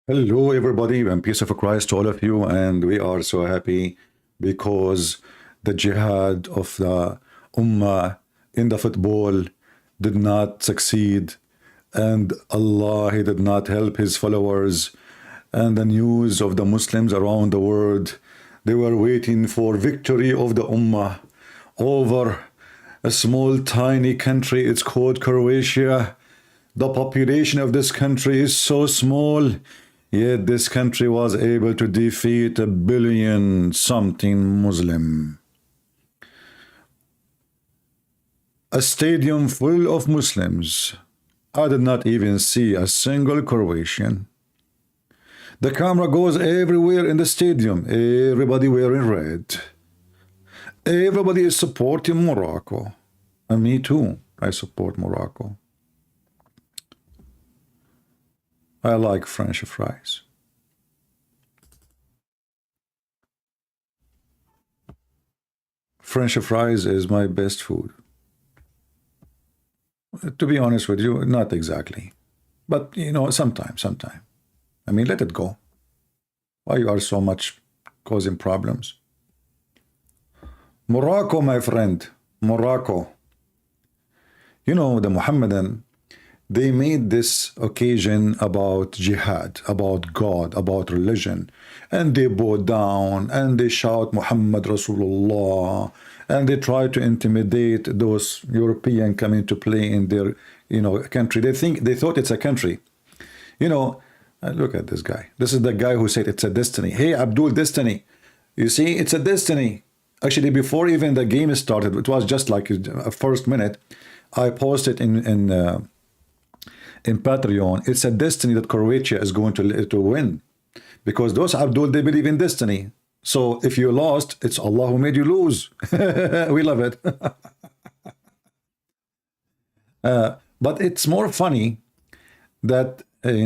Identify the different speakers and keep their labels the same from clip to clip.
Speaker 1: Hello, everybody, and peace of Christ to all of you. And we are so happy because the jihad of the Ummah in the football did not succeed, and Allah, He did not help His followers. And the news of the Muslims around the world, they were waiting for victory of the Ummah over a small, tiny country. It's called Croatia. The population of this country is so small, yet this country was able to defeat a billion something Muslim. A stadium full of Muslims. I did not even see a single Croatian. The camera goes everywhere in the stadium. Everybody wearing red. Everybody is supporting Morocco. And me too. I support Morocco. I like French fries. French fries is my best food. To be honest with you, not exactly. But, you know, sometime. I mean, let it go. Why you are so much causing problems? Morocco, my friend. Morocco. You know, the Muhammadan, they made this occasion about jihad, about God, about religion, and they bow down and they shout Muhammad Rasulullah, and they try to intimidate those European coming to play in their, country. They thought it's a country. Look at this guy. This is the guy who said it's a destiny. Hey, Abdul, destiny. You see, it's a destiny. Actually, before even the game started, it was just like a first minute. I posted in Patreon, it's a destiny that Croatia is going to win, because those Abdul, they believe in destiny. So if you lost, it's Allah who made you lose. We love it. But it's more funny that I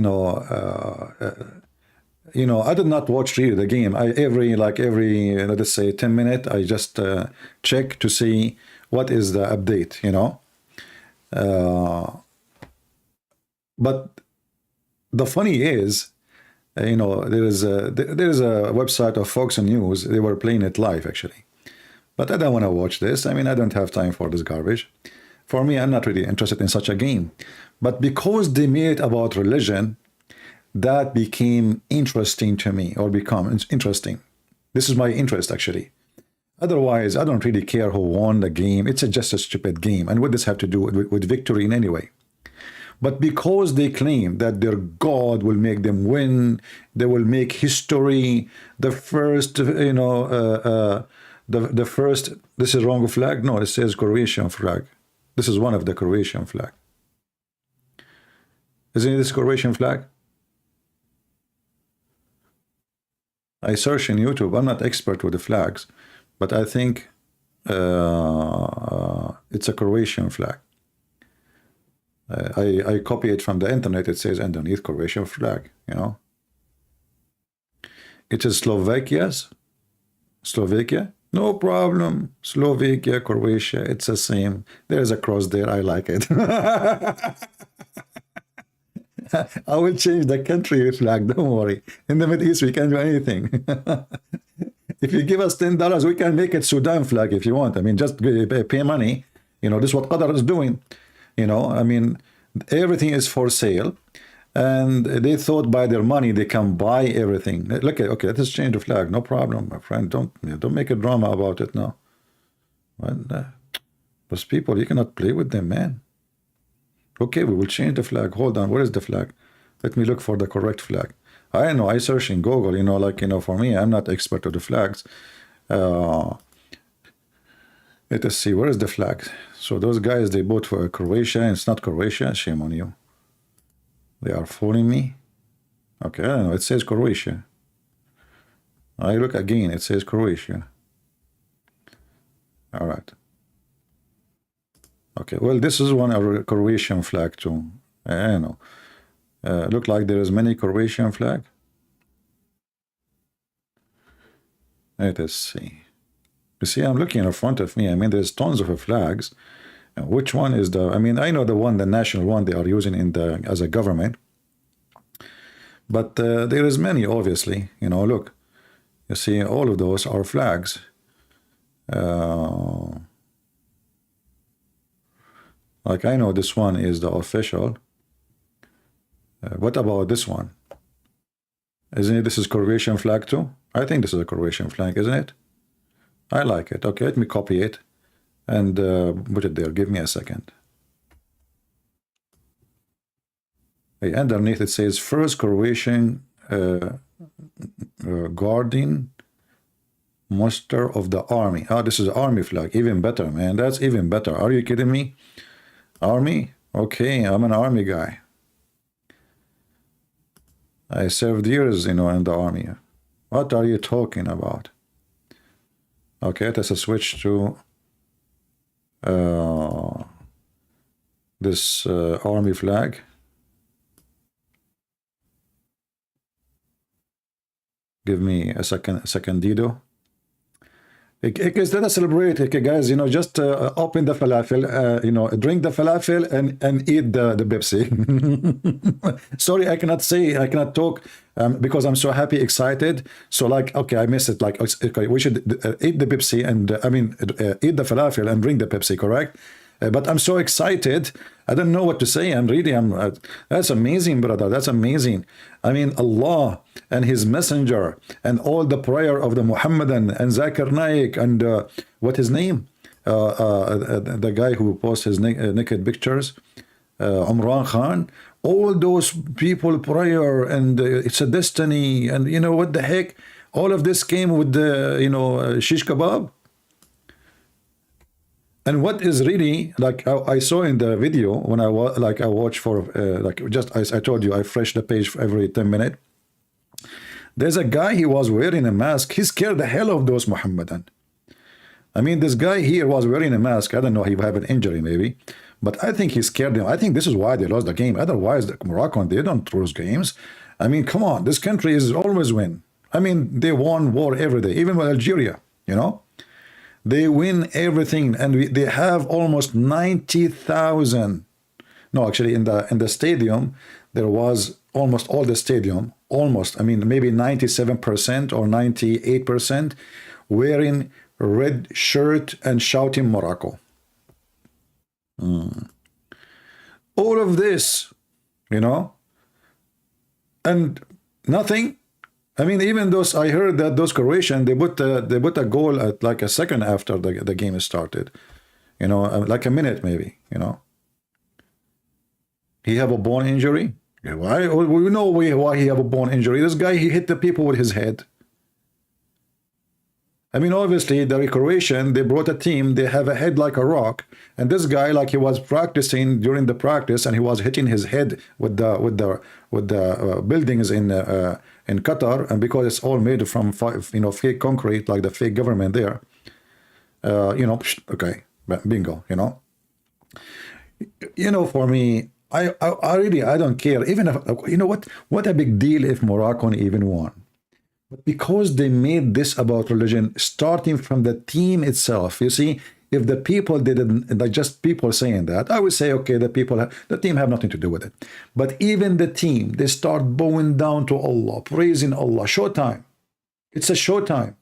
Speaker 1: did not watch really the game. Every let's say 10 minutes, I just check to see what is the update. But the funny is, there is a website of Fox News. They were playing it live actually, but I don't want to watch this. I mean, I don't have time for this garbage. For me, I'm not really interested in such a game. But because they made it about religion, that became interesting to me, or become interesting. This is my interest actually. Otherwise, I don't really care who won the game. It's just a stupid game. And what does this have to do with victory in any way? But because they claim that their God will make them win, they will make history, the first, the first, this is wrong flag? No, it says Croatian flag. This is one of the Croatian flag. Isn't this Croatian flag? I search in YouTube. I'm not expert with the flags, but I think it's a Croatian flag. I copy it from the internet. It says underneath Croatian flag, It is Slovakia's. Slovakia? No problem. Slovakia, Croatia, it's the same. There's a cross there. I like it. I will change the country flag. Don't worry. In the Middle East, we can do anything. If you give us $10, we can make it Sudan flag if you want. I mean, just pay money. This is what Qatar is doing. I mean, everything is for sale, and they thought by their money they can buy everything. Look, okay, let's change the flag. No problem, my friend. Don't make a drama about it now. Those people, you cannot play with them, man. Okay, we will change the flag. Hold on, where is the flag? Let me look for the correct flag. I know, I search in Google, for me, I'm not expert of the flags. Let us see, where is the flag? So those guys, they vote for Croatia, and it's not Croatia. Shame on you. They are fooling me. Okay, I don't know, it says Croatia. I look again, it says Croatia. All right. Okay, well, this is one of Croatian flag too. I know. Look like there is many Croatian flag. Let us see. You see, I'm looking in front of me. I mean, there's tons of flags. Which one is the? I mean, I know the one, the national one they are using as a government. But there is many, obviously. You know, look, you see, all of those are flags. Like I know this one is the official. What about this one? Isn't it? This is Croatian flag too. I think this is a Croatian flag, isn't it? I like it. Okay, let me copy it and put it there. Give me a second. Okay, underneath it says first Croatian guardian muster of the army. Oh, this is army flag. Even better, man. That's even better. Are you kidding me? Army? Okay, I'm an army guy. I served years, you know, in the army. What are you talking about? Okay, let's switch to this army flag. Give me a second, Dido. Because let us celebrate, okay, guys. You know, just open the falafel, you know, drink the falafel and eat the Pepsi. Sorry, I cannot talk because I'm so happy, excited. So like, okay, I missed it. Like, okay, we should eat the Pepsi and eat the falafel and drink the Pepsi, correct? But I'm so excited. I don't know what to say. That's amazing, brother. That's amazing. I mean, Allah and His Messenger and all the prayer of the Muhammadan and Zakir Naik and what his name? The guy who posts his naked pictures, Umran Khan. All those people prayer and it's a destiny and you know what the heck? All of this came with the shish kebab. And what is really like I saw in the video when I watch for like just as I told you, I refresh the page for every 10 minutes. There's a guy, he was wearing a mask. He scared the hell of those Muhammadan. I mean, this guy here was wearing a mask. I don't know, he have an injury maybe, but I think he scared them. I think this is why they lost the game. Otherwise, the Moroccan, they don't lose games. I mean, come on, this country is always win. I mean, they won war every day, even with Algeria, you know. They win everything, and they have almost 90,000. No, actually, in the stadium, there was almost all the stadium, almost. I mean, maybe 97% or 98% wearing red shirt and shouting Morocco. All of this, you know, and nothing. I mean, even those, I heard that those Croatian, they put a goal at like a second after the game started, you know, like a minute maybe, you know. He have a bone injury. Why? We know why he have a bone injury. This guy, he hit the people with his head. I mean, obviously, the Croatian, they brought a team, they have a head like a rock, and this guy, like he was practicing during the practice, and he was hitting his head with the buildings in Qatar, and because it's all made from fake concrete, like the fake government there, okay, bingo, for me, I really don't care, even if what a big deal if Morocco even won. But because they made this about religion, starting from the team itself, you see, if the people didn't, like just people saying that, I would say, okay, the team have nothing to do with it. But even the team, they start bowing down to Allah, praising Allah, showtime. It's a showtime.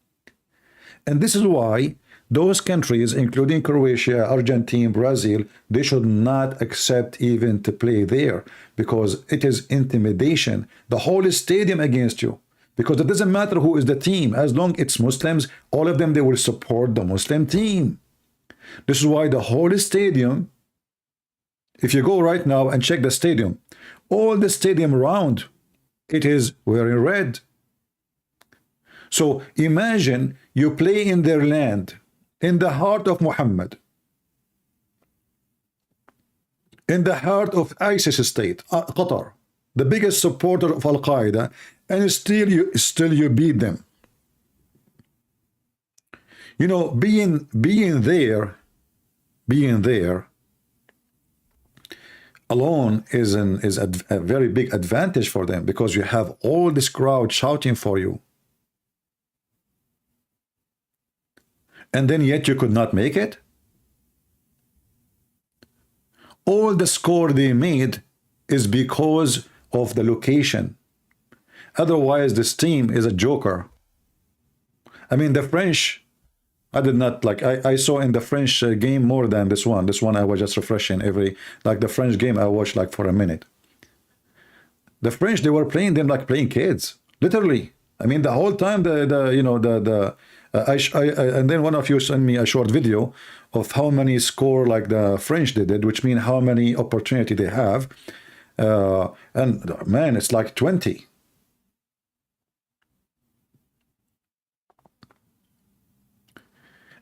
Speaker 1: And this is why those countries, including Croatia, Argentina, Brazil, they should not accept even to play there because it is intimidation. The whole stadium against you. Because it doesn't matter who is the team, as long as it's Muslims, all of them, they will support the Muslim team. This is why the whole stadium, if you go right now and check the stadium, all the stadium around, it is wearing red. So imagine you play in their land, in the heart of Muhammad, in the heart of ISIS state, Qatar, the biggest supporter of Al-Qaeda, and still you beat them. You know, being there alone is a very big advantage for them, because you have all this crowd shouting for you, and then yet you could not make it. All the score they made is because of the location. Otherwise, this team is a joker. I mean, the French, I did not like, I saw in the French game more than this one. This one I was just refreshing every, like the French game I watched like for a minute. The French, they were playing them like playing kids, literally. I mean, the whole time, and then one of you sent me a short video of how many score like the French did, which means how many opportunity they have. And man, it's like 20.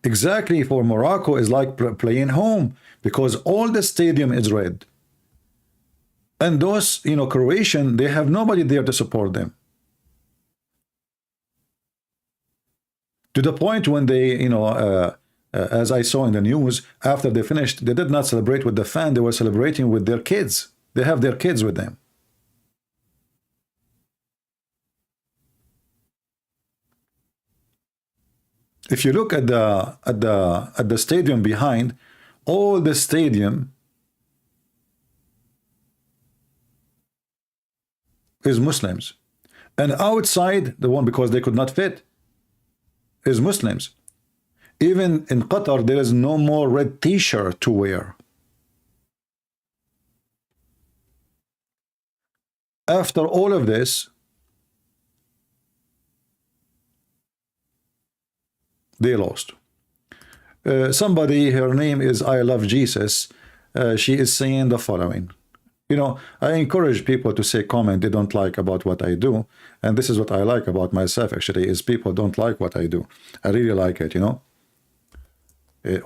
Speaker 1: Exactly, for Morocco is like playing home because all the stadium is red. And those, Croatian, they have nobody there to support them. To the point when they, as I saw in the news, after they finished, they did not celebrate with the fan, they were celebrating with their kids. They have their kids with them. If you look at the stadium behind, all the stadium is Muslims, and outside the one, because they could not fit, is Muslims. Even in Qatar, there is no more red t-shirt to wear. After all of this, they lost. Somebody, her name is I Love Jesus, she is saying the following. I encourage people to say comment they don't like about what I do, and this is what I like about myself actually, is people don't like what I do. I really like it,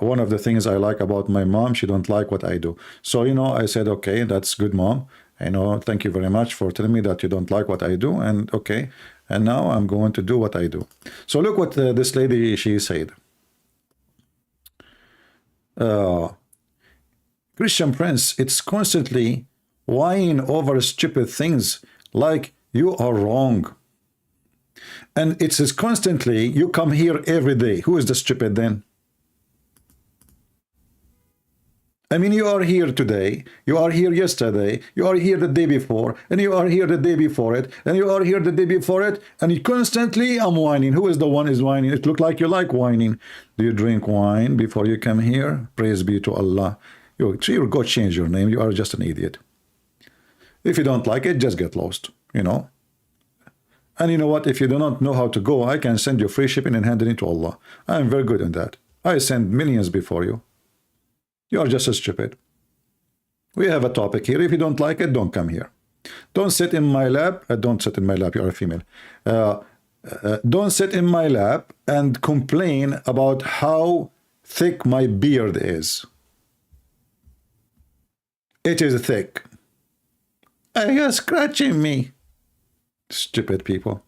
Speaker 1: One of the things I like about my mom, she don't like what I do. So, I said, okay, that's good, Mom. Thank you very much for telling me that you don't like what I do, and okay, and now I'm going to do what I do. So look what this lady, she said. Christian Prince, it's constantly whining over stupid things like you are wrong. And it's constantly, you come here every day. Who is the stupid then? I mean, you are here today, you are here yesterday, you are here the day before, and you are here the day before it, and you are here the day before it, and you constantly, I'm whining. Who is the one is whining? It looks like you like whining. Do you drink wine before you come here? Praise be to Allah. You go change your name. You are just an idiot. If you don't like it, just get lost, And you know what? If you do not know how to go, I can send you free shipping and hand it to Allah. I am very good in that. I send millions before you. You are just as stupid. We have a topic here. If you don't like it, don't come here. Don't sit in my lap. Don't sit in my lap. You are a female. Don't sit in my lap and complain about how thick my beard is. It is thick. You're scratching me. Stupid people.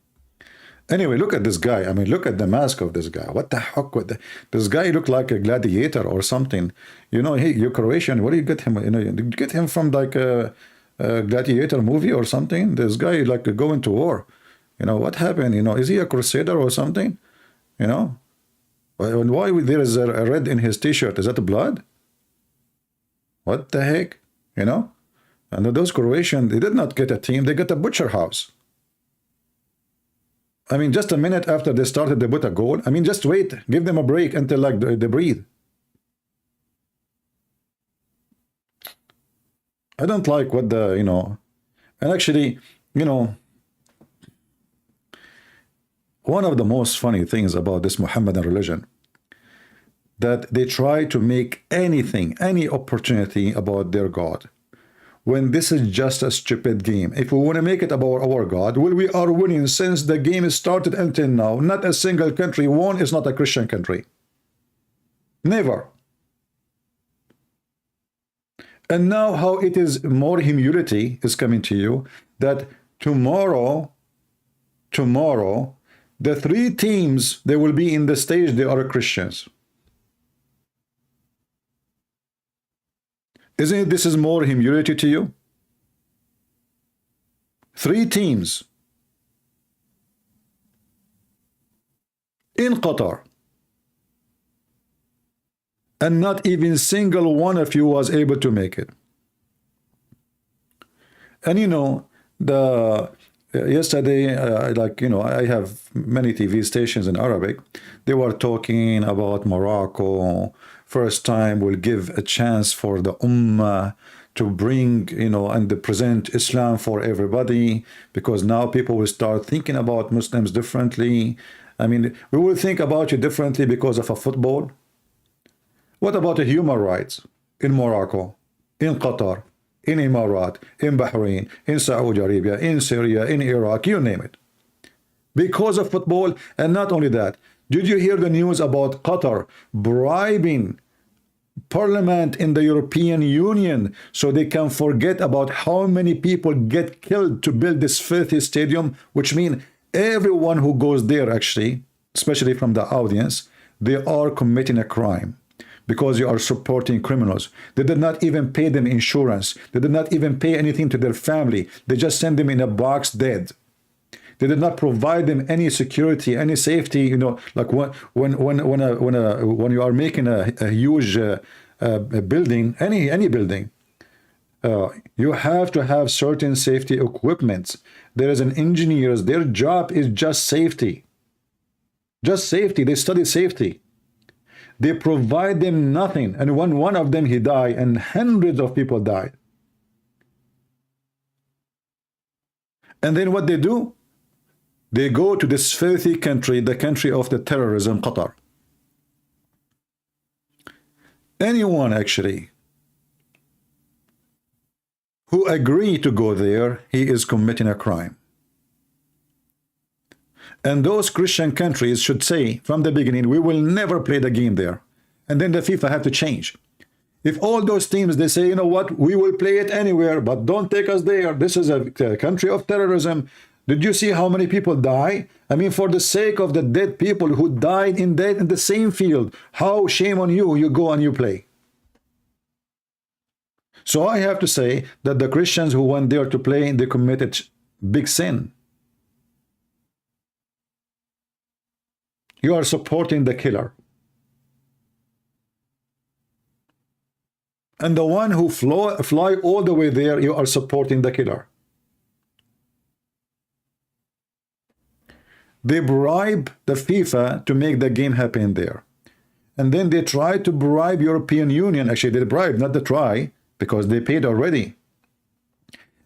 Speaker 1: Anyway, look at this guy. I mean, look at the mask of this guy. What the heck with this guy? Look like a gladiator or something. Hey, you're Croatian. Where do you get him? Did you get him from like a gladiator movie or something? This guy like going to war. What happened? Is he a crusader or something? Why there is a red in his t-shirt? Is that blood? What the heck? And those Croatian, they did not get a team. They got a butcher house. I mean, just a minute after they started, they put a goal. I mean, just wait. Give them a break until like they breathe. I don't like what the, and actually, one of the most funny things about this Muhammadan religion, that they try to make anything, any opportunity about their God, when this is just a stupid game. If we want to make it about our God, well, we are winning since the game started until now. Not a single country won is not a Christian country. Never. And now how it is more humility is coming to you, that tomorrow, the three teams, they will be in the stage, they are Christians. Isn't it, this is more humility to you? Three teams in Qatar, and not even single one of you was able to make it. And Yesterday, like, I have many TV stations in Arabic. They were talking about Morocco. First time will give a chance for the Ummah to bring, and to present Islam for everybody, because now people will start thinking about Muslims differently. I mean, we will think about you differently because of a football. What about the human rights in Morocco, in Qatar, in Emirat, in Bahrain, in Saudi Arabia, in Syria, in Iraq, you name it? Because of football. And not only that, did you hear the news about Qatar bribing parliament in the European Union so they can forget about how many people get killed to build this filthy stadium? Which means everyone who goes there, actually, especially from the audience, they are committing a crime, because you are supporting criminals. They did not even pay them insurance. They did not even pay anything to their family. They just send them in a box dead. They did not provide them any security, any safety. Like when you are making a huge building, any building, you have to have certain safety equipment. There is an engineers. Their job is just safety. Just safety. They study safety. They provide them nothing. And when one of them, he died, and hundreds of people died. And then what they do? They go to this filthy country, the country of the terrorism, Qatar. Anyone, actually, who agree to go there, he is committing a crime. And those Christian countries should say from the beginning, we will never play the game there. And then the FIFA have to change. If all those teams, they say, you know what, we will play it anywhere, but don't take us there. This is a country of terrorism. Did you see how many people die? I mean, for the sake of the dead people who died in the same field, how shame on you, you go and you play. So I have to say that the Christians who went there to play, they committed big sin. You are supporting the killer. And the one who fly all the way there, you are supporting the killer. They bribe the FIFA to make the game happen there. And then they try to bribe European Union. Actually, they bribe, not the try, because they paid already.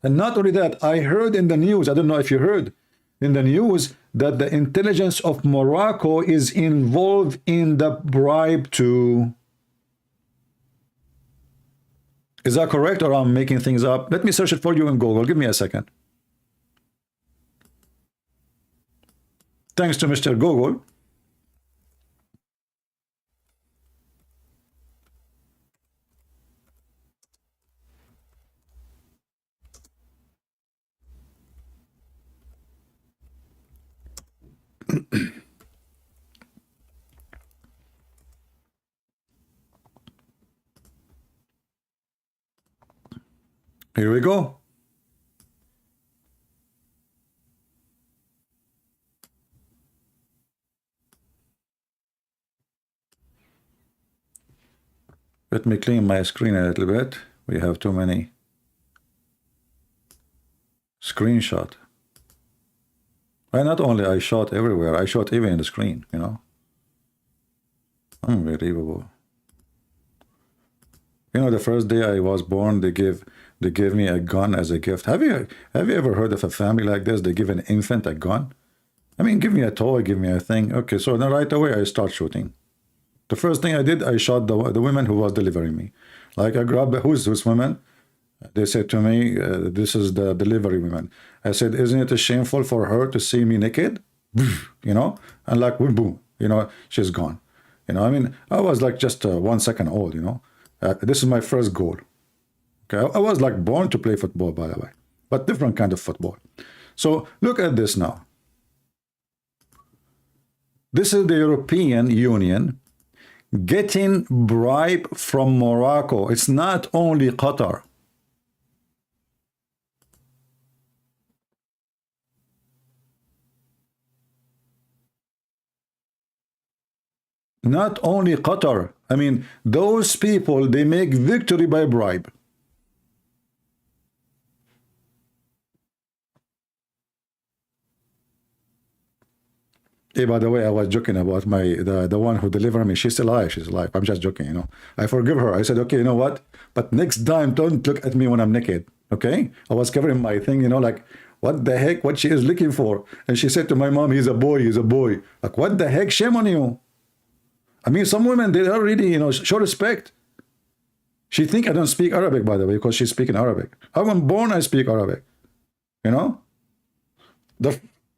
Speaker 1: And not only that, I heard in the news, I don't know if you heard, in the news, that the intelligence of Morocco is involved in the bribe too. Is that correct, or I'm making things up? Let me search it for you in Google. Give me a second. Thanks to Mr. Google. Here we go. Let me clean my screen a little bit. We have too many screenshot. And not only I shot everywhere, I shot even in the screen, Unbelievable. The first day I was born, they gave me a gun as a gift. Have you ever heard of a family like this? They give an infant a gun? I mean, give me a toy, give me a thing. Okay, so then right away I start shooting. The first thing I did, I shot the woman who was delivering me. Like I grabbed who's this woman? They said to me, this is the delivery woman. I said, isn't it shameful for her to see me naked? And like boom, she's gone. I mean, I was like just 1 second old. This is my first goal. Okay, I was like born to play football, by the way, but different kind of football. So look at this now. This is the European Union getting bribe from Morocco. It's not only Qatar. Not only Qatar. I mean, those people, they make victory by bribe. Hey, by the way, I was joking about the one who delivered me. She's still alive. She's alive. I'm just joking, you know. I forgive her. I said, okay, you know what? But next time, don't look at me when I'm naked. Okay? I was covering my thing, you know, like, what the heck? What she is looking for? And she said to my mom, he's a boy. He's a boy. Like, what the heck? Shame on you. I mean, some women, they are really, you know, show respect. She think I don't speak Arabic, by the way, because she's speaking Arabic. I was born, I speak Arabic. You know?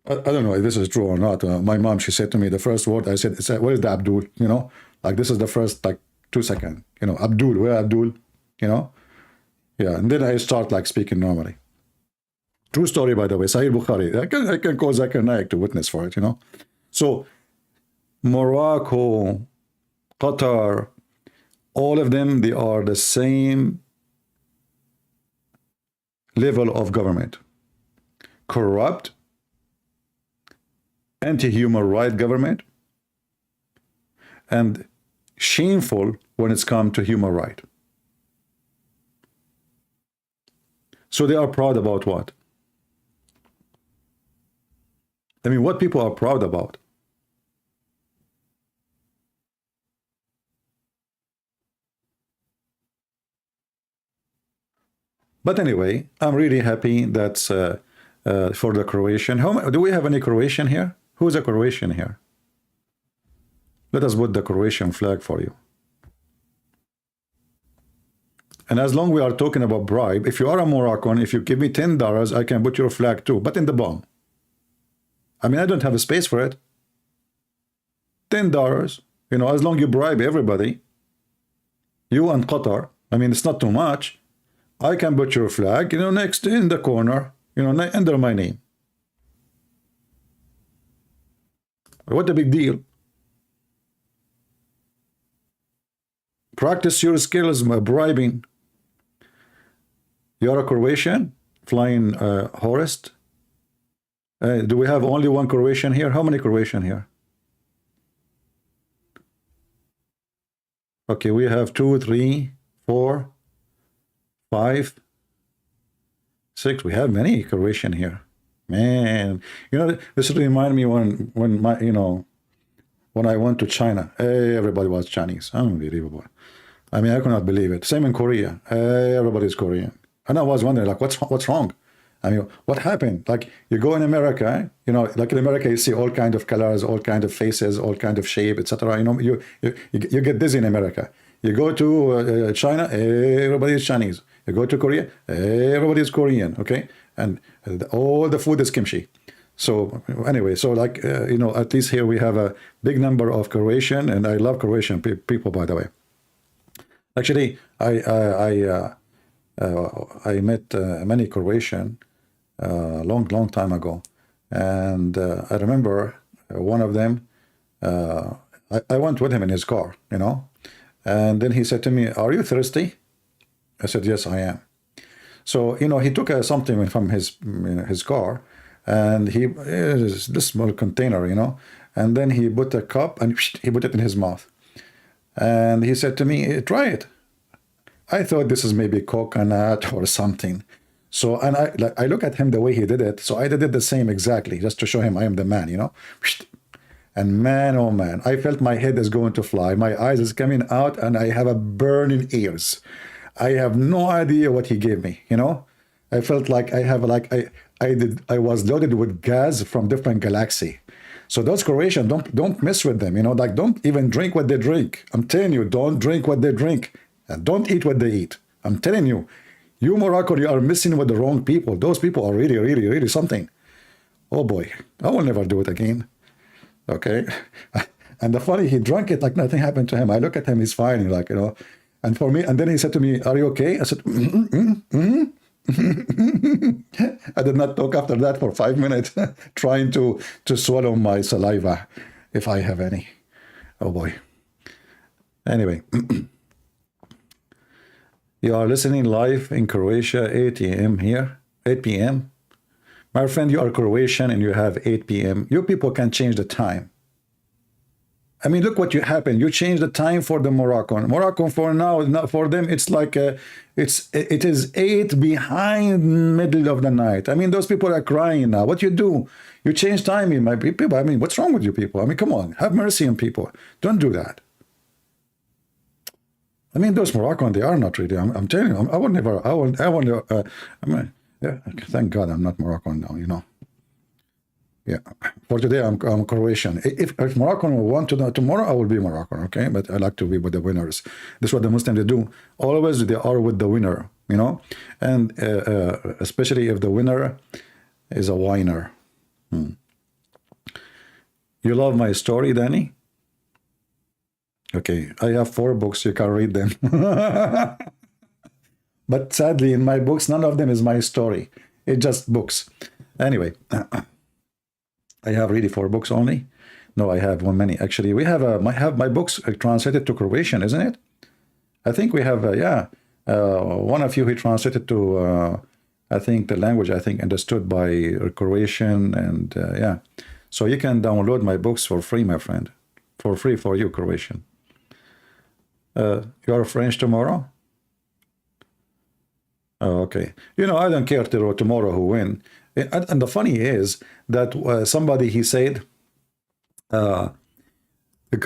Speaker 1: I don't know if this is true or not. My mom, she said to me, the first word I said, where is the Abdul? You know, like this is the first like 2 seconds. You know, Abdul, where Abdul? You know, yeah. And then I start like speaking normally. True story, by the way. Sahih Bukhari. I can call Zakir Naik to witness for it. You know, so Morocco, Qatar, all of them, they are the same level of government. Corrupt, anti-human right government, and shameful when it's come to human right. So they are proud about what? I mean, what people are proud about? But anyway, I'm really happy that for the Croatian. Do we have any Croatian here? Who's a Croatian here? Let us put the Croatian flag for you. And as long we are talking about bribe, if you are a Moroccan, if you give me $10, I can put your flag too, but in the bomb. I mean, I don't have a space for it. $10, you know, as long you bribe everybody, you and Qatar, I mean, it's not too much. I can put your flag, you know, next in the corner, you know, under my name. What a big deal. Practice your skills by bribing. You're a Croatian, flying Horst. Do we have only one Croatian here? How many Croatian here? Okay, we have 2, 3, 4, 5, 6. We have many Croatian here. Man, you know, this reminds me when my, you know, when I went to China, everybody was Chinese. Unbelievable. I mean, I could not believe it. Same in Korea. Everybody's Korean. And I was wondering, like, what's wrong? I mean, what happened? Like, you go in America, you know, like in America, you see all kind of colors, all kind of faces, all kind of shape, etc. You know, you get dizzy in America. You go to China, everybody is Chinese. You go to Korea, everybody is Korean, okay? And all the food is kimchi. So anyway, so like, you know, at least here we have a big number of Croatian, and I love Croatian people, by the way. Actually, I met many Croatian long time ago, and I remember one of them. I went with him in his car, you know, and then he said to me, "Are you thirsty?" I said, "Yes, I am." So you know, he took something from his car, and this small container, you know, and then he put a cup and he put it in his mouth. And he said to me, "Try it." I thought this is maybe coconut or something. So, and I look at him the way he did it. So I did it the same exactly, just to show him I am the man, you know. And man, oh man, I felt my head is going to fly. My eyes is coming out and I have a burning ears. I have no idea what he gave me, you know. I felt like I was loaded with gas from different galaxy. So those Croatians, don't mess with them, you know, like don't even drink what they drink. I'm telling you, don't drink what they drink, and don't eat what they eat. I'm telling you, you Morocco, you are messing with the wrong people. Those people are really, really, really something. Oh boy, I will never do it again. Okay. And the funny, he drank it like nothing happened to him. I look at him, he's fine, like, you know. And for me, and then he said to me, "Are you okay?" I said, I did not talk after that for 5 minutes, trying to swallow my saliva, if I have any. Oh boy. Anyway, you are listening live in Croatia, 8 a.m. here, 8 p.m. My friend, you are Croatian and you have 8 p.m. You people can change the time. I mean, look what you happened. You changed the time for the Moroccan. Moroccan for now, not for them. It's like it is 8 behind middle of the night. I mean, those people are crying now. What you do? You change timing, my people. I mean, what's wrong with you people? I mean, come on, have mercy on people. Don't do that. I mean, those Moroccan, they are not really. I'm telling you, I would never. I would. I mean, yeah. Thank God I'm not Moroccan now. You know. Yeah, for today I'm Croatian. If Moroccan want to know tomorrow, I will be Moroccan, okay? But I like to be with the winners. This is what the Muslims they do. Always they are with the winner, you know? And especially if the winner is a whiner. You love my story, Danny? Okay, I have 4 books, you can read them. But sadly, in my books, none of them is my story. It's just books. Anyway. I have really 4 books only. No, I have many actually. We have my books translated to Croatian, isn't it? I think we have yeah. One of you he translated to I think the language I think understood by Croatian, and yeah. So you can download my books for free, my friend, for free for you, Croatian. You are French tomorrow? Oh, okay. You know, I don't care tomorrow who win. And the funny is that somebody, he said,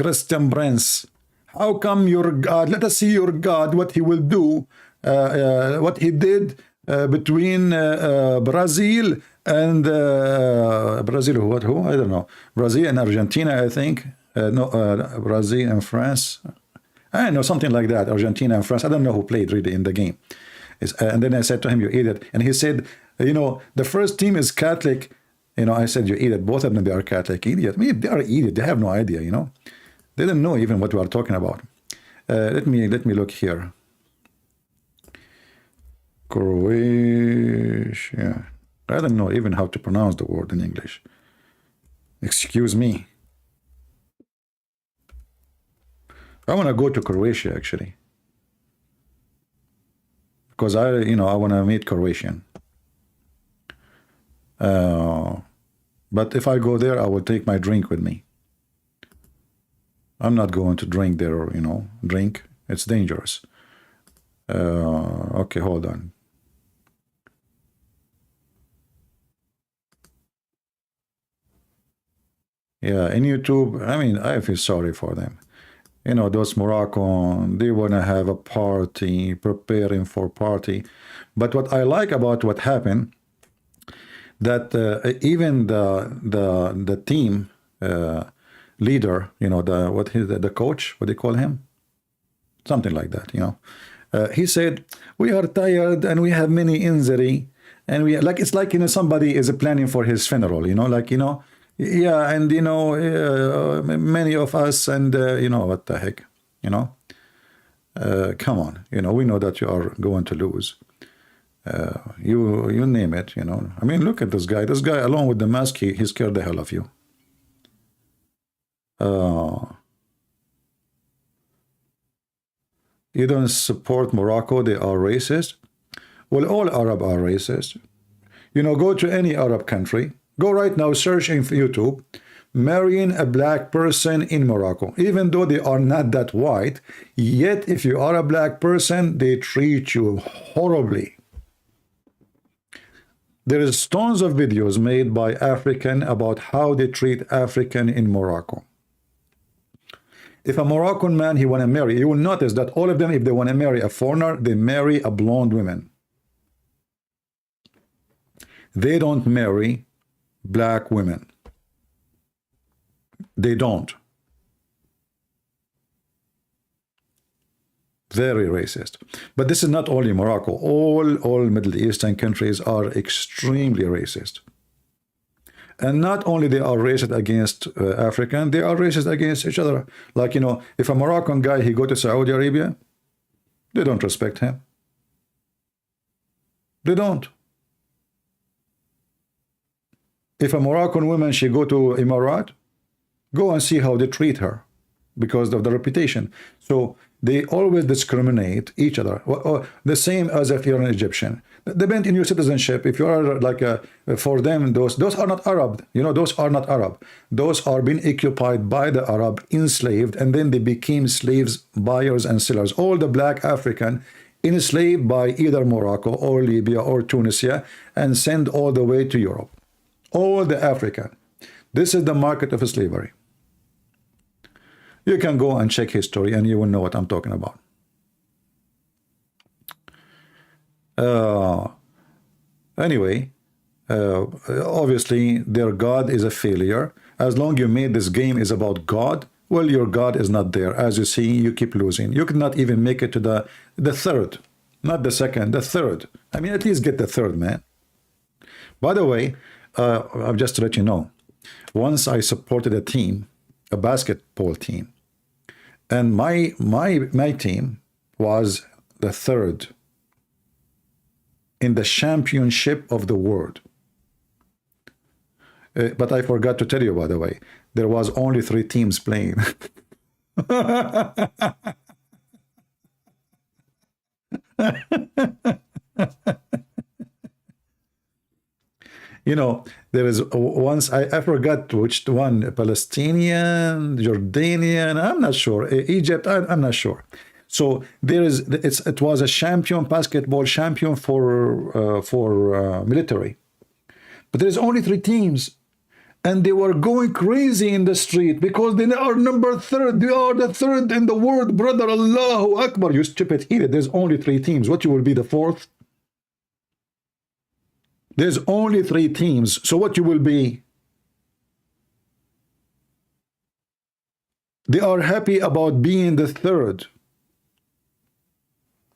Speaker 1: Christian Prince, how come your God, let us see your God, what he will do, what he did between Brazil and, Brazil, who? I don't know. Brazil and Argentina, I think. No, Brazil and France. I know, something like that, Argentina and France. I don't know who played really in the game. And then I said to him, you idiot. And he said, you know, the first team is Catholic. You know, I said, you idiot. Both of them, they are Catholic. Idiot. I mean, they are idiot. They have no idea, you know. They don't know even what we are talking about. Let me look here. Croatia. I don't know even how to pronounce the word in English. Excuse me. I want to go to Croatia, actually. Because I want to meet Croatian. But if I go there, I will take my drink with me. I'm not going to drink there, you know, drink. It's dangerous. Okay, hold on. Yeah, in YouTube, I mean, I feel sorry for them. You know, those Moroccan, they want to have a party, preparing for party. But what I like about what happened, that even the team leader, you know, the coach, what do they call him? Something like that, you know. He said, we are tired and we have many injury. And we like, it's like, you know, somebody is planning for his funeral, you know, like, you know, yeah, and you know, many of us, and you know, what the heck, you know, come on, you know, we know that you are going to lose. You name it, you know. I mean, look at this guy. This guy, along with the mask, he scared the hell of you. You don't support Morocco, they are racist. Well, all Arab are racist. You know, go to any Arab country. Go right now, search in YouTube, marrying a black person in Morocco. Even though they are not that white, yet if you are a black person, they treat you horribly. There is tons of videos made by African about how they treat African in Morocco. If a Moroccan man, he want to marry, you will notice that all of them, if they want to marry a foreigner, they marry a blonde woman. They don't marry black women. They don't. Very racist. But this is not only Morocco. All Middle Eastern countries are extremely racist. And not only they are racist against African, they are racist against each other. Like, you know, if a Moroccan guy, he go to Saudi Arabia, they don't respect him. They don't. If a Moroccan woman, she go to Emirat, go and see how they treat her because of the reputation. So they always discriminate each other. The same as if you're an Egyptian. Depend in your citizenship. If you are like for them, those are not Arab. You know, those are not Arab. Those are being occupied by the Arab, enslaved, and then they became slaves, buyers and sellers. All the black African enslaved by either Morocco or Libya or Tunisia and sent all the way to Europe. All the African. This is the market of slavery. You can go and check history and you will know what I'm talking about. Anyway, obviously their God is a failure. As long you made this game is about God, well, your God is not there. As you see, you keep losing. You cannot even make it to the third, not the second, the third. I mean, at least get the third, man. By the way, I'll just to let you know, once I supported a team, a basketball team, and my team was the third in the championship of the world. But I forgot to tell you, by the way, there was only 3 teams playing. You know, there is once, I forgot which one, Palestinian, Jordanian, I'm not sure, Egypt, I'm not sure. So there is, it was a champion, basketball champion for military. But there's only 3 teams. And they were going crazy in the street because they are number 3rd. They are the 3rd in the world, brother. Allahu Akbar. You stupid idiot. There's only 3 teams. What, you will be the 4th? There's only 3 teams. So what you will be? They are happy about being the 3rd.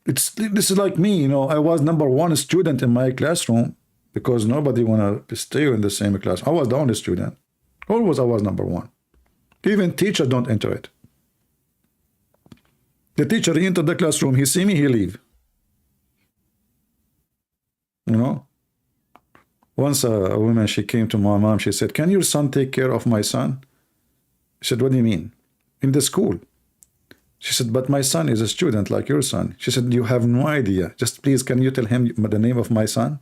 Speaker 1: This is like me, you know. I was number 1 student in my classroom because nobody want to stay in the same class. I was the only student. Always I was number 1. Even teachers don't enter it. The teacher, he entered the classroom, he see me, he leave. You know? Once a woman, she came to my mom, she said, "Can your son take care of my son?" I said, "What do you mean?" "In the school." She said, "But my son is a student like your son." She said, "You have no idea. Just please, can you tell him the name of my son?"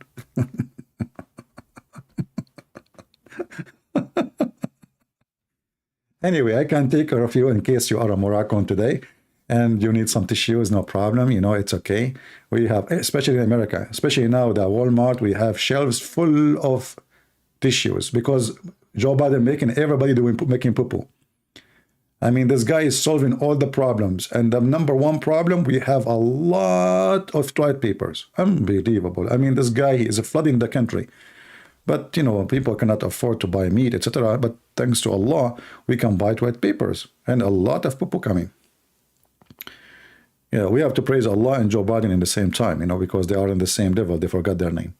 Speaker 1: Anyway, I can take care of you in case you are a Moroccan today and you need some tissues, no problem. You know, it's okay. We have, especially in America, especially now, the Walmart, we have shelves full of tissues because Joe Biden making everybody making poo-poo. I mean, this guy is solving all the problems. And the number 1 problem, we have a lot of toilet papers. Unbelievable. I mean, this guy, he is flooding the country. But, you know, people cannot afford to buy meat, etc. But thanks to Allah, we can buy toilet papers. And a lot of poo-poo coming. Yeah, we have to praise Allah and Joe Biden in the same time, you know, because they are in the same level. They forgot their name.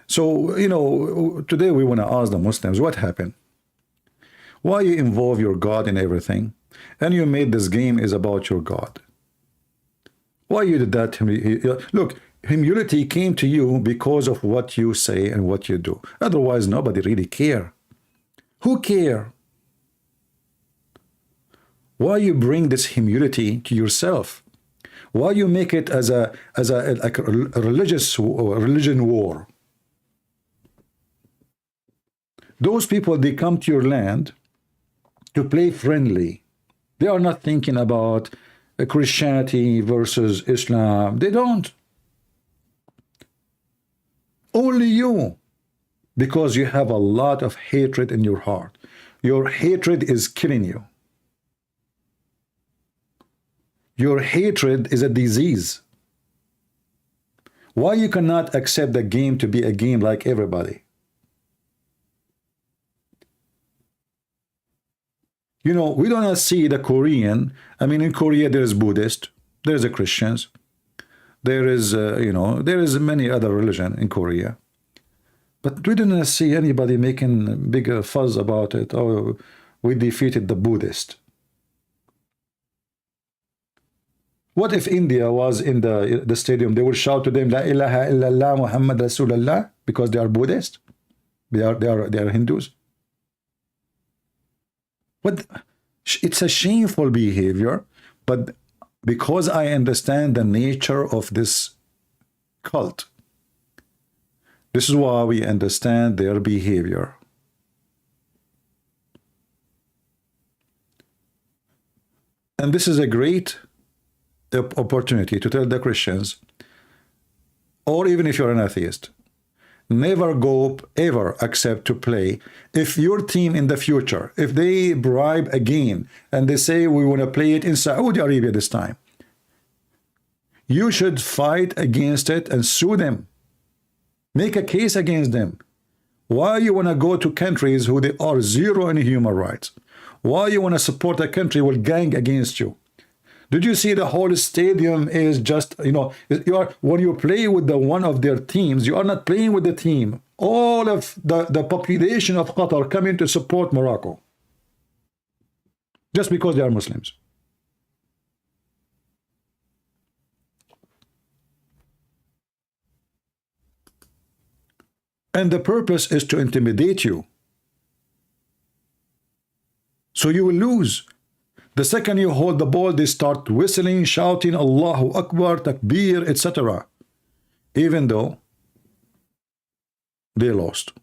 Speaker 1: So, you know, today we want to ask the Muslims, what happened? Why you involve your God in everything? And you made this game is about your God. Why you did that? Look, humility came to you because of what you say and what you do. Otherwise, nobody really care. Who care? Why you bring this humility to yourself? Why you make it as a religion war? Those people, they come to your land to play friendly. They are not thinking about Christianity versus Islam. They don't. Only you, because you have a lot of hatred in your heart. Your hatred is killing you. Your hatred is a disease. Why you cannot accept the game to be a game like everybody? You know, we don't see the Korean. I mean, in Korea, there is Buddhist, there is a Christians, there is, you know, there is many other religion in Korea. But we didn't see anybody making big fuzz about it. Oh, we defeated the Buddhist. What if India was in the stadium? They would shout to them, La ilaha illallah Muhammad Rasulullah, because they are Buddhist. They are Hindus. But it's a shameful behavior. But because I understand the nature of this cult. This is why we understand their behavior. And this is a great opportunity to tell the Christians, or even if you're an atheist, never go, ever accept to play. If your team in the future, if they bribe again and they say we want to play it in Saudi Arabia this time, you should fight against it and sue them. Make a case against them. Why you want to go to countries who they are zero in human rights? Why you want to support a country will gang against you? Did you see the whole stadium is just, you know, when you play with the one of their teams, you are not playing with the team. All of the population of Qatar coming to support Morocco. Just because they are Muslims. And the purpose is to intimidate you. So you will lose. The second you hold the ball, they start whistling, shouting, Allahu Akbar, Takbir, etc. Even though they lost.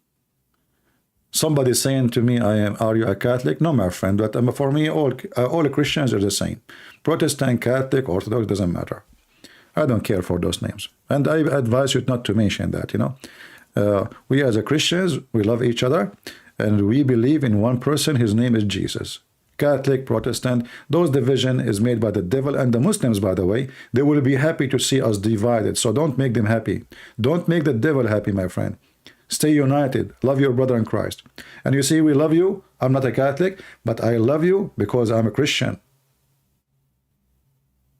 Speaker 1: Somebody saying to me, are you a Catholic? No, my friend, but for me, all Christians are the same. Protestant, Catholic, Orthodox, doesn't matter. I don't care for those names. And I advise you not to mention that, you know. We as a Christians, we love each other, and we believe in one person, his name is Jesus. Catholic, Protestant, those division is made by the devil, and the Muslims, by the way, they will be happy to see us divided. So don't make them happy. Don't make the devil happy, my friend. Stay united. Love your brother in Christ. And you see, we love you. I'm not a Catholic, but I love you because I'm a Christian.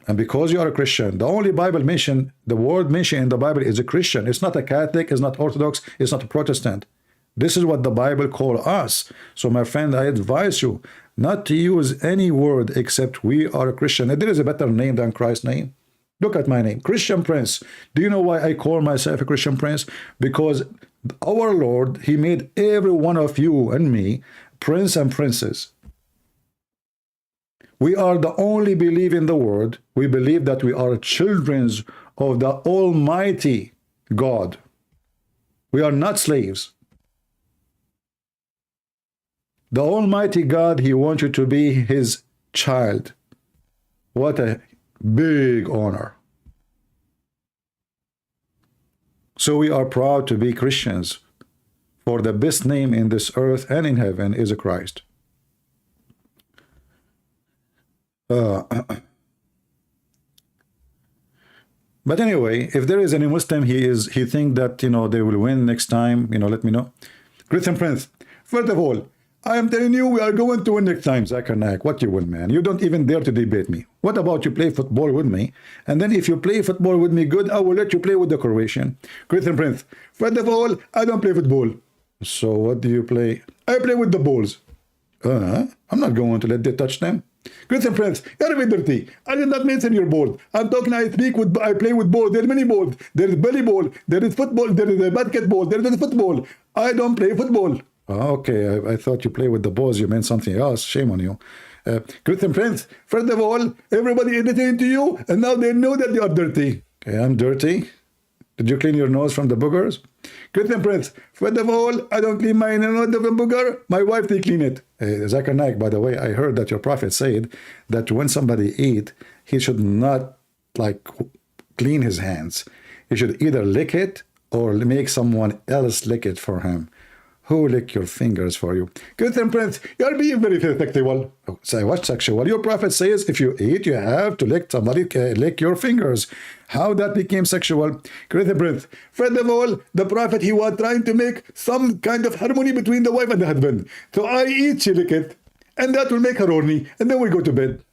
Speaker 1: And because you are a Christian, the only Bible mention, the word mentioned in the Bible is a Christian. It's not a Catholic, it's not Orthodox, it's not a Protestant. This is what the Bible calls us. So my friend, I advise you not to use any word except we are a Christian. And there is a better name than Christ's name. Look at my name, Christian Prince. Do you know why I call myself a Christian Prince? Because our Lord, he made every one of you and me prince and princess. We are the only believe in the world. We believe that we are children of the Almighty God. We are not slaves. The Almighty God, he wants you to be his child. What a big honor. So we are proud to be Christians, for the best name in this earth and in heaven is a Christ. But anyway, if there is any Muslim, he think that, you know, they will win next time, you know, let me know. Christian Prince, first of all, I am telling you, we are going to win next time, Zakanak. What you will, man? You don't even dare to debate me. What about you play football with me? And then if you play football with me good, I will let you play with the Croatian. Christian Prince, first of all, I don't play football. So what do you play? I play with the balls. I'm not going to let they touch them. Christian Prince, you're a bit dirty. I did not mention your ball. I'm talking, I play with balls. There are many balls. There is volleyball. There is football. There is a basketball. There is football. I don't play football. Okay, I thought you play with the balls. You meant something else. Shame on you. Christian Prince, first of all, everybody is listening to you, and now they know that you are dirty. Okay, I'm dirty. Did you clean your nose from the boogers? Christian Prince, first of all, I don't clean my nose from the booger. My wife, they clean it. Zakir Naik, by the way, I heard that your prophet said that when somebody eat, he should not like clean his hands. He should either lick it or make someone else lick it for him. Who lick your fingers for you? Christian Prince, you're being very sexual. Oh, say what sexual? Your prophet says if you eat, you have to lick somebody, lick your fingers. How that became sexual? Christian Prince, first of all, the prophet, he was trying to make some kind of harmony between the wife and the husband. So I eat, she lick it, and that will make her horny, and then we go to bed.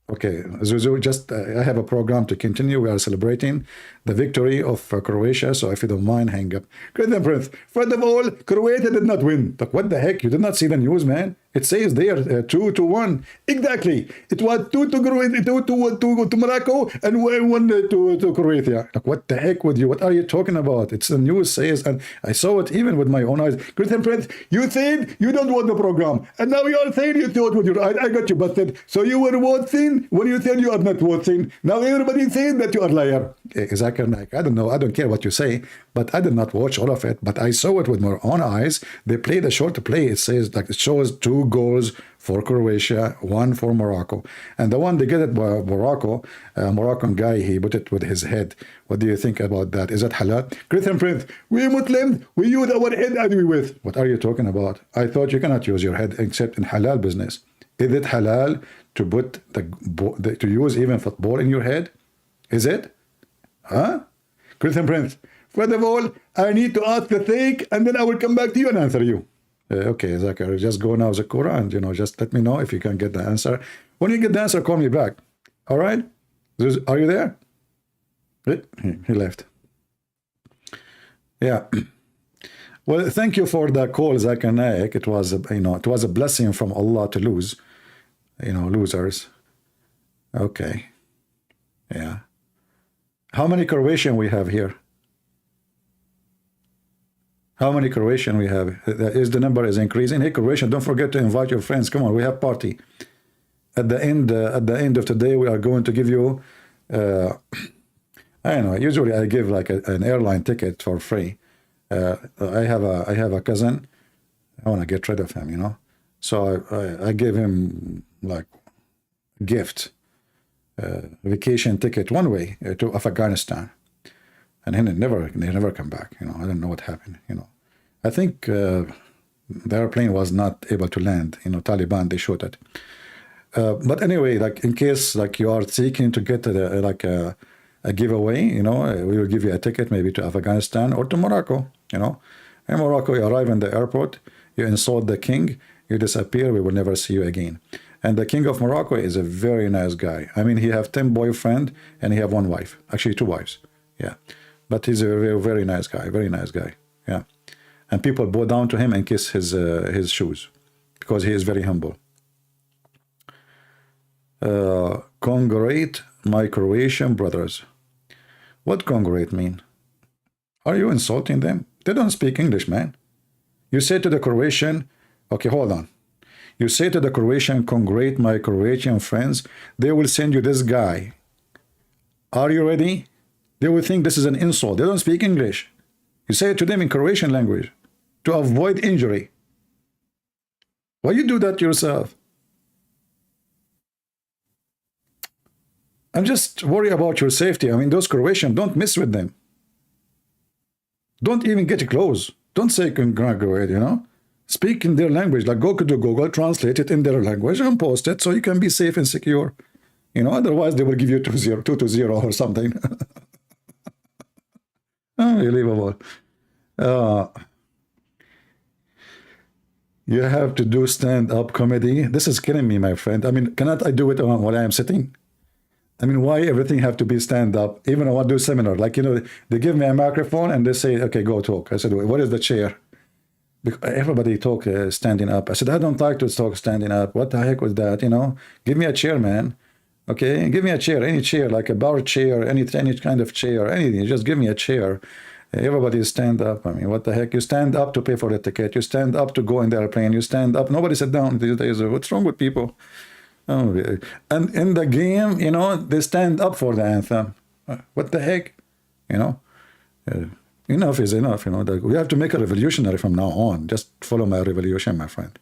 Speaker 1: Okay, Zuzu, just I have a program to continue. We are celebrating the victory of Croatia. So if you don't mind, hang up. Great Prince. First of all, Croatia did not win. Like, what the heck? You did not see the news, man. It says there 2-1. Exactly. It was 2 to Croatia, 2 to Morocco, and 1 to Croatia. Like, what the heck with you? What are you talking about? It's the news says, and I saw it even with my own eyes. Great Prince, you said you don't want the program, and now you are saying you thought with your eyes. I got you busted. So you were watching when you said you are not watching. Now everybody saying that you are liar. Exactly. I don't know. I don't care what you say, but I did not watch all of it. But I saw it with my own eyes. They played a short play. It says like it shows 2 goals for Croatia, 1 for Morocco, and the one they get it by Morocco, Moroccan guy, he put it with his head. What do you think about that? Is that halal? Christian Prince, we Muslims, we use our head and we with. What are you talking about? I thought you cannot use your head except in halal business. Is it halal to put to use even football in your head? Is it? Huh? Christian Prince, first of all, I need to ask the thing, and then I will come back to you and answer you. Okay, Zakir, just go now, Zakura, and just let me know if you can get the answer. When you get the answer, call me back. All right? Are you there? He left. Yeah. Well, thank you for the call, Zakir Naik. It was, it was a blessing from Allah to lose, losers. Okay. Yeah. How many Croatian we have here? How many Croatian we have? Is the number is increasing? Hey, Croatian, don't forget to invite your friends. Come on, we have party. At the end of today, we are going to give you, I don't know. Usually, I give like an airline ticket for free. I have a cousin. I want to get rid of him, So I gave him like gift, vacation ticket one way to Afghanistan. And he never come back. I don't know what happened. I think the airplane was not able to land. Taliban, they shot it. But anyway, like in case like you are seeking to get a giveaway, we will give you a ticket maybe to Afghanistan or to Morocco. In Morocco, you arrive in the airport, you insult the king, you disappear. We will never see you again. And the king of Morocco is a very nice guy. I mean, he have 10 boyfriends and he have 1 wife, actually 2 wives. Yeah. But he's a very, very nice guy, very nice guy. Yeah. And people bow down to him and kiss his shoes because he is very humble. Congratulate my Croatian brothers. What congratulate mean? Are you insulting them? They don't speak English, man. You say to the Croatian, okay, hold on. You say to the Croatian, congratulate my Croatian friends. They will send you this guy. Are you ready? They will think this is an insult. They don't speak English. You say it to them in Croatian language to avoid injury. Why you do that yourself? I'm just worried about your safety. I mean, those Croatians, don't mess with them. Don't even get close. Don't say congratulate, Speak in their language. Like go to Google, translate it in their language and post it so you can be safe and secure. Otherwise they will give you 2-0 or something. Unbelievable. You have to do stand-up comedy. This is killing me, my friend. I mean, cannot I do it while I am sitting? I mean, why everything have to be stand-up? Even I want to do a seminar. Like, they give me a microphone and they say, okay, go talk. I said, what is the chair? Everybody talk standing up. I said, I don't like to talk standing up. What the heck was that, Give me a chair, man. Okay, give me a chair, any chair, like a bar chair, any kind of chair, anything. Just give me a chair. Everybody stand up. I mean, what the heck? You stand up to pay for the ticket. You stand up to go in the airplane. You stand up. Nobody sit down these days. What's wrong with people? Oh, and in the game, they stand up for the anthem. What the heck? Enough is enough. We have to make a revolutionary from now on. Just follow my revolution, my friend.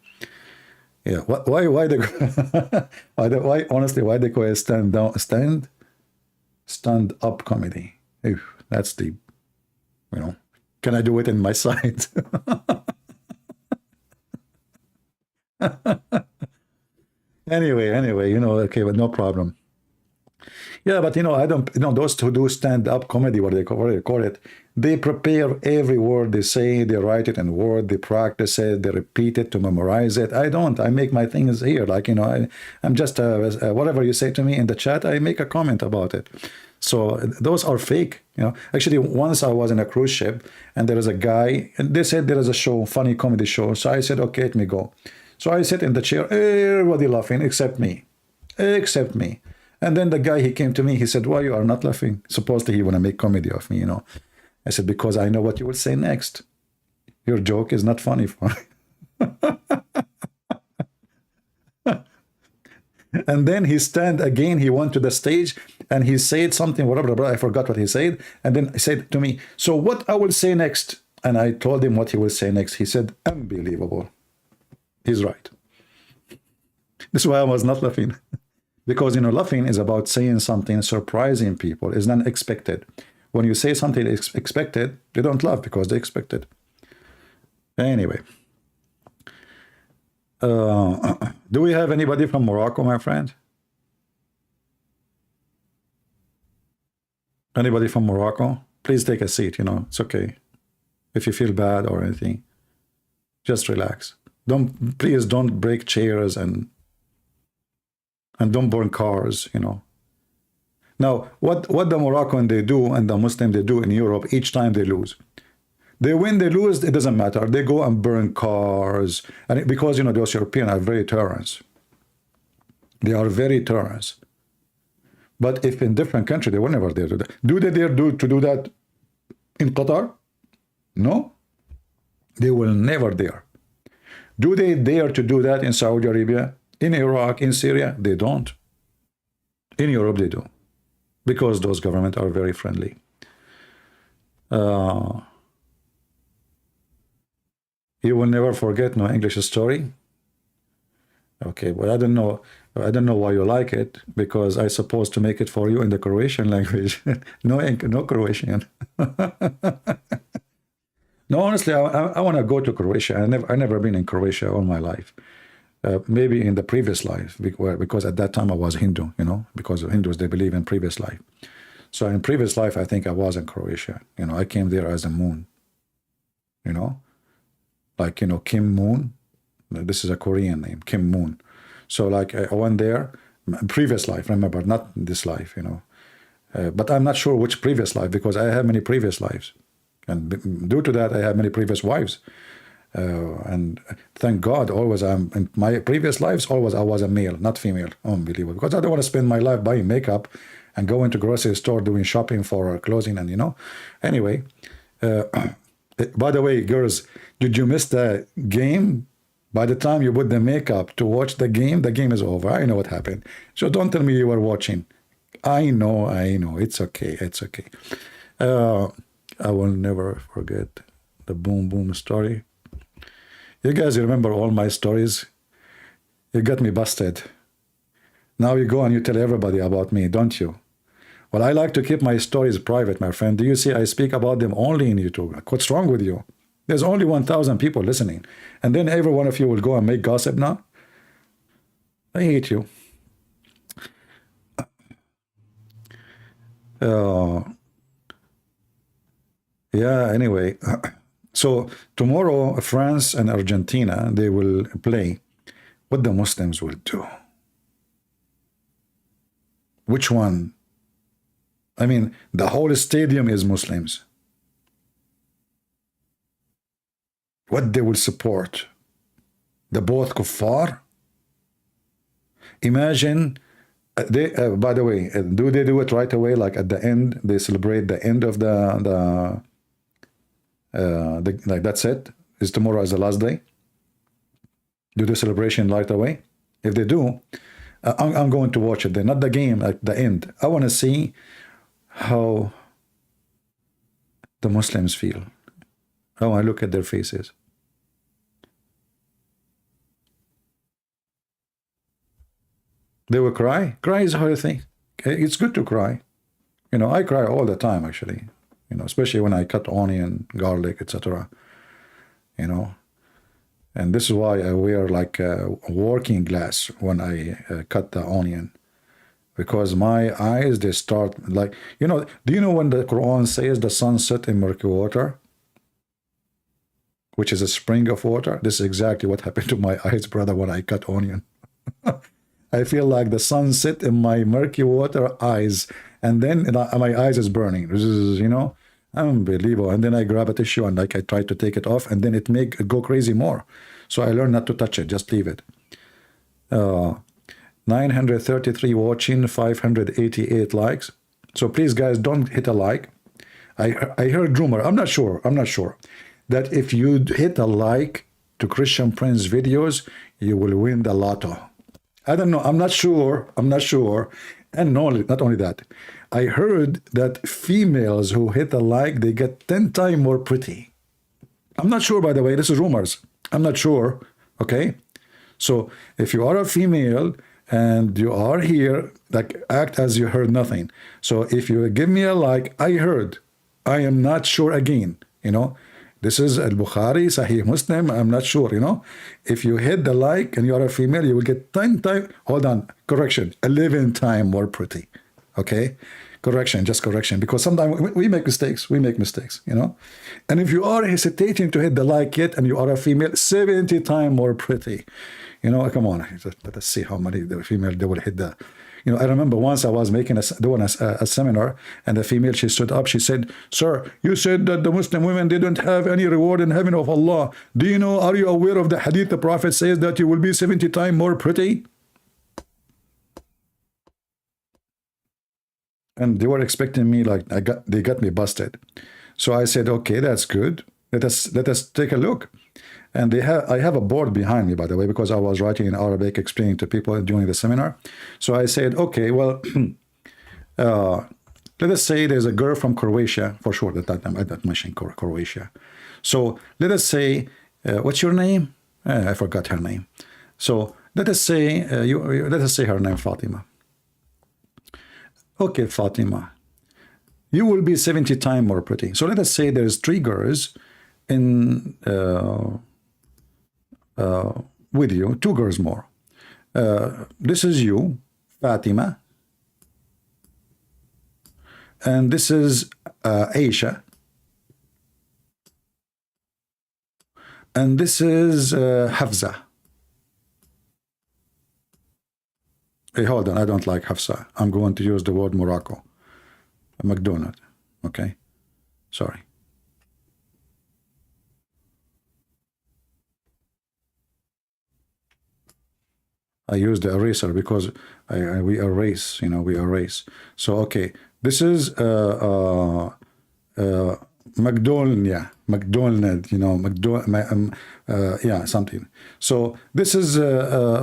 Speaker 1: Yeah. Why they honestly, why they call it stand up comedy? Ew, that's deep. Can I do it in my side? Anyway, okay, but no problem. Yeah, but I don't, those who do stand-up comedy, what they call it, they prepare every word they say, they write it in Word, they practice it, they repeat it to memorize it. I don't. I make my things here. Like, I'm just, whatever you say to me in the chat, I make a comment about it. So those are fake. Actually, once I was in a cruise ship and there is a guy, and they said there is a show, funny comedy show. So I said, okay, let me go. So I sit in the chair, everybody laughing except me, except me. And then the guy, he came to me, he said, why you are not laughing? Supposedly he want to make comedy of me, I said, because I know what you will say next. Your joke is not funny for me. And then he stand again, he went to the stage and he said something, whatever, I forgot what he said. And then he said to me, so what I will say next? And I told him what he will say next. He said, unbelievable. He's right. This is why I was not laughing. Because, laughing is about saying something, surprising people. It's not expected. When you say something expected, they don't laugh because they expect it. Anyway. Do we have anybody from Morocco, my friend? Anybody from Morocco? Please take a seat, it's okay. If you feel bad or anything, just relax. Please don't break chairs and don't burn cars, Now, what the Moroccan they do and the Muslim they do in Europe each time they lose. They win, they lose, it doesn't matter. They go and burn cars. And because, those Europeans are very tolerant. They are very tolerant. But if in different countries, they will never dare do that. Do they dare to do that in Qatar? No. They will never dare. Do they dare to do that in Saudi Arabia, in Iraq, in Syria? They don't. In Europe, they do. Because those governments are very friendly. You will never forget no English story. Okay, well, I don't know why you like it, because I supposed to make it for you in the Croatian language. no Croatian. No, honestly, I want to go to Croatia. I never been in Croatia all my life. Maybe in the previous life, because at that time I was Hindu, because Hindus, they believe in previous life. So in previous life, I think I was in Croatia. I came there as a moon, like, Kim Moon. This is a Korean name, Kim Moon. So like I went there, previous life, remember, not this life, but I'm not sure which previous life, because I have many previous lives. And due to that, I have many previous wives. And thank God, always in my previous lives, always I was a male, not female. Unbelievable. Because I don't want to spend my life buying makeup and going to grocery store doing shopping for clothing and, Anyway, by the way, girls, did you miss the game? By the time you put the makeup to watch the game is over. I know what happened. So don't tell me you were watching. I know. It's okay. It's okay. I will never forget the boom boom story. You guys remember all my stories? You got me busted. Now you go and you tell everybody about me, don't you? Well, I like to keep my stories private, my friend. Do you see I speak about them only in YouTube? What's wrong with you? There's only 1,000 people listening. And then every one of you will go and make gossip now? I hate you. Yeah, anyway. So tomorrow, France and Argentina, they will play. What the Muslims will do? Which one? I mean, the whole stadium is Muslims. What they will support? The both kuffar? Imagine, by the way, do they do it right away? Like at the end, they celebrate the end of like that's it? Is tomorrow as the last day? Do the celebration right away? If they do, I'm going to watch it then. Not the game, like the end. I want to see how the Muslims feel. How I look at their faces. They will cry. Cry is a hard thing. It's good to cry. I cry all the time, actually. Especially when I cut onion, garlic, etc. And this is why I wear like a working glass when I cut the onion. Because my eyes, they start like, do you know when the Quran says the sun set in murky water? Which is a spring of water? This is exactly what happened to my eyes, brother, when I cut onion. I feel like the sun set in my murky water eyes, and then my eyes is burning. This is, unbelievable. And then I grab a tissue and like I try to take it off, and then it go crazy more. So I learned not to touch it, just leave it. 933 watching, 588 likes. So please, guys, don't hit a like. I heard rumor. I'm not sure that if you hit a like to Christian Prince videos, you will win the lotto. I don't know. I'm not sure. And no, not only that, I heard that females who hit a like, they get 10 times more pretty. I'm not sure, by the way. This is rumors. I'm not sure. Okay. So if you are a female and you are here, like, act as you heard nothing. So if you give me a like, I heard. I am not sure again. This is Al-Bukhari, Sahih Muslim. I'm not sure, If you hit the like and you are a female, you will get 10 times, hold on, correction, 11 times more pretty. Okay? Correction, just correction. Because sometimes we make mistakes. And if you are hesitating to hit the like yet and you are a female, 70 times more pretty. Come on, let us see how many the female they will hit the. I remember once I was doing a seminar, and the female, she stood up, she said, "Sir, you said that the Muslim women didn't have any reward in heaven of Allah. Do you know, are you aware of the hadith the Prophet says that you will be 70 times more pretty?" And they were expecting me, like, they got me busted. So I said, okay, that's good. Let us take a look. And I have a board behind me, by the way, because I was writing in Arabic, explaining to people during the seminar. So I said, okay, well, let us say there's a girl from Croatia, for sure, that time I didn't mention Croatia. So let us say, what's your name? I forgot her name. So let us say, let us say her name, Fatima. Okay, Fatima, you will be 70 times more pretty. So let us say there's 3 girls in with you, 2 girls more. This is you, Fatima, and this is Aisha, and this is Hafsa. Hey, hold on, I don't like Hafsa. I'm going to use the word Morocco. McDonald, okay? Sorry. I use the eraser because we erase, we erase. So, okay, this is Magdolnia, yeah, something. So this is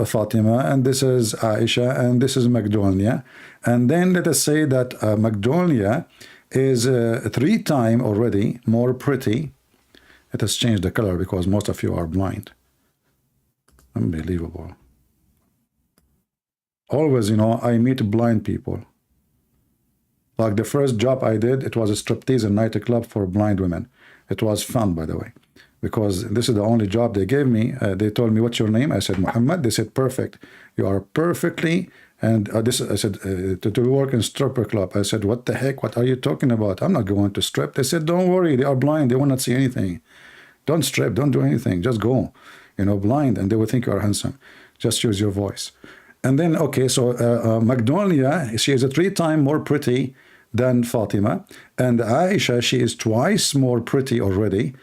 Speaker 1: Fatima, and this is Aisha, and this is Magdolnia. And then let us say that Magdolnia is 3 times already more pretty. Let us change the color because most of you are blind. Unbelievable. Always, I meet blind people. Like the first job I did, it was a striptease and nightclub for blind women. It was fun, by the way, because this is the only job they gave me. They told me, "What's your name?" I said, "Muhammad." They said, "Perfect. You are perfectly." And I said, to work in stripper club. I said, "What the heck? What are you talking about? I'm not going to strip." They said, "Don't worry. They are blind. They will not see anything. Don't strip. Don't do anything. Just go, blind, and they will think you are handsome. Just use your voice." And then, okay, so Magnolia, she is 3 times more pretty than Fatima. And Aisha, she is twice more pretty already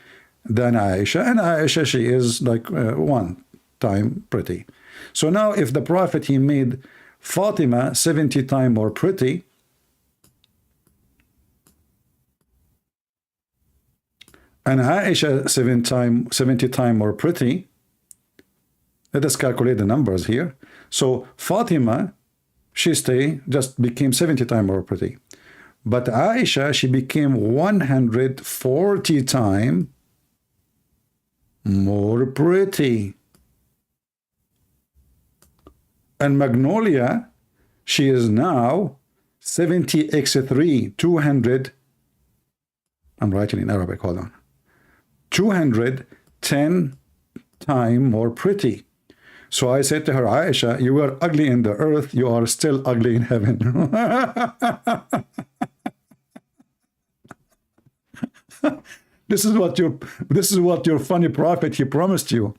Speaker 1: than Aisha. And Aisha, she is like 1 time pretty. So now if the Prophet, he made Fatima 70 times more pretty, and Aisha 70 times more pretty, let us calculate the numbers here. So Fatima, she just became 70 times more pretty. But Aisha, she became 140 times more pretty. And Magnolia, she is now 70x3, 200. I'm writing in Arabic, hold on. 210 times more pretty. So I said to her, "Aisha, you were ugly in the earth, you are still ugly in heaven." This is what your funny prophet, he promised you.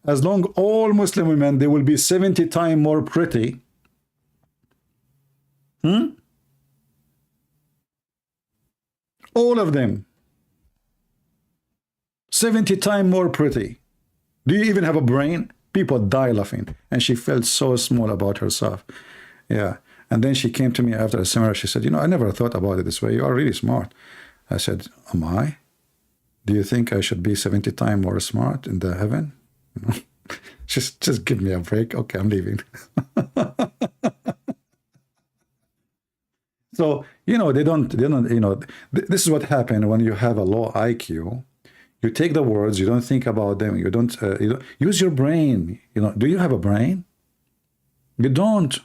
Speaker 1: As long all Muslim women, they will be 70 times more pretty. All of them. 70 times more pretty. Do you even have a brain? People die laughing. And she felt so small about herself. Yeah. And then she came to me after a seminar. She said, you know, I never thought about it this way. You are really smart. I said, am I? Do you think I should be 70 times more smart in the heaven? You know? Just give me a break. Okay, I'm leaving. So, you know, they don't, you know, this is what happened when you have a low IQ. You take the words, you don't think about them, you don't use your brain. You know, do you have a brain? You don't.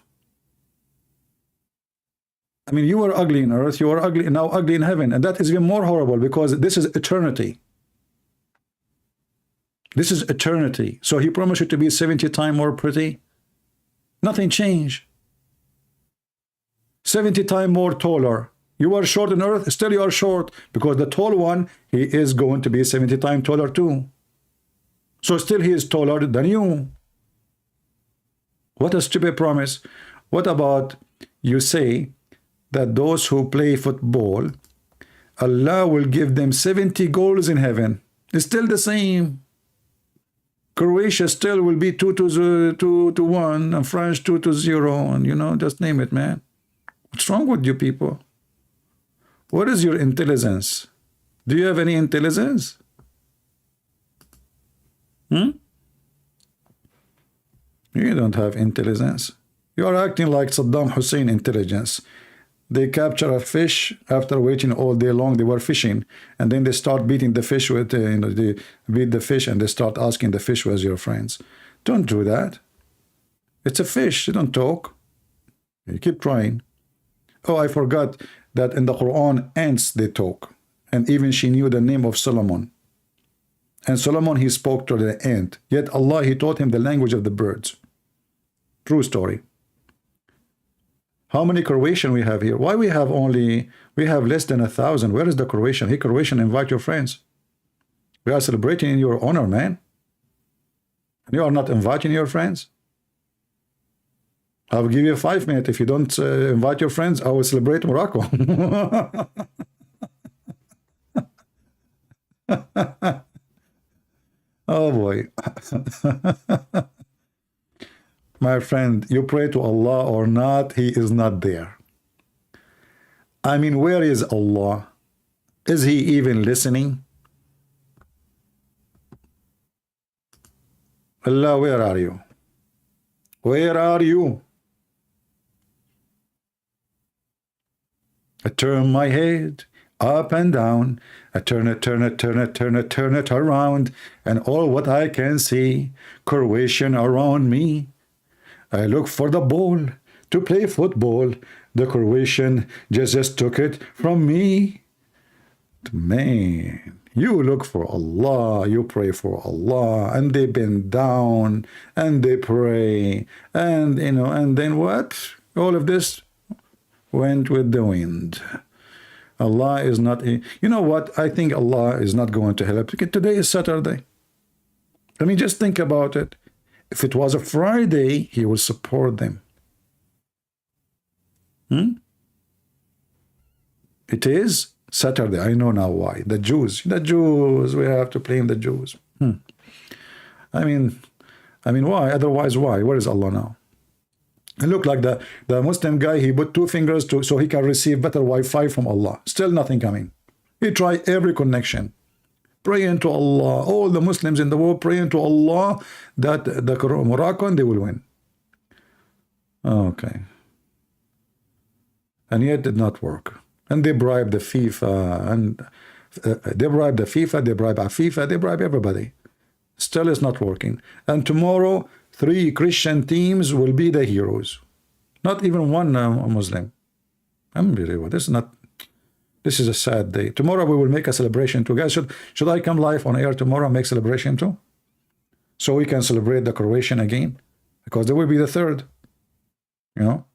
Speaker 1: I mean, you were ugly in earth, you are ugly now, ugly in heaven, and that is even more horrible because this is eternity. This is eternity. So he promised you to be 70 times more pretty. Nothing changed. 70 times more taller. You are short on earth, still you are short, because the tall one, he is going to be 70 times taller too. So still he is taller than you. What a stupid promise. What about you say that those who play football, Allah will give them 70 goals in heaven? It's still the same. Croatia still will be 2-1, and France 2-0, and you know, just name it, man. What's wrong with you people? What is your intelligence? Do you have any intelligence? You don't have intelligence. You are acting like Saddam Hussein intelligence. They capture a fish after waiting all day long. They were fishing, and then they start beating the fish with, you know, they beat the fish and they start asking the fish, where's your friends? Don't do that. It's a fish. You don't talk. You keep trying. Oh, I forgot that in the Quran, ants, they talk. And even she knew the name of Solomon. And Solomon, he spoke to the ant. Yet Allah, he taught him the language of the birds. True story. How many Croatian we have here? Why we have less than 1,000? Where is the Croatian? Hey, Croatian, invite your friends. We are celebrating in your honor, man. And you are not inviting your friends? I'll give you 5 minutes. If you don't invite your friends, I will celebrate Morocco. Oh boy. My friend, you pray to Allah or not, He is not there. I mean, where is Allah? Is He even listening? Allah, where are you? Where are you? I turn my head up and down. I turn it around, and all what I can see, Croatian around me. I look for the ball to play football. The Croatian just took it from me. Man, you look for Allah, you pray for Allah, and they bend down and they pray, and you know, and then what? All of this went with the wind. Allah is not, you know what? I think Allah is not going to help. Because today is Saturday. I mean, just think about it. If it was a Friday, He will support them. It is Saturday. I know now why. The Jews, we have to blame the Jews. I mean, why? Otherwise, why? Where is Allah now? And look, like the Muslim guy, he put 2 fingers so he can receive better Wi-Fi from Allah. Still nothing coming. He tried every connection. Praying to Allah. All the Muslims in the world praying to Allah that the Merayakan, they will win. Okay. And yet it did not work. And they bribed the FIFA, and they bribed the FIFA, they bribed FIFA, they bribed everybody. Still it's not working. And tomorrow, 3 Christian teams will be the heroes. Not even one Muslim. Unbelievable. This is a sad day. Tomorrow we will make a celebration too. Guys, should I come live on air tomorrow and make celebration too? So we can celebrate the Croatian again? Because they will be the 3rd. You know?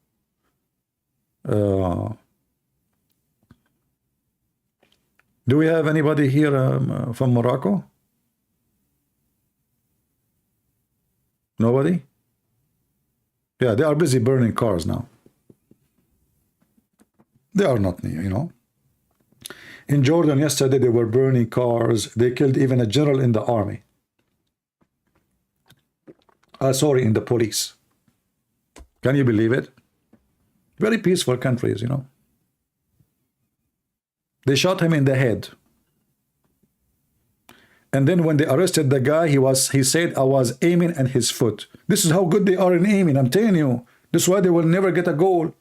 Speaker 1: Do we have anybody here from Morocco? Nobody? Yeah, they are busy burning cars now. They are not, you know. In Jordan yesterday, they were burning cars. They killed even a general in the army. Sorry, in the police. Can you believe it? Very peaceful countries, you know. They shot him in the head. And then when they arrested the guy, he said, I was aiming at his foot. This is how good they are in aiming, I'm telling you. This is why they will never get a goal.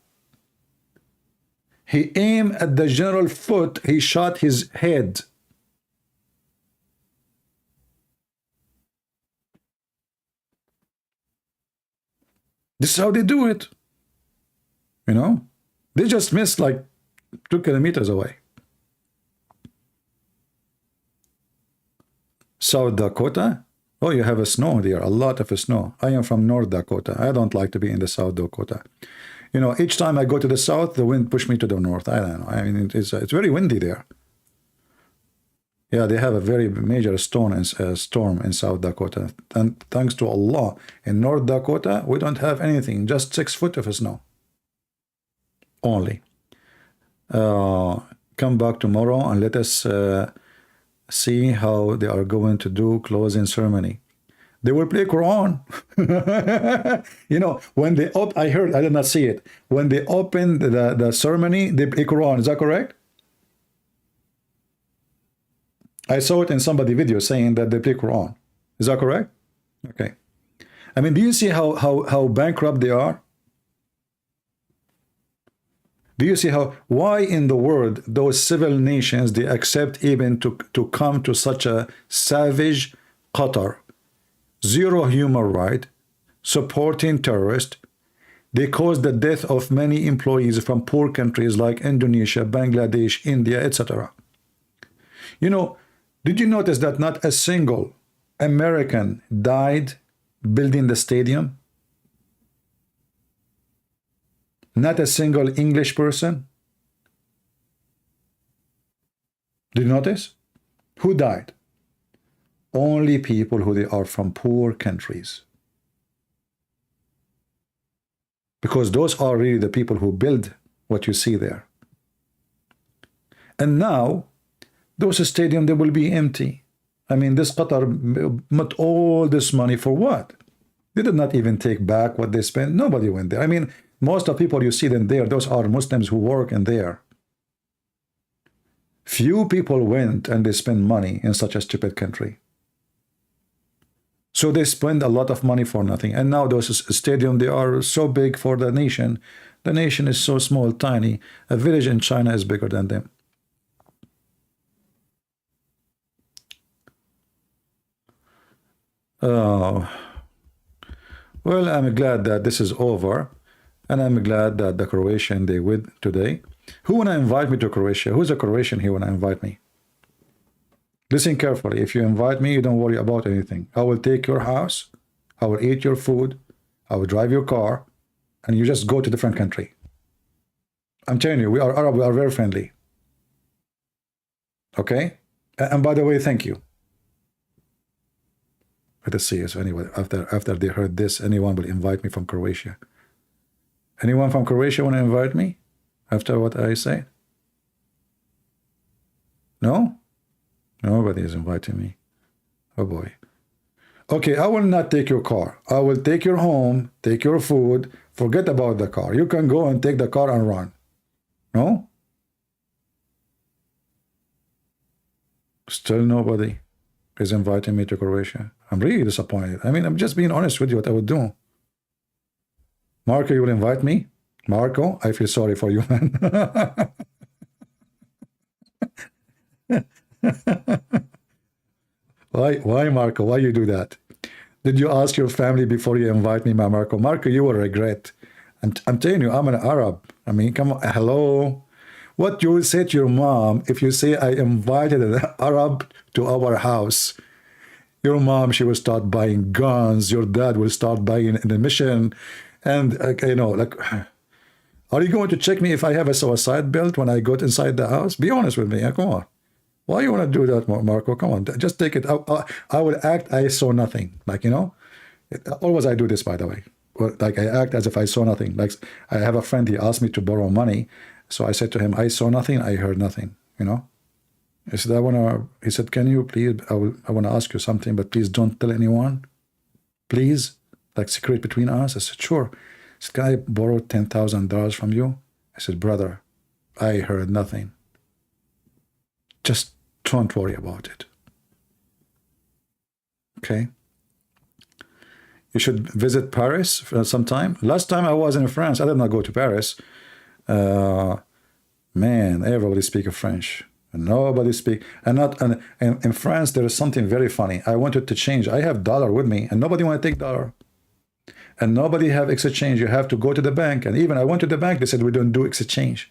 Speaker 1: He aimed at the general's foot, he shot his head. This is how they do it. You know? They just missed like 2 kilometers away. South Dakota? Oh, you have a snow there, a lot of snow. I am from North Dakota. I don't like to be in the South Dakota. You know, each time I go to the south, the wind pushes me to the north. I don't know. I mean, it's very windy there. Yeah, they have a very major storm in South Dakota. And thanks to Allah, in North Dakota, we don't have anything, just 6 foot of snow. Only. Come back tomorrow and let us see how they are going to do closing ceremony. They will play Quran. You know, when they I heard, I did not see it. When they open the ceremony, they play Quran. Is that correct? I saw it in somebody's video saying that they play Quran. Is that correct? Okay. I mean, do you see how bankrupt they are? Do you see why in the world those civil nations, they accept even to come to such a savage Qatar? Zero human right, supporting terrorists. They caused the death of many employees from poor countries like Indonesia, Bangladesh, India, etc. You know, did you notice that not a single American died building the stadium? Not a single English person? Did you notice? Who died? Only people who they are from poor countries. Because those are really the people who build what you see there. And now, those stadiums, they will be empty. I mean, this Qatar put all this money for what? They did not even take back what they spent. Nobody went there. I mean, most of the people you see them there, those are Muslims who work in there. Few people went and they spent money in such a stupid country. So they spend a lot of money for nothing. And now those stadiums, they are so big for the nation. The nation is so small, tiny. A village in China is bigger than them. Oh. Well, I'm glad that this is over. And I'm glad that the Croatian, they win today. Who wanna invite me to Croatia? Who's a Croatian here wanna invite me? Listen carefully. If you invite me, you don't worry about anything. I will take your house. I will eat your food. I will drive your car. And you just go to a different country. I'm telling you, we are Arab. We are very friendly. Okay? And by the way, thank you. Let us see if anyway, after they heard this, anyone will invite me from Croatia. Anyone from Croatia want to invite me after what I say? No? Nobody is inviting me. Oh boy. Okay, I will not take your car. I will take your home, take your food, forget about the car. You can go and take the car and run. No? Still nobody is inviting me to Croatia. I'm really disappointed. I mean, I'm just being honest with you what I would do. Marco, you will invite me? Marco, I feel sorry for you, man. Why, Marco? Why you do that? Did you ask your family before you invite me, Marco? Marco, you will regret. I'm telling you, I'm an Arab. I mean, come on, hello. What you will say to your mom if you say I invited an Arab to our house? Your mom, she will start buying guns. Your dad will start buying an emission. And, you know, like, are you going to check me if I have a suicide belt when I go inside the house? Be honest with me. Come on. Why you want to do that, Marco? Come on, just take it. I will act I saw nothing. Like, you know, always I do this, by the way. Like, I act as if I saw nothing. Like, I have a friend, he asked me to borrow money. So I said to him, I saw nothing, I heard nothing, you know. He said, he said, can you please, I want to ask you something, but please don't tell anyone. Please, like secret between us. I said, sure. He said, can I borrow $10,000 from you? I said, brother, I heard nothing. Just don't worry about it. Okay? You should visit Paris for some time. Last time I was in France, I did not go to Paris. Man, everybody speaks French. Nobody speak, and in France there is something very funny. I wanted to change. I have dollar with me, and nobody want to take dollar, and nobody have exchange. You have to go to the bank, and even I went to the bank. They said we don't do exchange.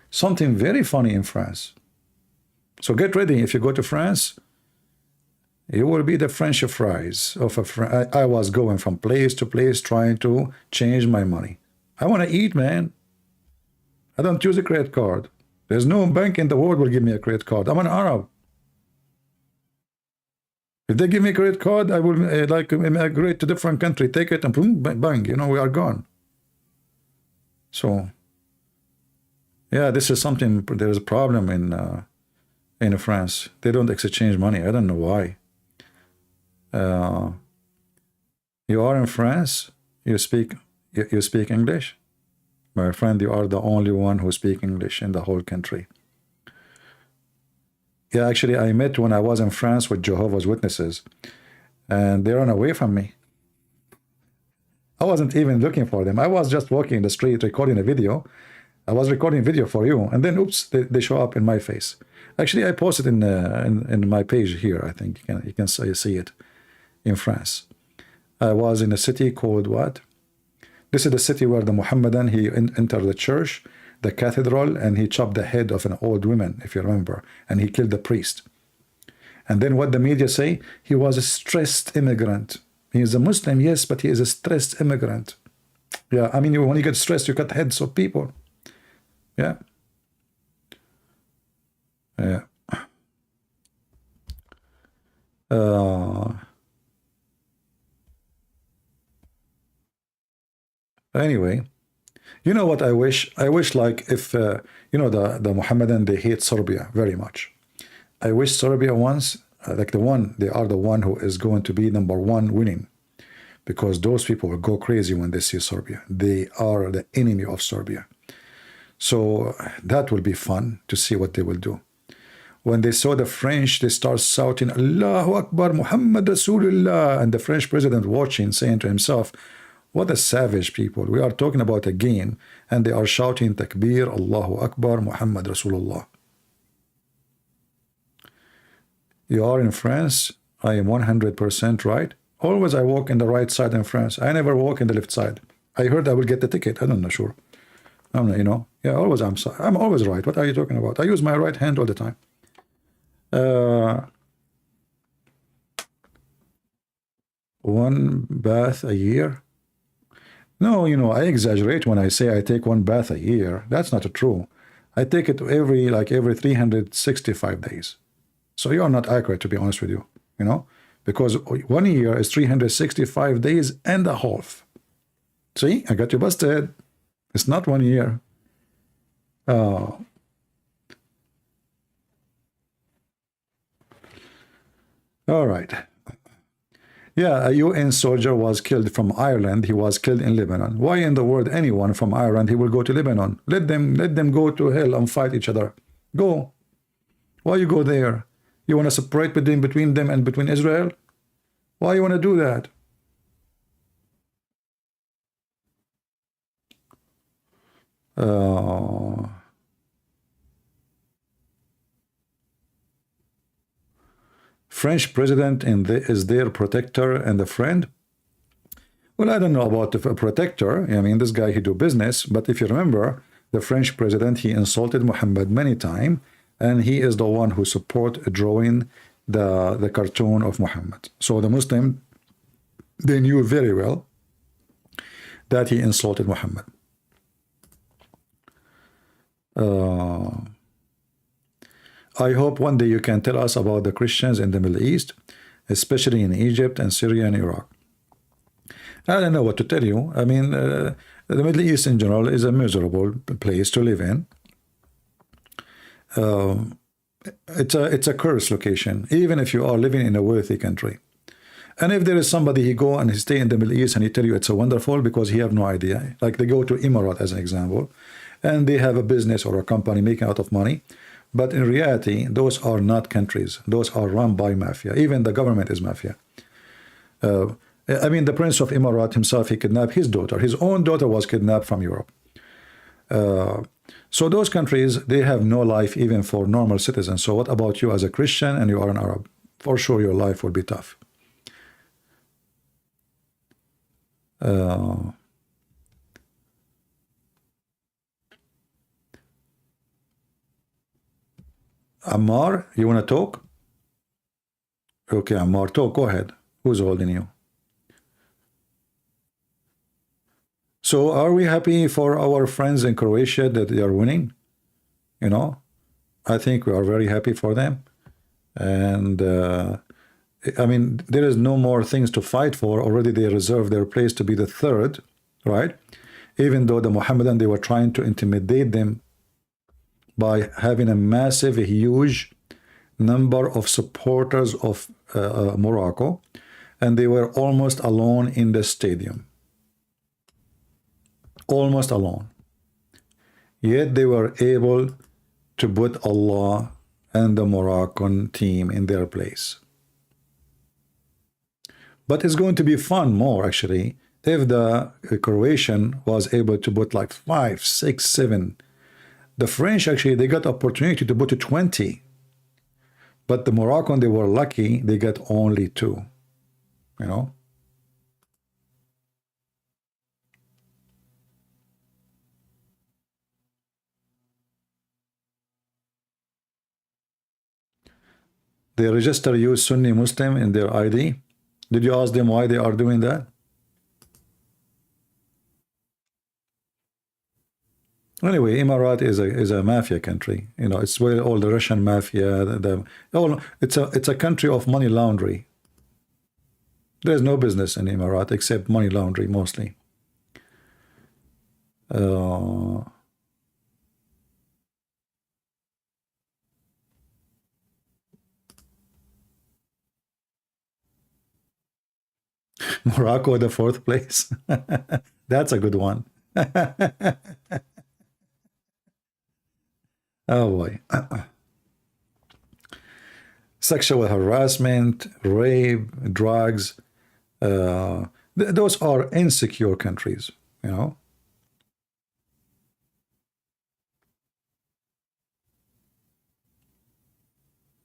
Speaker 1: Something very funny in France. So get ready. If you go to France, you will be the French fries of a friend. I was going from place to place trying to change my money. I want to eat, man. I don't use a credit card. There's no bank in the world will give me a credit card. I'm an Arab. If they give me a credit card, I will like immigrate to different country, take it, and boom, bang, you know, we are gone. So, yeah, this is something. There is a problem in France. They don't exchange money. I don't know why. You are in France. You speak English. My friend, you are the only one who speaks English in the whole country. Yeah, actually, I met when I was in France with Jehovah's Witnesses, and they ran away from me. I wasn't even looking for them. I was just walking in the street recording a video. I was recording video for you, and then oops, they show up in my face. Actually, I posted in my page here. I think you can see it in France. I was in a city called what? This is the city where the Muhammadan, he entered the church, the cathedral, and he chopped the head of an old woman, if you remember, and he killed the priest. And then what the media say? He was a stressed immigrant. He is a Muslim, yes, but he is a stressed immigrant. Yeah, I mean, when you get stressed, you cut heads of people. Yeah. Yeah. Anyway, you know what I wish? I wish like if, you know, the Mohammedan, they hate Serbia very much. I wish Serbia once, like they are the one who is going to be #1 winning. Because those people will go crazy when they see Serbia. They are the enemy of Serbia. So that will be fun to see what they will do. When they saw the French, they start shouting, Allahu Akbar, Muhammad Rasulullah. And the French president watching, saying to himself, what a savage people. We are talking about a game, and they are shouting Takbir, Allahu Akbar, Muhammad Rasulullah. You are in France. I am 100% right. Always I walk in the right side in France. I never walk in the left side. I heard I will get the ticket. I don't know, sure. I'm not, you know. Yeah, always I'm always right. What are you talking about? I use my right hand all the time. One bath a year? No, you know, I exaggerate when I say I take one bath a year. That's not true. I take it every 365 days. So you are not accurate, to be honest with you, you know, because 1 year is 365 days and a half. See, I got you busted. It's not 1 year. All right. Yeah, a UN soldier was killed from Ireland. He was killed in Lebanon. Why in the world anyone from Ireland, he will go to Lebanon? Let them go to hell and fight each other. Go. Why you go there? You want to separate between them and between Israel? Why you want to do that? French president is their protector and a friend? Well, I don't know about the protector. I mean, this guy, he do business. But if you remember, the French president, he insulted Muhammad many times. And he is the one who support drawing the cartoon of Muhammad. So the Muslim, they knew very well that he insulted Muhammad. I hope one day you can tell us about the Christians in the Middle East, especially in Egypt and Syria and Iraq. I don't know what to tell you. I mean, the Middle East in general is a miserable place to live in. it's a cursed location, even if you are living in a wealthy country. And if there is somebody, he go and he stay in the Middle East and he tell you it's a wonderful because he have no idea. Like they go to Emirates as an example, and they have a business or a company making a lot of money. But in reality, those are not countries. Those are run by mafia. Even the government is mafia. I mean, the Prince of Emirat himself, he kidnapped his daughter. His own daughter was kidnapped from Europe. So those countries, they have no life even for normal citizens. So what about you as a Christian and you are an Arab? For sure, your life will be tough. Ammar, you want to talk? Okay, Ammar, talk. Go ahead. Who's holding you? So are we happy for our friends in Croatia that they are winning? You know, I think we are very happy for them. And I mean, there is no more things to fight for. Already they reserved their place to be the third, right? Even though the Mohammedan, they were trying to intimidate them by having a massive, huge number of supporters of Morocco, and they were almost alone in the stadium. Almost alone. Yet they were able to put Allah and the Moroccan team in their place. But it's going to be fun more, actually, if the Croatian was able to put like 5, 6, 7. The French, actually, they got opportunity to put 20. But the Moroccan, they were lucky, they got only 2. You know? They register you Sunni Muslim in their ID. Did you ask them why they are doing that? Anyway, Emirat is a mafia country. You know, it's where all the Russian mafia, it's a country of money laundering. There's no business in Emirat except money laundering mostly. Morocco, the 4th place. That's a good one. Oh boy. Sexual harassment, rape, drugs. Those are insecure countries, you know.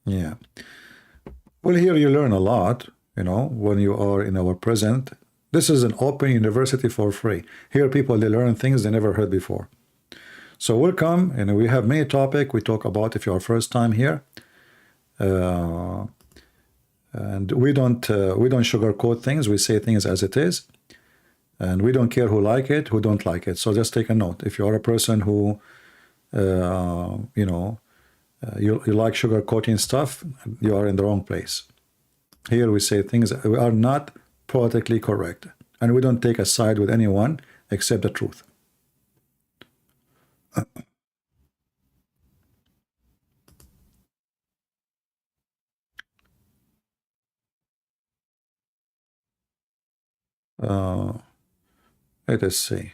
Speaker 1: Yeah. Well, here you learn a lot, you know, when you are in our present. This is an open university for free. Here people, they learn things they never heard before. So welcome, and we have many topics we talk about if you're first time here. And we don't sugarcoat things. We say things as it is, and we don't care who like it, who don't like it. So just take a note. If you are a person who, you know, you like sugarcoating stuff, you are in the wrong place. Here we say things that we are not politically correct, and we don't take a side with anyone except the truth. Let us see.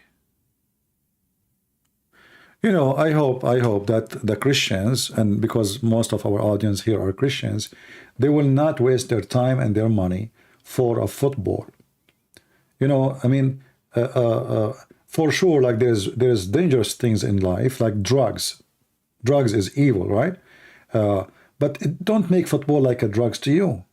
Speaker 1: You know, I hope that the Christians, and because most of our audience here are Christians, they will not waste their time and their money for a football. You know, I mean, for sure, like there's dangerous things in life, like drugs. Drugs is evil, right? But don't make football like a drugs to you.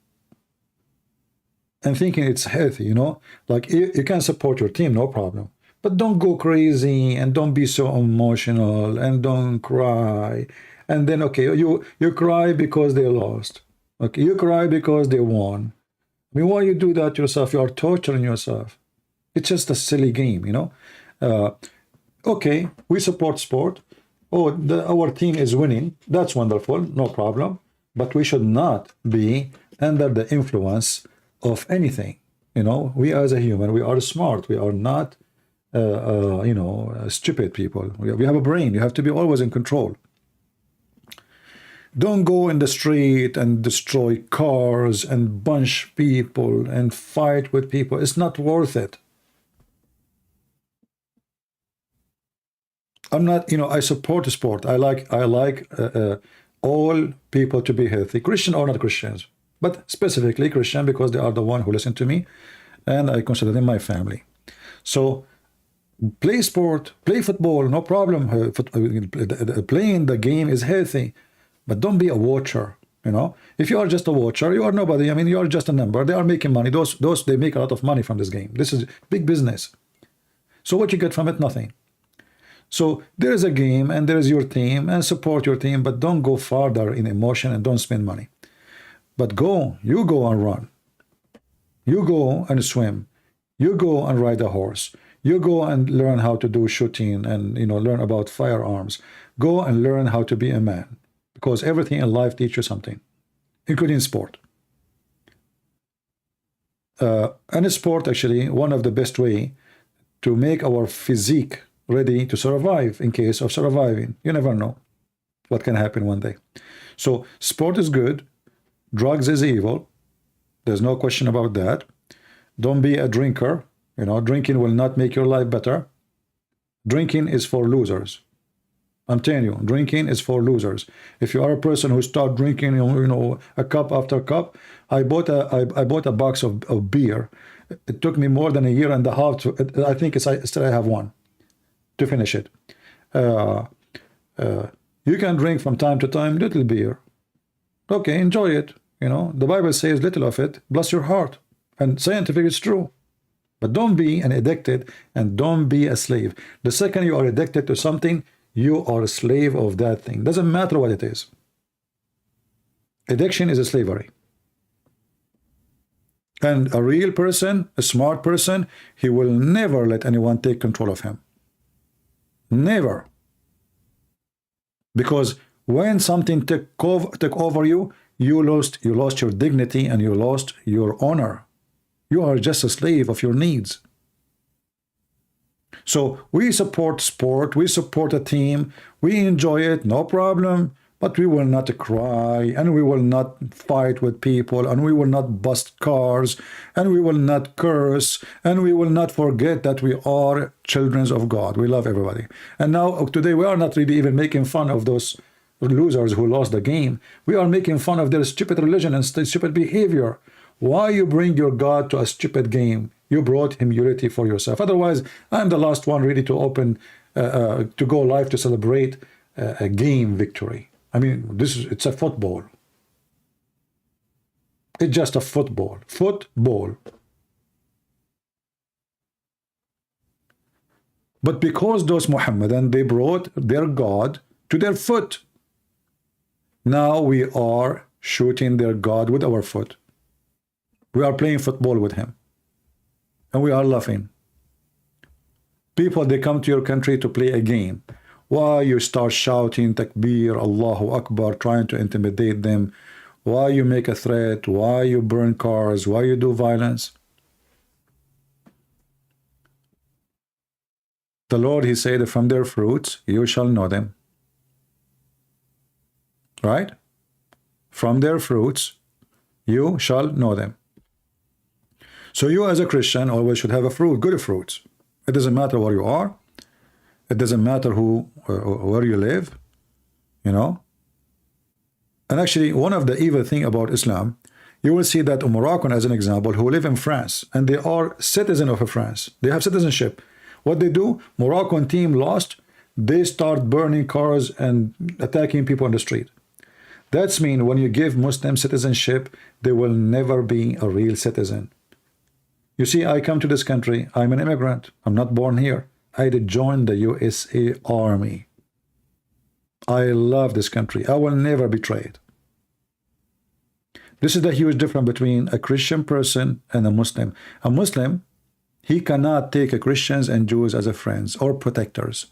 Speaker 1: And thinking it's healthy, you know, like you can support your team, no problem. But don't go crazy and don't be so emotional and don't cry. And then, okay, you cry because they lost. Okay, you cry because they won. I mean, why you do that yourself? You are torturing yourself. It's just a silly game, you know. Okay, we support sport. Oh, our team is winning. That's wonderful, no problem. But we should not be under the influence of anything. You know, we as a human, we are smart. We are not, you know, stupid people. We have a brain. You have to be always in control. Don't go in the street and destroy cars and bunch people and fight with people. It's not worth it. I'm not, I support the sport. I like all people to be healthy, Christian or not Christians, but specifically Christian because they are the one who listen to me, and I consider them my family. So play sport, play football, no problem. Playing the game is healthy, but don't be a watcher. If you are just a watcher, you are nobody. I mean, you are just a number. They are making money. Those they make a lot of money from this game. This is big business. So what you get from it? Nothing. So there is a game and there is your team, and support your team, but don't go farther in emotion and don't spend money. But you go and run. You go and swim. You go and ride a horse. You go and learn how to do shooting and learn about firearms. Go and learn how to be a man, because everything in life teaches you something, including sport. And sport, actually, one of the best way to make our physique ready to survive in case of surviving. You never know what can happen one day. So sport is good. Drugs is evil. There's no question about that. Don't be a drinker. Drinking will not make your life better. Drinking is for losers. I'm telling you, drinking is for losers. If you are a person who start drinking, a cup after cup. I bought a box of beer. It took me more than a year and a half to. I think still I have one to finish it. You can drink from time to time little beer. Okay, enjoy it. The Bible says little of it, bless your heart. And scientific is true. But don't be an addicted, and don't be a slave. The second you are addicted to something, you are a slave of that thing. Doesn't matter what it is. Addiction is a slavery. And a real person, a smart person, he will never let anyone take control of him. Never. Because when something took over you, you lost your dignity and you lost your honor. You are just a slave of your needs. So we support sport, we support a team, we enjoy it, no problem, but we will not cry, and we will not fight with people, and we will not bust cars, and we will not curse, and we will not forget that we are children of God. We love everybody. And now today we are not really even making fun of those losers who lost the game. We are making fun of their stupid religion and stupid behavior. Why you bring your God to a stupid game? You brought humility for yourself. Otherwise, I'm the last one ready to open, to go live to celebrate a game victory. I mean, it's a football. It's just a football. Football. But because those Muhammadan, they brought their God to their foot. Now we are shooting their God with our foot. We are playing football with him. And we are laughing. People, they come to your country to play a game. Why you start shouting Takbir, Allahu Akbar, trying to intimidate them? Why you make a threat? Why you burn cars? Why you do violence? The Lord, he said, from their fruits you shall know them. Right? From their fruits you shall know them. So you as a Christian always should have a fruit, good fruits. It doesn't matter where you are. It doesn't matter where you live, And actually, one of the evil thing about Islam, you will see that Merayakan, as an example, who live in France, and they are citizens of France. They have citizenship. What they do, Merayakan team lost, they start burning cars and attacking people on the street. That's mean when you give Muslim citizenship, they will never be a real citizen. You see, I come to this country, I'm an immigrant, I'm not born here. I did join the USA Army. I love this country. I will never betray it. This is the huge difference between a Christian person and a Muslim. A Muslim, he cannot take Christians and Jews as a friends or protectors.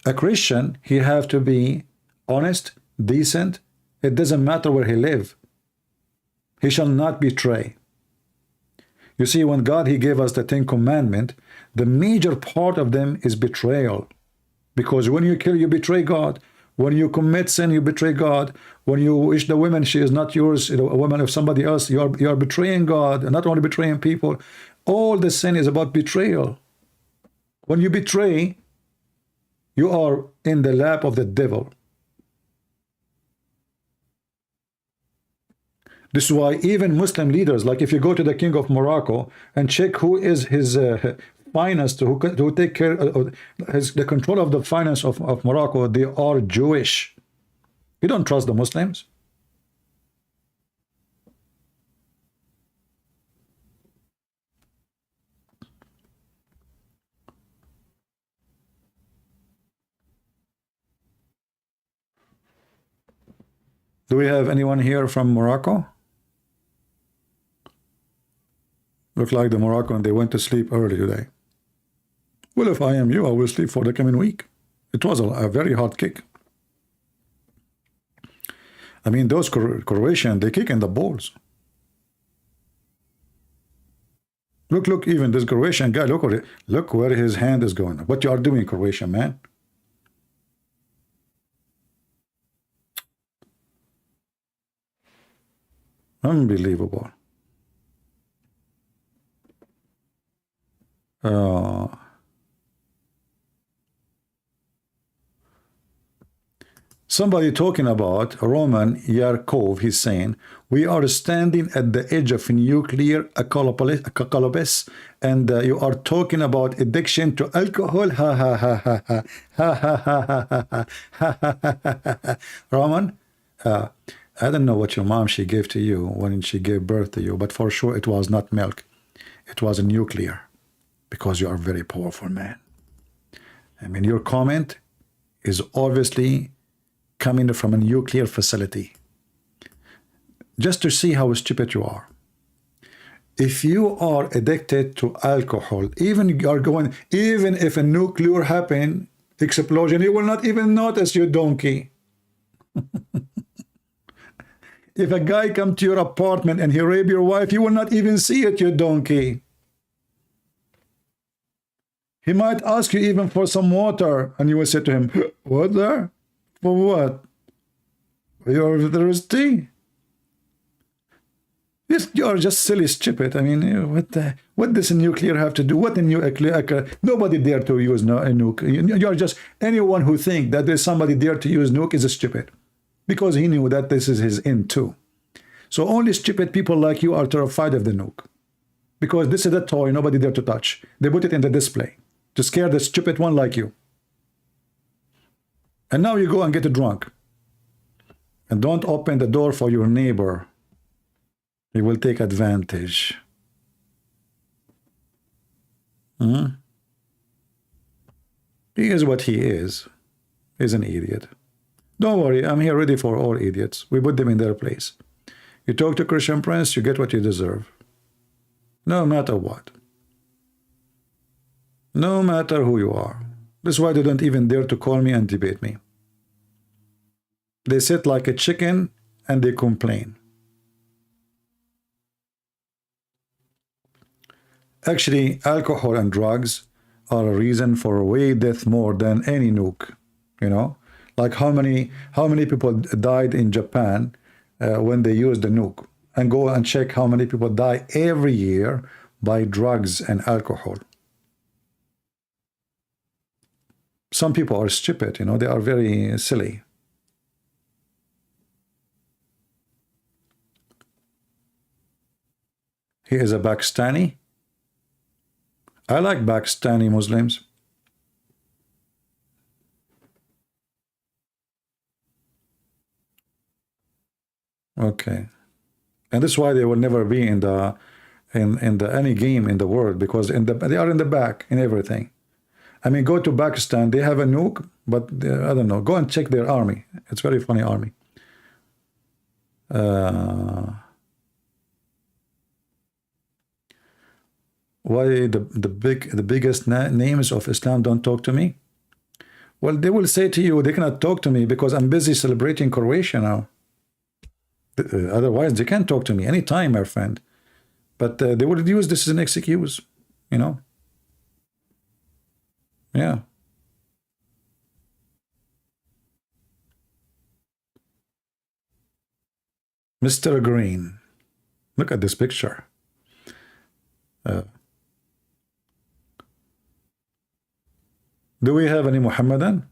Speaker 1: A Christian, he have to be honest, decent. It doesn't matter where he live. He shall not betray. You see, when God, he gave us the 10 Commandments, the major part of them is betrayal. Because when you kill, you betray God. When you commit sin, you betray God. When you wish the woman she is not yours, a woman of somebody else, you are betraying God, and not only betraying people. All the sin is about betrayal. When you betray, you are in the lap of the devil. This is why even Muslim leaders, like if you go to the king of Morocco and check who is his finance, who take care of the control of the finance of Morocco, they are Jewish. You don't trust the Muslims? Do we have anyone here from Morocco? Look like the Moroccan, they went to sleep early today. Well, if I am you, I will sleep for the coming week. It was a very hard kick. I mean, those Croatian, they kick in the balls. Look, even this Croatian guy, look where his hand is going. What you are doing, Croatian man? Unbelievable. Somebody talking about Roman Yarkov, he's saying, we are standing at the edge of nuclear apocalypse, and you are talking about addiction to alcohol. Ha ha ha ha ha ha ha ha ha. Roman, I don't know what your mom she gave to you when she gave birth to you, but for sure it was not milk. It was a nuclear, because you are a very powerful man. I mean, your comment is obviously coming from a nuclear facility. Just to see how stupid you are. If you are addicted to alcohol, even if a nuclear explosion, you will not even notice, you donkey. If a guy come to your apartment and he rape your wife, you will not even see it, you donkey. He might ask you even for some water, and you will say to him, what there? For what? You're thirsty? Yes, you are just silly, stupid. I mean, what does a nuclear have to do? What a nuclear? Nobody dare to use a nuke. You're just, anyone who think that there's somebody dare to use nuke is a stupid, because he knew that this is his end too. So only stupid people like you are terrified of the nuke, because this is a toy nobody dare to touch. They put it in the display to scare the stupid one like you. And now you go and get drunk. And don't open the door for your neighbor. He will take advantage. He is what he is. He's an idiot. Don't worry, I'm here ready for all idiots. We put them in their place. You talk to Christian Prince, you get what you deserve. No matter what. No matter who you are. That's why they don't even dare to call me and debate me. They sit like a chicken and they complain. Actually, alcohol and drugs are a reason for way death more than any nuke. You know, like how many people died in Japan when they used the nuke, and go and check how many people die every year by drugs and alcohol. Some people are stupid, you know, they are very silly. He is a Pakistani. I like Pakistani Muslims. Okay. And that's why they will never be in the any game in the world, because they are in the back in everything. I mean, go to Pakistan, they have a nuke, but I don't know. Go and check their army. It's very funny army. Why the biggest names of Islam don't talk to me? Well, they will say to you, they cannot talk to me because I'm busy celebrating Croatia now. Otherwise, they can't talk to me anytime, my friend. But they would use this as an excuse, you know. Yeah. Mr. Green. Look at this picture. Do we have any Muhammadan?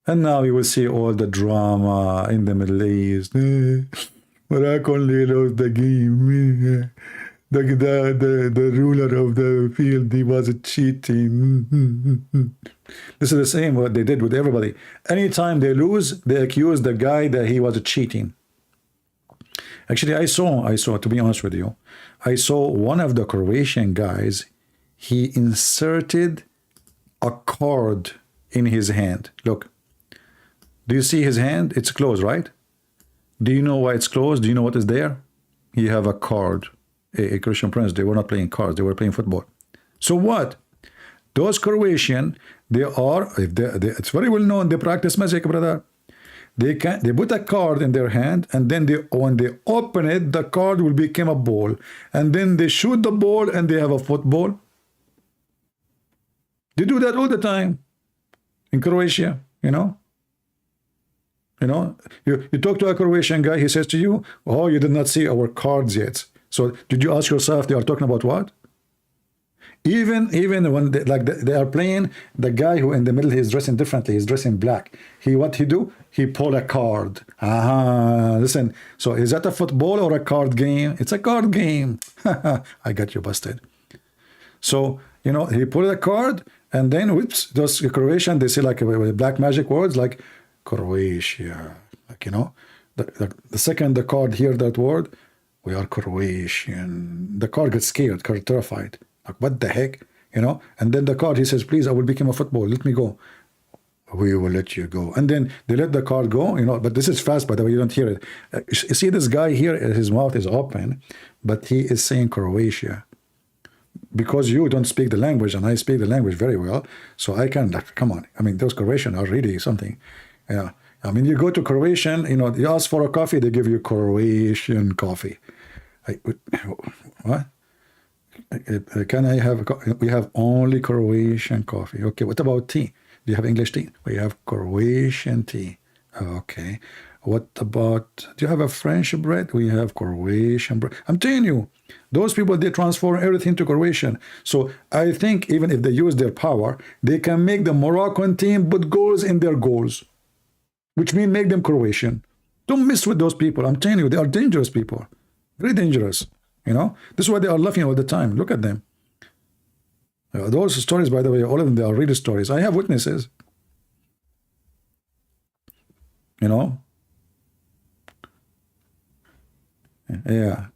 Speaker 1: And now you will see all the drama in the Middle East. Merayakan lost the game. The ruler of the field, he was cheating. This is the same what they did with everybody. Anytime they lose, they accuse the guy that he was cheating. Actually, I saw, to be honest with you, I saw one of the Croatian guys, he inserted a card in his hand. Look, do you see his hand? It's closed, right? Do you know why it's closed? Do you know what is there? He have a card. A Christian prince, they were not playing cards, they were playing football. So what? Those Croatian, it's very well known, they practice magic, brother. They put a card in their hand, and then when they open it, the card will become a ball. And then they shoot the ball and they have a football. They do that all the time in Croatia, you know. You talk to a Croatian guy, he says to you, oh, you did not see our cards yet. So did you ask yourself they are talking about what? Even when they are playing, the guy who in the middle, he's dressing differently, he's dressing black. What he do? He pull a card. Listen, so is that a football or a card game? It's a card game. I got you busted. So, he pulled a card, and then whoops, those Croatian, they say like black magic words like Croatia. The second the card hear that word, we are Croatian. The card gets scared, terrified. Like, what the heck? And then the card, he says, please, I will become a football. Let me go. We will let you go. And then they let the card go, but this is fast, by the way, you don't hear it. You see this guy here, his mouth is open, but he is saying Croatia. Because you don't speak the language, and I speak the language very well, so I can, come on. I mean, those Croatian are really something. Yeah. I mean, you go to Croatian, you ask for a coffee, they give you Croatian coffee. What? Can I have we have only Croatian coffee. Okay, what about tea? Do you have English tea? We have Croatian tea. Okay. What about, do you have a French bread? We have Croatian bread. I'm telling you, those people, they transform everything to Croatian. So I think even if they use their power, they can make the Moroccan team put goals in their goals, which means make them Croatian. Don't mess with those people. I'm telling you, they are dangerous people. Very dangerous. This is why they are laughing all the time. Look at them. Those stories, by the way, all of them, they are real stories. I have witnesses. Yeah.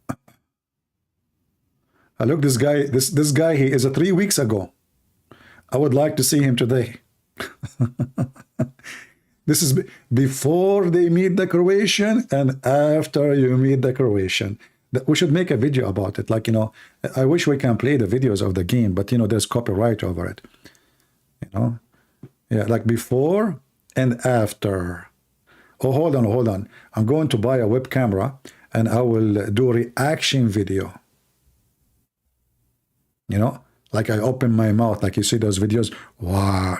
Speaker 1: Look, this guy, this guy, he is 3 weeks ago. I would like to see him today. This is before they meet the Croatian and after you meet the Croatian. We should make a video about it. I wish we can play the videos of the game, but there's copyright over it. Yeah, like before and after. Oh, hold on. I'm going to buy a web camera and I will do a reaction video. Like I open my mouth, like you see those videos. Wow,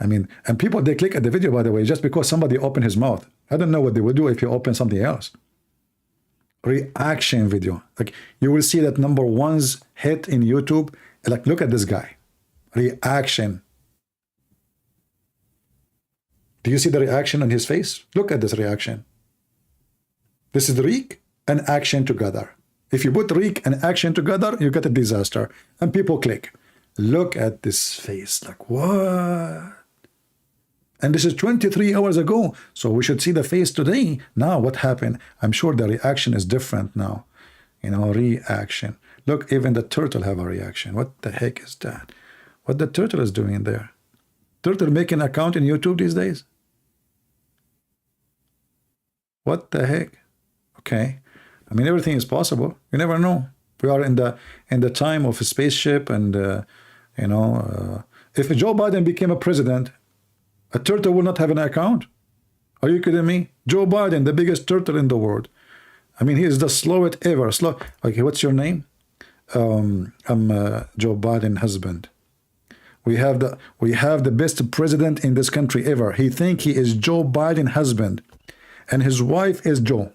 Speaker 1: I mean, and people, they click at the video, by the way, just because somebody opened his mouth. I don't know what they will do if you open something else. Reaction video. Like you will see that #1's hit in YouTube. Like, look at this guy. Reaction. Do you see the reaction on his face? Look at this reaction. This is Reek and action together. If you put Reek and action together, you get a disaster. And people click. Look at this face. Like, what? And this is 23 hours ago. So we should see the face today. Now, what happened? I'm sure the reaction is different now. Reaction. Look, even the turtle have a reaction. What the heck is that? What the turtle is doing there? Turtle making an account in YouTube these days? What the heck? Okay. I mean, everything is possible. You never know. We are in the time of a spaceship, and if Joe Biden became a president, a turtle will not have an account. Are you kidding me? Joe Biden, the biggest turtle in the world. I mean, he is the slowest ever. Okay, what's your name? I'm Joe Biden's husband. We have the best president in this country ever. He think he is Joe Biden husband, and his wife is Joe.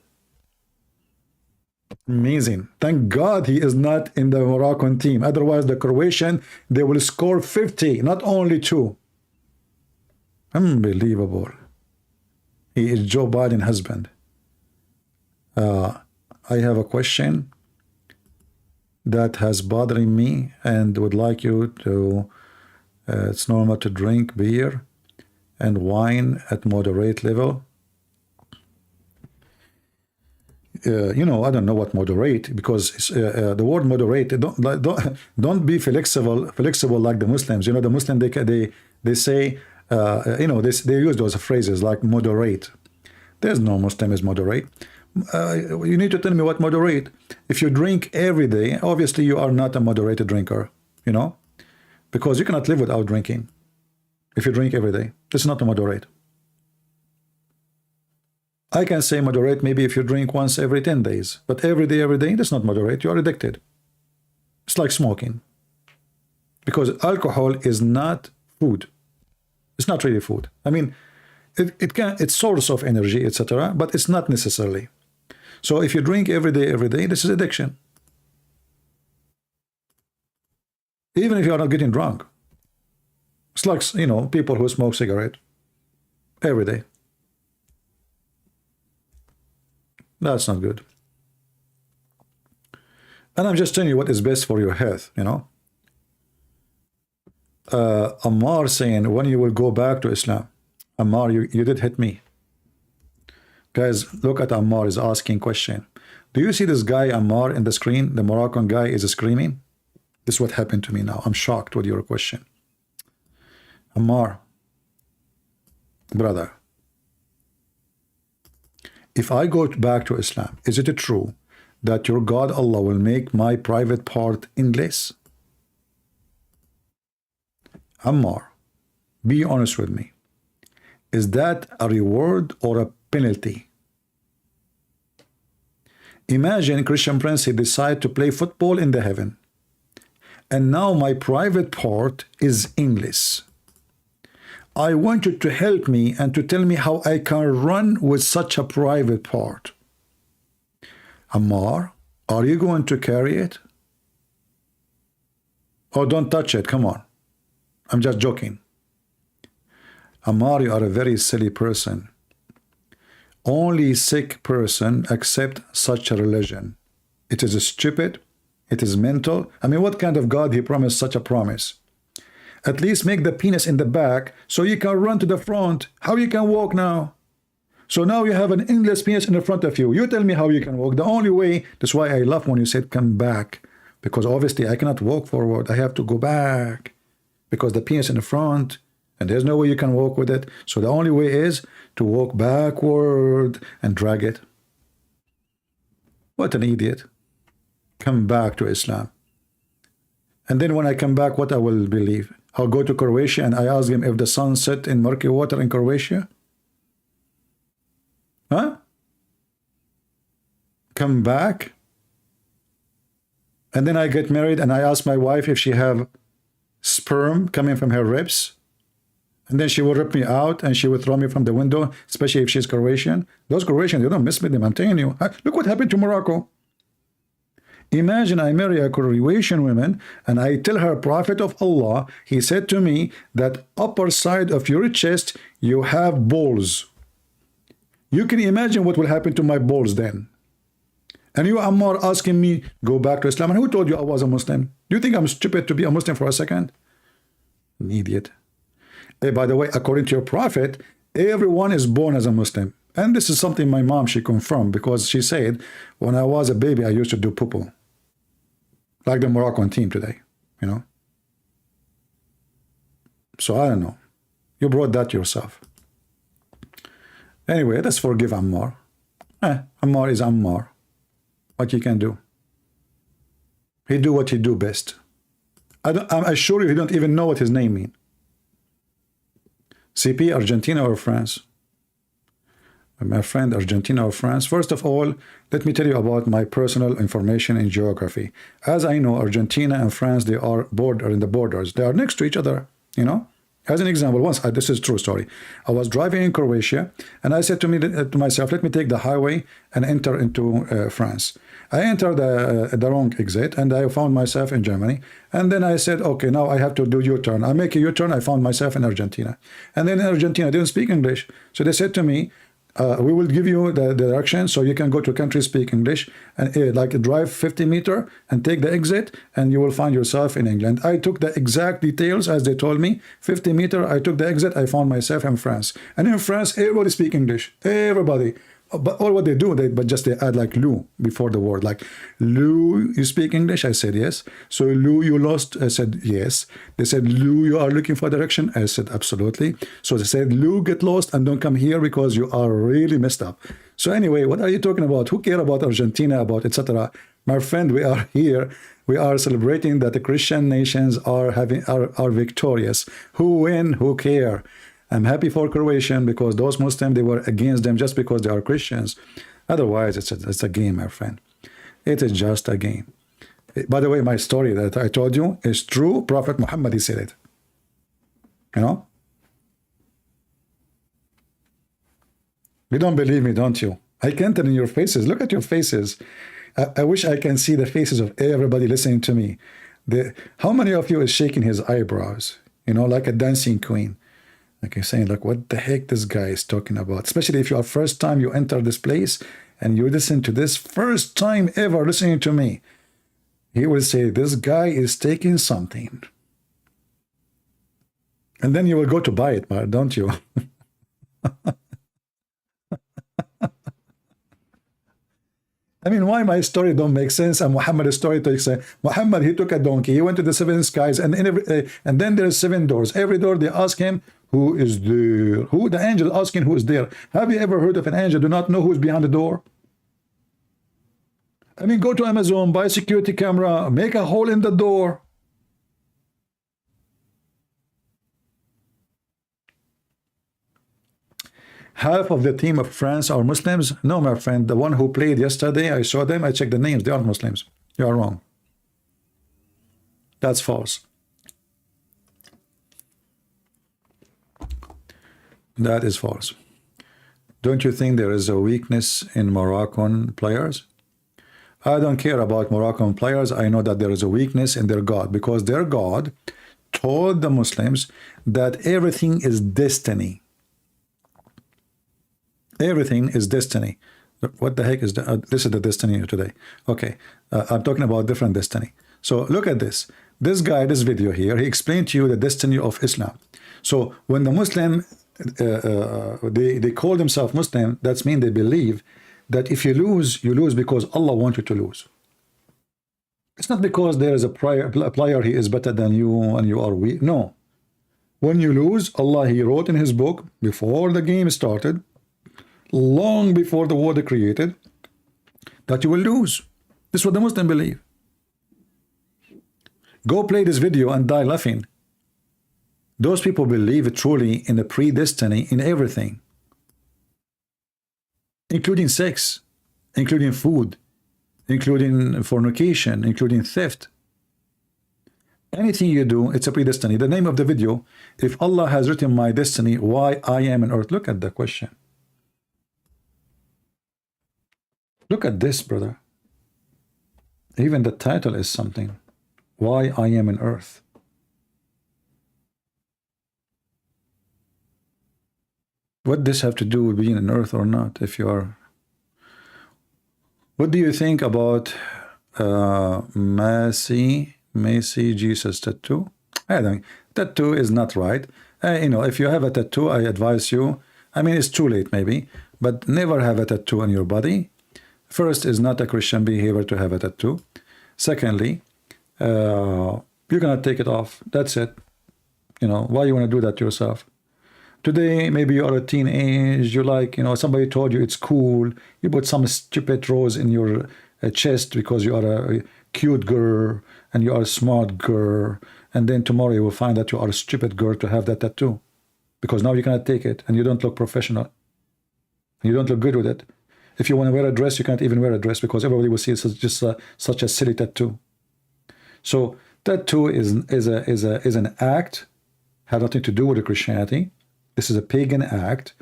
Speaker 1: Amazing. Thank God he is not in the Moroccan team. Otherwise, the Croatian, they will score 50, not only 2. Unbelievable. He is Joe Biden husband. I have a question that has bothering me and would like you to, it's normal to drink beer and wine at moderate level. I don't know what moderate, because the word moderate, don't be flexible like the Muslims. The Muslim, they say, they use those phrases like moderate. There's no Muslim is moderate. You need to tell me what moderate. If you drink every day, obviously you are not a moderated drinker, because you cannot live without drinking. If you drink every day, it's not a moderate. I can say moderate maybe if you drink once every 10 days, but every day, that's not moderate. You are addicted. It's like smoking, because alcohol is not food. It's not really food. I mean, it's source of energy, etc., but it's not necessarily. So if you drink every day, this is addiction. Even if you are not getting drunk. It's like, people who smoke cigarette every day. That's not good. And I'm just telling you what is best for your health, Ammar saying, when you will go back to Islam? Ammar, you did hit me. Guys, look at Ammar is asking question. Do you see this guy Ammar in the screen? The Moroccan guy is screaming. This is what happened to me now. I'm shocked with your question. Ammar, brother, if I go back to Islam, is it true that your God Allah will make my private part endless? Ammar, be honest with me. Is that a reward or a penalty? Imagine Christian Prince, he decide to play football in the heaven, and now my private part is endless. I want you to help me and to tell me how I can run with such a private part. Ammar, are you going to carry it? Oh, don't touch it, come on. I'm just joking. Ammar, you are a very silly person. Only sick person accept such a religion. It is stupid. It is mental. I mean, what kind of God he promised such a promise? At least make the penis in the back so you can run to the front. How you can walk now? So now you have an endless penis in the front of you. You tell me how you can walk. The only way, that's why I love when you said come back. Because obviously I cannot walk forward. I have to go back. Because the penis in the front, and there's no way you can walk with it. So the only way is to walk backward and drag it. What an idiot. Come back to Islam. And then when I come back, what I will believe? I'll go to Croatia and I ask him if the sun set in murky water in Croatia? Huh? Come back? And then I get married and I ask my wife if she have sperm coming from her ribs? And then she will rip me out and she will throw me from the window, especially if she's Croatian. Those Croatians, you don't mess with them, I'm telling you. Look what happened to Morocco. Imagine I marry a Croatian woman and I tell her, Prophet of Allah, he said to me that upper side of your chest, you have balls. You can imagine what will happen to my balls then. And you, Ammar, asking me, go back to Islam. And who told you I was a Muslim? Do you think I'm stupid to be a Muslim for a second? An idiot. Hey, by the way, according to your Prophet, everyone is born as a Muslim. And this is something my mom, she confirmed, because she said, when I was a baby, I used to do poo-poo. Like the Moroccan team today, So I don't know. You brought that yourself. Anyway, let's forgive Ammar. Ammar is Ammar. What you can do. He do what he do best. I'm assure you he don't even know what his name means. CP, Argentina or France? My friend, Argentina or France? First of all, let me tell you about my personal information in geography. As I know, Argentina and France, they are in the borders. They are next to each other. You know, as an example, once this is a true story. I was driving in Croatia, and I said to myself, let me take the highway and enter into France. I entered the wrong exit, and I found myself in Germany. And then I said, okay, now I have to do U-turn. I make a U-turn. I found myself in Argentina. And then in Argentina, I didn't speak English. So they said to me, we will give you the direction so you can go to country speak English and like drive 50 meters and take the exit, and you will find yourself in England. I took the exact details as they told me. 50 meters, I took the exit, I found myself in France. And in France, everybody speak English. Everybody. But all what they do, they add like Lou before the word. Like, Lou, you speak English? I said yes. So Lou, you lost? I said yes. They said, Lou, you are looking for direction? I said absolutely. So they said, Lou, get lost and don't come here because you are really messed up. So anyway, what are you talking about? Who care about Argentina, about etc.? My friend, we are here. We are celebrating that the Christian nations are victorious. Who win? Who care? I'm happy for Croatian because those Muslims, they were against them just because they are Christians. Otherwise, it's a game, my friend. It is just a game. By the way, my story that I told you is true. Prophet Muhammad, he said it. You know? You don't believe me, don't you? I can't tell in your faces. Look at your faces. I wish I can see the faces of everybody listening to me. How many of you is shaking his eyebrows? You know, like a dancing queen. Like you're saying, like, what the heck this guy is talking about? Especially if you are first time you enter this place and you listen to this, first time ever listening to me. He will say, this guy is taking something. And then you will go to buy it, don't you? I mean, why my story don't make sense and Muhammad's story takes sense? Muhammad, he took a donkey, he went to the seven skies, and and then there's seven doors. Every door they ask him, who is there? Who? The angel asking who is there. Have you ever heard of an angel do not know who is behind the door? I mean, go to Amazon, buy a security camera, make a hole in the door. Half of the team of France are Muslims. No, my friend, the one who played yesterday, I saw them, I checked the names, they aren't Muslims. You are wrong. That's false. That is false. Don't you think there is a weakness in Moroccan players? I don't care about Moroccan players. I know that there is a weakness in their God, because their God told the Muslims that everything is destiny. Everything is destiny. What the heck is that? This is the destiny today. Okay, I'm talking about different destiny. So look at this. This guy, this video here, he explained to you the destiny of Islam. So when the Muslim, they call themselves Muslim, that means they believe that if you lose because Allah wants you to lose. It's not because there is a player, he is better than you and you are weak. No. When you lose, Allah, he wrote in his book, before the game started, long before the world created, that you will lose. This is what the Muslims believe. Go play this video and die laughing. Those people believe truly in the predestiny in everything, including sex, including food, including fornication, including theft. Anything you do, it's a predestiny. The name of the video, if Allah has written my destiny, why I am on earth? Look at the question. Look at this, brother. Even the title is something. Why I am in earth. What does this have to do with being on earth or not? If you are, what do you think about Macy Jesus tattoo? I think tattoo is not right. You know, if you have a tattoo, I advise you. I mean, it's too late maybe, but never have a tattoo on your body. First, is not a Christian behavior to have a tattoo. Secondly, you're gonna take it off. That's it. You know, why you want to do that to yourself? Today, maybe you are a teenage, you like, you know, somebody told you it's cool. You put some stupid rose in your chest because you are a cute girl and you are a smart girl. And then tomorrow you will find that you are a stupid girl to have that tattoo. Because now you cannot take it and you don't look professional. You don't look good with it. If you want to wear a dress, you can't even wear a dress because everybody will see it's just such a silly tattoo. So tattoo is an act had nothing to do with Christianity. This is a pagan act.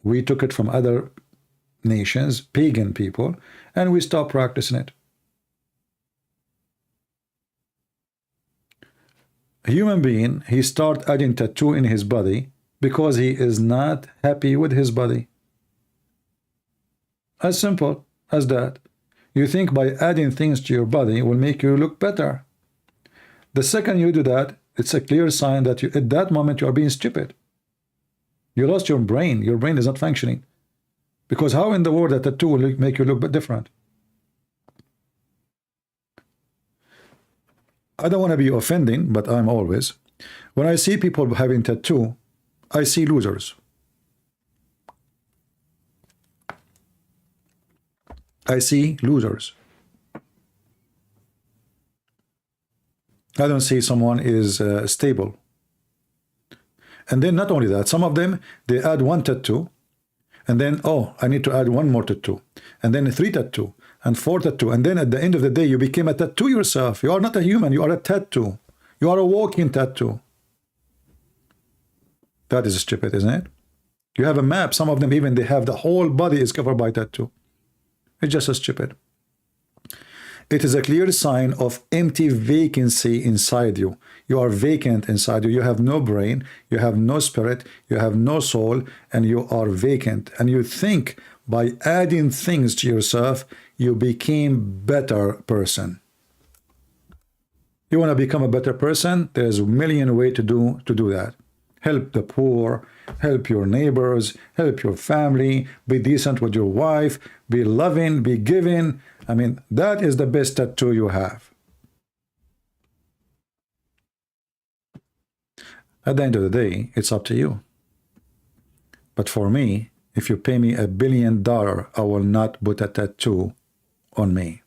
Speaker 1: We took it from other nations, pagan people, and we stopped practicing it. A human being, he start adding tattoo in his body because he is not happy with his body. As simple as that. You think by adding things to your body will make you look better. The second you do that, it's a clear sign that at that moment you are being stupid. You lost your brain. Your brain is not functioning. Because how in the world that tattoo will make you look different? I don't want to be offending, but I'm always. When I see people having tattoo, I see losers. I see losers. I don't see someone is stable. And then not only that, some of them, they add one tattoo, and then, oh, I need to add one more tattoo, and then 3 tattoo, and 4 tattoo, and then at the end of the day, you became a tattoo yourself. You are not a human, you are a tattoo. You are a walking tattoo. That is stupid, isn't it? You have a map. Some of them even, they have the whole body is covered by tattoo. It's just so stupid. It is a clear sign of empty vacancy inside you. You are vacant inside you. You have no brain, you have no spirit, you have no soul, and you are vacant. And you think by adding things to yourself, you became better person. You want to become a better person? There's a million ways to do that. Help the poor, help your neighbors, help your family, be decent with your wife, be loving, be giving. I mean, that is the best tattoo you have. At the end of the day, it's up to you. But for me, if you pay me $1 billion, I will not put a tattoo on me.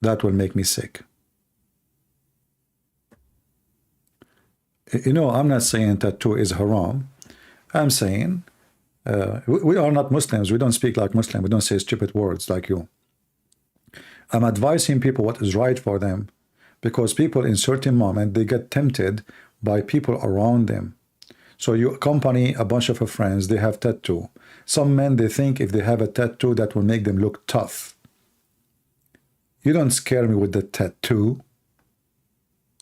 Speaker 1: That will make me sick. You know, I'm not saying tattoo is haram. I'm saying we are not Muslims. We don't speak like Muslims. We don't say stupid words like you. I'm advising people what is right for them, because people in certain moment, they get tempted by people around them. So you accompany a bunch of friends, they have tattoo. Some men, they think if they have a tattoo, that will make them look tough. You don't scare me with the tattoo.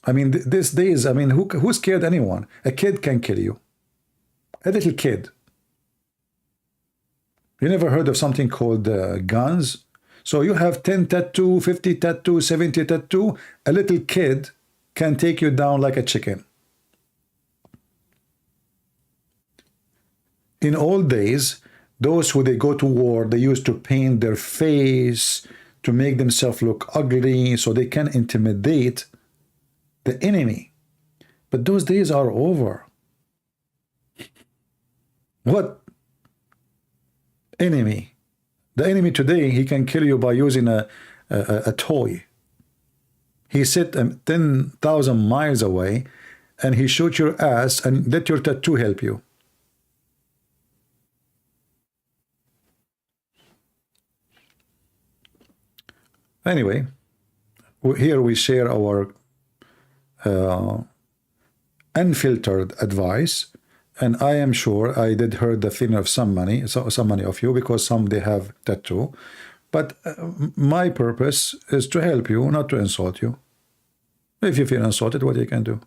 Speaker 1: I mean, these days, I mean, who scared anyone? A kid can kill you. A little kid. You never heard of something called guns? So you have 10 tattoo, 50 tattoo, 70 tattoo. A little kid can take you down like a chicken. In old days, those who they go to war, they used to paint their face to make themselves look ugly so they can intimidate the enemy. But those days are over. What enemy? The enemy today, he can kill you by using a toy. He sit 10,000 miles away and he shoot your ass and let your tattoo help you. Anyway, here we share our unfiltered advice, and I am sure I did hurt the feeling of some many of you, because some they have tattoo, but my purpose is to help you, not to insult you. If you feel insulted, what you can do?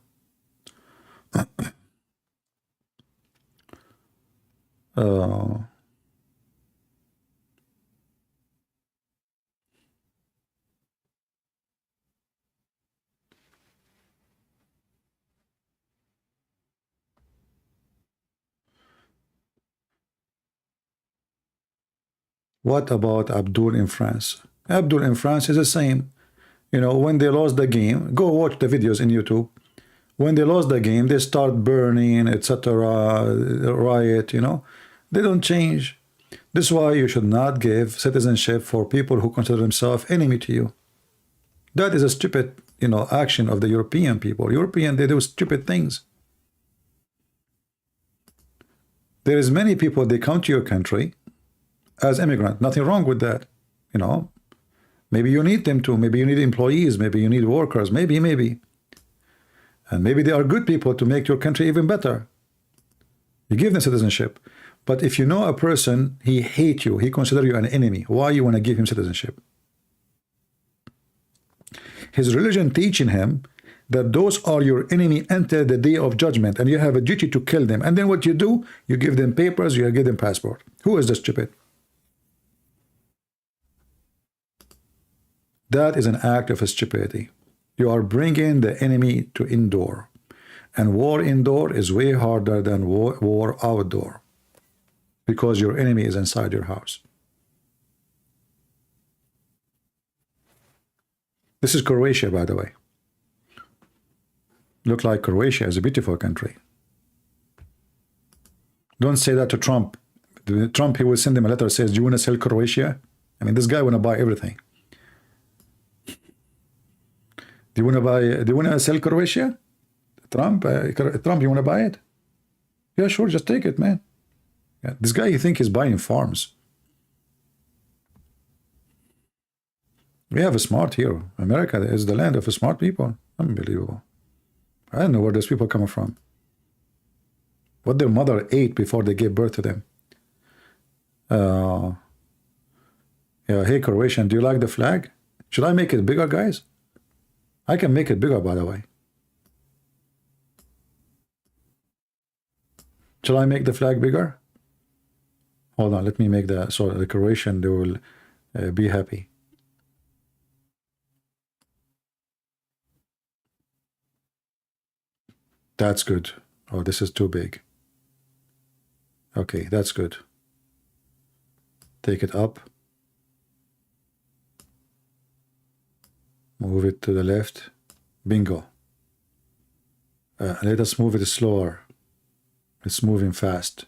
Speaker 1: What about Abdul in France? Abdul in France is the same. You know, when they lost the game, go watch the videos in YouTube. When they lost the game, they start burning, etc., riot, you know. They don't change. This is why you should not give citizenship for people who consider themselves enemy to you. That is a stupid, you know, action of the European people. European, they do stupid things. There is many people, they come to your country as immigrant. Nothing wrong with that, you know. Maybe you need them to. Maybe you need employees. Maybe you need workers. Maybe. And maybe they are good people to make your country even better. You give them citizenship. But if you know a person, he hates you, he considers you an enemy, why you want to give him citizenship? His religion teaching him that those are your enemy until the day of judgment, and you have a duty to kill them. And then what you do, you give them papers, you give them passport. Who is the stupid? That is an act of stupidity. You are bringing the enemy to indoor. And war indoor is way harder than war outdoor, because your enemy is inside your house. This is Croatia, by the way. Look like Croatia is a beautiful country. Don't say that to Trump. Trump, he will send him a letter that says, do you want to sell Croatia? I mean, this guy want to buy everything. Do you want to sell Croatia? Trump, you want to buy it? Yeah, sure, just take it, man. Yeah, this guy, you think he's buying farms. We have a smart here. America is the land of smart people. Unbelievable. I don't know where those people come from. What their mother ate before they gave birth to them. Yeah, hey, Croatian, do you like the flag? Should I make it bigger, guys? I can make it bigger, by the way. Shall I make the flag bigger? Hold on, let me make the, so the Croatian, they will be happy. That's good. Oh, this is too big. Okay, that's good. Take it up. Move it to the left. Bingo. Let us move it slower. It's moving fast.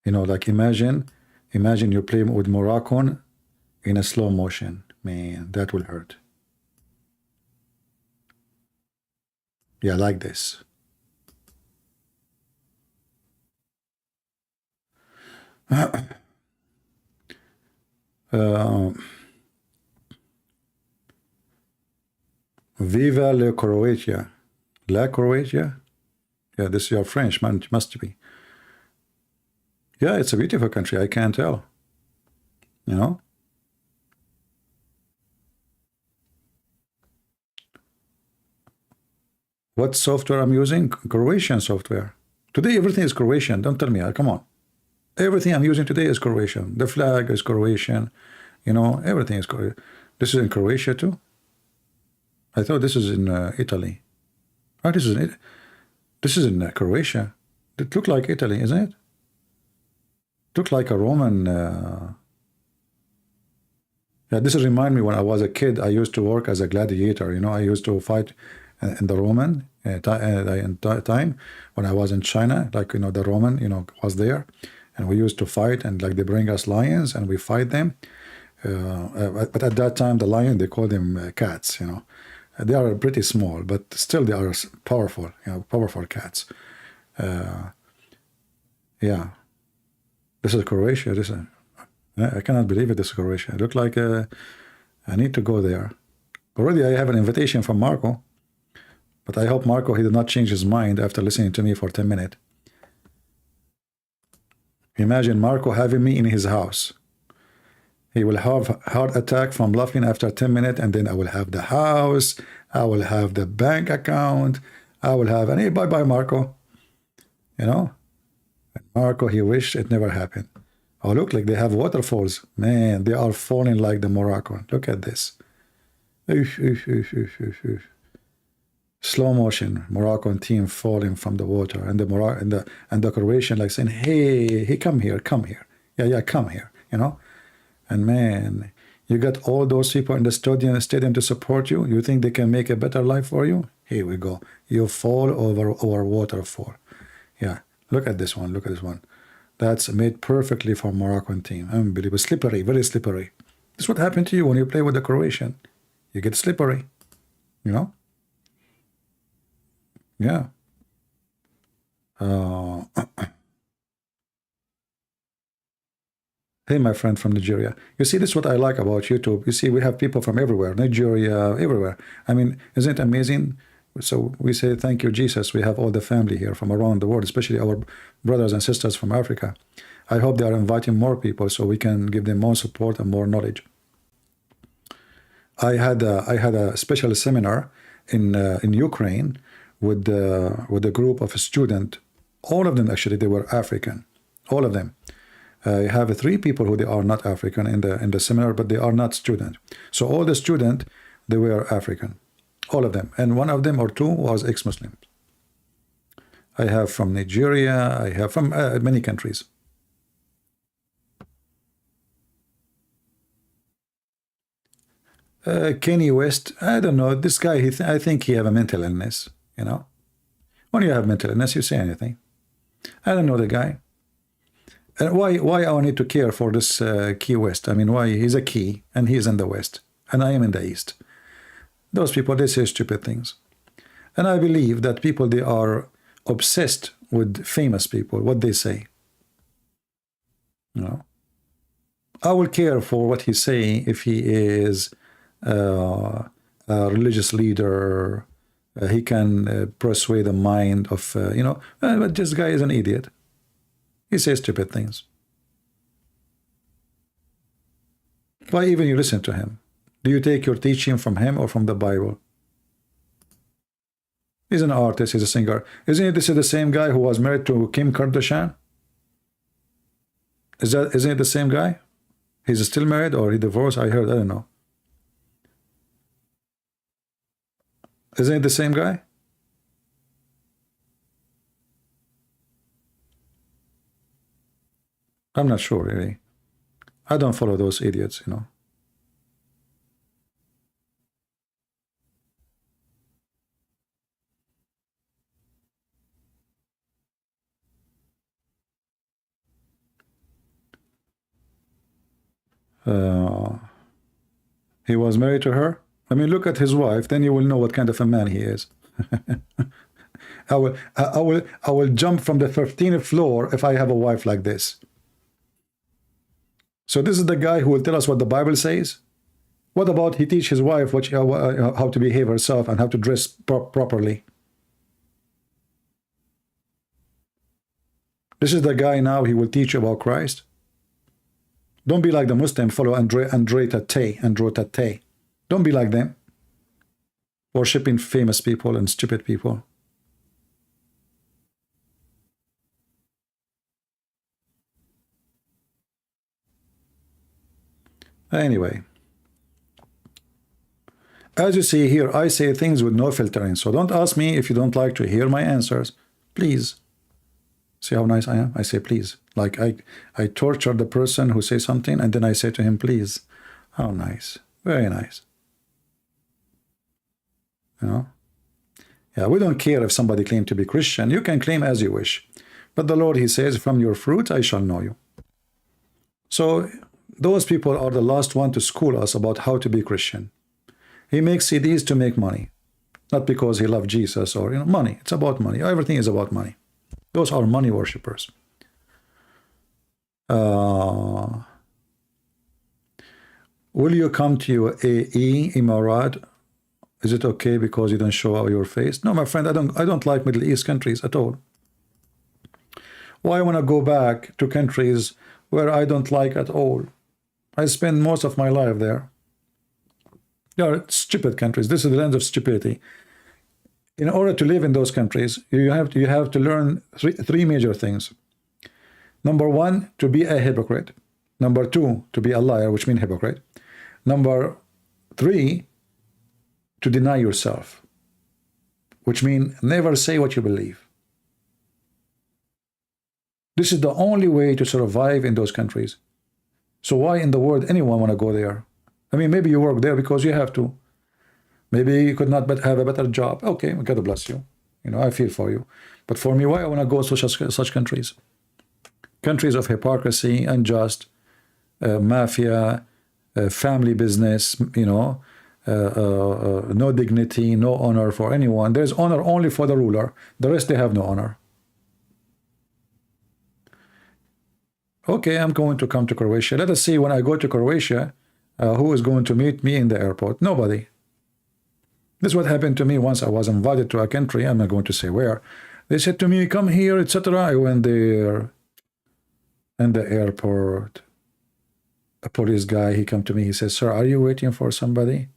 Speaker 1: You know, like imagine you're playing with Merayakan in a slow motion. Man, that will hurt. Yeah, like this. Viva la Croatia. La Croatia? Yeah, this is your French, man, must be. Yeah, it's a beautiful country, I can't tell. You know? What software I'm using? Croatian software. Today everything is Croatian, don't tell me, come on. Everything I'm using today is Croatian. The flag is Croatian. You know, everything is Croatian. This is in Croatia too? I thought this is in Italy. Oh, this is in Croatia. It looked like Italy, isn't it? It looked like a Roman. Yeah, this remind me when I was a kid. I used to work as a gladiator. You know, I used to fight in the Roman time when I was in China. Like, you know, the Roman, you know, was there, and we used to fight, and like they bring us lions and we fight them. But at that time, the lion, they call them cats. You know. They are pretty small, but still they are powerful, you know, powerful cats. Yeah. This is Croatia. I cannot believe it, this is Croatia. It looked like I need to go there. Already I have an invitation from Marco, but I hope Marco, he did not change his mind after listening to me for 10 minutes. Imagine Marco having me in his house. He will have a heart attack from laughing after 10 minutes, and then I will have the house, I will have the bank account, I will have, and hey, bye-bye, Marco. You know? And Marco, he wished it never happened. Oh, look, like they have waterfalls. Man, they are falling like the Moroccan. Look at this. Slow motion, Moroccan team falling from the water, and the Croatian like saying, hey, come here. Yeah, come here, you know? And man, you got all those people in the stadium to support you. You think they can make a better life for you? Here we go. You fall over our waterfall. Yeah, look at this one. Look at this one. That's made perfectly for Moroccan team. Unbelievable. Slippery, very slippery. This is what happened to you when you play with the Croatian. You get slippery, you know? Yeah. Hey, my friend from Nigeria. You see, this is what I like about YouTube. You see, we have people from everywhere, Nigeria, everywhere. I mean, isn't it amazing? So we say, thank you, Jesus. We have all the family here from around the world, especially our brothers and sisters from Africa. I hope they are inviting more people so we can give them more support and more knowledge. I had a special seminar in Ukraine with a group of students. All of them, actually, they were African. All of them. I have 3 people who they are not African in the seminar, but they are not student. So all the student, they were African, all of them, and one of them or 2 was ex-Muslim. I have from Nigeria. I have from many countries. Kanye West, I don't know. This guy, I think he have a mental illness. You know, when you have mental illness, you say anything. I don't know the guy. And why I need to care for this Key West? I mean, why? He's a key, and he's in the West, and I am in the East. Those people, they say stupid things. And I believe that people, they are obsessed with famous people, what they say. You know, I will care for what he's saying if he is a religious leader. He can persuade the mind of, you know, but this guy is an idiot. He says stupid things. Why even you listen to him? Do you take your teaching from him or from the Bible? He's an artist, he's a singer. Isn't this the same guy who was married to Kim Kardashian? Isn't it the same guy? He's still married or he divorced? I heard, I don't know. Isn't it the same guy? I'm not sure, really. I don't follow those idiots, you know. He was married to her. I mean, look at his wife, then you will know what kind of a man he is. I will jump from the 15th floor if I have a wife like this. So this is the guy who will tell us what the Bible says. What about he teach his wife how to behave herself and how to dress properly? This is the guy now, he will teach you about Christ. Don't be like the Muslim, follow Andre Tate. Don't be like them. Worshipping famous people and stupid people. Anyway. As you see here, I say things with no filtering. So don't ask me if you don't like to hear my answers. Please. See how nice I am? I say please. Like I torture the person who says something and then I say to him, please. How nice. Very nice. You know? Yeah, we don't care if somebody claims to be Christian. You can claim as you wish. But the Lord, he says, from your fruit I shall know you. So those people are the last one to school us about how to be Christian. He makes CDs to make money. Not because he loves Jesus or, you know, money. It's about money. Everything is about money. Those are money worshippers. Will you come to your AE, Emirat? Is it okay because you don't show out your face? No, my friend, I don't like Middle East countries at all. Why I want to go back to countries where I don't like at all? I spend most of my life there. They are stupid countries. This is the land of stupidity. In order to live in those countries, you have to learn three major things. Number one, to be a hypocrite. Number two, to be a liar, which means hypocrite. Number three, to deny yourself, which means never say what you believe. This is the only way to survive in those countries. So why in the world anyone want to go there? I mean, maybe you work there because you have to. Maybe you could not have a better job. Okay, God bless you. You know, I feel for you. But for me, why I want to go to such countries? Countries of hypocrisy, unjust, mafia, family business, you know, no dignity, no honor for anyone. There's honor only for the ruler. The rest, they have no honor. Okay, I'm going to come to Croatia. Let us see when I go to Croatia, who is going to meet me in the airport? Nobody. This is what happened to me once. I was invited to a country. I'm not going to say where. They said to me, come here, etc. I went there. In the airport, a police guy, he come to me. He says, sir, are you waiting for somebody?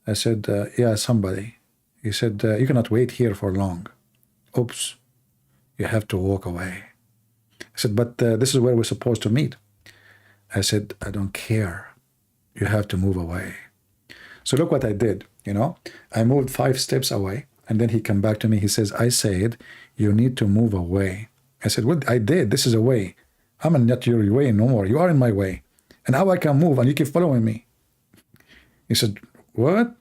Speaker 1: I said, yeah, somebody. He said, you cannot wait here for long. Oops, you have to walk away. I said, but this is where we're supposed to meet. I said, I don't care. You have to move away. So look what I did, you know. I moved 5 steps away, and then he come back to me. He says, I said, you need to move away. I said, well, I did. This is a way. I'm not your way no more. You are in my way. And how I can move and you keep following me? He said, what?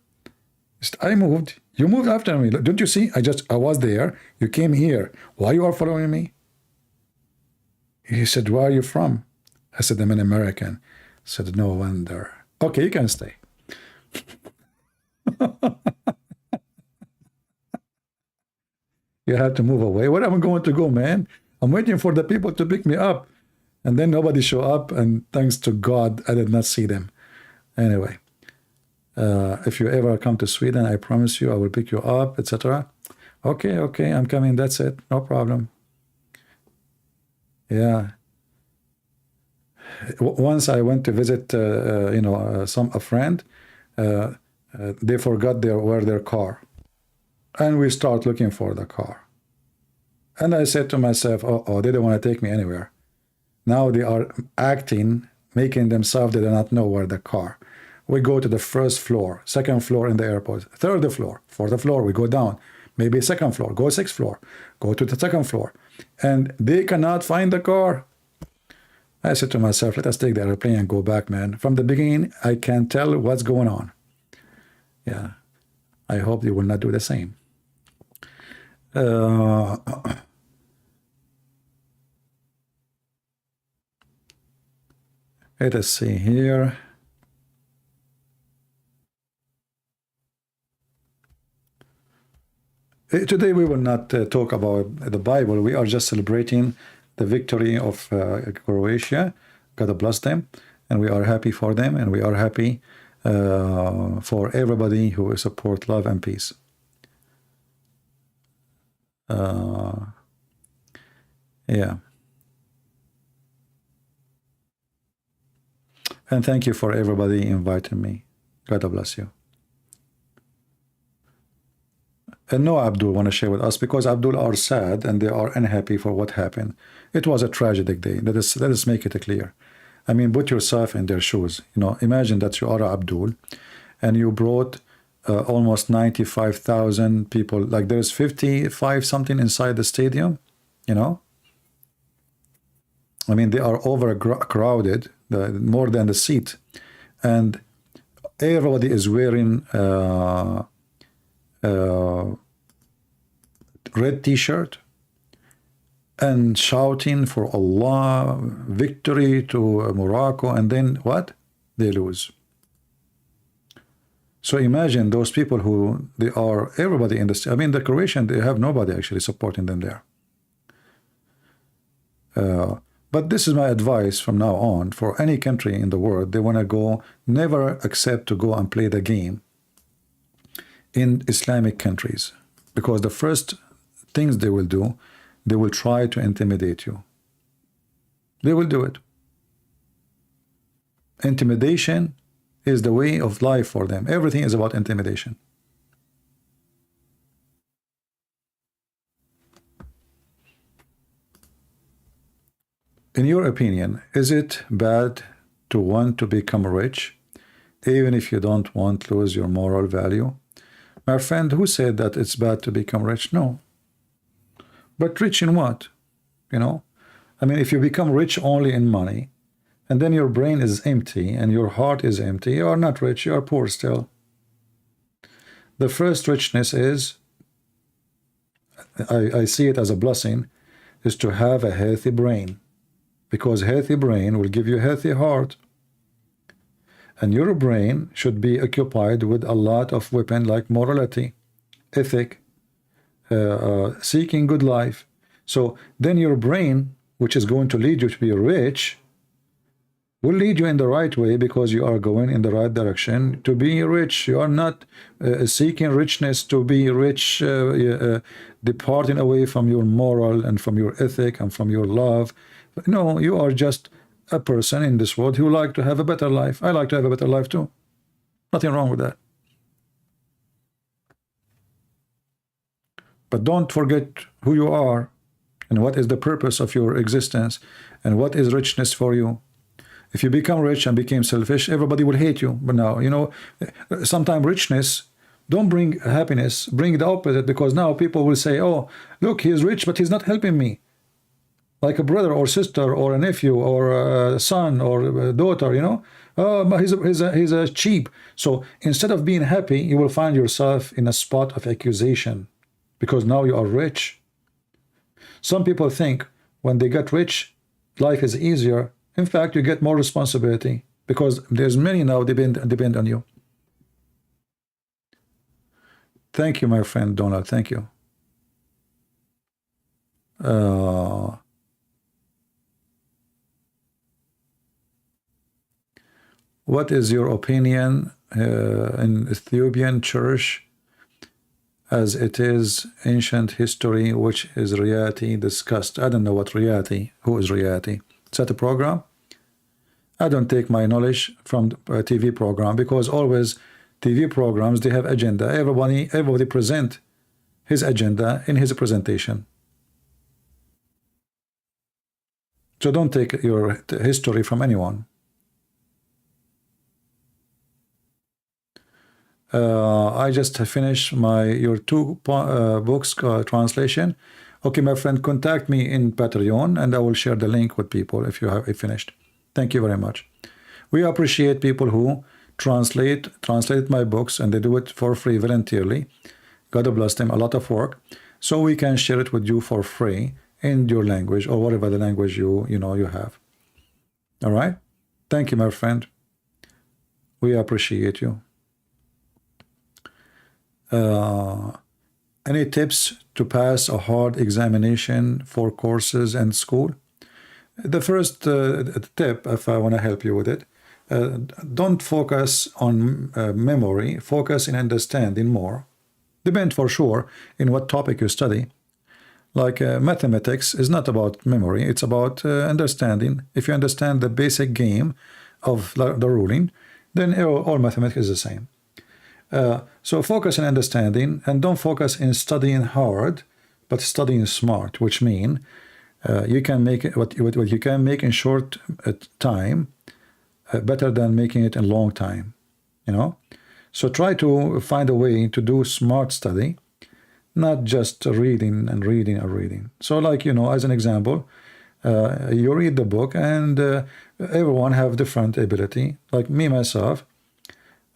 Speaker 1: He said, I moved. You moved after me. Don't you see? I was there. You came here. Why you are following me? He said, where are you from? I said, I'm an American. I said, no wonder. Okay, you can stay. You have to move away. Where am I going to go, man? I'm waiting for the people to pick me up. And then nobody show up, and thanks to God, I did not see them. Anyway, if you ever come to Sweden, I promise you I will pick you up, etc. Okay, okay, I'm coming. That's it. No problem. Yeah. Once I went to visit, a friend. They forgot their car, and we start looking for the car. And I said to myself, oh, they don't want to take me anywhere. Now they are acting, making themselves they do not know where the car. We go to the first floor, second floor in the airport, third floor, fourth floor, we go down, maybe second floor, go sixth floor, go to the second floor, and they cannot find the car. I said to myself, let us take the airplane and go back, man. From the beginning, I can tell what's going on. Yeah, I hope they will not do the same. Let us see here. Today we will not talk about the Bible. We are just celebrating the victory of Croatia. God bless them, and we are happy for them, and we are happy for everybody who support love and peace. Yeah. And thank you for everybody inviting me. God bless you. And no Abdul want to share with us, because Abdul are sad and they are unhappy for what happened. It was a tragic day. Let us make it clear. I mean, put yourself in their shoes. You know, imagine that you are Abdul, and you brought almost 95,000 people. Like there's 55 something inside the stadium. You know, I mean, they are overcrowded, more than the seat, and everybody is wearing red t-shirt and shouting for Allah, victory to Morocco, and then what? They lose. So imagine those people who they are, everybody in the, I mean, the Croatian, they have nobody actually supporting them there. But this is my advice from now on for any country in the world. They want to go, never accept to go and play the game in Islamic countries, because the first things they will do, they will try to intimidate you. They will do it. Intimidation is the way of life for them. Everything is about intimidation. In your opinion, is it bad to want to become rich, even if you don't want to lose your moral value? My friend, who said that it's bad to become rich? No. But rich in what? You know? I mean, if you become rich only in money, and then your brain is empty and your heart is empty, you are not rich, you are poor still. The first richness is, I see it as a blessing, is to have a healthy brain. Because healthy brain will give you a healthy heart. And your brain should be occupied with a lot of weapon like morality, ethic, seeking good life. So then your brain which is going to lead you to be rich, will lead you in the right way because you are going in the right direction to be rich. You are not seeking richness to be rich, departing away from your moral and from your ethic and from your love. No, you are just a person in this world who like to have a better life. I like to have a better life too. Nothing wrong with that. But don't forget who you are and what is the purpose of your existence and what is richness for you. If you become rich and became selfish, everybody will hate you. But now, you know, sometimes richness don't bring happiness, bring the opposite, because now people will say, oh, look, he's rich, but he's not helping me. Like a brother or sister or a nephew or a son or a daughter, you know, oh, he's a cheap. So instead of being happy, you will find yourself in a spot of accusation because now you are rich. Some people think when they get rich, life is easier. In fact, you get more responsibility because there's many now depend on you. Thank you, my friend Donald. Thank you. What is your opinion in Ethiopian church as it is ancient history, which is reality discussed? I don't know what reality. Who is reality? Is that a program? I don't take my knowledge from a TV program because always TV programs, they have agenda. Everybody present his agenda in his presentation. So don't take your history from anyone. I just finished your two books translation. Okay, my friend, contact me in Patreon and I will share the link with people if you have finished. Thank you very much. We appreciate people who translate my books and they do it for free voluntarily. God bless them, a lot of work. So we can share it with you for free in your language or whatever the language you have. All right? Thank you, my friend. We appreciate you. Any tips to pass a hard examination for courses and school? The first tip, if I want to help you with it, don't focus on memory, focus in understanding more. Depend for sure in what topic you study. Like mathematics is not about memory, it's about understanding. If you understand the basic game of the ruling, then all mathematics is the same. So focus on understanding and don't focus in studying hard, but studying smart, which means you can make it, what you can make in short time better than making it in long time, you know. So try to find a way to do smart study, not just reading and reading and reading. So like, you know, as an example, you read the book and everyone have different ability. Like me, myself,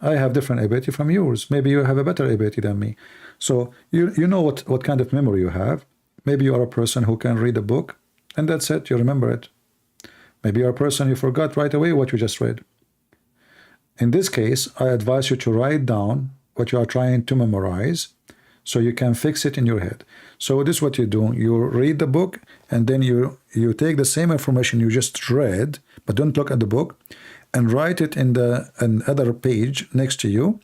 Speaker 1: I have different ability from yours. Maybe you have a better ability than me. So you know what kind of memory you have. Maybe you are a person who can read a book and that's it, you remember it. Maybe you're a person you forgot right away what you just read. In this case, I advise you to write down what you are trying to memorize so you can fix it in your head. So this is what you do. You read the book and then you take the same information you just read, but don't look at the book, and write it in another page next to you.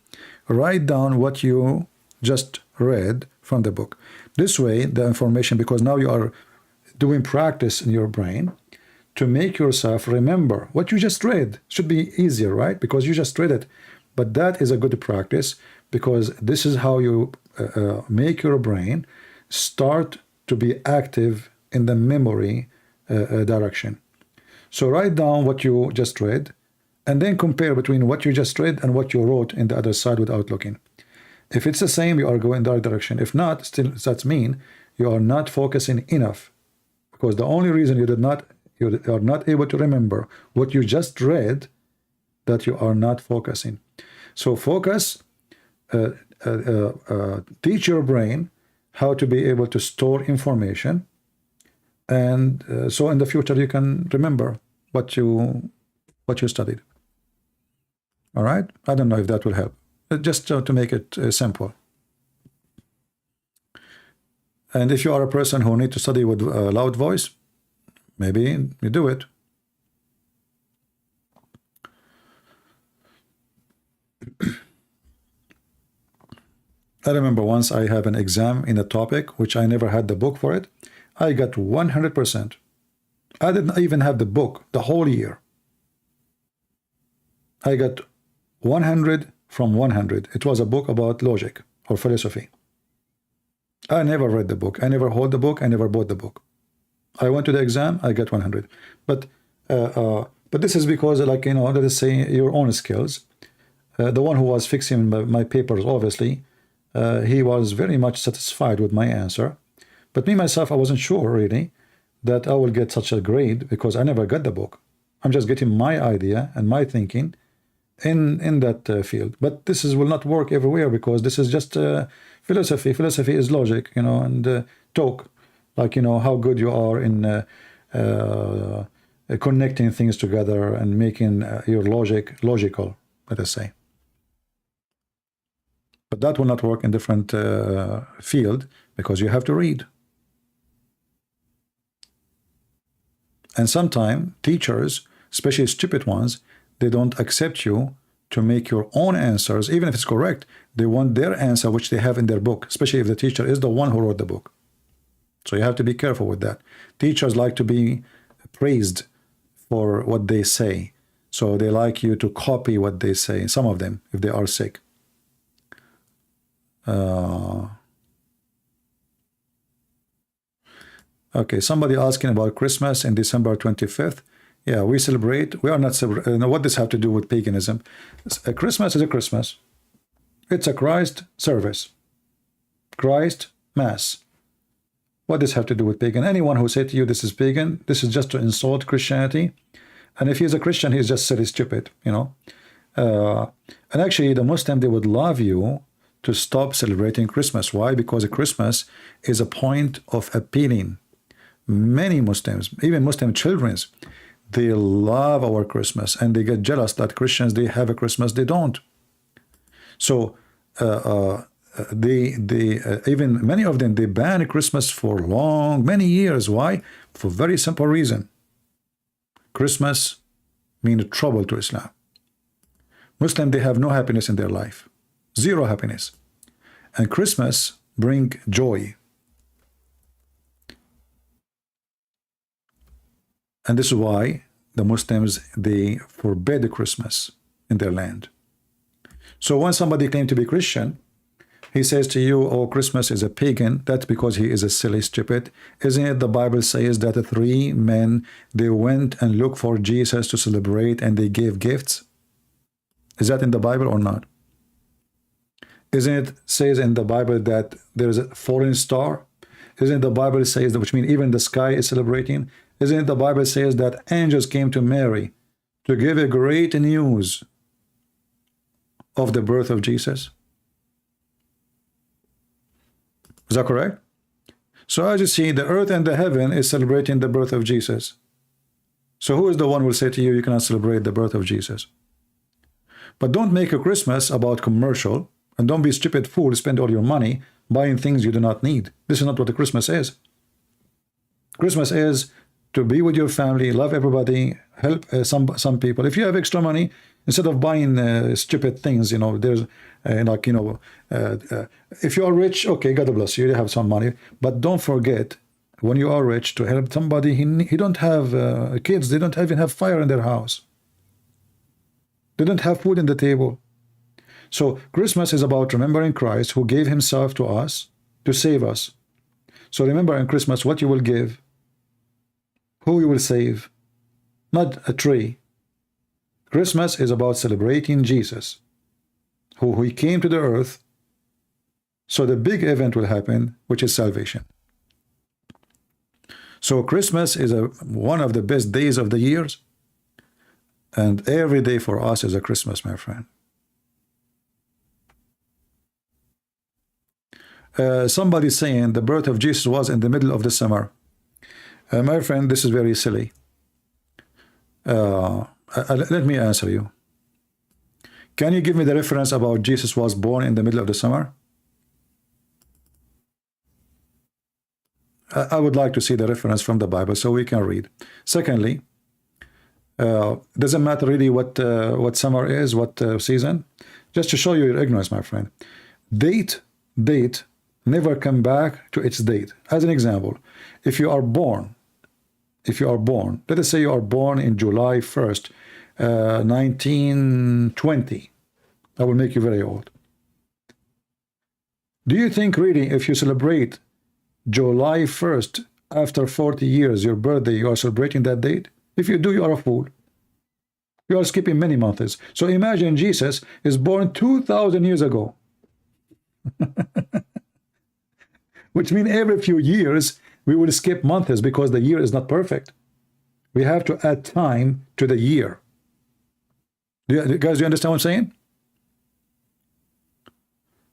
Speaker 1: Write down what you just read from the book. This way, the information, because now you are doing practice in your brain to make yourself remember what you just read. Should be easier, right? Because you just read it. But that is a good practice because this is how you make your brain start to be active in the memory direction. So write down what you just read and then compare between what you just read and what you wrote in the other side without looking. If it's the same, you are going in the right direction. If not, still that means you are not focusing enough, because the only reason you are not able to remember what you just read, that you are not focusing. So focus, teach your brain how to be able to store information, and so in the future you can remember what you studied. All right? I don't know if that will help. Just to make it simple. And if you are a person who need to study with a loud voice, maybe you do it. I remember once I have an exam in a topic which I never had the book for it. I got 100%. I didn't even have the book the whole year. I got 100 from 100. It was a book about logic or philosophy. I never read the book. I never hold the book. I never bought the book. I went to the exam. I got 100. But this is because, like, you know, let us say your own skills. The one who was fixing my papers, obviously, he was very much satisfied with my answer. But me, myself, I wasn't sure, really, that I will get such a grade because I never got the book. I'm just getting my idea and my thinking in that field. But this will not work everywhere because this is just philosophy. Philosophy is logic, you know, and talk, like, you know, how good you are in connecting things together and making your logic logical, let us say. But that will not work in different field because you have to read. And sometimes teachers, especially stupid ones, they don't accept you to make your own answers, even if it's correct. They want their answer, which they have in their book, especially if the teacher is the one who wrote the book. So you have to be careful with that. Teachers like to be praised for what they say. So they like you to copy what they say, some of them, if they are sick. Okay, somebody asking about Christmas in December 25th. Yeah, we celebrate. We are not celebrating. What does this have to do with paganism? Christmas is a Christmas. It's a Christ service. Christ Mass. What does this have to do with pagan? Anyone who said to you this is pagan, this is just to insult Christianity. And if he's a Christian, he's just silly stupid, you know. And actually, the Muslim, they would love you to stop celebrating Christmas. Why? Because Christmas is a point of appealing. Many Muslims, even Muslim children, they love our Christmas and they get jealous that Christians, they have a Christmas, they don't. So even many of them, they ban Christmas for many years. Why? For very simple reason. Christmas means trouble to Islam. Muslims, they have no happiness in their life. Zero happiness. And Christmas bring joy. And this is why the Muslims, they forbid Christmas in their land. So when somebody claims to be Christian, he says to you, oh, Christmas is a pagan. That's because he is a silly stupid. Isn't it the Bible says that the 3 men, they went and looked for Jesus to celebrate and they gave gifts? Is that in the Bible or not? Isn't it says in the Bible that there is a falling star? Isn't the Bible says that, which means even the sky is celebrating? Isn't it the Bible says that angels came to Mary to give a great news of the birth of Jesus? Is that correct? So as you see, the earth and the heaven is celebrating the birth of Jesus. So who is the one who will say to you, you cannot celebrate the birth of Jesus? But don't make a Christmas about commercial, and don't be stupid fool, spend all your money buying things you do not need. This is not what the Christmas is. Christmas is to be with your family, love everybody, help some people. If you have extra money, instead of buying stupid things, you know, there's like, you know, if you are rich, okay, God bless you, you have some money, but don't forget when you are rich to help somebody. He don't have kids, they don't even have fire in their house, they don't have food on the table. So Christmas is about remembering Christ who gave himself to us to save us. So remember in Christmas what you will give, who you will save, not a tree. Christmas is about celebrating Jesus, who he came to the earth, so the big event will happen, which is salvation. So Christmas is one of the best days of the years, and every day for us is a Christmas, my friend. Somebody saying the birth of Jesus was in the middle of the summer. My friend, this is very silly. Let me answer you. Can you give me the reference about Jesus was born in the middle of the summer? I would like to see the reference from the Bible so we can read. Secondly, doesn't matter really what summer is, what season. Just to show you your ignorance, my friend. Date never come back to its date. As an example, if you are born, let us say you are born in July 1st, 1920. I will make you very old. Do you think really if you celebrate July 1st after 40 years, your birthday, you are celebrating that date? If you do, you are a fool. You are skipping many months. So imagine Jesus is born 2,000 years ago. Which means every few years we will skip months because the year is not perfect. We have to add time to the year. Guys, do you understand what I'm saying?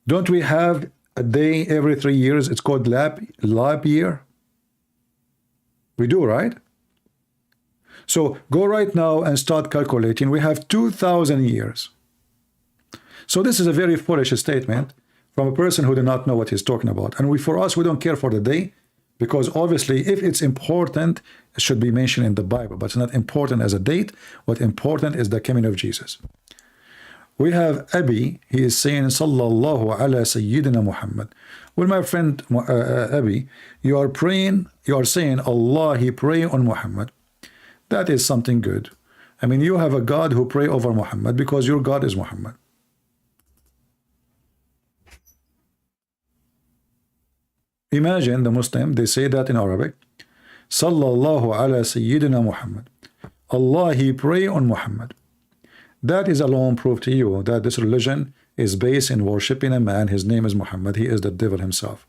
Speaker 1: Don't we have a day every 3 years? It's called lap year. We do, right? So go right now and start calculating. We have 2,000 years. So this is a very foolish statement from a person who does not know what he's talking about. And for us, we don't care for the day, because obviously if it's important, it should be mentioned in the Bible, but it's not important as a date. What's important is the coming of Jesus. We have Abi, he is saying, Sallallahu ala Sayyidina Muhammad. Well, my friend Abi, you are praying, you are saying, Allah, he pray on Muhammad. That is something good. I mean, you have a God who pray over Muhammad because your God is Muhammad. Imagine the Muslim, they say that in Arabic, Sallallahu ala Sayyidina Muhammad. Allah, he pray on Muhammad. That is alone proof to you that this religion is based in worshipping a man. His name is Muhammad. He is the devil himself.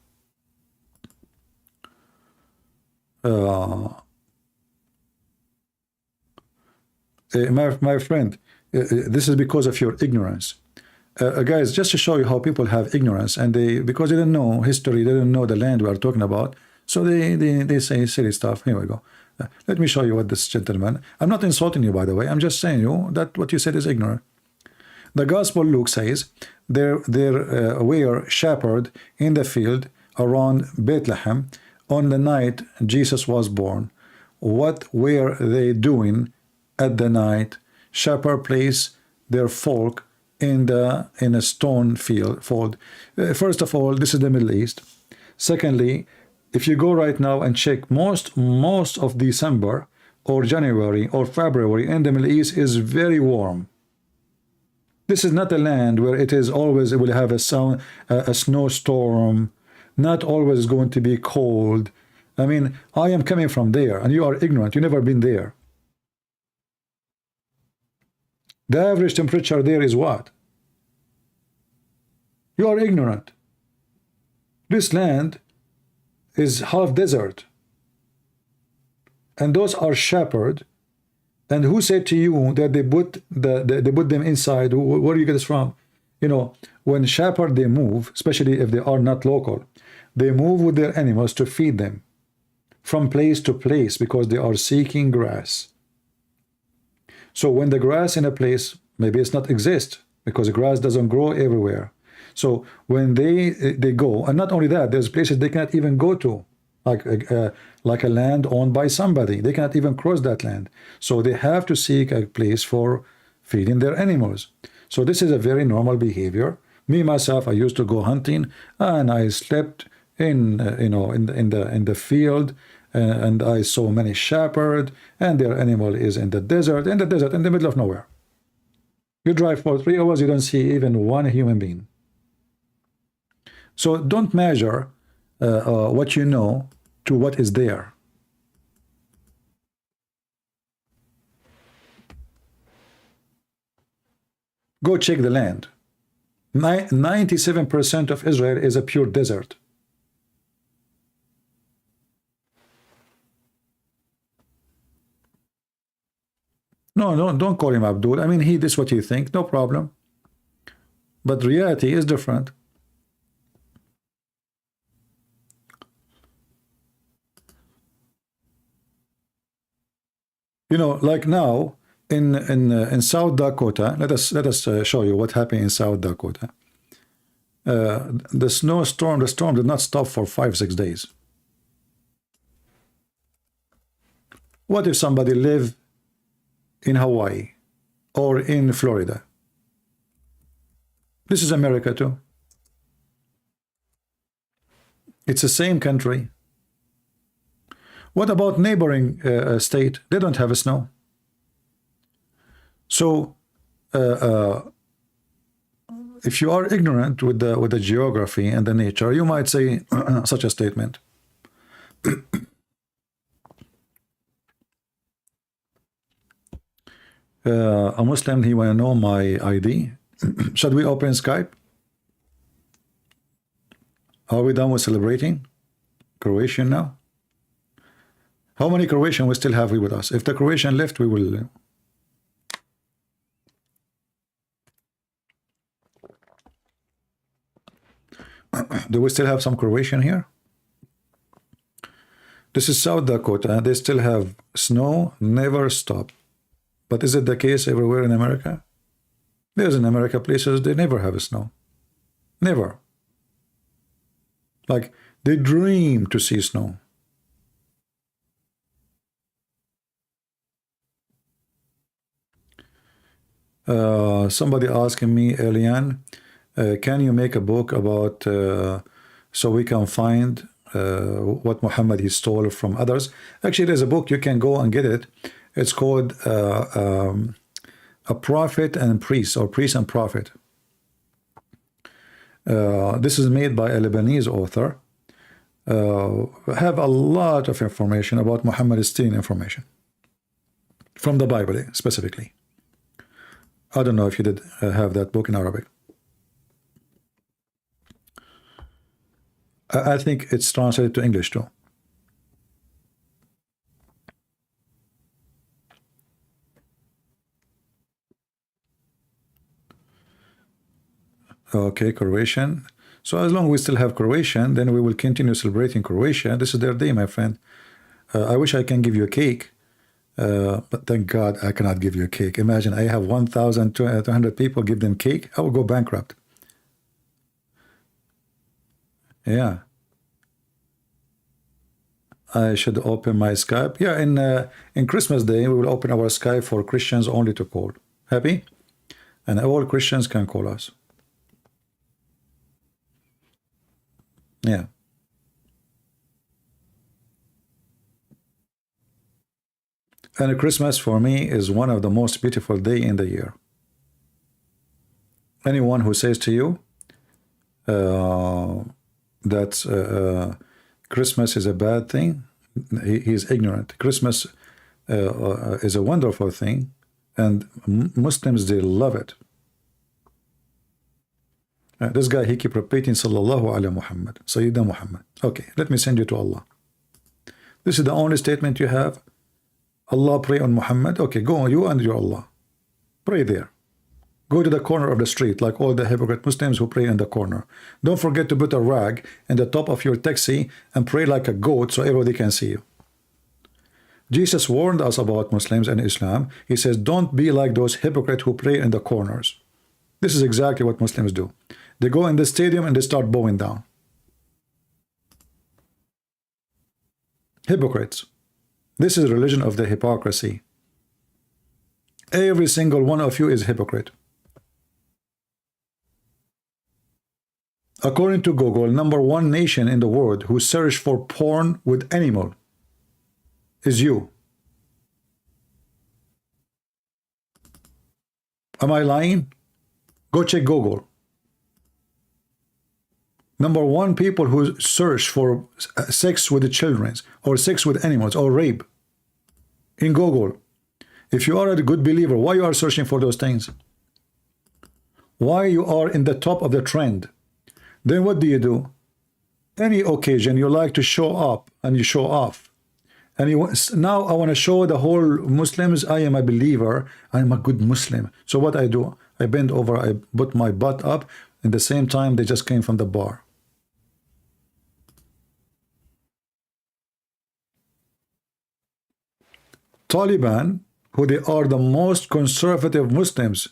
Speaker 1: My friend, this is because of your ignorance. Guys, just to show you how people have ignorance, and because they don't know history, they don't know the land we are talking about, so they say silly stuff. Here we go. Let me show you what this gentleman. I'm not insulting you, by the way. I'm just saying you that what you said is ignorant. The Gospel Luke says there were shepherds in the field around Bethlehem on the night Jesus was born. What were they doing at the night? Shepherd place their flock in a stone fold. First of all, this is the Middle East. Secondly, if you go right now and check most of December or January or February in the Middle East is very warm. This is not a land where it will have a snowstorm, not always going to be cold. I mean, I am coming from there and you are ignorant. You've never been there. The average temperature there is what? You are ignorant. This land is half desert, and those are shepherds. And who said to you that they put them inside? Where do you get this from? You know, when shepherds, they move, especially if they are not local, they move with their animals to feed them from place to place because they are seeking grass. So when the grass in a place, maybe it's not exist because the grass doesn't grow everywhere. So when they go, and not only that, there's places they cannot even go to, like a land owned by somebody. They cannot even cross that land. So they have to seek a place for feeding their animals. So this is a very normal behavior. Me myself, I used to go hunting, and I slept in the field, and I saw many shepherds, and their animal is in the desert, in the middle of nowhere. You drive for 3 hours, you don't see even one human being. So don't measure what you know to what is there. Go check the land. 97% of Israel is a pure desert. No, don't call him Abdul. I mean, this is what you think, no problem. But reality is different. You know, like now in South Dakota, let us show you what happened in South Dakota. The storm did not stop for 5-6 days. What if somebody live in Hawaii or in Florida? This is America too. It's the same country. What about neighboring state? They don't have a snow. So if you are ignorant with the geography and the nature, you might say such a statement. A Muslim, he want to know my ID. Should we open Skype? Are we done with celebrating Croatian now? How many Croatian we still have with us? If the Croatian left, we will. Do we still have some Croatian here? This is South Dakota. They still have snow, never stop. But is it the case everywhere in America? There's in America places they never have snow. Never. Like they dream to see snow. Somebody asking me, Elian, can you make a book about so we can find what Muhammad he stole from others? Actually, there's a book, you can go and get it. It's called A Prophet and Priest, or Priest and Prophet. This is made by a Lebanese author. Have a lot of information about Muhammad stealing information from the Bible specifically. I don't know if you did have that book in Arabic. I think it's translated to English too. Okay, Croatian. So as long as we still have Croatian, then we will continue celebrating Croatia. This is their day, my friend. I wish I can give you a cake, but thank God I cannot give you a cake. Imagine I have 1,200 people, give them cake, I will go bankrupt. Yeah. I should open my Skype. Yeah, in Christmas Day, we will open our Skype for Christians only to call. Happy? And all Christians can call us. Yeah. And Christmas for me is one of the most beautiful day in the year. Anyone who says to you that Christmas is a bad thing, he is ignorant. Christmas is a wonderful thing, and Muslims, they love it. This guy, he keep repeating Sallallahu Alaihi Muhammad, Sayyidina Muhammad. Okay, let me send you to Allah. This is the only statement you have. Allah, pray on Muhammad. Okay, go on, you and your Allah. Pray there. Go to the corner of the street like all the hypocrite Muslims who pray in the corner. Don't forget to put a rag in the top of your taxi and pray like a goat so everybody can see you. Jesus warned us about Muslims and Islam. He says, don't be like those hypocrites who pray in the corners. This is exactly what Muslims do. They go in the stadium and they start bowing down. Hypocrites. This is religion of the hypocrisy. Every single one of you is hypocrite. According to Google, #1 nation in the world who search for porn with animal is you. Am I lying? Go check Google. #1 people who search for sex with the children or sex with animals or rape in Google. If you are a good believer, why you are searching for those things? Why you are in the top of the trend? Then what do? Any occasion you like to show up and you show off. And now I want to show the whole Muslims I am a believer, I am a good Muslim. So what I do? I bend over, I put my butt up, and the same time they just came from the bar. Taliban, who they are the most conservative Muslims,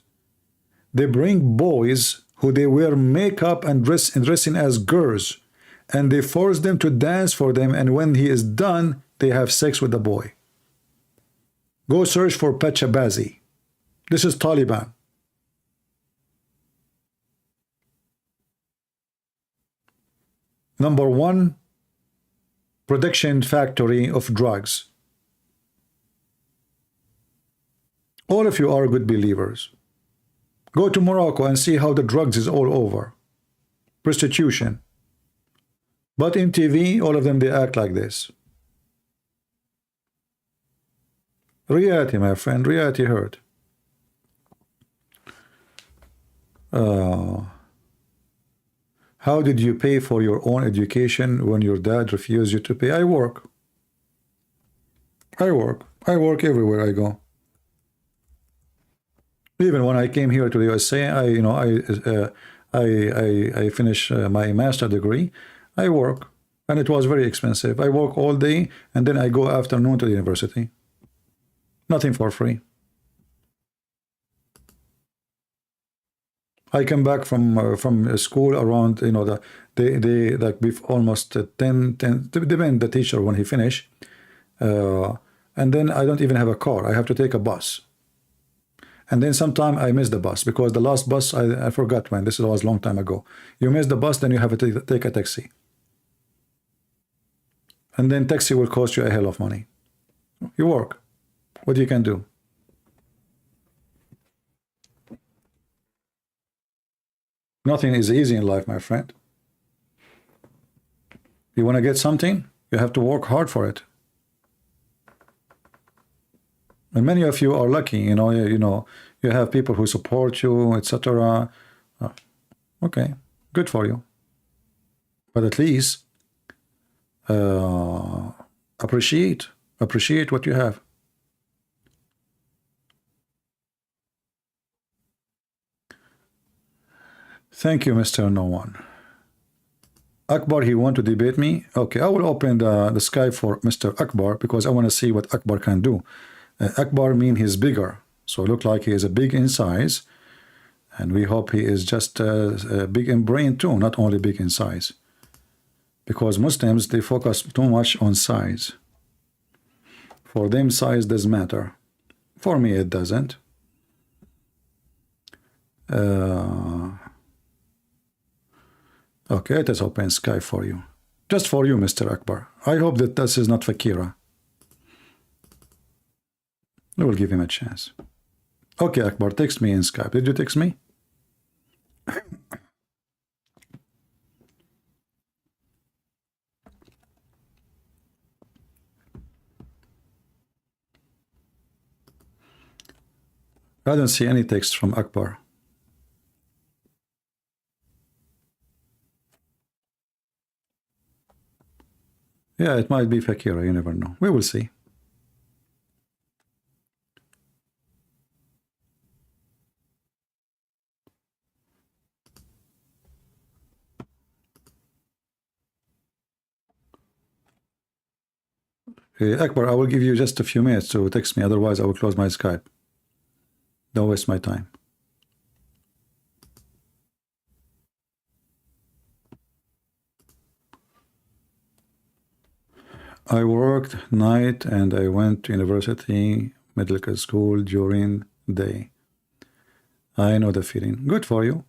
Speaker 1: they bring boys who they wear makeup and dressing as girls, and they force them to dance for them, and when he is done, they have sex with the boy. Go search for Pachabazi. This is Taliban. Number one production factory of drugs. All of you are good believers. Go to Morocco and see how the drugs is all over. Prostitution. But in TV, all of them, they act like this. Reality, my friend, reality hurt. How did you pay for your own education when your dad refused you to pay? I work. I work everywhere I go. Even when I came here to the USA, I finished my master degree. I work, and it was very expensive. I work all day, and then I go afternoon to the university. Nothing for free. I come back from school around, they like almost 10, depend the teacher when he finish, and then I don't even have a car. I have to take a bus, and then sometime I miss the bus because the last bus I forgot when. This was a long time ago. You miss the bus, then you have to take a taxi, and then taxi will cost you a hell of money. You work. What you can do? Nothing is easy in life, my friend. You want to get something, you have to work hard for it. And many of you are lucky, you have people who support you, etc. Okay, good for you. But at least appreciate what you have. Thank you, Mr. No One. Akbar, he want to debate me? Okay, I will open the Skype for Mr. Akbar because I want to see what Akbar can do. Akbar mean he's bigger, so look like he is a big in size, and we hope he is just big in brain too, not only big in size. Because Muslims, they focus too much on size. For them, size does matter. For me, it doesn't. Okay, let us open Skype for you. Just for you, Mr. Akbar. I hope that this is not Fakira. We will give him a chance. Okay, Akbar, text me in Skype. Did you text me? I don't see any text from Akbar. Yeah, it might be Fakira, you never know. We will see. Akbar, I will give you just a few minutes to text me, otherwise I will close my Skype. Don't waste my time. I worked night and I went to university, medical school during day. I know the feeling. Good for you,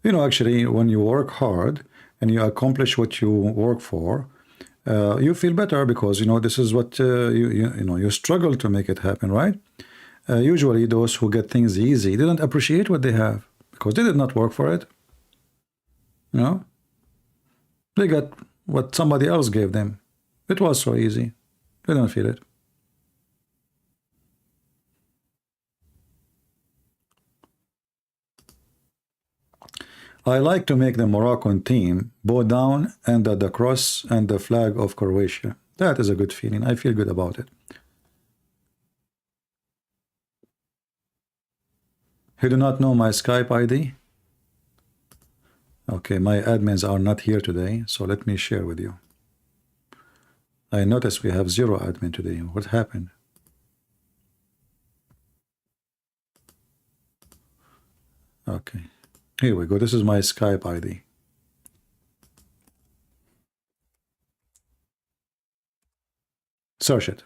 Speaker 1: actually, when you work hard and you accomplish what you work for, you feel better because, this is what you struggle to make it happen, right? Usually those who get things easy, they don't appreciate what they have because they did not work for it. They got what somebody else gave them. It was so easy. They don't feel it. I like to make the Moroccan team bow down under the cross and the flag of Croatia. That is a good feeling. I feel good about it. You do not know my Skype ID? Okay, my admins are not here today, so let me share with you. I notice we have 0 admin today. What happened? Okay, here we go. This is my Skype ID. Search it.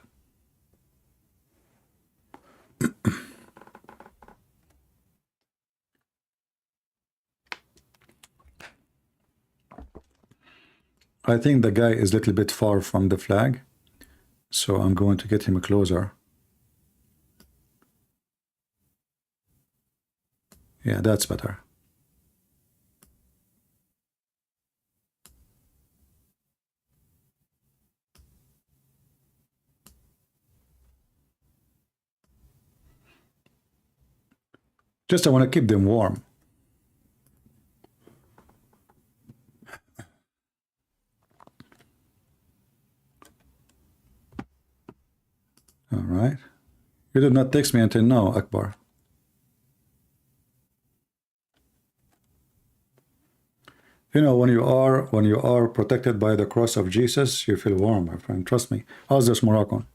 Speaker 1: I think the guy is a little bit far from the flag, so I'm going to get him closer. Yeah, that's better. Just I want to keep them warm. All right. You did not text me until now, Akbar. You know, when you are protected by the cross of Jesus, you feel warm, my friend. Trust me. How's this Moroccan?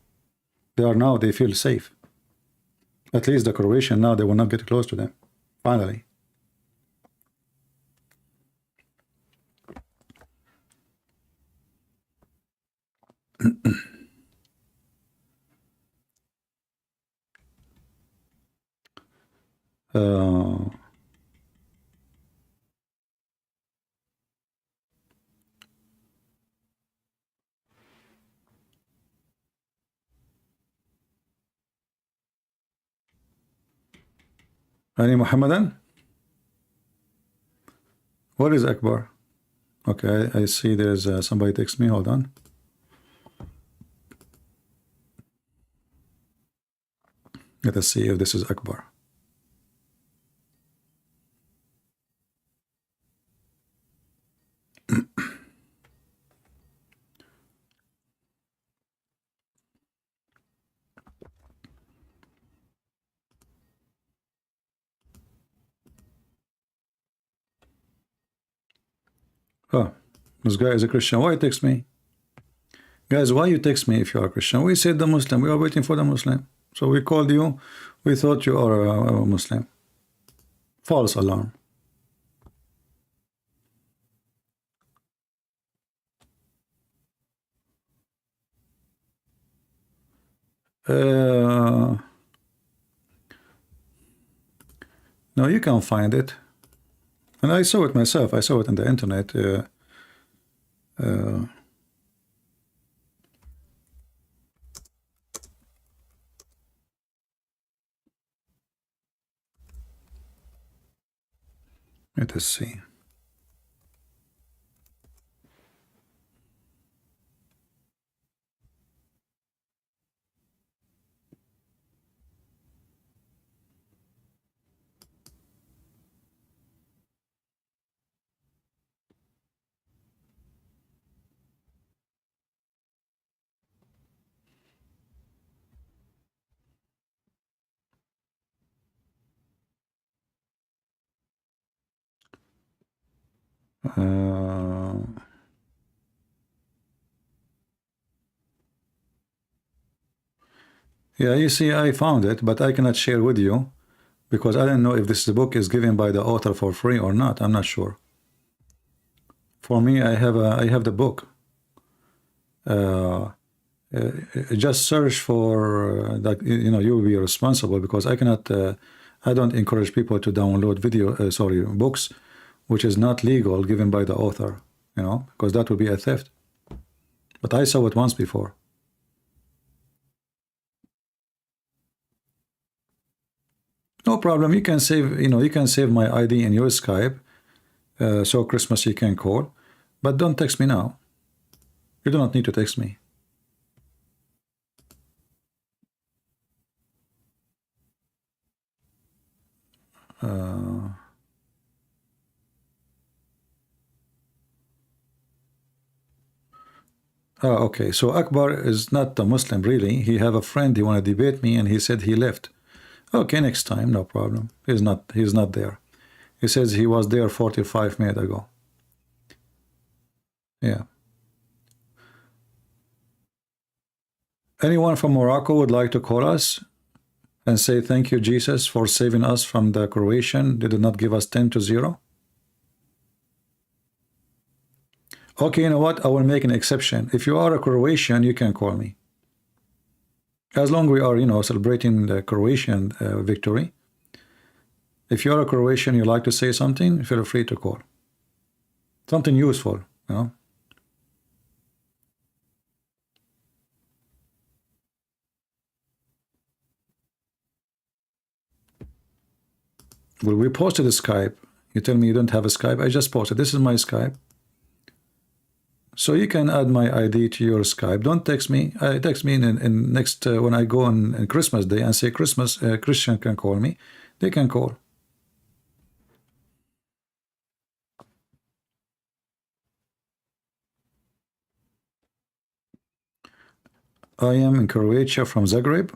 Speaker 1: They feel safe. At least the Croatian now, they will not get close to them. Finally. Any Muhammadan? What is Akbar? Okay, I see there's somebody text me. Hold on. Let us see if this is Akbar. Oh, this guy is a Christian. Why text me? Guys, why you text me if you are Christian? We said the Muslim. We are waiting for the Muslim. So we called you. We thought you are a Muslim. False alarm. No, you can't find it. And I saw it myself. I saw it on the internet. Let us see. Yeah, you see, I found it, but I cannot share with you because I don't know if this book is given by the author for free or not. I'm not sure. For me, I have the book. Just search for that. You know, you will be responsible because I cannot. I don't encourage people to download books, which is not legal, given by the author. You know, because that would be a theft. But I saw it once before. No problem. You can save. You know, you can save my ID in your Skype. So Christmas you can call, but don't text me now. You do not need to text me. Okay, so Akbar is not a Muslim really. He have a friend, he want to debate me, and he said he left. Okay, next time, no problem. He's not there. He says he was there 45 minutes ago. Yeah. Anyone from Morocco would like to call us and say thank you, Jesus, for saving us from the Croatian? They did not give us 10-0. Okay, you know what? I will make an exception. If you are a Croatian, you can call me. As long as we are, you know, celebrating the Croatian victory. If you are a Croatian, you like to say something, feel free to call. Something useful, you know. Well, we posted a Skype. You tell me you don't have a Skype. I just posted. This is my Skype. So you can add my ID to your Skype. Don't text me. Text me in next when I go on Christmas Day and say Christmas. Christian can call me. They can call. I am in Croatia from Zagreb.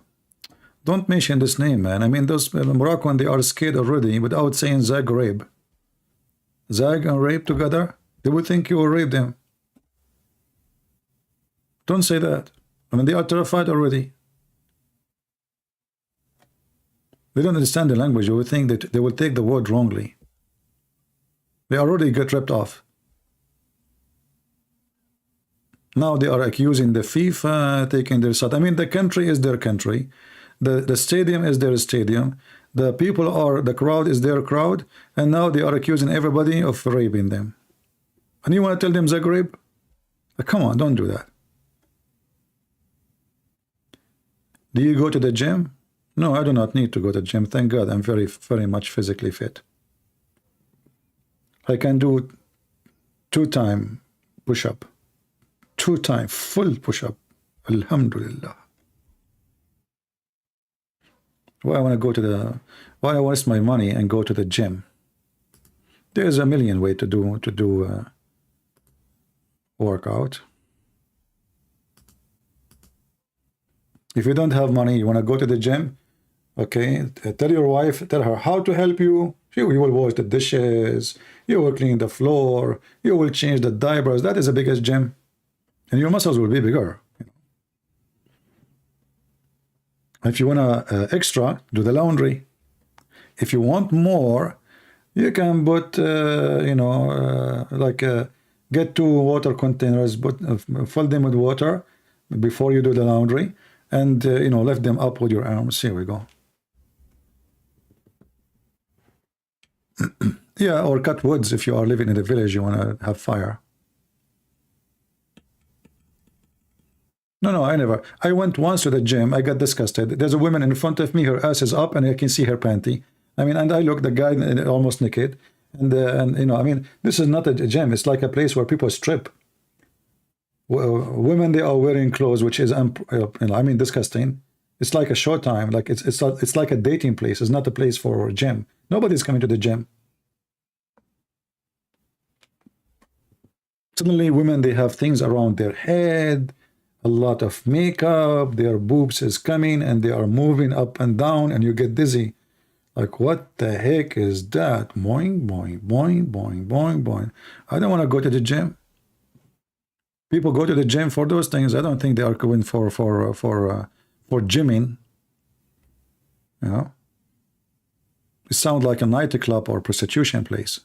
Speaker 1: Don't mention this name, man. I mean, those Moroccan, they are scared already without saying Zagreb. Zag and rape together. They will think you will rape them. Don't say that. I mean, they are terrified already. They don't understand the language. You will think that they will take the word wrongly. They already get ripped off. Now they are accusing the FIFA taking their side. I mean, the country is their country. The stadium is their stadium. The people are, the crowd is their crowd. And now they are accusing everybody of raping them. And you want to tell them Zagreb? Come on, don't do that. Do you go to the gym? No, I do not need to go to the gym. Thank God, I'm very, very much physically fit. I can do 2-time push-up. 2-time full push-up. Alhamdulillah. Why I want to go to the? Why I waste my money and go to the gym? There's a million ways to do workout. If you don't have money, you want to go to the gym, okay? Tell your wife, tell her how to help you. You will wash the dishes, you will clean the floor, you will change the diapers. That is the biggest gym. And your muscles will be bigger. If you want extra, do the laundry. If you want more, you can put, get 2 water containers, fill them with water before you do the laundry. And, lift them up with your arms. Here we go. Yeah, or cut woods if you are living in the village, you want to have fire. No, I never. I went once to the gym. I got disgusted. There's a woman in front of me. Her ass is up, and I can see her panty. I mean, and I look, the guy almost naked. And I mean, this is not a gym. It's like a place where people strip. Women, they are wearing clothes, which is, I mean, disgusting. It's like a showtime. Like it's like a dating place. It's not a place for a gym. Nobody's coming to the gym. Suddenly, women, they have things around their head, a lot of makeup, their boobs is coming, and they are moving up and down, and you get dizzy. Like, what the heck is that? Boing, boing, boing, boing, boing, boing. I don't want to go to the gym. People go to the gym for those things. I don't think they are going for gymming. You know, it sounds like a nightclub or prostitution place.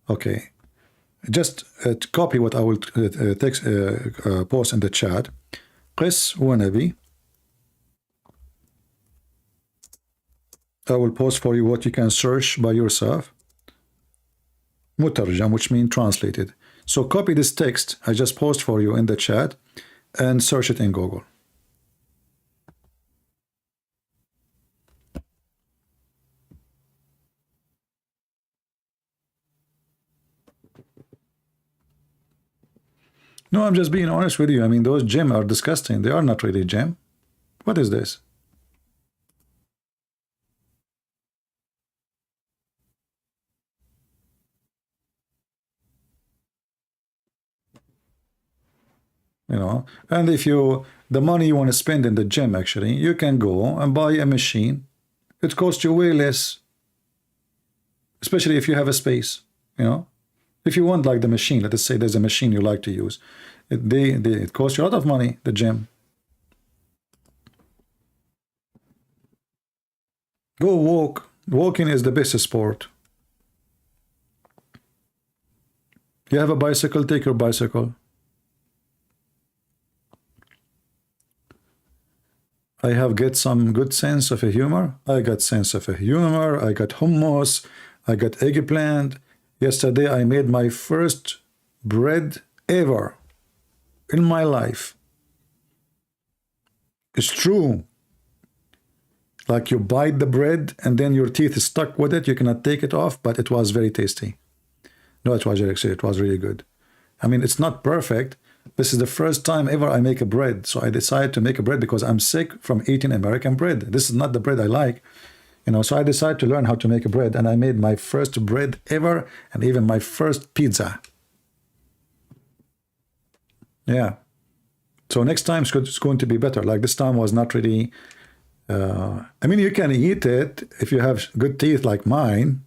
Speaker 1: Okay, just copy what I will post in the chat. Qis Wanabi. I will post for you what you can search by yourself. Mutarjam, which means translated. So copy this text I just post for you in the chat and search it in Google. No, I'm just being honest with you. I mean, those gym are disgusting. They are not really gym. What is this? You know, and if you, the money you want to spend in the gym, actually, you can go and buy a machine. It costs you way less, especially if you have a space, you know. If you want like the machine, let us say there's a machine you like to use, it costs you a lot of money, the gym. Go walk. Walking is the best sport. You have a bicycle, take your bicycle. I have get some good sense of a humor. I got sense of a humor. I got hummus. I got eggplant. Yesterday I made my first bread ever. in my life. It's true. Like you bite the bread and then your teeth is stuck with it. You cannot take it off, but it was very tasty. No, it was actually, it was really good. I mean, it's not perfect. This is the first time ever I make a bread. So I decided to make a bread because I'm sick from eating American bread. This is not the bread I like. You know, so I decided to learn how to make a bread, and I made my first bread ever and even my first pizza. Yeah. So next time it's going to be better. Like this time was not really, I mean, you can eat it if you have good teeth like mine,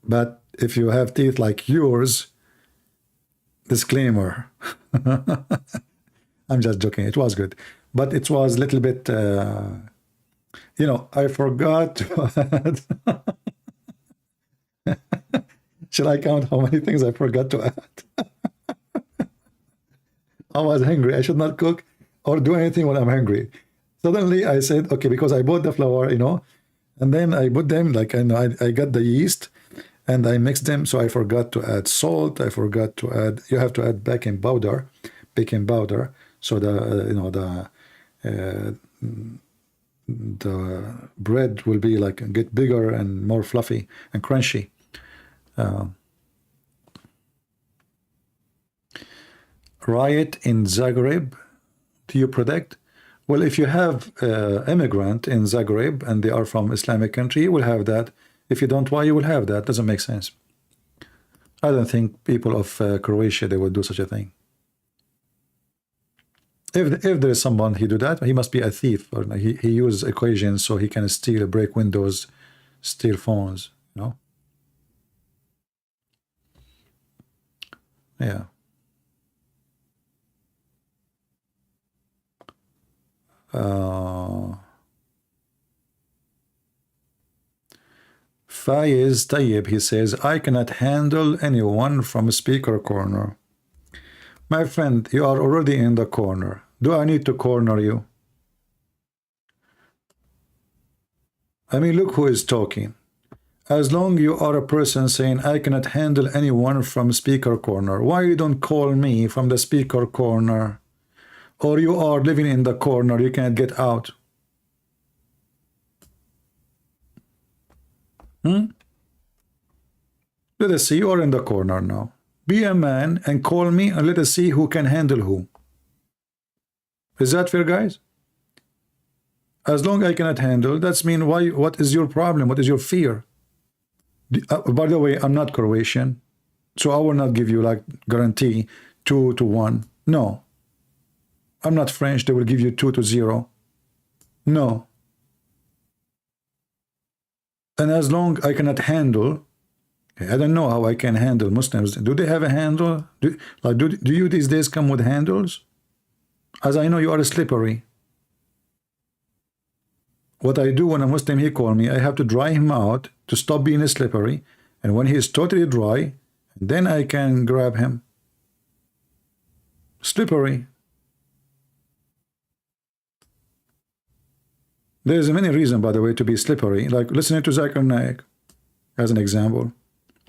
Speaker 1: but if you have teeth like yours, disclaimer. I'm just joking. It was good, but it was a little bit, you know, I forgot to add. Should I count how many things I forgot to add? I was hungry. I should not cook or do anything when I'm hungry. Suddenly I said, okay, because I bought the flour, you know, and then I put them, like, and I got the yeast and I mixed them. So I forgot to add salt. I forgot to add, you have to add baking powder. So the, you know, the bread will be like, get bigger and more fluffy and crunchy. Riot in Zagreb, do you predict? Well, if you have immigrant in Zagreb and they are from Islamic country, you will have that. If you don't, why you will have that? Doesn't make sense. I don't think people of Croatia, they would do such a thing. If there is someone he do that, he must be a thief, or he uses equations so he can steal, break windows, steal phones, you know? Yeah. Faiz Tayyib, he says, I cannot handle anyone from speaker corner. My friend, you are already in the corner. Do I need to corner you? I mean, look who is talking. As long you are a person saying, I cannot handle anyone from speaker corner, why you don't call me from the speaker corner? Or you are living in the corner, you can't get out. Let us see, you are in the corner now. Be a man and call me and let us see who can handle who. Is that fair, guys? As long as I cannot handle, that's mean why? What is your problem? What is your fear? By the way, I'm not Croatian, so I will not give you like guarantee 2-1. No. I'm not French, they will give you 2-0. No. And as long I cannot handle, I don't know how I can handle Muslims. Do they have a handle? Do you these days come with handles? As I know, you are slippery. What I do when a Muslim, he call me, I have to dry him out to stop being slippery. And when he is totally dry, then I can grab him. Slippery. There's many reasons, by the way, to be slippery. Like listening to Zakir Naik, as an example.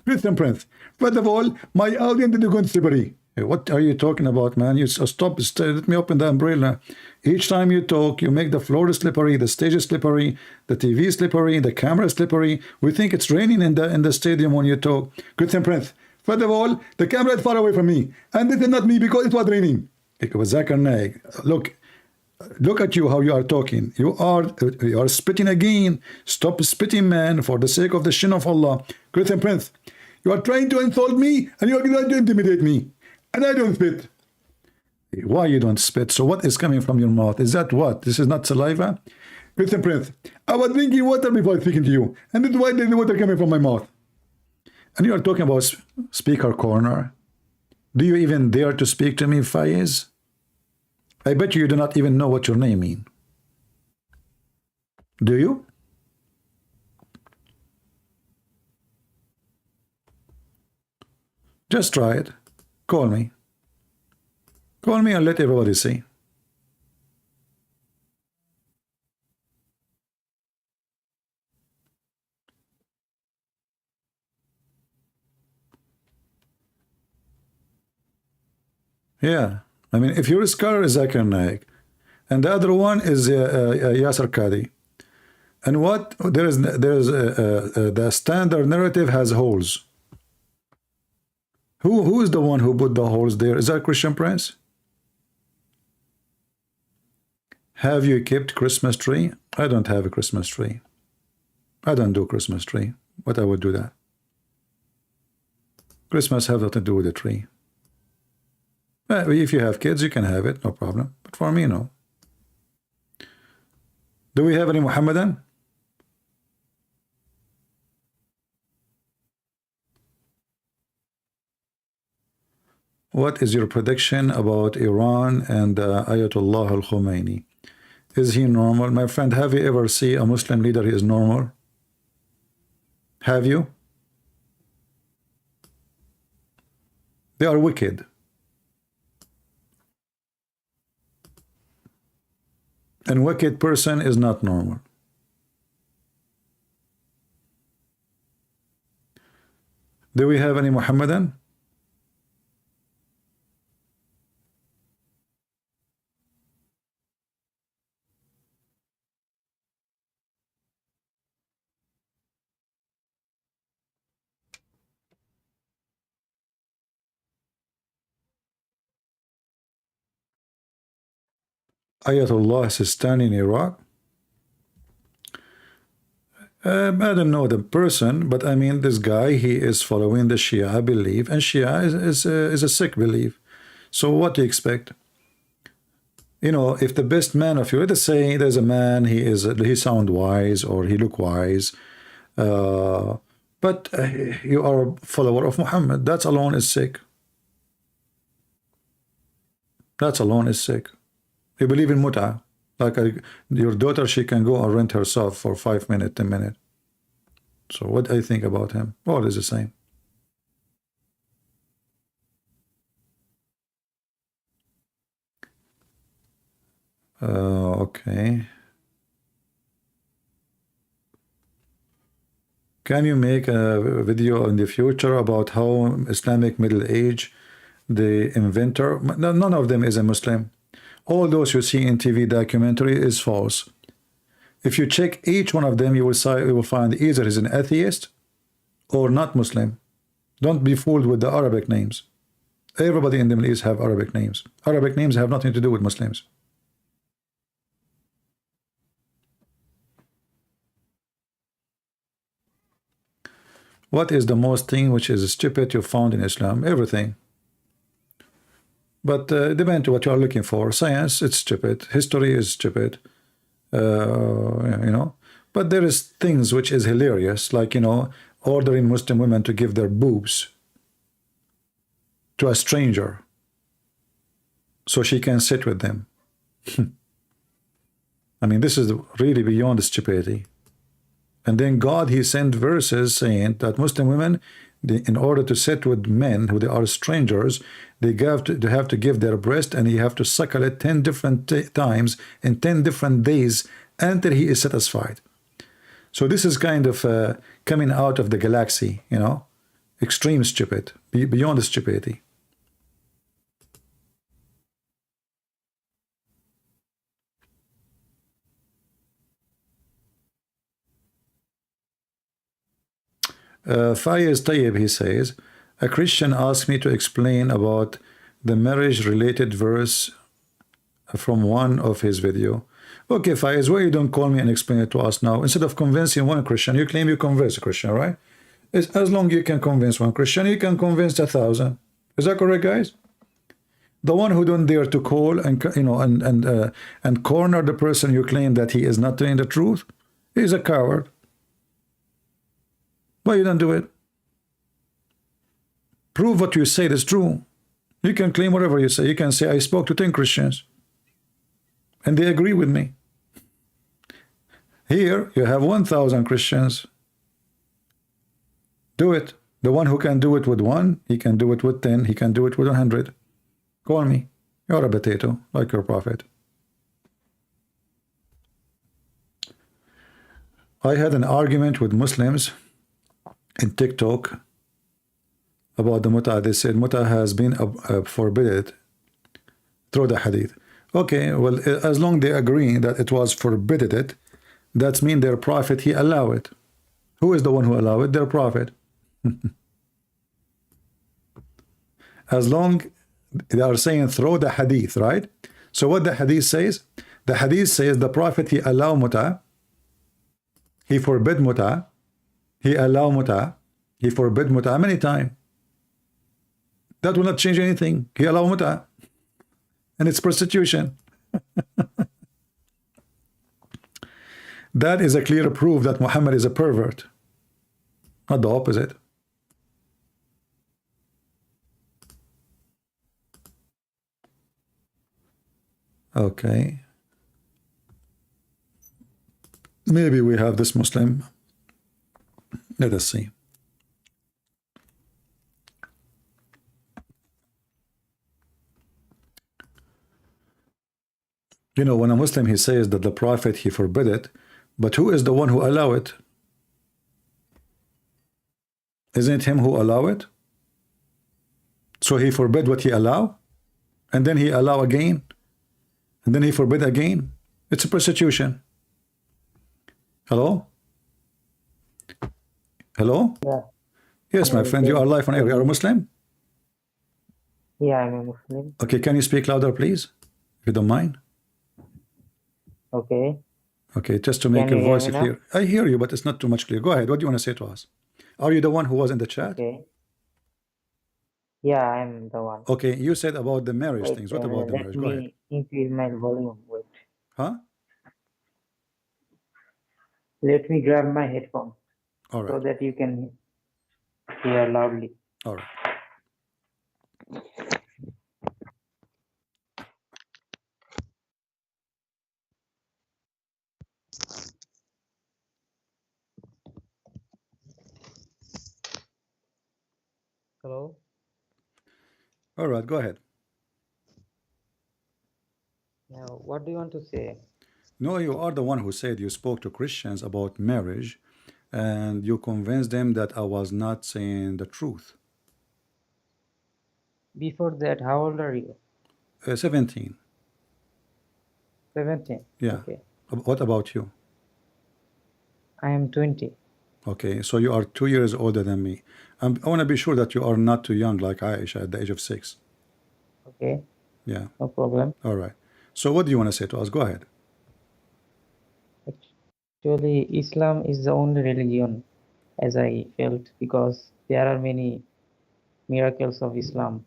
Speaker 1: Listen, Prince. First of all, my audience is going slippery. What are you talking about, man? You stop, let me open the umbrella. Each time you talk, you make the floor slippery, the stage is slippery, the TV is slippery, the camera is slippery. We think it's raining in the stadium when you talk. Christian Prince, first of all, the camera is far away from me, and this is not me because it was raining. It was Zakir Naik. Look at you, how you are talking. You are spitting again. Stop spitting, man, for the sake of the shin of Allah. Christian Prince, you are trying to insult me, and you are trying to intimidate me. And I don't spit. Why you don't spit? So what is coming from your mouth? Is that what? This is not saliva? Listen, Prince, I was drinking water before speaking to you. And that's why there's water coming from my mouth. And you are talking about speaker corner. Do you even dare to speak to me, Faiz? I bet you do not even know what your name means. Do you? Just try it. Call me. Call me and let everybody see. Yeah. I mean, if your scholar is Zakir Naik, and the other one is Yasser Qadi, and what the standard narrative has holes. Who is the one who put the holes there? Is that Christian Prince? Have you kept Christmas tree? I don't have a Christmas tree. I don't do Christmas tree. But I would do that. Christmas has nothing to do with the tree. If you have kids, you can have it, no problem. But for me, no. Do we have any Muhammadan? What is your prediction about Iran and Ayatollah al-Khomeini? Is he normal? My friend, have you ever seen a Muslim leader who is normal? Have you? They are wicked. And wicked person is not normal. Do we have any Muhammadan? Ayatollah Sistani in Iraq? I don't know the person, but I mean this guy, he is following the Shia belief, and Shia is a sick belief. So what do you expect? You know, if the best man of you, let's say there's a man, he sound wise or he look wise, but you are a follower of Muhammad, that alone is sick. That alone is sick. You believe in muta, like your daughter, she can go and rent herself for 5 minutes, 10 minutes. So what do I think about him? All is the same. Okay. Can you make a video in the future about how Islamic Middle Age, the inventor, none of them is a Muslim. All those you see in TV documentary is false. If you check each one of them, you will find either he's an atheist or not Muslim. Don't be fooled with the Arabic names. Everybody in the Middle East have Arabic names. Arabic names have nothing to do with Muslims. What is the most thing which is stupid you found in Islam? Everything. But depends on what you are looking for. Science, it's stupid. History is stupid. You know. But there is things which is hilarious, like, you know, ordering Muslim women to give their boobs to a stranger so she can sit with them. I mean, this is really beyond stupidity. And then God, he sent verses saying that Muslim women, in order to sit with men who they are strangers, they have to give their breast, and you have to suckle it 10 different times in 10 different days until he is satisfied. So this is kind of coming out of the galaxy, you know, extreme stupid, beyond stupidity. Fayez Tayyib, he says, a Christian asked me to explain about the marriage-related verse from one of his video. Okay, Fayez, why you don't call me and explain it to us now? Instead of convincing one Christian, you claim you convince a Christian, right? As long as you can convince one Christian, you can convince 1,000. Is that correct, guys? The one who don't dare to call and, you know, and corner the person you claim that he is not telling the truth, he's a coward. Why you don't do it? Prove what you say is true. You can claim whatever you say. You can say, I spoke to 10 Christians and they agree with me. Here you have 1,000 Christians. Do it. The one who can do it with 1, he can do it with 10, he can do it with 100. Call me. You're a potato, like your prophet. I had an argument with Muslims in TikTok about the muta. They said muta has been forbidden through the hadith. Okay, well, as long they agree that it was forbidden it, that means their prophet, he allow it. Who is the one who allow it? Their prophet. As long they are saying through the hadith, right? So what the hadith says? The hadith says the prophet, he allow muta, he forbid muta, he allow muta, he forbid muta many times. That will not change anything. He allow muta, and it's prostitution. That is a clear proof that Muhammad is a pervert, not the opposite. Okay. Maybe we have this Muslim. Let us see. You know, when a Muslim, he says that the Prophet, he forbid it, but who is the one who allow it? Isn't it him who allow it? So he forbid what he allow, and then he allow again, and then he forbid again. It's a prostitution. Hello? Hello?
Speaker 2: Yeah.
Speaker 1: Yes, my friend, you are live on air. You are a Muslim?
Speaker 2: Yeah, I'm a Muslim.
Speaker 1: Okay, can you speak louder, please? If you don't mind.
Speaker 2: Okay.
Speaker 1: Okay, just to make
Speaker 2: Can
Speaker 1: your
Speaker 2: you hear
Speaker 1: voice
Speaker 2: me now?
Speaker 1: clear. I hear you, but it's not too much clear. Go ahead. What do you want to say to us? Are you the one who was in the chat?
Speaker 2: Okay. Yeah, I'm the one.
Speaker 1: Okay, you said about the marriage
Speaker 2: Wait,
Speaker 1: things. What about the
Speaker 2: let
Speaker 1: marriage? Go ahead.
Speaker 2: me increase my volume. Wait.
Speaker 1: Huh?
Speaker 2: Let me grab my headphones
Speaker 1: All
Speaker 2: so
Speaker 1: right.
Speaker 2: that you can hear loudly.
Speaker 1: All right.
Speaker 2: Hello?
Speaker 1: All right, go ahead.
Speaker 2: Now, what do you want to say?
Speaker 1: No, you are the one who said you spoke to Christians about marriage and you convinced them that I was not saying the truth.
Speaker 2: Before that, how old are you?
Speaker 1: 17.
Speaker 2: 17.
Speaker 1: Yeah.
Speaker 2: Okay.
Speaker 1: What about you?
Speaker 2: I am 20.
Speaker 1: Okay, so you are 2 years older than me. I want to be sure that you are not too young like Aisha at the age of 6.
Speaker 2: Okay.
Speaker 1: Yeah.
Speaker 2: No problem.
Speaker 1: All right. So what do you want to say to us? Go ahead.
Speaker 2: Actually, Islam is the only religion, as I felt, because there are many miracles of Islam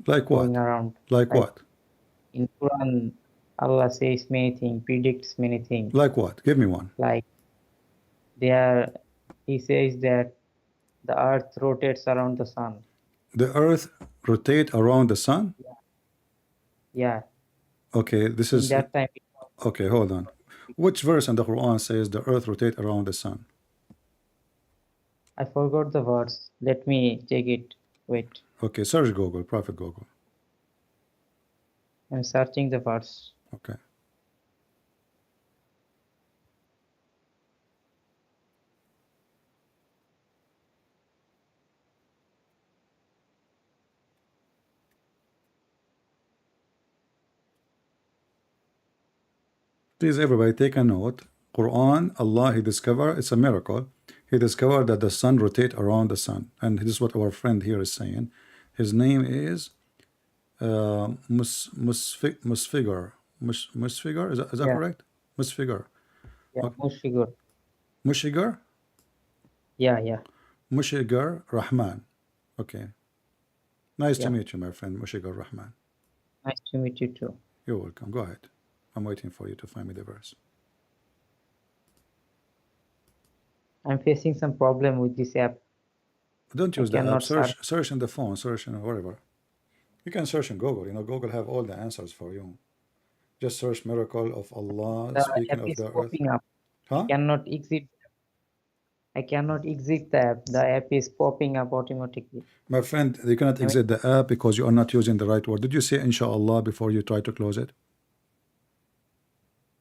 Speaker 1: Like
Speaker 2: going
Speaker 1: what?
Speaker 2: around.
Speaker 1: Like
Speaker 2: Like
Speaker 1: what?
Speaker 2: in Quran, Allah says many things, predicts many things.
Speaker 1: Like what? Give me one.
Speaker 2: Like there, He says that the earth rotates around the sun.
Speaker 1: The earth rotate around the sun?
Speaker 2: Yeah,
Speaker 1: Okay, this
Speaker 2: in
Speaker 1: is
Speaker 2: that time,
Speaker 1: okay, hold on. Which verse in the Quran says the earth rotate around the sun?
Speaker 2: I forgot the verse. Let me check it. Wait,
Speaker 1: Okay, search Google, Prophet Google.
Speaker 2: I'm searching the verse.
Speaker 1: Okay. Please, everybody, take a note. Quran, Allah, He discovered, it's a miracle. He discovered that the sun rotate around the sun. And this is what our friend here is saying. His name is Musfigar. Musfigar? Is that
Speaker 2: Yeah,
Speaker 1: correct? Musfigar.
Speaker 2: yeah,
Speaker 1: Okay.
Speaker 2: Mushfigur.
Speaker 1: Mushigar?
Speaker 2: Yeah.
Speaker 1: Mushigar Rahman. Okay. Nice to
Speaker 2: Yeah.
Speaker 1: meet you, my friend, Mushigar Rahman.
Speaker 2: Nice to meet you too.
Speaker 1: You're welcome. Go ahead. I'm waiting for you to find me the verse.
Speaker 2: I'm facing some problem with this app.
Speaker 1: Don't
Speaker 2: I
Speaker 1: use the app.
Speaker 2: cannot
Speaker 1: Search in the phone. Search in whatever. You can search in Google. You know, Google have all the answers for you. Just search miracle of Allah
Speaker 2: The
Speaker 1: speaking
Speaker 2: app
Speaker 1: of
Speaker 2: is
Speaker 1: the earth.
Speaker 2: popping up.
Speaker 1: Huh?
Speaker 2: I cannot exit the app. The app is popping up automatically.
Speaker 1: My friend, you cannot exit the app because you are not using the right word. Did you say inshallah before you try to close it?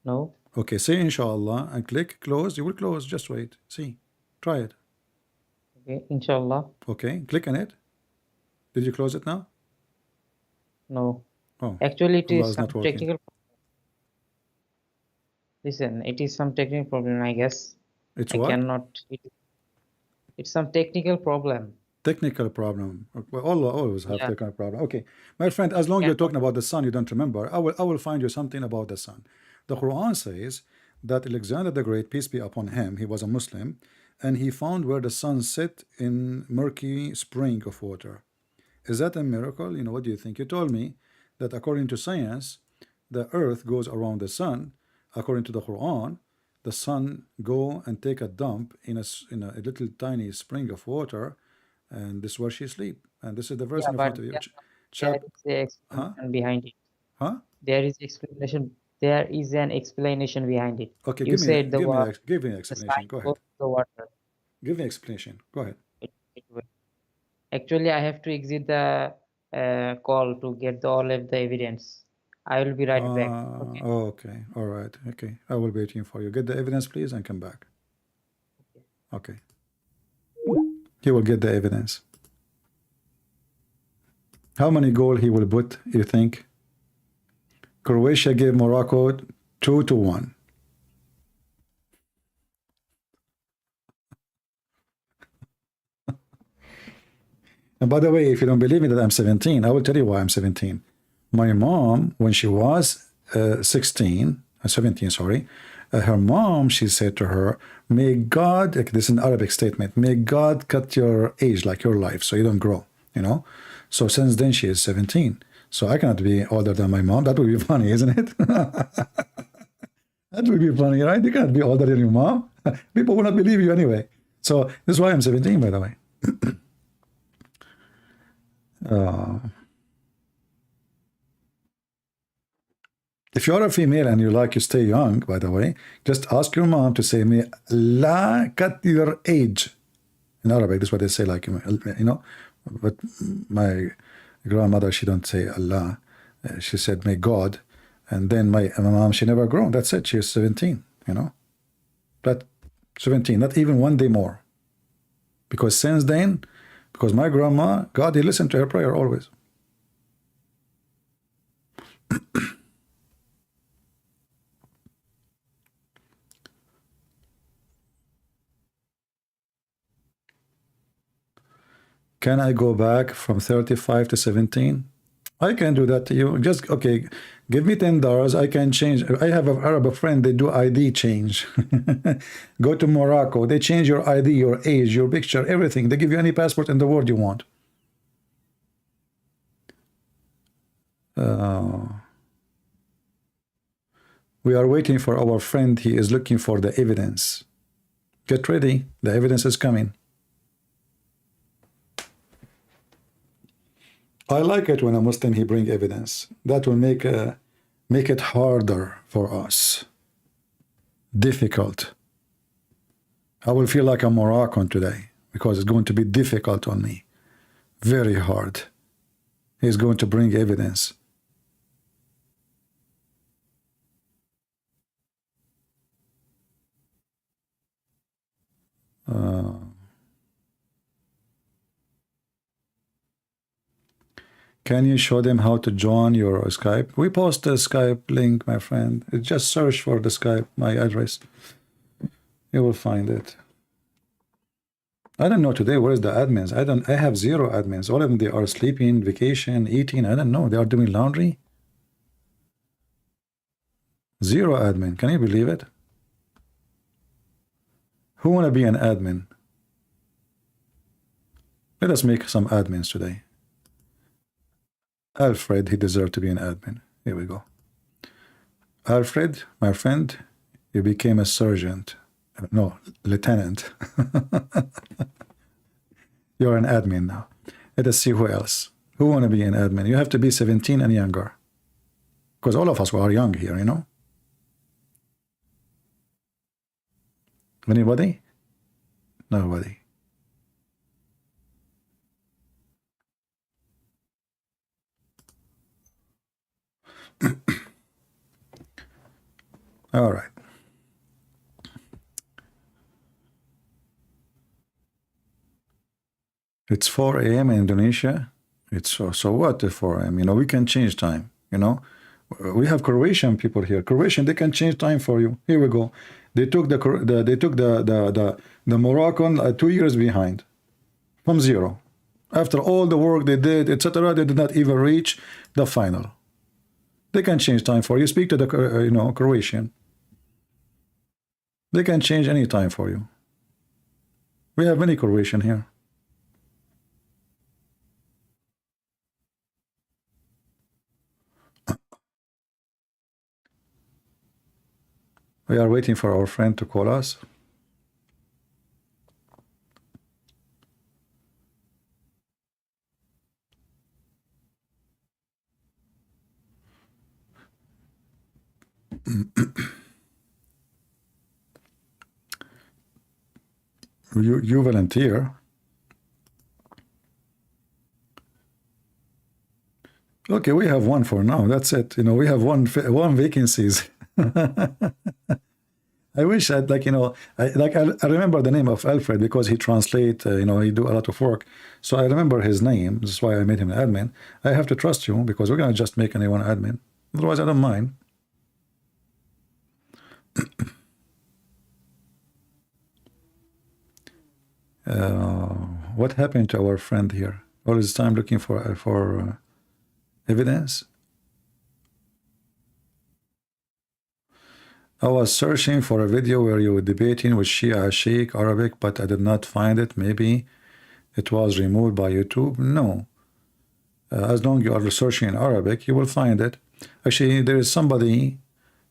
Speaker 2: No.
Speaker 1: Okay, say inshallah and click close. You will close. Just wait. See. Try it.
Speaker 2: Okay, inshallah.
Speaker 1: Okay, click on it. Did you close it now?
Speaker 2: No.
Speaker 1: Oh,
Speaker 2: Actually, it
Speaker 1: Allah
Speaker 2: is
Speaker 1: is not
Speaker 2: some
Speaker 1: working.
Speaker 2: technical. Listen, it is some technical problem, I guess.
Speaker 1: It's
Speaker 2: I
Speaker 1: what?
Speaker 2: cannot. It's some technical problem.
Speaker 1: Technical problem. Well, Allah always have
Speaker 2: Yeah,
Speaker 1: technical problem. Okay, my friend, as long
Speaker 2: can
Speaker 1: you're talking about the sun, you don't remember. I will find you something about the sun. The Quran says that Alexander the Great, peace be upon him, he was a Muslim, and he found where the sun set in murky spring of water. Is that a miracle? What do you think? You told me that according to science, the earth goes around the sun. According to the Quran, the sun go and take a dump in a little tiny spring of water, and this is where she sleep. And this is the verse
Speaker 2: yeah,
Speaker 1: in
Speaker 2: but
Speaker 1: front of you.
Speaker 2: there
Speaker 1: Chap,
Speaker 2: is a
Speaker 1: huh?
Speaker 2: explanation behind it.
Speaker 1: Huh?
Speaker 2: There is explanation. There is an explanation behind it.
Speaker 1: Okay,
Speaker 2: You said the word,
Speaker 1: give me an
Speaker 2: the
Speaker 1: explanation.
Speaker 2: sign
Speaker 1: Go
Speaker 2: goes
Speaker 1: ahead.
Speaker 2: to the water.
Speaker 1: Give me an explanation. Go ahead.
Speaker 2: It will. Actually, I have to exit the call to get all of the evidence. I will be right back. Okay.
Speaker 1: Okay. All right. Okay. I will be waiting for you. Get the evidence, please, and come back. Okay. He will get the evidence. How many goal he will put, you think? Croatia gave Morocco 2-1. And by the way, if you don't believe me that I'm 17, I will tell you why I'm 17. My mom, when she was 17, sorry, her mom, she said to her, may God, this is an Arabic statement, may God cut your age like your life so you don't grow. So since then she is 17. So I cannot be older than my mom. That would be funny, isn't it? That would be funny, right? You cannot be older than your mom. People will not believe you anyway. So this is why I'm 17, by the way. If you are a female and you like to stay young, by the way, just ask your mom to say me la cut your age. In Arabic, this is what they say, like. But my grandmother, she don't say Allah. She said may God. And then my mom, she never grown. That's it. She is 17. But 17, not even one day more. Because since then, because my grandma, God, he listened to her prayer always. Can I go back from 35 to 17? I can do that to you. Just, okay, give me $10. I can change. I have an Arab friend, they do ID change. Go to Morocco. They change your ID, your age, your picture, everything. They give you any passport in the world you want. We are waiting for our friend. He is looking for the evidence. Get ready. The evidence is coming. I like it when a Muslim he bring evidence. That will make it harder for us. Difficult. I will feel like a Moroccan today because it's going to be difficult on me. Very hard. He's going to bring evidence. Can you show them how to join your Skype? We post the Skype link, my friend. Just search for the Skype, my address. You will find it. I don't know today where's the admins. I have zero admins. All of them, they are sleeping, vacation, eating. I don't know. They are doing laundry. Zero admin. Can you believe it? Who want to be an admin? Let us make some admins today. Alfred, he deserved to be an admin. Here we go. Alfred, my friend, you became a sergeant. No, lieutenant. You're an admin now. Let us see who else. Who want to be an admin? You have to be 17 and younger. Because all of us are young here. Anybody? Nobody. All right. It's 4 a.m. in Indonesia. It's so what at 4 a.m.? We can change time. You know, we have Croatian people here. Croatian, they can change time for you. Here we go. They took the Moroccan 2 years behind from zero. After all the work they did, etc., they did not even reach the final. They can change time for you. Speak to the Croatian. They can change any time for you. We have many Croatian here. We are waiting for our friend to call us. You volunteer. Okay, we have one for now. That's it. We have one vacancies. I wish I'd I remember the name of Alfred because he translate. He do a lot of work, so I remember his name. That's why I made him an admin. I have to trust you because we're gonna just make anyone admin. Otherwise, I don't mind. What happened to our friend here? All this time looking for evidence. I was searching for a video where you were debating with Shia Sheikh Arabic, but I did not find it. Maybe it was removed by YouTube. No. As long as you are searching in Arabic, you will find it. Actually, there is somebody,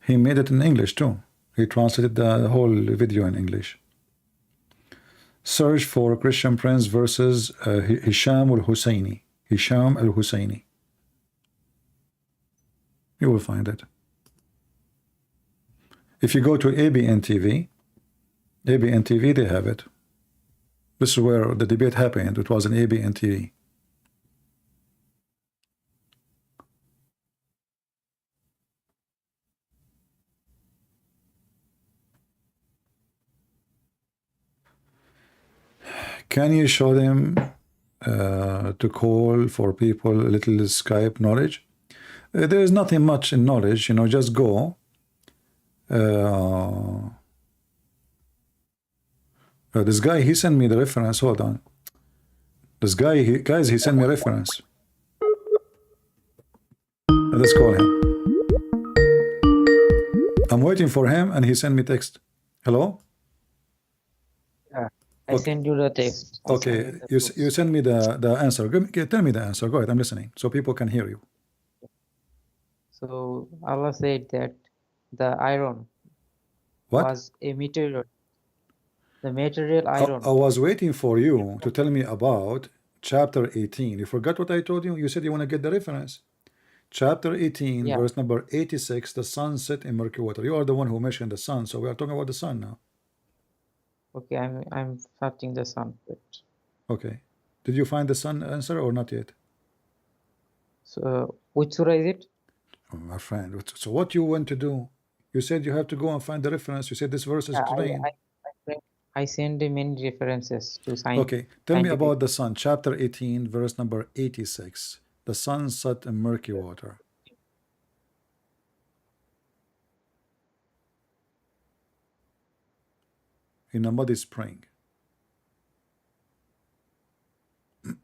Speaker 1: he made it in English too. He translated the whole video in English. Search for Christian Prince versus Hisham al-Husseini. Hisham al-Husseini. You will find it. If you go to ABN TV, they have it. This is where the debate happened. It was in ABN TV. Can you show them to call for people a little Skype knowledge? There is nothing much in knowledge, just go. This guy, he sent me the reference. Hold on. This guy, guys, he sent me a reference. Let's call him. I'm waiting for him, and he sent me text. Hello?
Speaker 2: I send you the text.
Speaker 1: Okay, you send me the answer. Tell me the answer. Go ahead, I'm listening, so people can hear you.
Speaker 2: So Allah said that the iron was a material. The material iron.
Speaker 1: I was waiting for you to tell me about chapter 18. You forgot what I told you? You said you want to get the reference. Chapter 18, verse number 86, the sun set in murky water. You are the one who mentioned the sun, so we are talking about the sun now.
Speaker 2: Okay, I'm searching the sun.
Speaker 1: Okay. Did you find the sun answer or not yet?
Speaker 2: So which surah is it?
Speaker 1: Oh, my friend. So what you want to do? You said you have to go and find the reference. You said this verse is plain.
Speaker 2: I send many references to science.
Speaker 1: Okay, tell me about the sun. Chapter 18, verse number 86. The sun set in murky water. In a muddy spring.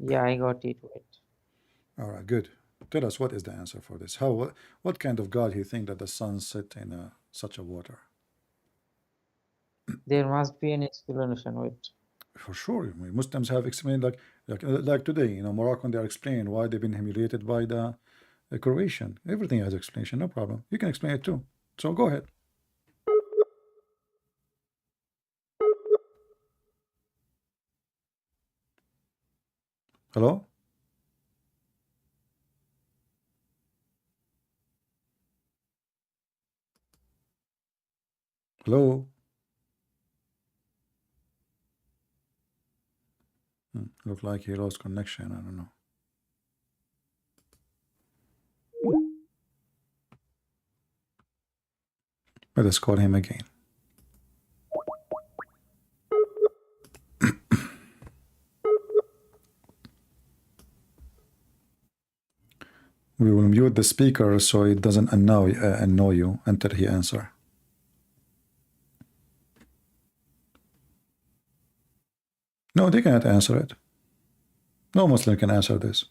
Speaker 2: Yeah, I got it. Wait.
Speaker 1: All right, good. Tell us, what is the answer for this? What kind of God he think that the sun set in such a water?
Speaker 2: There must be an explanation. Wait.
Speaker 1: For sure, Muslims have explained like today. Moroccan, they are explaining why they've been humiliated by the Croatian. Everything has explanation, no problem. You can explain it too. So go ahead. Hello? Hello? Look like he lost connection. I don't know. Let us call him again. We will mute the speaker so it doesn't annoy you until he answer. No, they cannot answer it. No Muslim can answer this.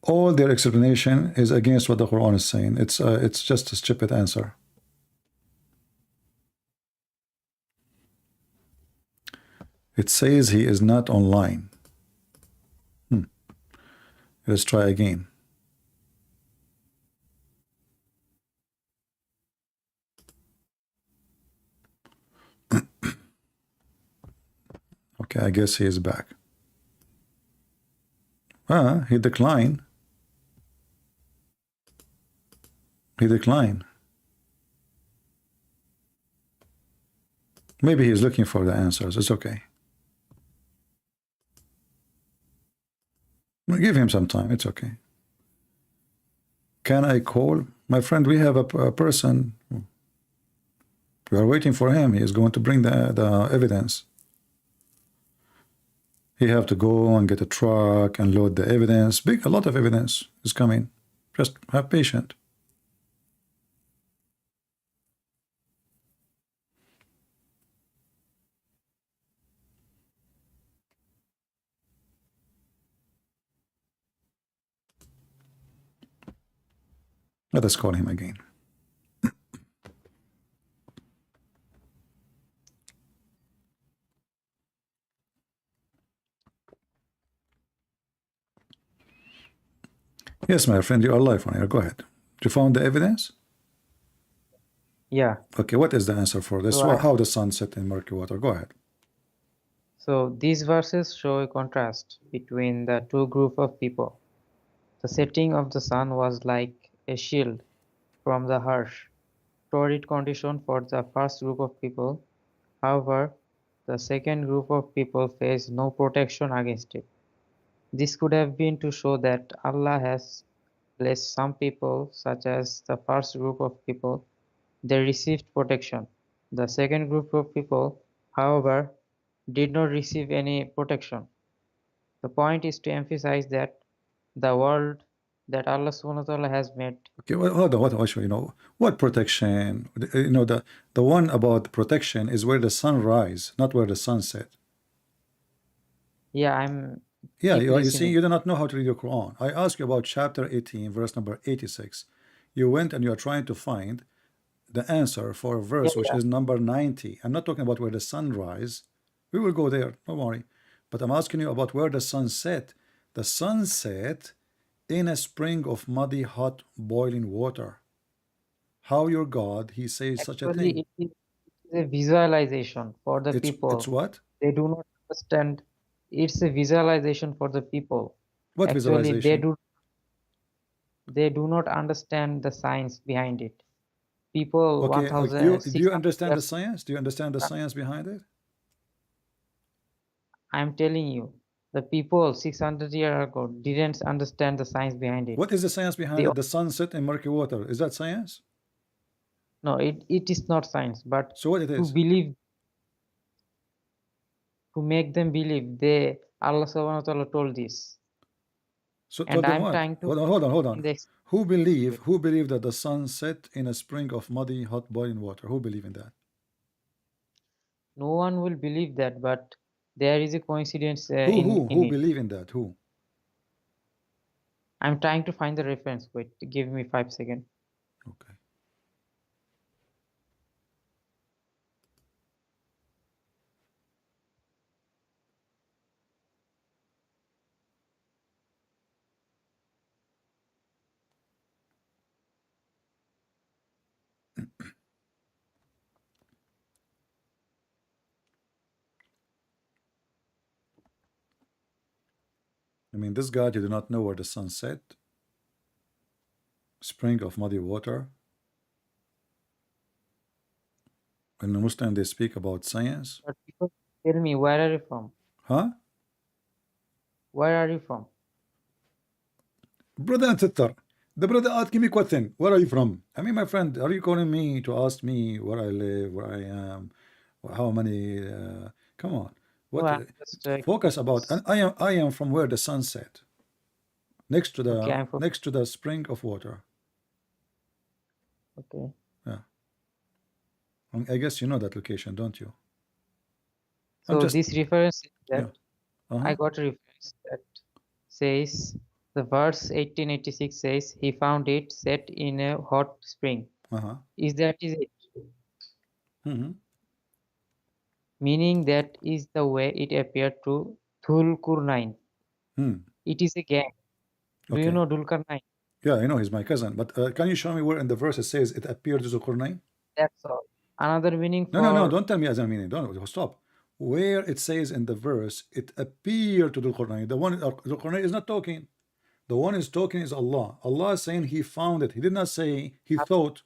Speaker 1: All their explanation is against what the Quran is saying. It's just a stupid answer. It says he is not online. Let's try again. Okay, I guess he is back. He declined. He declined. Maybe he's looking for the answers. It's okay. We'll give him some time. It's okay. Can I call? My friend, we have a person. We are waiting for him. He is going to bring the evidence. He have to go and get a truck and load the evidence. A lot of evidence is coming. Just have patience. Let us call him again. Yes, my friend, you are live on here. Go ahead. You found the evidence?
Speaker 2: Yeah.
Speaker 1: Okay, what is the answer for this?
Speaker 2: So
Speaker 1: How the sun set in murky water? Go ahead.
Speaker 2: So these verses show a contrast between the two groups of people. The setting of the sun was like a shield from the harsh, torrid condition for the first group of people. However, the second group of people faced no protection against it. This could have been to show that Allah has blessed some people, such as the first group of people. They received protection. The second group of people, however, did not receive any protection. The point is to emphasize that the world that Allah subhanahu wa ta'ala has made.
Speaker 1: Okay, well, hold on, you know, what protection? You know, the one about protection is where the sun rise, not where the sun set.
Speaker 2: Yeah,
Speaker 1: Yeah,
Speaker 2: keep
Speaker 1: you see,
Speaker 2: listening.
Speaker 1: you do not know how to read your Quran. I asked you about chapter 18, verse number 86. You went and you are trying to find the answer for a
Speaker 2: Yeah,
Speaker 1: verse which
Speaker 2: yeah.
Speaker 1: is number 90. I'm not talking about where the sun rise. We will go there, don't worry. But I'm asking you about where the sun set. The sun set in a spring of muddy, hot, boiling water. How your God, he says such a thing?
Speaker 2: Actually, it is a visualization for the
Speaker 1: It's
Speaker 2: people.
Speaker 1: what?
Speaker 2: They do not understand. It's a visualization for the people.
Speaker 1: What
Speaker 2: Actually,
Speaker 1: visualization?
Speaker 2: they do not understand the science behind it. People
Speaker 1: Okay, do you
Speaker 2: 1,600
Speaker 1: understand the
Speaker 2: years.
Speaker 1: science? Do you understand the science behind it?
Speaker 2: I'm telling you, the people 600 years ago didn't understand the science behind it.
Speaker 1: What is the science behind
Speaker 2: They
Speaker 1: it? The sun set in murky water. Is that science?
Speaker 2: No, it is not science, but
Speaker 1: So what it
Speaker 2: to
Speaker 1: is?
Speaker 2: believe, to make them believe, Allah subhanahu wa ta'ala told this.
Speaker 1: So
Speaker 2: And
Speaker 1: told them
Speaker 2: I'm
Speaker 1: what?
Speaker 2: trying to
Speaker 1: Hold
Speaker 2: in
Speaker 1: on.
Speaker 2: the
Speaker 1: Who believe that the sun set in a spring of muddy, hot, boiling water? Who believe in that?
Speaker 2: no one will believe that, but there is a coincidence in
Speaker 1: Who
Speaker 2: it.
Speaker 1: believe in that? Who?
Speaker 2: I'm trying to find the reference. Wait, give me 5 seconds.
Speaker 1: Okay. I mean, this God, you do not know where the sun set, spring of muddy water. When the Muslim they speak about science,
Speaker 2: But people tell me, where are you from?
Speaker 1: huh?
Speaker 2: Where are you from?
Speaker 1: Brother and sister, the brother asking me question. Where are you from? I mean, my friend, are you calling me to ask me where I live, where I am, how many? Come on,
Speaker 2: No,
Speaker 1: what?
Speaker 2: I'm just
Speaker 1: Focus about. And I am from where the sun set. next to
Speaker 2: Okay,
Speaker 1: the
Speaker 2: I'm for
Speaker 1: next to the spring of water.
Speaker 2: okay.
Speaker 1: Yeah, I guess you know that location, don't you? I'm
Speaker 2: So
Speaker 1: just
Speaker 2: this reference is
Speaker 1: yeah.
Speaker 2: that I
Speaker 1: Uh-huh.
Speaker 2: got a reference that says the verse 1886 says he found it set in a hot spring.
Speaker 1: Uh-huh.
Speaker 2: Is it?
Speaker 1: Mm-hmm.
Speaker 2: Meaning that is the way it appeared to Dhulqarnain.
Speaker 1: Hmm.
Speaker 2: It is a gang. Do you
Speaker 1: Okay.
Speaker 2: know Dhulqarnain?
Speaker 1: Yeah, I know he's my cousin, but can you show me where in the verse it says it appeared to Zulqarnain?
Speaker 2: That's all. Another meaning
Speaker 1: No, no, no,
Speaker 2: for
Speaker 1: don't tell me as I mean it. Don't stop. Where it says in the verse it appeared to Zulqarnain. The one Zulqarnain is not talking. The one is talking is Allah. Allah is saying he found it. He did not say he thought.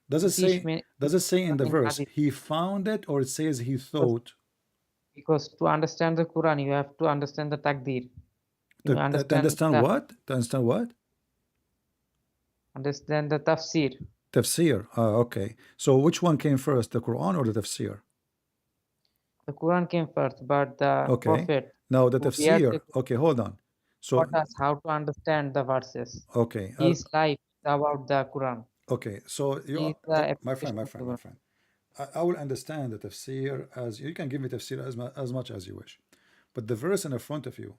Speaker 2: British
Speaker 1: Does it say in the
Speaker 2: in
Speaker 1: verse
Speaker 2: Hadith.
Speaker 1: he found it or it says he
Speaker 2: Because,
Speaker 1: thought?
Speaker 2: because to understand the Quran, you have to understand the Takdir. You
Speaker 1: To understand what? To understand what?
Speaker 2: understand the Tafsir.
Speaker 1: Tafsir. Okay. So which one came first, the Quran or the Tafsir?
Speaker 2: The Quran came first, but the
Speaker 1: Okay.
Speaker 2: Prophet
Speaker 1: Now the
Speaker 2: who bears the
Speaker 1: Tafsir.
Speaker 2: Quran
Speaker 1: Okay, hold on. So
Speaker 2: taught us how to understand the verses.
Speaker 1: okay,
Speaker 2: His life is about the Quran.
Speaker 1: okay. So you
Speaker 2: He
Speaker 1: are
Speaker 2: is the
Speaker 1: my friend,
Speaker 2: application
Speaker 1: my
Speaker 2: of the
Speaker 1: friend, my
Speaker 2: Quran.
Speaker 1: friend. I will understand the tafsir as you can give me tafsir as much as you wish, but the verse in front of you,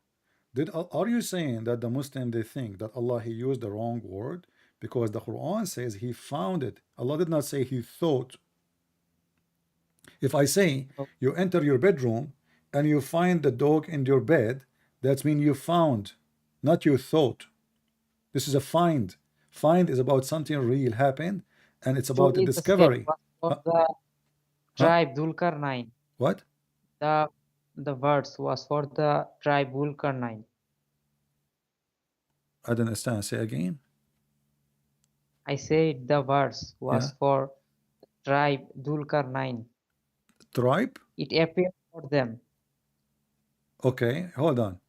Speaker 1: are you saying that the Muslim they think that Allah he used the wrong word because the Quran says he found it? Allah did not say he thought. If I say
Speaker 2: So
Speaker 1: you enter your bedroom and you find the dog in your bed, that means you found, not you thought. This is a find. Find is about something real happened, and it's about a
Speaker 2: actually the set
Speaker 1: discovery.
Speaker 2: was for
Speaker 1: Huh?
Speaker 2: the
Speaker 1: Huh?
Speaker 2: tribe Dhulqarnain.
Speaker 1: What?
Speaker 2: The the verse was for the tribe Dhulqarnain.
Speaker 1: I don't understand. Say again.
Speaker 2: I said the verse
Speaker 1: Yeah.
Speaker 2: was for the tribe Dhulqarnain.
Speaker 1: Tribe.
Speaker 2: It appeared for them.
Speaker 1: Okay. Hold on.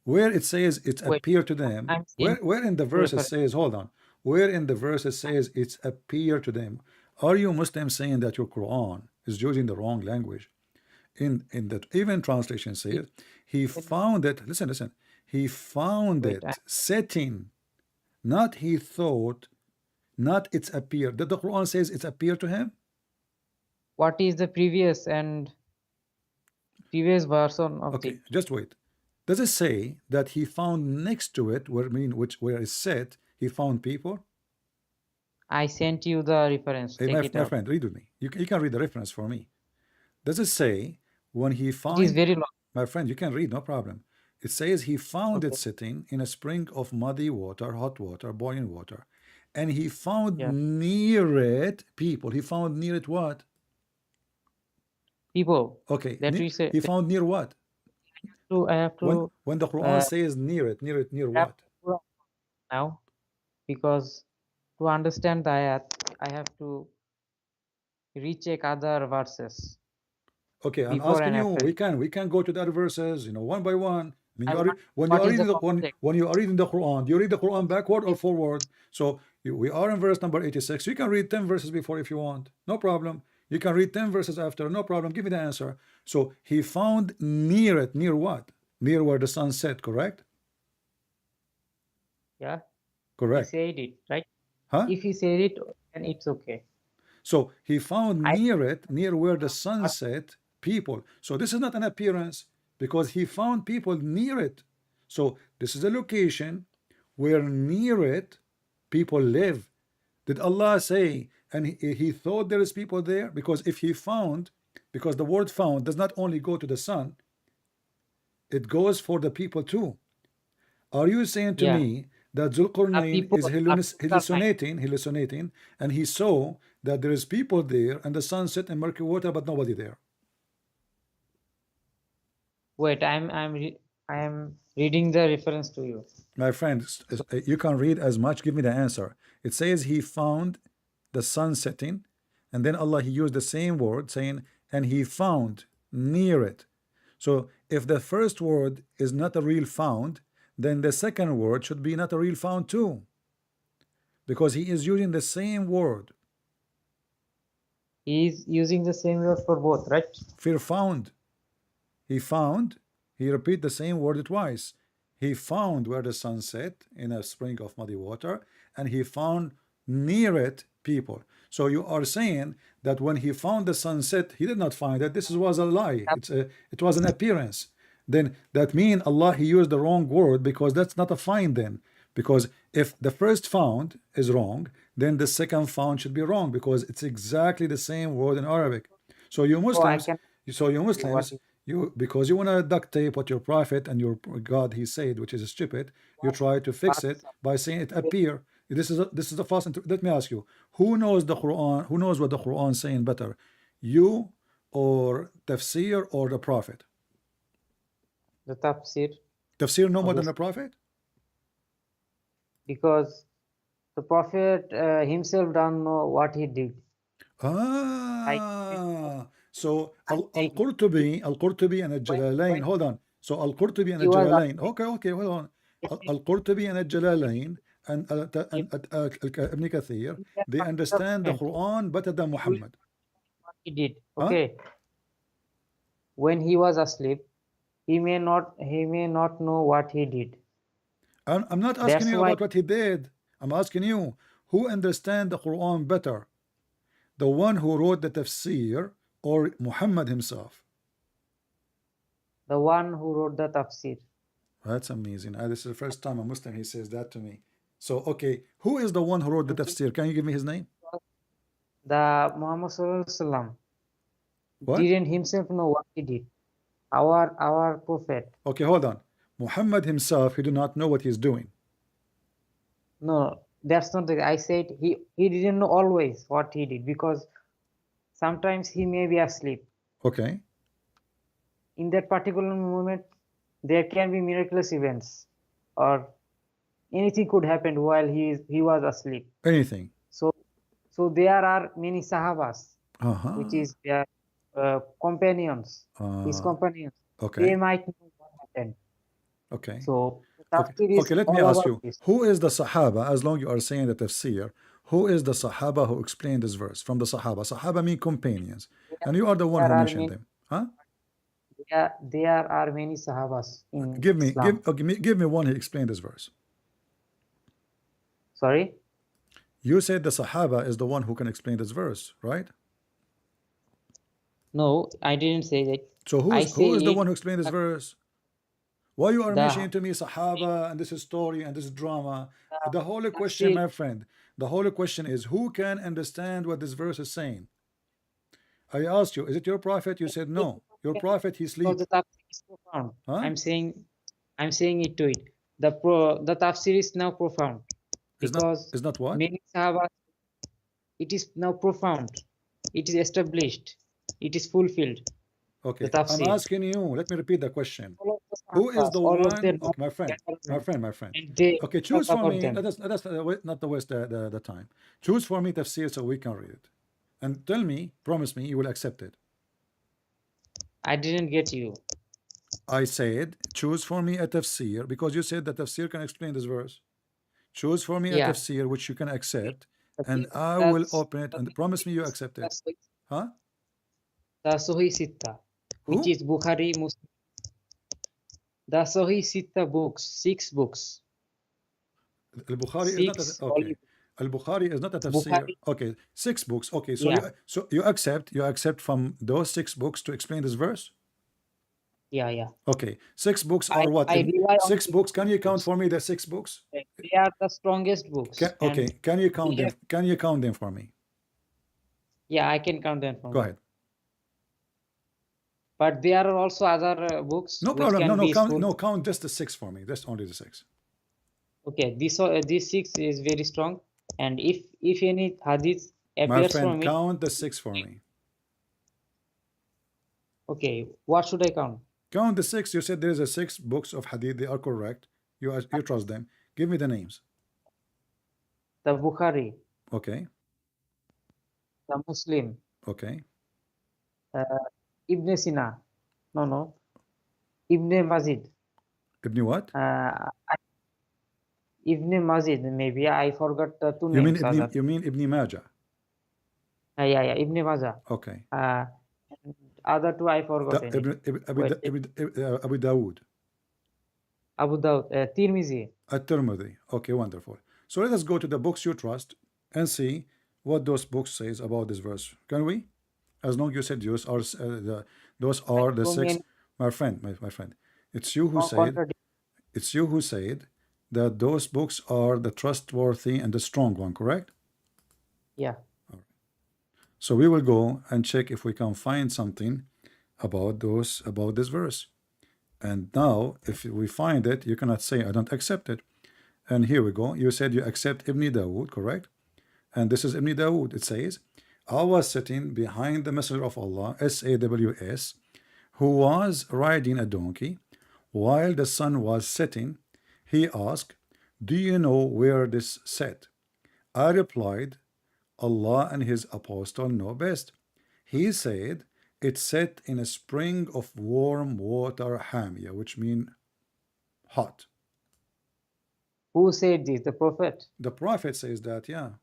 Speaker 1: Where it says it
Speaker 2: Wait,
Speaker 1: appeared to them.
Speaker 2: I'm saying
Speaker 1: Where in the
Speaker 2: to
Speaker 1: verse it
Speaker 2: refer.
Speaker 1: says? Hold on. Where in the verse it says it's appeared to them? Are you Muslim saying that your Quran is using the wrong language? In that even translation
Speaker 2: It,
Speaker 1: says he found it. Listen, listen. He found
Speaker 2: wait,
Speaker 1: it setting, not he thought, not it's appeared. That the Quran says it's appeared to him.
Speaker 2: what is the previous version of
Speaker 1: Okay,
Speaker 2: the?
Speaker 1: just wait. Does it say that he found next to it, where where it's set, he found people?
Speaker 2: I sent you the reference.
Speaker 1: Hey,
Speaker 2: Check it
Speaker 1: my
Speaker 2: out.
Speaker 1: friend, read with me. You can read the reference for me. Does it say when he
Speaker 2: It is
Speaker 1: find,
Speaker 2: very long.
Speaker 1: my friend, you can read, no problem. It says he found it
Speaker 2: Okay.
Speaker 1: sitting in a spring of muddy water, hot water, boiling water. And he found
Speaker 2: Yeah.
Speaker 1: near it people. He found near it what?
Speaker 2: People
Speaker 1: Okay,
Speaker 2: that we say
Speaker 1: he found near what?
Speaker 2: I have to
Speaker 1: When the Quran
Speaker 2: uh,
Speaker 1: says near it, near
Speaker 2: grab
Speaker 1: what?
Speaker 2: the Quran now because to understand the ayat, I have to recheck other verses
Speaker 1: Okay, I'm
Speaker 2: before
Speaker 1: asking
Speaker 2: and
Speaker 1: you.
Speaker 2: after.
Speaker 1: We can go to the other verses, one by one. I mean,
Speaker 2: I want
Speaker 1: when you
Speaker 2: what
Speaker 1: are
Speaker 2: is the
Speaker 1: reading
Speaker 2: context?
Speaker 1: when you are reading the Quran, do you read the Quran backward or forward? So we are in verse number 86. You can read 10 verses before if you want, no problem. You can read 10 verses after, no problem. Give me the answer. So he found near it, near what? Near where the sun set, correct?
Speaker 2: Yeah, he
Speaker 1: Correct.
Speaker 2: said it right.
Speaker 1: Huh?
Speaker 2: If he said it, then it's okay.
Speaker 1: So he found
Speaker 2: I
Speaker 1: near it, near where the sun set, people. So this is not an appearance because he found people near it. So this is a location where near it people live. Did Allah say, and he thought there is people there? Because if he found, because the word found does not only go to the sun, it goes for the people too. Are you saying to
Speaker 2: yeah.
Speaker 1: me that
Speaker 2: The
Speaker 1: Zulqarnain
Speaker 2: people
Speaker 1: is
Speaker 2: are Dhulqarnain.
Speaker 1: hallucinating, and he saw that there is people there and the sunset and murky water, but nobody there?
Speaker 2: Wait, I am reading the reference to you.
Speaker 1: My friend,
Speaker 2: So
Speaker 1: you can read as much. Give me the answer. It says he found the sun setting, and then Allah he used the same word saying, and he found near it. So if the first word is not a real found, then the second word should be not a real found too, because he is using the same word.
Speaker 2: he is using the same word for both, right?
Speaker 1: Fear found. He found. He repeat the same word twice. he found where the sun set in a spring of muddy water, and he found near it people. So you are saying that when he found the sunset, he did not find it. This was a lie. It was an appearance. Then that means Allah, he used the wrong word, because that's not a find then. Because if the first found is wrong, then the second found should be wrong, because it's exactly the same word in Arabic. So you
Speaker 2: So I
Speaker 1: Muslims,
Speaker 2: can
Speaker 1: so you
Speaker 2: see what
Speaker 1: Muslims,
Speaker 2: is
Speaker 1: you, because you want to duct tape what your prophet and your God he said, which is stupid, you try to fix it by saying it appear. This is a false. Let me ask you, who knows the Quran? Who knows what the Quran is saying better, you or tafsir or the prophet?
Speaker 2: the tafsir,
Speaker 1: Tafsir no more than the
Speaker 2: obviously,
Speaker 1: prophet.
Speaker 2: because the Prophet himself don't know what he did. I
Speaker 1: So
Speaker 2: I'm saying
Speaker 1: Al-Qurtubi and Al-Jalalain.
Speaker 2: when
Speaker 1: Hold on. So Al-Qurtubi and
Speaker 2: he was
Speaker 1: Al-Jalalain.
Speaker 2: asleep,
Speaker 1: Okay, hold on.
Speaker 2: they said,
Speaker 1: Al-Qurtubi and Al-Jalalain and
Speaker 2: if
Speaker 1: Ibn Kathir,
Speaker 2: in that
Speaker 1: they
Speaker 2: particular
Speaker 1: understand the
Speaker 2: moment
Speaker 1: Quran better than
Speaker 2: he will
Speaker 1: Muhammad.
Speaker 2: know what he did.
Speaker 1: Huh?
Speaker 2: Okay, when he was asleep, he may not know what he did.
Speaker 1: I'm not asking
Speaker 2: That's
Speaker 1: you
Speaker 2: why
Speaker 1: about what he did. I'm asking you, who understand the Quran better? The one who wrote the tafsir or Muhammad himself?
Speaker 2: the one who wrote the tafsir,
Speaker 1: That's amazing. This is the first time a Muslim he says that to me. So, okay, who is the one who wrote the
Speaker 2: which is
Speaker 1: tafsir? Can you give me his name?
Speaker 2: the Muhammad Sallallahu Alaihi Wasallam
Speaker 1: What?
Speaker 2: didn't himself know what he did. Our prophet,
Speaker 1: Okay, hold on. Muhammad himself, he do not know what he's doing.
Speaker 2: no, that's not the. I said he didn't know always what he did, because sometimes he may be asleep.
Speaker 1: Okay,
Speaker 2: In that particular moment, there can be miraculous events, or anything could happen while he was asleep.
Speaker 1: anything.
Speaker 2: So there are many Sahabas, which
Speaker 1: Uh-huh.
Speaker 2: is their companions, his
Speaker 1: Uh,
Speaker 2: companions. They
Speaker 1: okay,
Speaker 2: might know what happened.
Speaker 1: okay.
Speaker 2: So the
Speaker 1: Okay,
Speaker 2: tafsir
Speaker 1: okay,
Speaker 2: is
Speaker 1: let me
Speaker 2: all
Speaker 1: ask
Speaker 2: about
Speaker 1: you,
Speaker 2: this.
Speaker 1: who is the Sahaba, as long you are saying the tafsir, who is the Sahaba who explained this verse from the Sahaba? Sahaba mean companions, and you are the one
Speaker 2: There
Speaker 1: who
Speaker 2: are
Speaker 1: mentioned
Speaker 2: many.
Speaker 1: them. Huh?
Speaker 2: There are many Sahabas in
Speaker 1: Give me,
Speaker 2: Islam.
Speaker 1: give me one who explained this verse.
Speaker 2: Sorry?
Speaker 1: You said the Sahaba is the one who can explain this verse, right?
Speaker 2: No, I didn't say that.
Speaker 1: So
Speaker 2: I
Speaker 1: who is the
Speaker 2: say
Speaker 1: one who explained this verse? Why you are mentioning
Speaker 2: the
Speaker 1: to me Sahaba and this is story and this is drama?
Speaker 2: the
Speaker 1: The whole question,
Speaker 2: tafsir,
Speaker 1: my friend, the whole question is who can understand what this verse is saying? I asked you, is it your prophet? You said no. Your prophet, he
Speaker 2: because
Speaker 1: sleep.
Speaker 2: the tafsir is profound.
Speaker 1: Huh?
Speaker 2: I'm saying it to it. The tafsir is now profound, because
Speaker 1: Is not what?
Speaker 2: many Sahabas, it is now profound. It is established. It is fulfilled. The
Speaker 1: Okay, I'm
Speaker 2: tafsir.
Speaker 1: asking you. Let me repeat the question.
Speaker 2: All of the
Speaker 1: Who is
Speaker 2: Sahabas,
Speaker 1: the
Speaker 2: all of
Speaker 1: one?
Speaker 2: them know
Speaker 1: Okay, my friend, my
Speaker 2: environment,
Speaker 1: friend, my friend.
Speaker 2: and they
Speaker 1: Okay,
Speaker 2: talk
Speaker 1: choose for
Speaker 2: about
Speaker 1: me.
Speaker 2: them.
Speaker 1: Let us not the waste the time. Choose for me tafsir so we can read it, and tell me, promise me, you will accept it.
Speaker 2: I didn't get you.
Speaker 1: I said, choose for me a tafsir because you said that tafsir can explain this verse. Choose for me a
Speaker 2: Yeah.
Speaker 1: tafsir which you can accept, and
Speaker 2: Okay,
Speaker 1: I will
Speaker 2: that's
Speaker 1: open it
Speaker 2: the
Speaker 1: and
Speaker 2: thing
Speaker 1: promise me you
Speaker 2: is
Speaker 1: accept it. Huh?
Speaker 2: the Sahih Sitta, which
Speaker 1: Who?
Speaker 2: is Bukhari, Muslim. The Sahih Sitta books, 6 books,
Speaker 1: Al-Bukhari is not a,
Speaker 2: 6 holy
Speaker 1: okay. Al-Bukhari is not a tafsir.
Speaker 2: Bukhari.
Speaker 1: Okay, 6 books. Okay, so
Speaker 2: Yeah,
Speaker 1: you accept from those 6 books to explain this verse?
Speaker 2: yeah, yeah.
Speaker 1: Okay, 6 books
Speaker 2: I
Speaker 1: are what?
Speaker 2: I rely on
Speaker 1: Six
Speaker 2: these
Speaker 1: books. Can you count
Speaker 2: books.
Speaker 1: for me the 6 books?
Speaker 2: They are the strongest books, and
Speaker 1: Okay, can you
Speaker 2: they
Speaker 1: count them?
Speaker 2: have.
Speaker 1: Can you count them for me?
Speaker 2: Yeah, I can count them from
Speaker 1: Go
Speaker 2: you.
Speaker 1: ahead.
Speaker 2: But there are also other books
Speaker 1: No
Speaker 2: which
Speaker 1: problem. No,
Speaker 2: can
Speaker 1: no,
Speaker 2: be
Speaker 1: count.
Speaker 2: useful.
Speaker 1: No, count just the six for me. Just only the six.
Speaker 2: Okay, this 6 is very strong, and if any hadith
Speaker 1: My
Speaker 2: appears
Speaker 1: friend,
Speaker 2: from it,
Speaker 1: count the six for me.
Speaker 2: okay, what should I count?
Speaker 1: Count the six. You said there is a 6 books of hadith. They are correct. You trust them. Give me the names.
Speaker 2: The Bukhari,
Speaker 1: Okay.
Speaker 2: the Muslim,
Speaker 1: Okay.
Speaker 2: uh, Ibn Sina, no, Ibn Mazid,
Speaker 1: Ibn what?
Speaker 2: uh, Ibn Mazid, maybe I forgot the two
Speaker 1: You mean
Speaker 2: names.
Speaker 1: Ibn?
Speaker 2: Other,
Speaker 1: You mean Ibn Majah?
Speaker 2: yeah, Ibn Majah.
Speaker 1: Okay.
Speaker 2: Uh, and other two I
Speaker 1: The,
Speaker 2: forgotten it.
Speaker 1: Ibn, Ibn, Ibn,
Speaker 2: Wait,
Speaker 1: Ibn, Ibn, Abu Dawood.
Speaker 2: Abu Dawud, Tirmizi.
Speaker 1: At-Tirmidhi. Okay, wonderful. So let us go to the books you trust and see what those books says about this verse. Can we? As long you said those
Speaker 2: Like
Speaker 1: are the
Speaker 2: so
Speaker 1: six,
Speaker 2: many
Speaker 1: my friend. It's you who said
Speaker 2: contradict.
Speaker 1: it's you who said that those books are the trustworthy and the strong one, correct?
Speaker 2: Yeah.
Speaker 1: So we will go and check if we can find something about this verse. And now, if we find it, you cannot say I don't accept it. And here we go. You said you accept Ibn Dawood, correct? And this is Ibn Dawood. It says, I was sitting behind the Messenger of Allah, SAWS, who was riding a donkey. While the sun was setting, he asked, do you know where this set? I replied, Allah and his apostle know best. He said, it set in a spring of warm water, hamia, which mean hot.
Speaker 2: Who said this? The Prophet.
Speaker 1: The Prophet says that, yeah.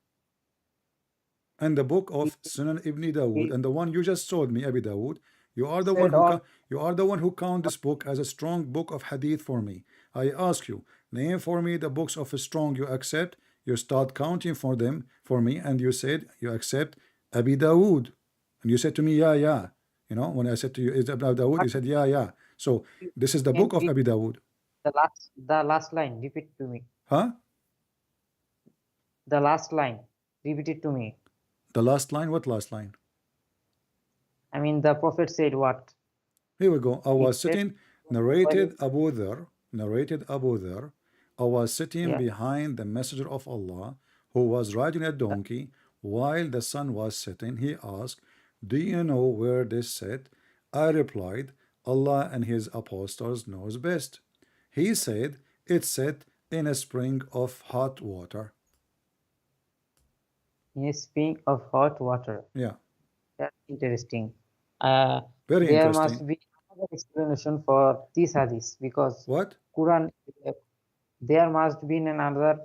Speaker 1: And the book
Speaker 2: He,
Speaker 1: of Sunan Ibn Dawood,
Speaker 2: he
Speaker 1: and the one you just told me, Abi Dawood,
Speaker 2: said all.
Speaker 1: you are the one who count this book as a strong book of hadith for me. I ask you, name for me the books of a strong you accept. You start counting for them for me, and you said you accept Abi Dawood, and you said to me, yeah, yeah. You know, when I said to you, is Abi Dawood, you
Speaker 2: What
Speaker 1: said, yeah, yeah. So this is the
Speaker 2: can
Speaker 1: book of
Speaker 2: read
Speaker 1: Abi Dawood,
Speaker 2: the last line? Repeat to me.
Speaker 1: huh?
Speaker 2: The last line. Repeat it to me.
Speaker 1: The last line. What last line?
Speaker 2: I mean, the Prophet said what?
Speaker 1: Here we go. I
Speaker 2: He
Speaker 1: was
Speaker 2: said,
Speaker 1: sitting, narrated Abu Dhar. I was sitting
Speaker 2: yeah,
Speaker 1: behind the Messenger of Allah, who was riding a donkey while the sun was setting. He asked, do you know where this set? I replied, Allah and his apostles knows best. He said, it set in a spring of hot water.
Speaker 2: in a spring of hot water.
Speaker 1: Yeah,
Speaker 2: That's interesting. Uh,
Speaker 1: very
Speaker 2: there must
Speaker 1: interesting.
Speaker 2: be another explanation for this hadith because
Speaker 1: What?
Speaker 2: Quran. There must be another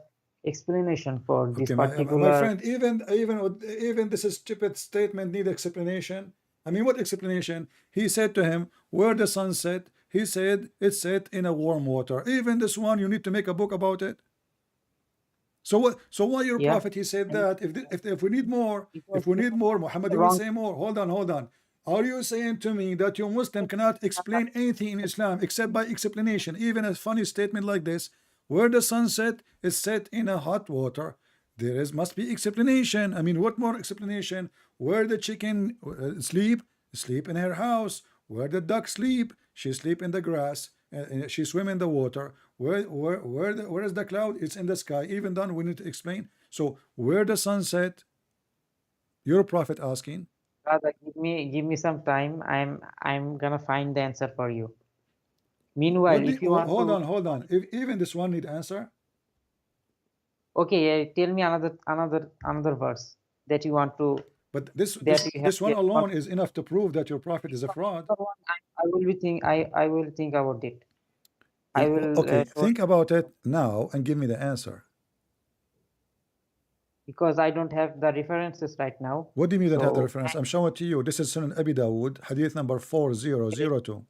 Speaker 2: explanation for this
Speaker 1: Okay, my
Speaker 2: particular.
Speaker 1: friend, even this stupid statement need explanation. I mean, what explanation? He said to him, where the sun set, he said, it set in a warm water. Even this one, you need to make a book about it. So what? So why your
Speaker 2: Yeah,
Speaker 1: prophet? He said
Speaker 2: and
Speaker 1: that if we need more,
Speaker 2: because they are
Speaker 1: Muhammad, he will
Speaker 2: wrong.
Speaker 1: say more. Hold on. Are you saying to me that you Muslim cannot explain anything in Islam except by explanation? Even a funny statement like this, where the sun set is set in a hot water. There is must be explanation. I mean, what more explanation? Where the chicken sleep in her house. Where the duck sleep, she sleep in the grass. She swim in the water. Where is the cloud? It's in the sky. Even then, we need to explain. So where the sun set? Your prophet asking.
Speaker 2: Brother, give me some time. I'm gonna find the answer for you.
Speaker 1: What
Speaker 2: Meanwhile,
Speaker 1: do
Speaker 2: if you want to,
Speaker 1: hold on. If even this one need answer.
Speaker 2: okay, tell me another verse that you want to
Speaker 1: But
Speaker 2: that you have
Speaker 1: this one
Speaker 2: that
Speaker 1: alone
Speaker 2: conflict.
Speaker 1: is enough to prove that your prophet is a fraud.
Speaker 2: I will be think I will think about it. I will
Speaker 1: Okay,
Speaker 2: don't,
Speaker 1: think about it now and give me the answer.
Speaker 2: because I don't have the references right now.
Speaker 1: What do you mean you don't have the
Speaker 2: So
Speaker 1: reference? I'm showing it to you. This is Sunan Abi Dawood, hadith number 4002.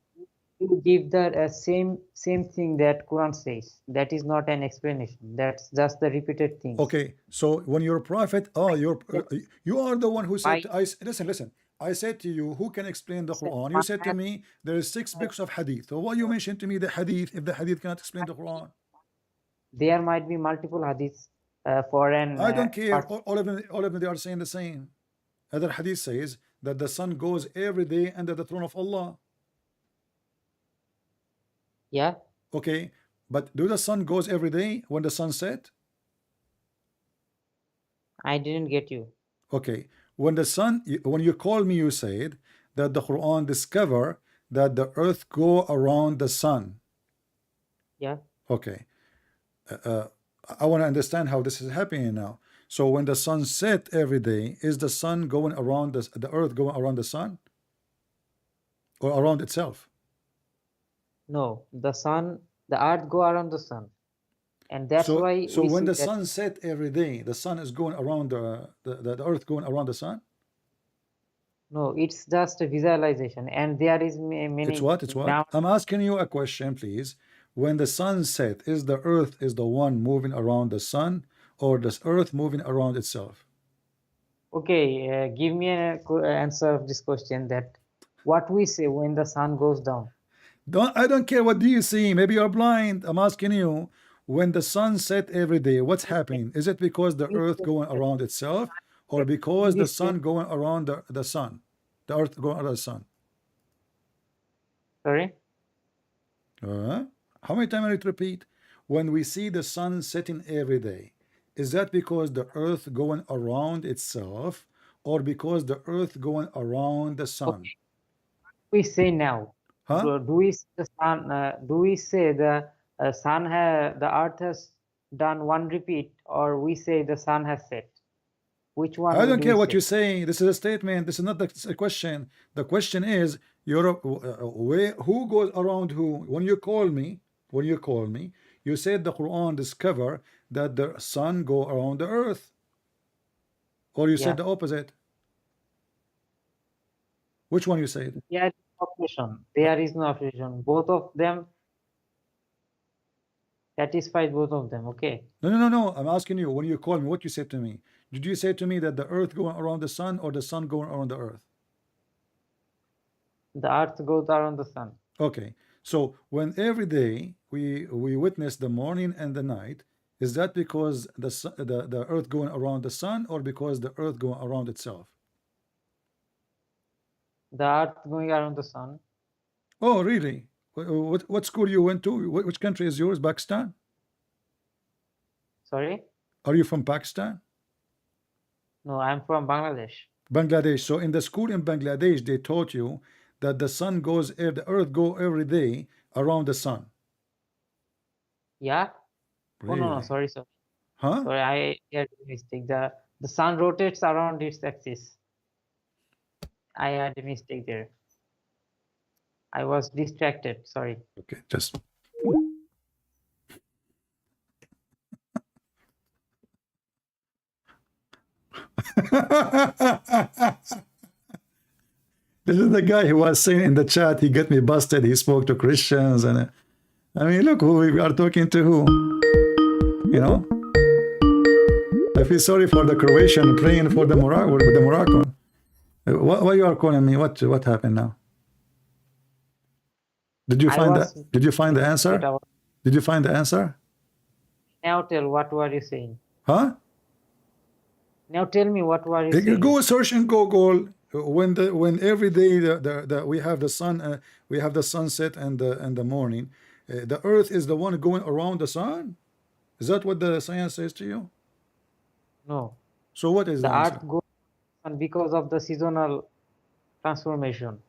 Speaker 2: you give the same thing that Quran says. That is not an explanation. That's just the repeated things.
Speaker 1: Okay, so when your prophet, oh, you are the one who said,
Speaker 2: My
Speaker 1: listen. I said to you, who can explain the
Speaker 2: said,
Speaker 1: Quran? You
Speaker 2: my,
Speaker 1: said to me, there is 6 books of hadith. So why you mentioned to me the hadith if the hadith cannot explain the Quran?
Speaker 2: there might be multiple hadiths for an
Speaker 1: I don't care.
Speaker 2: part.
Speaker 1: All of them, they are saying the same. Other hadith says that the sun goes every day under the throne of Allah.
Speaker 2: Yeah,
Speaker 1: Okay, but do the sun goes every day when the sun set?
Speaker 2: I didn't get you.
Speaker 1: Okay, when you call me, you said that the Quran discover that the earth go around the sun.
Speaker 2: Yeah,
Speaker 1: Okay, I want to understand how this is happening now. So when the sun set every day, is the sun going around the earth going around the sun or around itself?
Speaker 2: no, the earth go around the sun, and that's
Speaker 1: So
Speaker 2: why
Speaker 1: so
Speaker 2: we
Speaker 1: when
Speaker 2: see
Speaker 1: the
Speaker 2: that.
Speaker 1: sun set every day, the sun is going around the earth going around the sun.
Speaker 2: No, it's just a visualization, and there is
Speaker 1: It's
Speaker 2: many
Speaker 1: what? It's what?
Speaker 2: now.
Speaker 1: I'm asking you a question, please. When the sun set, is the earth is the one moving around the sun, or the earth moving around itself?
Speaker 2: Okay, give me an answer of this question, that what we say when the sun goes down.
Speaker 1: I don't care what do you see. Maybe you're blind. I'm asking you, when the sun set every day, what's happening? Is it because the
Speaker 2: We
Speaker 1: earth
Speaker 2: say
Speaker 1: going
Speaker 2: that
Speaker 1: around itself, or
Speaker 2: in
Speaker 1: because the
Speaker 2: this
Speaker 1: sun
Speaker 2: same,
Speaker 1: going around the sun? The earth going around the sun.
Speaker 2: sorry,
Speaker 1: Uh, how many times I need to repeat? When we see the sun setting every day, is that because the earth going around itself, or because the earth going around the sun?
Speaker 2: okay, we say now.
Speaker 1: Huh?
Speaker 2: Do we say the sun? Do we say the the earth has done one repeat, or we say the sun has set? Which
Speaker 1: I
Speaker 2: one
Speaker 1: don't
Speaker 2: do
Speaker 1: care
Speaker 2: we
Speaker 1: what
Speaker 2: say?
Speaker 1: you say. This is a statement. This is not the question. The question is, Europe, who goes around who? When you call me, you said the Quran discover that the sun go around the earth, or you said
Speaker 2: Yeah,
Speaker 1: the opposite. Which one you said?
Speaker 2: there is no option.
Speaker 1: Uh,
Speaker 2: There is no option. Both of them satisfies both of them. Okay,
Speaker 1: No, no, no, no. I'm asking you, when you call me, what you said to me? Did you say to me that the earth going around the sun, or the sun going around the earth?
Speaker 2: the earth goes around the sun.
Speaker 1: Okay. So when every day we witness the morning and the night, is that because the earth going around the sun, or because the earth going around itself?
Speaker 2: The earth going around the sun.
Speaker 1: Oh, really? What school you went to? Which country is yours? Pakistan?
Speaker 2: Sorry,
Speaker 1: Are you from Pakistan?
Speaker 2: no, I'm from Bangladesh.
Speaker 1: Bangladesh. So in the school in Bangladesh, they taught you that the sun goes, the earth go every day around the sun.
Speaker 2: Yeah. Oh no, no,
Speaker 1: Really?
Speaker 2: sorry, sorry.
Speaker 1: Huh?
Speaker 2: Sorry, I had a mistake. The sun rotates around its axis. I had a mistake there. I was distracted. Sorry.
Speaker 1: Okay, just this is the guy who was saying in the chat, he got me busted. He spoke to Christians, and I mean, look who we are talking to. Who, you know? I feel sorry for the Croatian praying for the Moroccan. What you are calling me? What happened now? Did you
Speaker 2: I
Speaker 1: find that?
Speaker 2: was
Speaker 1: Did you find the
Speaker 2: that
Speaker 1: answer?
Speaker 2: I was
Speaker 1: Did you find the answer?
Speaker 2: now tell what were you saying?
Speaker 1: Huh?
Speaker 2: Now tell me what were you saying?
Speaker 1: Go search in Google. When every day we have the sun, we have the sunset and the morning. The Earth is the one going around the sun. Is that what the science says to you?
Speaker 2: No.
Speaker 1: So what is the
Speaker 2: The
Speaker 1: answer?
Speaker 2: earth goes on because of the seasonal transformation.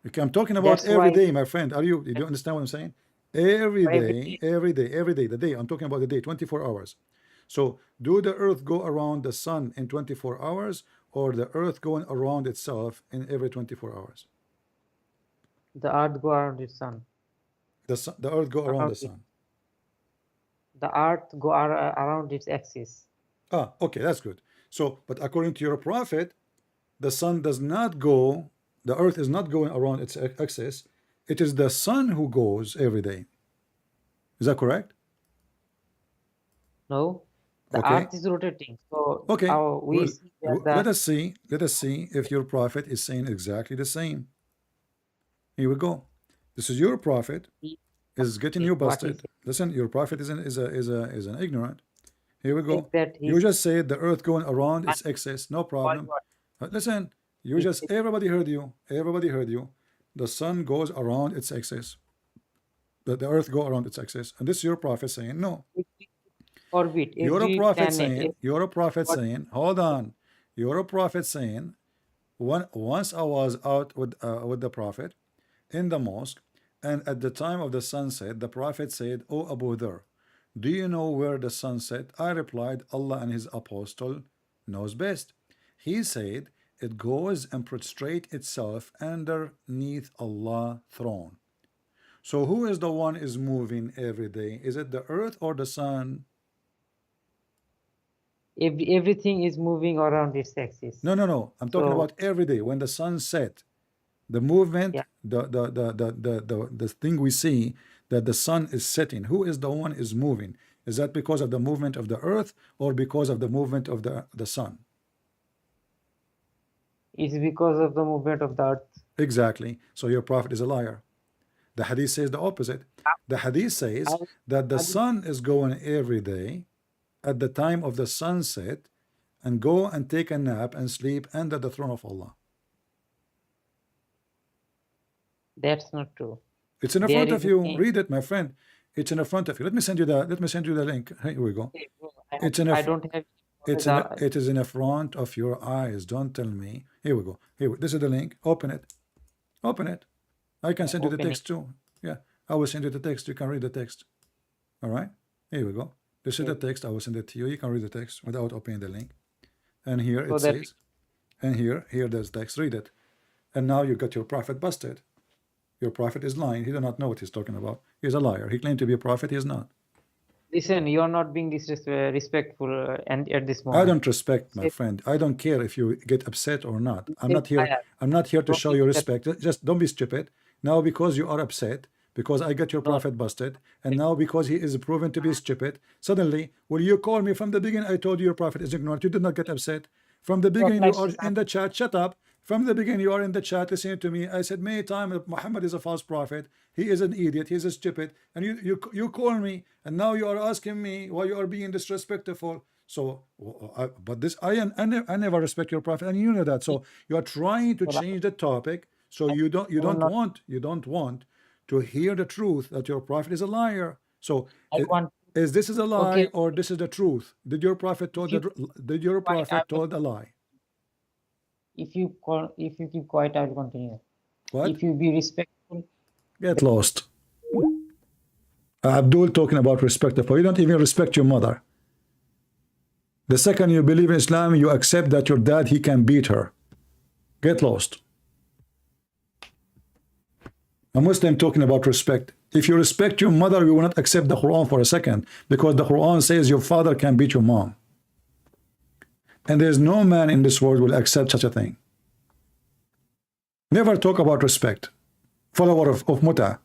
Speaker 1: Okay, I'm talking about
Speaker 2: That's
Speaker 1: every
Speaker 2: why
Speaker 1: day, my friend. Do you understand what I'm saying? Every
Speaker 2: every
Speaker 1: day,
Speaker 2: day
Speaker 1: every day, every day, the day. I'm talking about the day, 24 hours. So do the Earth go around the sun in 24 hours, or the Earth going around itself in every 24 hours?
Speaker 2: the earth go around its sun.
Speaker 1: The Earth go around
Speaker 2: Around
Speaker 1: the
Speaker 2: it.
Speaker 1: sun.
Speaker 2: The earth go around its axis.
Speaker 1: Ah, okay, that's good. So, but according to your prophet, the sun does not go, the Earth is not going around its axis. It is the sun who goes every day. Is that correct?
Speaker 2: No, the
Speaker 1: Okay.
Speaker 2: earth is rotating. So
Speaker 1: Okay.
Speaker 2: we
Speaker 1: Well,
Speaker 2: see that the
Speaker 1: let us see if your prophet is saying exactly the same. Here we go. This is your prophet
Speaker 2: he,
Speaker 1: is getting
Speaker 2: okay,
Speaker 1: you
Speaker 2: what he
Speaker 1: busted.
Speaker 2: said
Speaker 1: Listen, your prophet is an ignorant. Here we
Speaker 2: is
Speaker 1: go.
Speaker 2: that
Speaker 1: You
Speaker 2: he's
Speaker 1: just said the earth going around
Speaker 2: one
Speaker 1: its axis, no
Speaker 2: called
Speaker 1: problem.
Speaker 2: what
Speaker 1: Listen, you
Speaker 2: he
Speaker 1: just
Speaker 2: said
Speaker 1: everybody heard you. Everybody heard you. The sun goes around its axis. The earth go around its axis. And this is your prophet saying, no.
Speaker 2: every orbit,
Speaker 1: You're a
Speaker 2: every
Speaker 1: prophet
Speaker 2: planet,
Speaker 1: saying, you're a prophet
Speaker 2: what
Speaker 1: saying, hold on. You're a prophet saying, once I was out with the prophet in the mosque, and at the time of the sunset, the prophet said, "O Abu Dhar, do you know where the sun set?" I replied, "Allah and his apostle knows best." He said, "It goes and prostrate itself underneath Allah's throne." So who is the one is moving every day? Is it the earth or the sun?
Speaker 2: everything is moving around its axis.
Speaker 1: No, no, no. I'm talking
Speaker 2: So
Speaker 1: about every day when the sun set. The movement,
Speaker 2: yeah,
Speaker 1: the thing we see, that the sun is setting? Who is the one is moving? Is that because of the movement of the earth or because of the movement of the sun?
Speaker 2: It's because of the movement of the earth.
Speaker 1: Exactly. So your prophet is a liar. The hadith says the opposite. The hadith
Speaker 2: I,
Speaker 1: says that the
Speaker 2: I,
Speaker 1: sun is going every day at the time of the sunset and go and take a nap and sleep under the throne of Allah.
Speaker 2: that's not true.
Speaker 1: It's in the
Speaker 2: There
Speaker 1: front of
Speaker 2: is a
Speaker 1: you.
Speaker 2: thing.
Speaker 1: Read it, my friend. It's in the front of you. Let me send you the link. Here we go.
Speaker 2: Okay, bro,
Speaker 1: It's in a
Speaker 2: I don't have
Speaker 1: it is in the front of your eyes. Don't tell me. Here we go. This is the link. Open it. Open it. I can send you the
Speaker 2: opening.
Speaker 1: text too. Yeah, I will send you the text. You can read the text. All right. Here we go. This is the text. I will send it to you. You can read the text without opening the link. And here
Speaker 2: So
Speaker 1: it
Speaker 2: that
Speaker 1: says, and here there's text. Read it. And now you got your prophet busted. Your prophet is lying. He does not know what he's talking about. He's a liar. He claimed to be a prophet. He is not.
Speaker 2: listen, you're not being respectful and at this
Speaker 1: I
Speaker 2: moment.
Speaker 1: don't respect, my
Speaker 2: Say,
Speaker 1: friend. I don't care if you get upset or not. I'm
Speaker 2: say
Speaker 1: not here.
Speaker 2: liar.
Speaker 1: I'm not here to
Speaker 2: Don't
Speaker 1: show
Speaker 2: be
Speaker 1: you
Speaker 2: upset.
Speaker 1: respect. Just don't be stupid. Now because you are upset, because I got your
Speaker 2: No,
Speaker 1: prophet busted, and now because he is proven to be stupid, suddenly, will you call me from the beginning? I told you your prophet is ignorant. You did not get upset. From the beginning, you are in the chat. Shut up. From the beginning, you are in the chat listening to me. I said many times that Muhammad is a false prophet. He is an idiot. He is a stupid. And you call me, and now you are asking me why you are being disrespectful. So, but this I never respect your prophet, and you know that. So you are trying to change the topic. So you
Speaker 2: will not.
Speaker 1: don't want to hear the truth that your prophet is a liar. So
Speaker 2: I want.
Speaker 1: is this is a lie
Speaker 2: Okay,
Speaker 1: or this is the truth? Did your prophet
Speaker 2: if
Speaker 1: told
Speaker 2: you
Speaker 1: did your
Speaker 2: quiet, I
Speaker 1: prophet
Speaker 2: will.
Speaker 1: told a lie?
Speaker 2: If you keep quiet, I will continue.
Speaker 1: What?
Speaker 2: If you be respectful,
Speaker 1: Get lost. Abdul talking about respectful. You don't even respect your mother. The second you believe in Islam, you accept that your dad, he can beat her. Get lost. A Muslim talking about respect. If you respect your mother, you will not accept the Quran for a second, because the Quran says your father can beat your mom. And there's no man in this world will accept such a thing. Never talk about respect. Follower of Muta.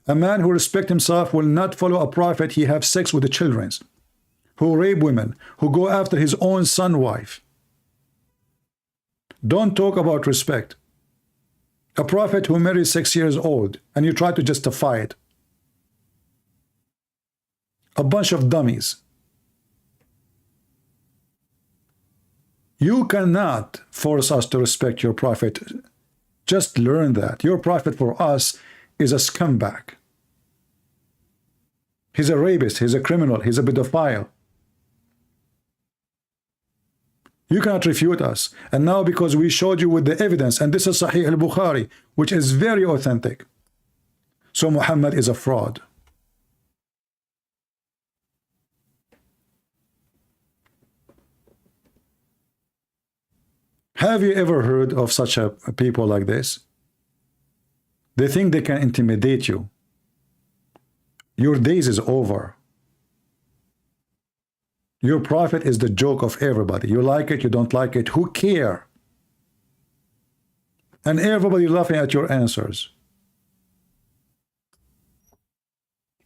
Speaker 1: A man who respects himself will not follow a prophet. He have sex with the children, who rape women, who go after his own son wife. Don't talk about respect. A prophet who marries 6 years old, and you try to justify it. A bunch of dummies. You cannot force us to respect your prophet. Just learn that. Your prophet for us is a scumbag. He's a rapist, he's a criminal, he's a pedophile. You cannot refute us. And now because we showed you with the evidence, and this is Sahih al-Bukhari, which is very authentic. So Muhammad is a fraud. Have you ever heard of such a people like this? They think they can intimidate you. Your days is over. Your prophet is the joke of everybody. You like it, you don't like it, who care? And everybody laughing at your answers.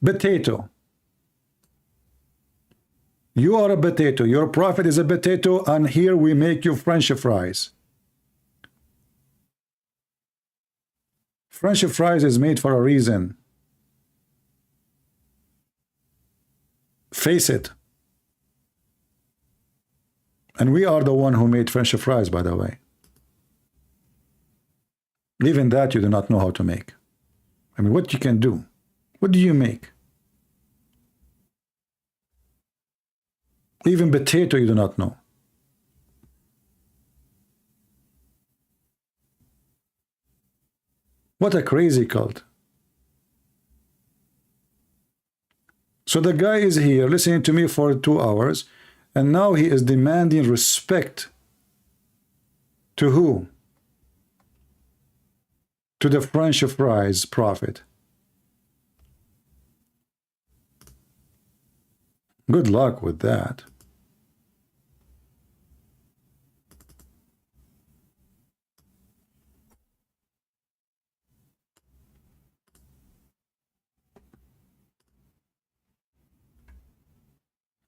Speaker 1: Potato. You are a potato. Your prophet is a potato, and here we make you French fries. French fries is made for a reason. Face it. And we are the one who made French fries, by the way. Even that you do not know how to make. I mean, what you can do? What do you make? Even potato you do not know. What a crazy cult. So the guy is here listening to me for 2 hours, and now he is demanding respect. To who? To the French fries prophet. Good luck with that.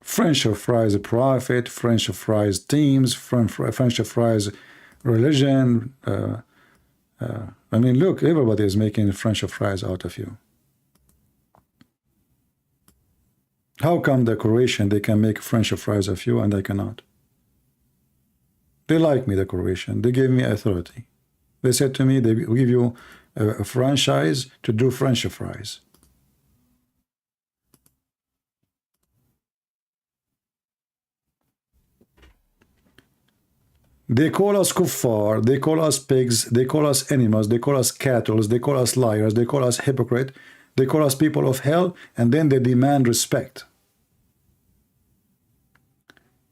Speaker 1: French fries profit, French fries teams, French fries religion. I mean, look, everybody is making French fries out of you. How come the Croatian, they can make French fries of you and I cannot? They like me, the Croatian. They gave me authority. They said to me, they give you a franchise to do French fries. They call us kuffar, they call us pigs, they call us animals, they call us cattle, they call us liars, they call us hypocrite, they call us people of hell, and then they demand respect.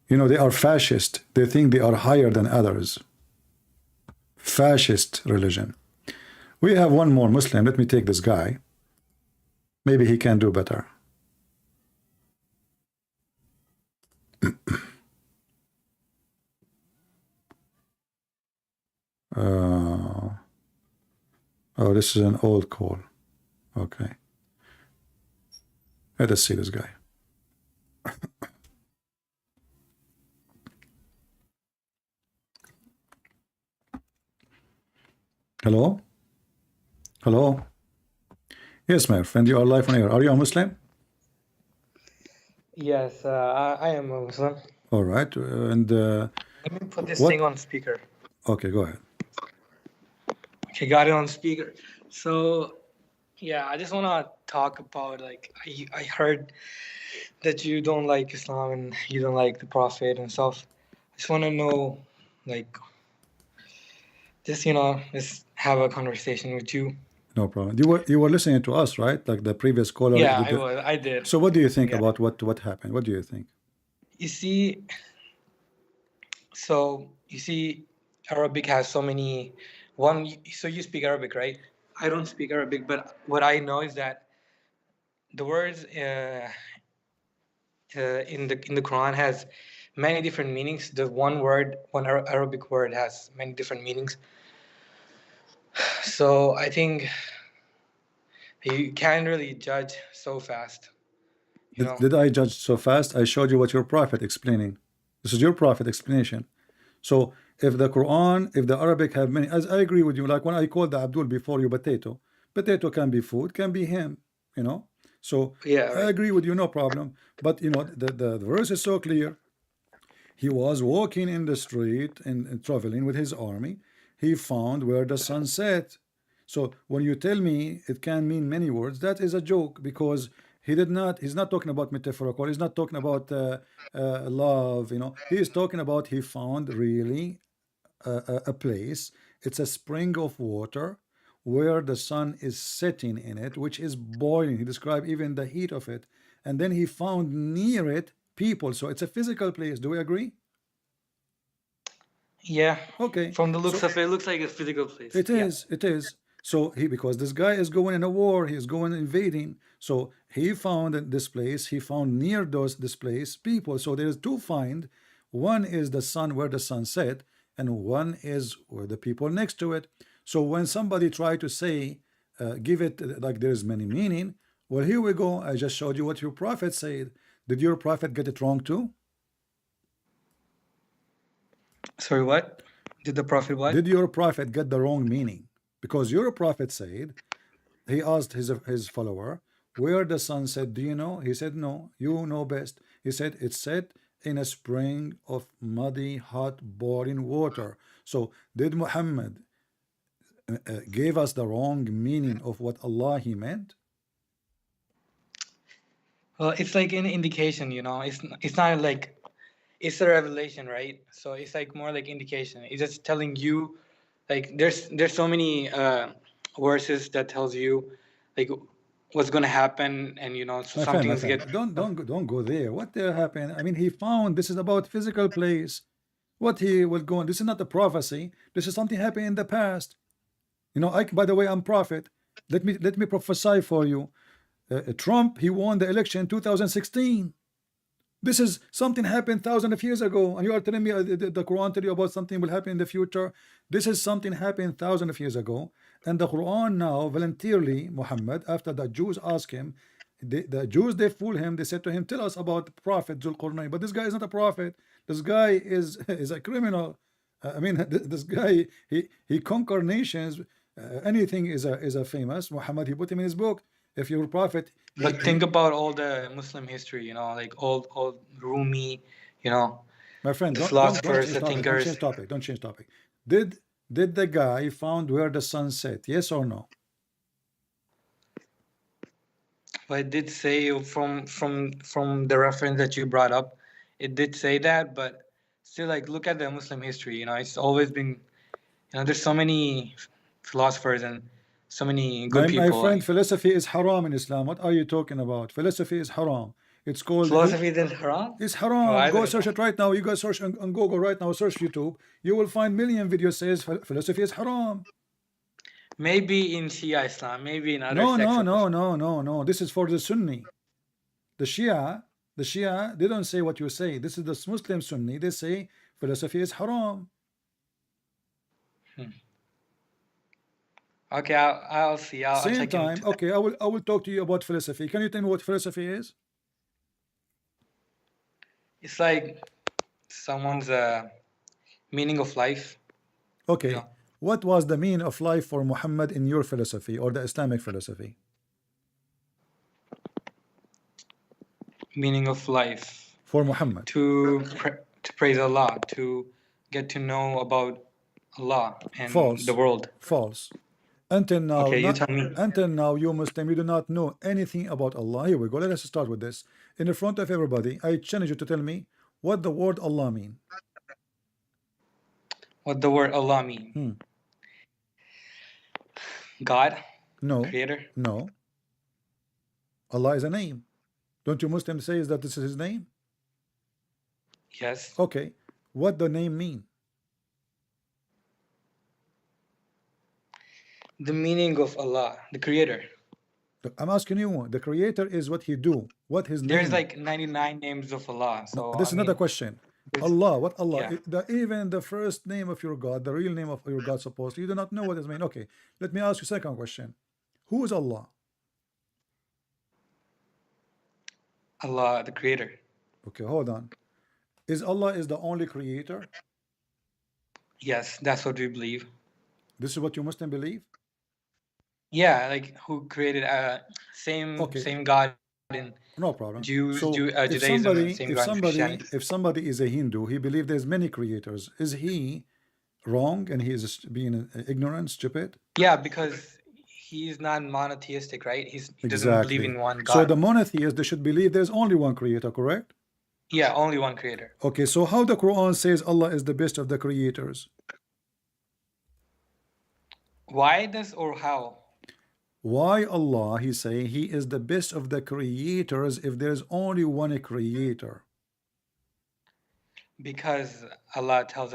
Speaker 1: You know, they are fascist. They think they are higher than others. Fascist religion. We have one more Muslim. Let me take this guy. Maybe he can do better. Oh, this is an old call. Okay. Let us see this guy. Hello? Hello? Yes, my friend, you are live on air. Are you a Muslim?
Speaker 3: Yes, I am a Muslim.
Speaker 1: All right. And
Speaker 3: Let me put this
Speaker 1: what?
Speaker 3: thing on speaker.
Speaker 1: Okay, go ahead.
Speaker 3: Okay, got it on speaker. So, yeah, I just want to talk about, like, I heard that you don't like Islam and you don't like the Prophet and stuff. I just want to know, like, just, just have a conversation with you.
Speaker 1: No problem. You were listening to us, right? Like the previous caller.
Speaker 3: Yeah, I did.
Speaker 1: So what do you think
Speaker 3: Yeah.
Speaker 1: about what happened? What do you think?
Speaker 3: You see, Arabic has so many. So you speak Arabic, right? I don't speak Arabic, but what I know is that the words in the Quran has many different meanings. The one Arabic word has many different meanings. So I think you can't really judge so fast.
Speaker 1: Did I judge so fast? I showed you what your prophet explaining. This is your prophet explanation. So if the Quran, if the Arabic have many, as I agree with you, like when I called the Abdul before you potato can be food, can be him, you know. So
Speaker 3: Yeah, right.
Speaker 1: I agree with you, no problem. But you know, the verse is so clear. He was walking in the street and traveling with his army. He found where the sun set. So when you tell me it can mean many words, that is a joke because he's not talking about metaphorical. He's not talking about love. You know, he is talking about he found really a place. It's a spring of water where the sun is setting in it, which is boiling. He described even the heat of it. And then he found near it people. So it's a physical place. Do we agree?
Speaker 3: Yeah.
Speaker 1: Okay.
Speaker 3: From the looks of it, it looks like a physical place.
Speaker 1: It is. It is. So because this guy is going in a war, he's going invading. So he found this place. He found near this place people. So there is two find. One is the sun where the sun set, and one is where the people next to it. So when somebody try to say, give it like there's many meaning. Well, here we go. I just showed you what your prophet said. Did your prophet get it wrong too?
Speaker 3: Sorry, what? Did the prophet what?
Speaker 1: Did your prophet get the wrong meaning? Because your prophet said, he asked his follower, where the sun set, do you know? He said, no, you know best. He said, it's set in a spring of muddy, hot, boiling water. So did Muhammad gave us the wrong meaning of what Allah he meant?
Speaker 3: Well, it's like an indication, It's not like it's a revelation, right? So it's like more like indication. It's just telling you, like there's so many verses that tells you, like what's gonna happen, and so something's get.
Speaker 1: Don't go there. What there happened? I mean, he found this is about physical place. What he will go on. This is not a prophecy. This is something happened in the past. You know, by the way, I'm prophet. Let me prophesy for you. Trump, he won the election in 2016. This is something happened thousands of years ago, and you are telling me the Quran tell you about something will happen in the future. This is something happened thousands of years ago, and the Quran now voluntarily, Muhammad, after the Jews asked him, the Jews, they fool him. They said to him, tell us about the prophet Zulqarnain. But this guy is not a prophet. This guy is a criminal. I mean, this guy, he conquer nations. Anything is a famous. Muhammad, he put him in his book. If you're a prophet,
Speaker 3: But think about all the Muslim history, you know, like old Rumi, you know,
Speaker 1: my friend,
Speaker 3: the
Speaker 1: don't
Speaker 3: philosophers,
Speaker 1: change
Speaker 3: the
Speaker 1: topic. Don't
Speaker 3: thinkers.
Speaker 1: change topic. Don't change topic. Did the guy found where the sun set? Yes or no?
Speaker 3: But it did say from the reference that you brought up, it did say that. But still, like, look at the Muslim history. You know, it's always been, you know, there's so many philosophers and so many good
Speaker 1: My
Speaker 3: people.
Speaker 1: friend,
Speaker 3: Like,
Speaker 1: philosophy is haram in Islam. What are you talking about? Philosophy is haram. It's called
Speaker 3: philosophy is haram.
Speaker 1: it's
Speaker 3: Why
Speaker 1: haram.
Speaker 3: is
Speaker 1: Go
Speaker 3: it
Speaker 1: search it right now. You guys search on Google right now. Search YouTube. You will find million videos says philosophy is haram.
Speaker 3: Maybe in Shia Islam, maybe in other
Speaker 1: No,
Speaker 3: sects
Speaker 1: no,
Speaker 3: of
Speaker 1: no,
Speaker 3: Islam.
Speaker 1: no, no, no. This is for the Sunni. The Shia, they don't say what you say. This is the Muslim Sunni. They say philosophy is haram.
Speaker 3: Okay, I'll see. I'll
Speaker 1: Same
Speaker 3: check
Speaker 1: time,
Speaker 3: into that.
Speaker 1: okay, I will talk to you about philosophy. Can you tell me what philosophy is?
Speaker 3: It's like someone's meaning of life.
Speaker 1: Okay,
Speaker 3: Yeah.
Speaker 1: what was the meaning of life for Muhammad in your philosophy or the Islamic philosophy?
Speaker 3: Meaning of life.
Speaker 1: For Muhammad.
Speaker 3: To praise Allah, to get to know about Allah and
Speaker 1: False.
Speaker 3: the world.
Speaker 1: False. Until now,
Speaker 3: Okay, you tell me.
Speaker 1: until now, you Muslim, you do not know anything about Allah. Here we go. Let us start with this. In the front of everybody, I challenge you to tell me what the word Allah mean.
Speaker 3: What the word Allah mean? God?
Speaker 1: No.
Speaker 3: Creator?
Speaker 1: No. Allah is a name. Don't you Muslims say that this is his name?
Speaker 3: Yes.
Speaker 1: Okay. What the name mean?
Speaker 3: The meaning of Allah, the creator.
Speaker 1: I'm asking you, the creator is what he do, what his
Speaker 3: There's
Speaker 1: name.
Speaker 3: like 99 names of Allah. So
Speaker 1: This is another question. Allah, what Allah?
Speaker 3: Yeah.
Speaker 1: Even the first name of your God, the real name of your God, supposed you do not know what it means. Okay, let me ask you second question. Who is Allah?
Speaker 3: Allah, the creator.
Speaker 1: Okay, hold on. Is Allah is the only creator?
Speaker 3: Yes, that's what we believe.
Speaker 1: This is what you Muslim believe?
Speaker 3: Yeah, like who created same God in
Speaker 1: no problem.
Speaker 3: Jews,
Speaker 1: So if
Speaker 3: Judaism, and same God in Christianity.
Speaker 1: if somebody is a Hindu, he believes there's many creators. Is he wrong and he is being ignorant, stupid?
Speaker 3: Yeah, because he's not monotheistic, right? He doesn't
Speaker 1: Exactly.
Speaker 3: believe in one God.
Speaker 1: So the monotheists, they should believe there's only one creator, correct?
Speaker 3: Yeah, only one creator.
Speaker 1: Okay, so how the Quran says Allah is the best of the creators?
Speaker 3: Why does or how?
Speaker 1: Why Allah, he say he is the best of the creators if there's only one creator?
Speaker 3: Because Allah tells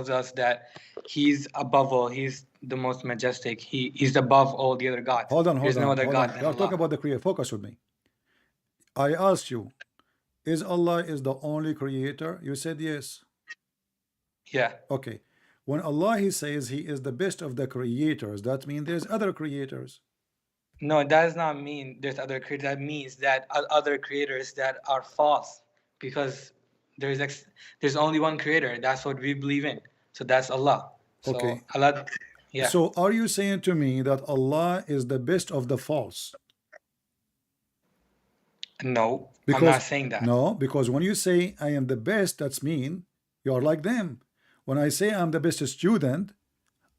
Speaker 3: us that He's above all. He's the most majestic. He's above all the other gods.
Speaker 1: Hold on,
Speaker 3: There's no other God than
Speaker 1: You are
Speaker 3: Allah.
Speaker 1: talking about the creator. Focus with me. I asked you, is Allah is the only creator? You said yes.
Speaker 3: Yeah.
Speaker 1: Okay. When Allah he says he is the best of the creators, that means there's other creators.
Speaker 3: No, that does not mean there's other creators. That means that other creators that are false, because there's only one creator. That's what we believe in. So that's Allah. So
Speaker 1: Okay.
Speaker 3: Allah, yeah.
Speaker 1: So are you saying to me that Allah is the best of the false?
Speaker 3: No,
Speaker 1: Because,
Speaker 3: I'm not saying that.
Speaker 1: No, because when you say I am the best, that's mean you are like them. When I say I'm the best student,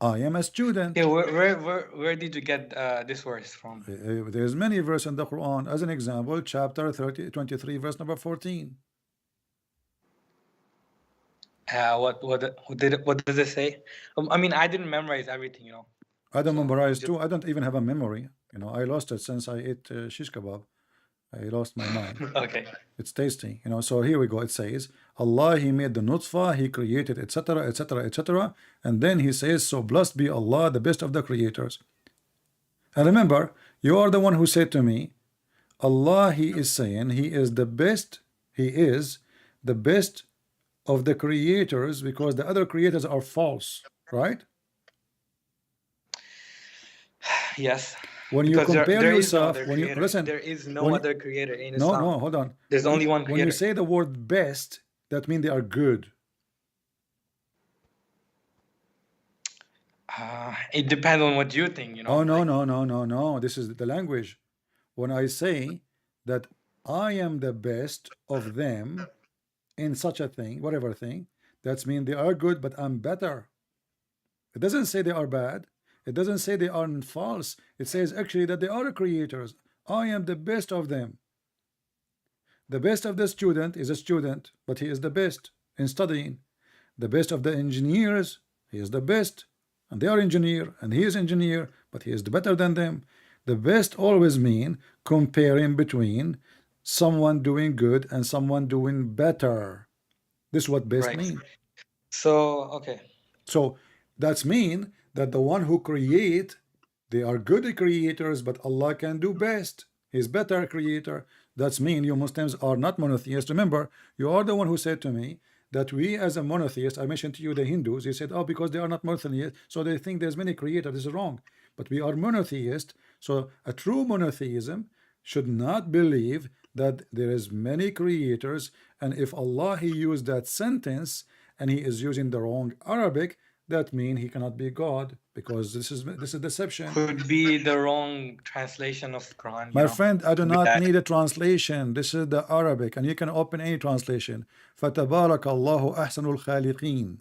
Speaker 1: I am a student.
Speaker 3: Yeah, where did you get this verse from?
Speaker 1: There's many verses in the Quran. As an example, chapter 23, verse number 14.
Speaker 3: What does it say? I mean, I didn't memorize everything, you know.
Speaker 1: I don't memorize too. I don't even have a memory. You know, I lost it since I ate shish kebab. I lost my mind.
Speaker 3: Okay.
Speaker 1: It's tasty, you know. So here we go. It says, Allah, He made the nutfa, He created, etc., etc., etc. And then He says, so blessed be Allah, the best of the creators. And remember, you are the one who said to me, Allah, He is saying He is the best. He is the best of the creators because the other creators are false, right?
Speaker 3: Yes.
Speaker 1: when you
Speaker 3: Because
Speaker 1: compare
Speaker 3: there is no
Speaker 1: yourself,
Speaker 3: other
Speaker 1: when you
Speaker 3: creator.
Speaker 1: listen,
Speaker 3: There is no
Speaker 1: when
Speaker 3: other creator in
Speaker 1: no,
Speaker 3: Islam.
Speaker 1: no, hold on.
Speaker 3: There's only one
Speaker 1: When you
Speaker 3: creator.
Speaker 1: say the word best, that means they are good.
Speaker 3: It depends on what you think, you know.
Speaker 1: Oh, no,
Speaker 3: Like,
Speaker 1: no, no, no, no. This is the language. When I say that I am the best of them in such a thing, whatever thing, that's mean they are good, but I'm better. It doesn't say they are bad. It doesn't say they are false. It says actually that they are creators. I am the best of them. The best of the student is a student, but he is the best in studying. The best of the engineers, he is the best, and they are engineer, and he is engineer, but he is better than them. The best always mean comparing between someone doing good and someone doing better. This is what best
Speaker 3: right.
Speaker 1: mean.
Speaker 3: So, okay.
Speaker 1: So that's mean that the one who create, they are good creators, but Allah can do best. He's better creator. That's mean you Muslims are not monotheists. Remember, you are the one who said to me that we as a monotheist, I mentioned to you the Hindus, you said, oh, because they are not monotheists, so they think there's many creators. This is wrong. But we are monotheist. So a true monotheism should not believe that there is many creators, and if Allah he used that sentence and he is using the wrong Arabic, that means he cannot be God, because this is deception.
Speaker 3: Could be the wrong translation of Quran, you
Speaker 1: My
Speaker 3: know.
Speaker 1: friend, I do
Speaker 3: With
Speaker 1: not
Speaker 3: that.
Speaker 1: need a translation. This is the Arabic, and you can open any translation. فَتَبَارَكَ اللَّهُ أَحْسَنُ الْخَالِقِينَ.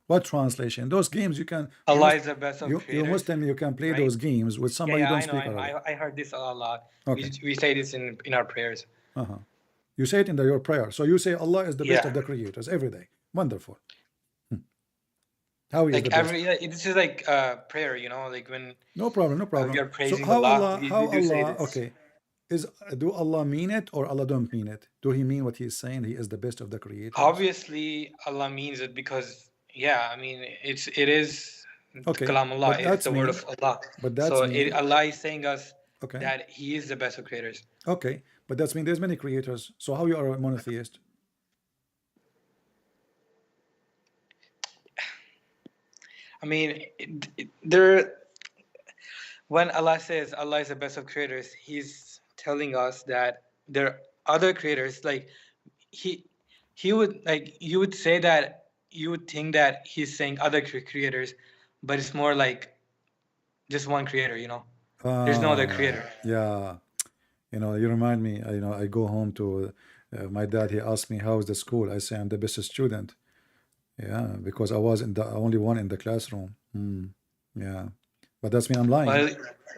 Speaker 1: What translation? Those games you can.
Speaker 3: Allah is the best of
Speaker 1: You
Speaker 3: creators.
Speaker 1: Muslim, you can play
Speaker 3: right?
Speaker 1: those games with
Speaker 3: Yeah,
Speaker 1: somebody
Speaker 3: yeah,
Speaker 1: who
Speaker 3: I
Speaker 1: don't
Speaker 3: know.
Speaker 1: speak Arabic.
Speaker 3: I heard this a lot.
Speaker 1: Okay.
Speaker 3: We say this in our prayers.
Speaker 1: You say it in your prayer. So you say Allah is the best
Speaker 3: Yeah.
Speaker 1: of the creators every day. Wonderful. How he is
Speaker 3: Like
Speaker 1: the best?
Speaker 3: this is like prayer, you know, like when
Speaker 1: No problem, no problem.
Speaker 3: we are
Speaker 1: So
Speaker 3: praising
Speaker 1: how
Speaker 3: Allah,
Speaker 1: Allah,
Speaker 3: we
Speaker 1: how
Speaker 3: do say
Speaker 1: Allah,
Speaker 3: this.
Speaker 1: okay, do Allah mean it or Allah don't mean it? Do he mean what he's saying? He is the best of the creators.
Speaker 3: Obviously, Allah means it because, yeah, I mean, it is
Speaker 1: Okay,
Speaker 3: Kalamullah,
Speaker 1: but
Speaker 3: it's
Speaker 1: that's
Speaker 3: the word
Speaker 1: mean.
Speaker 3: of Allah.
Speaker 1: But that's
Speaker 3: So
Speaker 1: mean.
Speaker 3: Allah is saying us
Speaker 1: Okay.
Speaker 3: that He is the best of creators.
Speaker 1: Okay, but that's mean there's many creators. So how you are a monotheist?
Speaker 3: I mean, when Allah says Allah is the best of creators, He's telling us that there are other creators. Like he would, like, you would say that you would think that He's saying other creators, but it's more like just one creator. You know, there's no other creator.
Speaker 1: Yeah, you remind me. I go home to my dad. He asked me how's the school. I say I'm the best student. Yeah, because I was in the only one in the classroom. Yeah, but that's mean I'm lying.
Speaker 3: Well,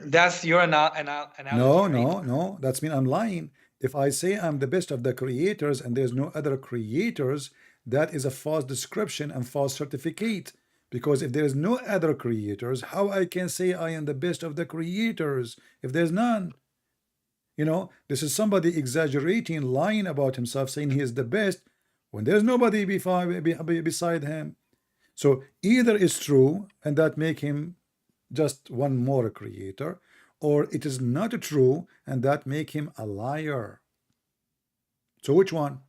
Speaker 3: that's your analogy.
Speaker 1: No,
Speaker 3: right?
Speaker 1: no. That's mean I'm lying. If I say I'm the best of the creators and there's no other creators, that is a false description and false certificate. Because if there is no other creators, how I can say I am the best of the creators if there's none? This is somebody exaggerating, lying about himself, saying he is the best when there's nobody beside him. So either it's true and that make him just one more creator, or it is not true and that make him a liar. So which one?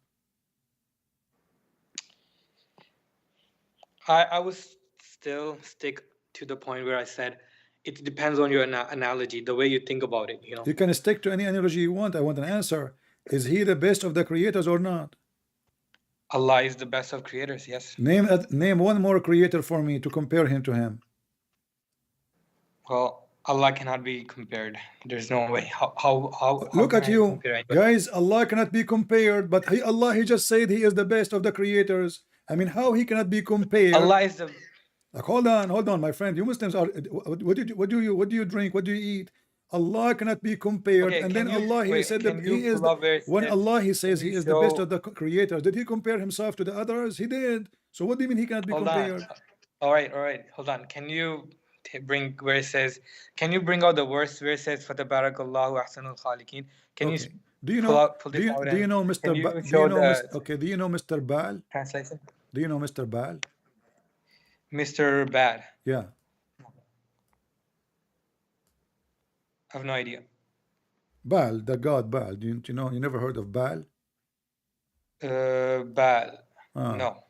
Speaker 3: I was still stick to the point where I said it depends on your analogy, the way you think about it.
Speaker 1: You can stick to any analogy you want. I want an answer. Is he the best of the creators or not?
Speaker 3: Allah is the best of creators. Yes.
Speaker 1: Name one more creator for me to compare him to him.
Speaker 3: Well, Allah cannot be compared. There's no way. How
Speaker 1: Look
Speaker 3: can
Speaker 1: at
Speaker 3: I
Speaker 1: you
Speaker 3: compare anybody?
Speaker 1: guys. Allah cannot be compared, but Allah he just said he is the best of the creators. I mean, how he cannot be compared?
Speaker 3: Allah is the.
Speaker 1: Like, hold on, my friend. You Muslims are. What do you drink? What do you eat? Allah cannot be compared.
Speaker 3: Okay,
Speaker 1: and then Allah he
Speaker 3: wait,
Speaker 1: said
Speaker 3: can
Speaker 1: that
Speaker 3: you
Speaker 1: he is
Speaker 3: pull up where it
Speaker 1: when
Speaker 3: says-
Speaker 1: Allah he says
Speaker 3: can
Speaker 1: he
Speaker 3: you
Speaker 1: is the best
Speaker 3: show-
Speaker 1: of the creators. Did he compare himself to the others? He did. So what do you mean he cannot be
Speaker 3: Hold
Speaker 1: compared?
Speaker 3: on. All right. Hold on. Can you bring where it says? Can you bring out the verse where it says "Fatabarakallahu ahsanul khaliqin"? Can you
Speaker 1: Do you
Speaker 3: pull
Speaker 1: know?
Speaker 3: pull
Speaker 1: Do
Speaker 3: this
Speaker 1: you,
Speaker 3: out?
Speaker 1: do you
Speaker 3: and
Speaker 1: know Mr.
Speaker 3: Can you
Speaker 1: Do
Speaker 3: show
Speaker 1: you know
Speaker 3: the
Speaker 1: okay? Do you know Mr. Baal?
Speaker 3: translation?
Speaker 1: Do you know Mr. Baal?
Speaker 3: Mr. Bad.
Speaker 1: Yeah.
Speaker 3: I have no idea.
Speaker 1: Baal, the god Baal. Do you know? You never heard of Baal?
Speaker 3: Bad. No.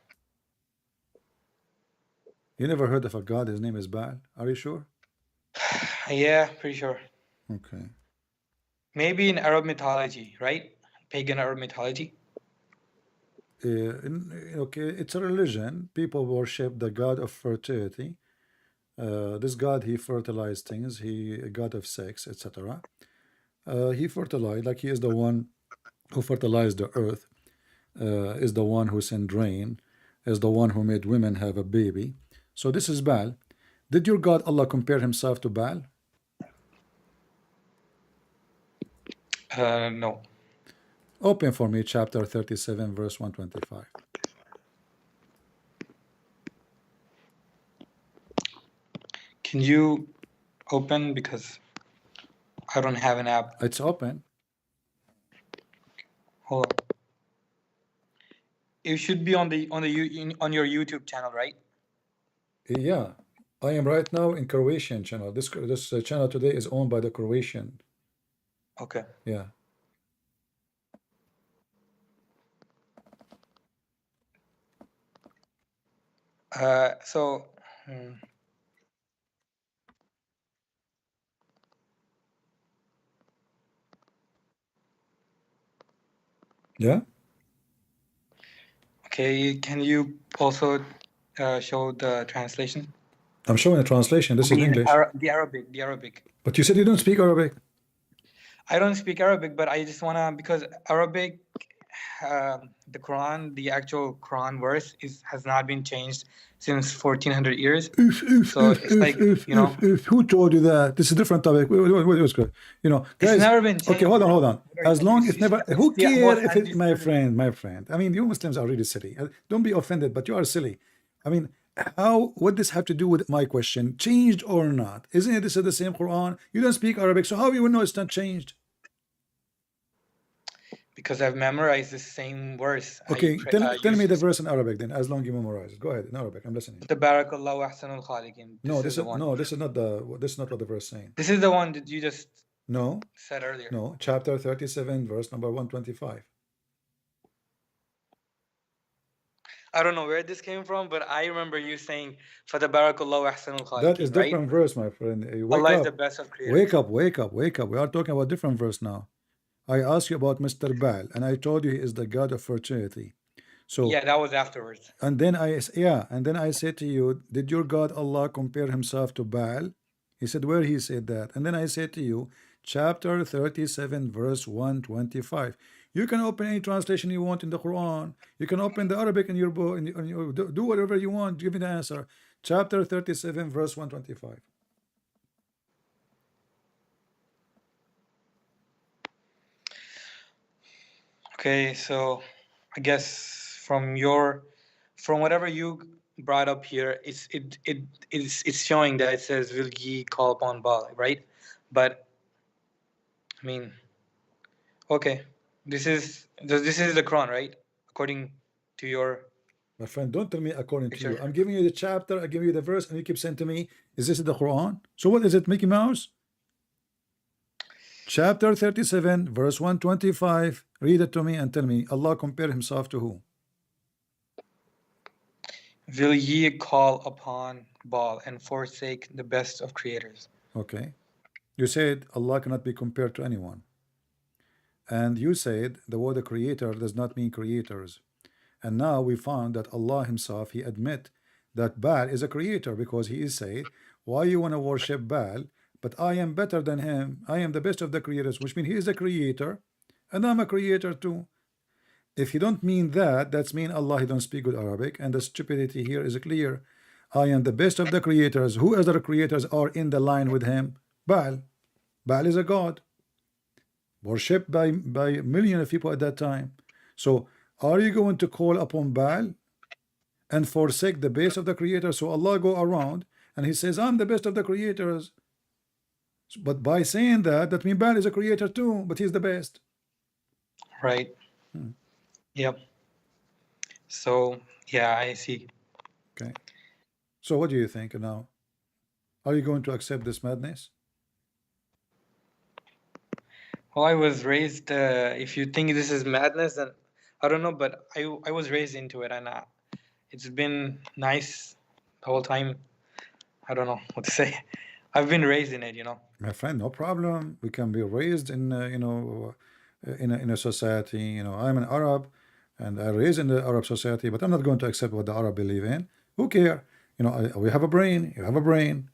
Speaker 1: You never heard of a god? His name is Baal. Are you sure?
Speaker 3: Yeah, pretty sure.
Speaker 1: Okay.
Speaker 3: Maybe in Arab mythology, right? Pagan Arab mythology.
Speaker 1: Okay, it's a religion. People worship the god of fertility. This god, he fertilized things. He a god of sex, etc. He fertilized, like he is the one who fertilized the earth. Is the one who sent rain. Is the one who made women have a baby. So this is Baal. Did your God Allah compare himself to Baal?
Speaker 3: No.
Speaker 1: Open for me chapter 37, verse 125.
Speaker 3: Can you open, because I don't have an app.
Speaker 1: It's open.
Speaker 3: Hold on. It should be on your YouTube channel, right?
Speaker 1: Yeah, I am right now in Croatian channel. This channel today is owned by the Croatian.
Speaker 3: Okay.
Speaker 1: Yeah.
Speaker 3: So.
Speaker 1: Yeah.
Speaker 3: Okay, can you also show the translation?
Speaker 1: I'm showing a translation. This is English.
Speaker 3: The Arabic.
Speaker 1: But you said you don't speak Arabic.
Speaker 3: I don't speak Arabic, but I just wanna, because Arabic, the Quran, the actual Quran verse has not been changed since 1400 years. So it's like, you know.
Speaker 1: Who told you that? This is a different topic. What's good? You know, guys.
Speaker 3: It's never been changed.
Speaker 1: Okay, hold on. As long as never, who cares if it, my
Speaker 3: undisputed.
Speaker 1: friend? I mean, you Muslims are really silly. Don't be offended, but you are silly. I mean, how? What does have to do with my question? Changed or not? Isn't it this is the same Quran? You don't speak Arabic, so how you will know it's not changed?
Speaker 3: Because I've memorized the same verse.
Speaker 1: Okay, tell me the verse in Arabic then. As long as you memorize it, go ahead in Arabic. I'm listening.
Speaker 3: Tabarakallahu ahsanul khaliqin.
Speaker 1: No, this is not what the verse is saying.
Speaker 3: This is the one that you just said earlier.
Speaker 1: No, chapter 37, verse number 125.
Speaker 3: I don't know where this came from, but I remember you saying, "Fatabarakallahu ahsanul khaliqin."
Speaker 1: That is different verse, my friend. Wake
Speaker 3: Allah
Speaker 1: up.
Speaker 3: is the best of creators.
Speaker 1: Wake up. We are talking about different verse now. I asked you about Mr. Baal, and I told you he is the god of fertility. So
Speaker 3: yeah, that was afterwards.
Speaker 1: And then I said to you, did your God Allah compare himself to Baal? He said, where he said that? And then I said to you, chapter 37, verse 125. You can open any translation you want in the Quran. You can open the Arabic in your book, do whatever you want. Give me the answer. Chapter 37, verse 125.
Speaker 3: Okay, so I guess from whatever you brought up here, it's showing that it says, "Will ye call upon Baal," right? But I mean, okay, this is the Quran, right? According to your.
Speaker 1: My friend, don't tell me according to you. I'm giving you the chapter, I give you the verse, and you keep saying to me, is this the Quran? So what is it, Mickey Mouse? Chapter 37, verse 125. Read it to me and tell me, Allah compared himself to who?
Speaker 3: Will ye call upon Baal and forsake the best of creators?
Speaker 1: Okay. You said Allah cannot be compared to anyone. And you said the word creator does not mean creators. And now we found that Allah himself, he admit that Baal is a creator, because he is said, why you want to worship Baal? But I am better than him. I am the best of the creators, which means he is a creator and I'm a creator too. If he don't mean that, that's mean Allah he don't speak good Arabic, and the stupidity here is clear. I am the best of the creators. Who other creators are in the line with him? Baal. Baal is a god, worshipped by millions of people at that time. So are you going to call upon Baal and forsake the base of the creator? So Allah go around and he says, I'm the best of the creators. But by saying that, that means Baal is a creator too, but he's the best.
Speaker 3: Right. Yep. So yeah, I see.
Speaker 1: Okay. So what do you think now? Are you going to accept this madness?
Speaker 3: Well, I was raised. If you think this is madness, then I don't know. But I was raised into it, and it's been nice the whole time. I don't know what to say. I've been raised in it,
Speaker 1: My friend, no problem. We can be raised in, in a society. I'm an Arab, and I raised in the Arab society, but I'm not going to accept what the Arab believe in. Who care? We have a brain. You have a brain.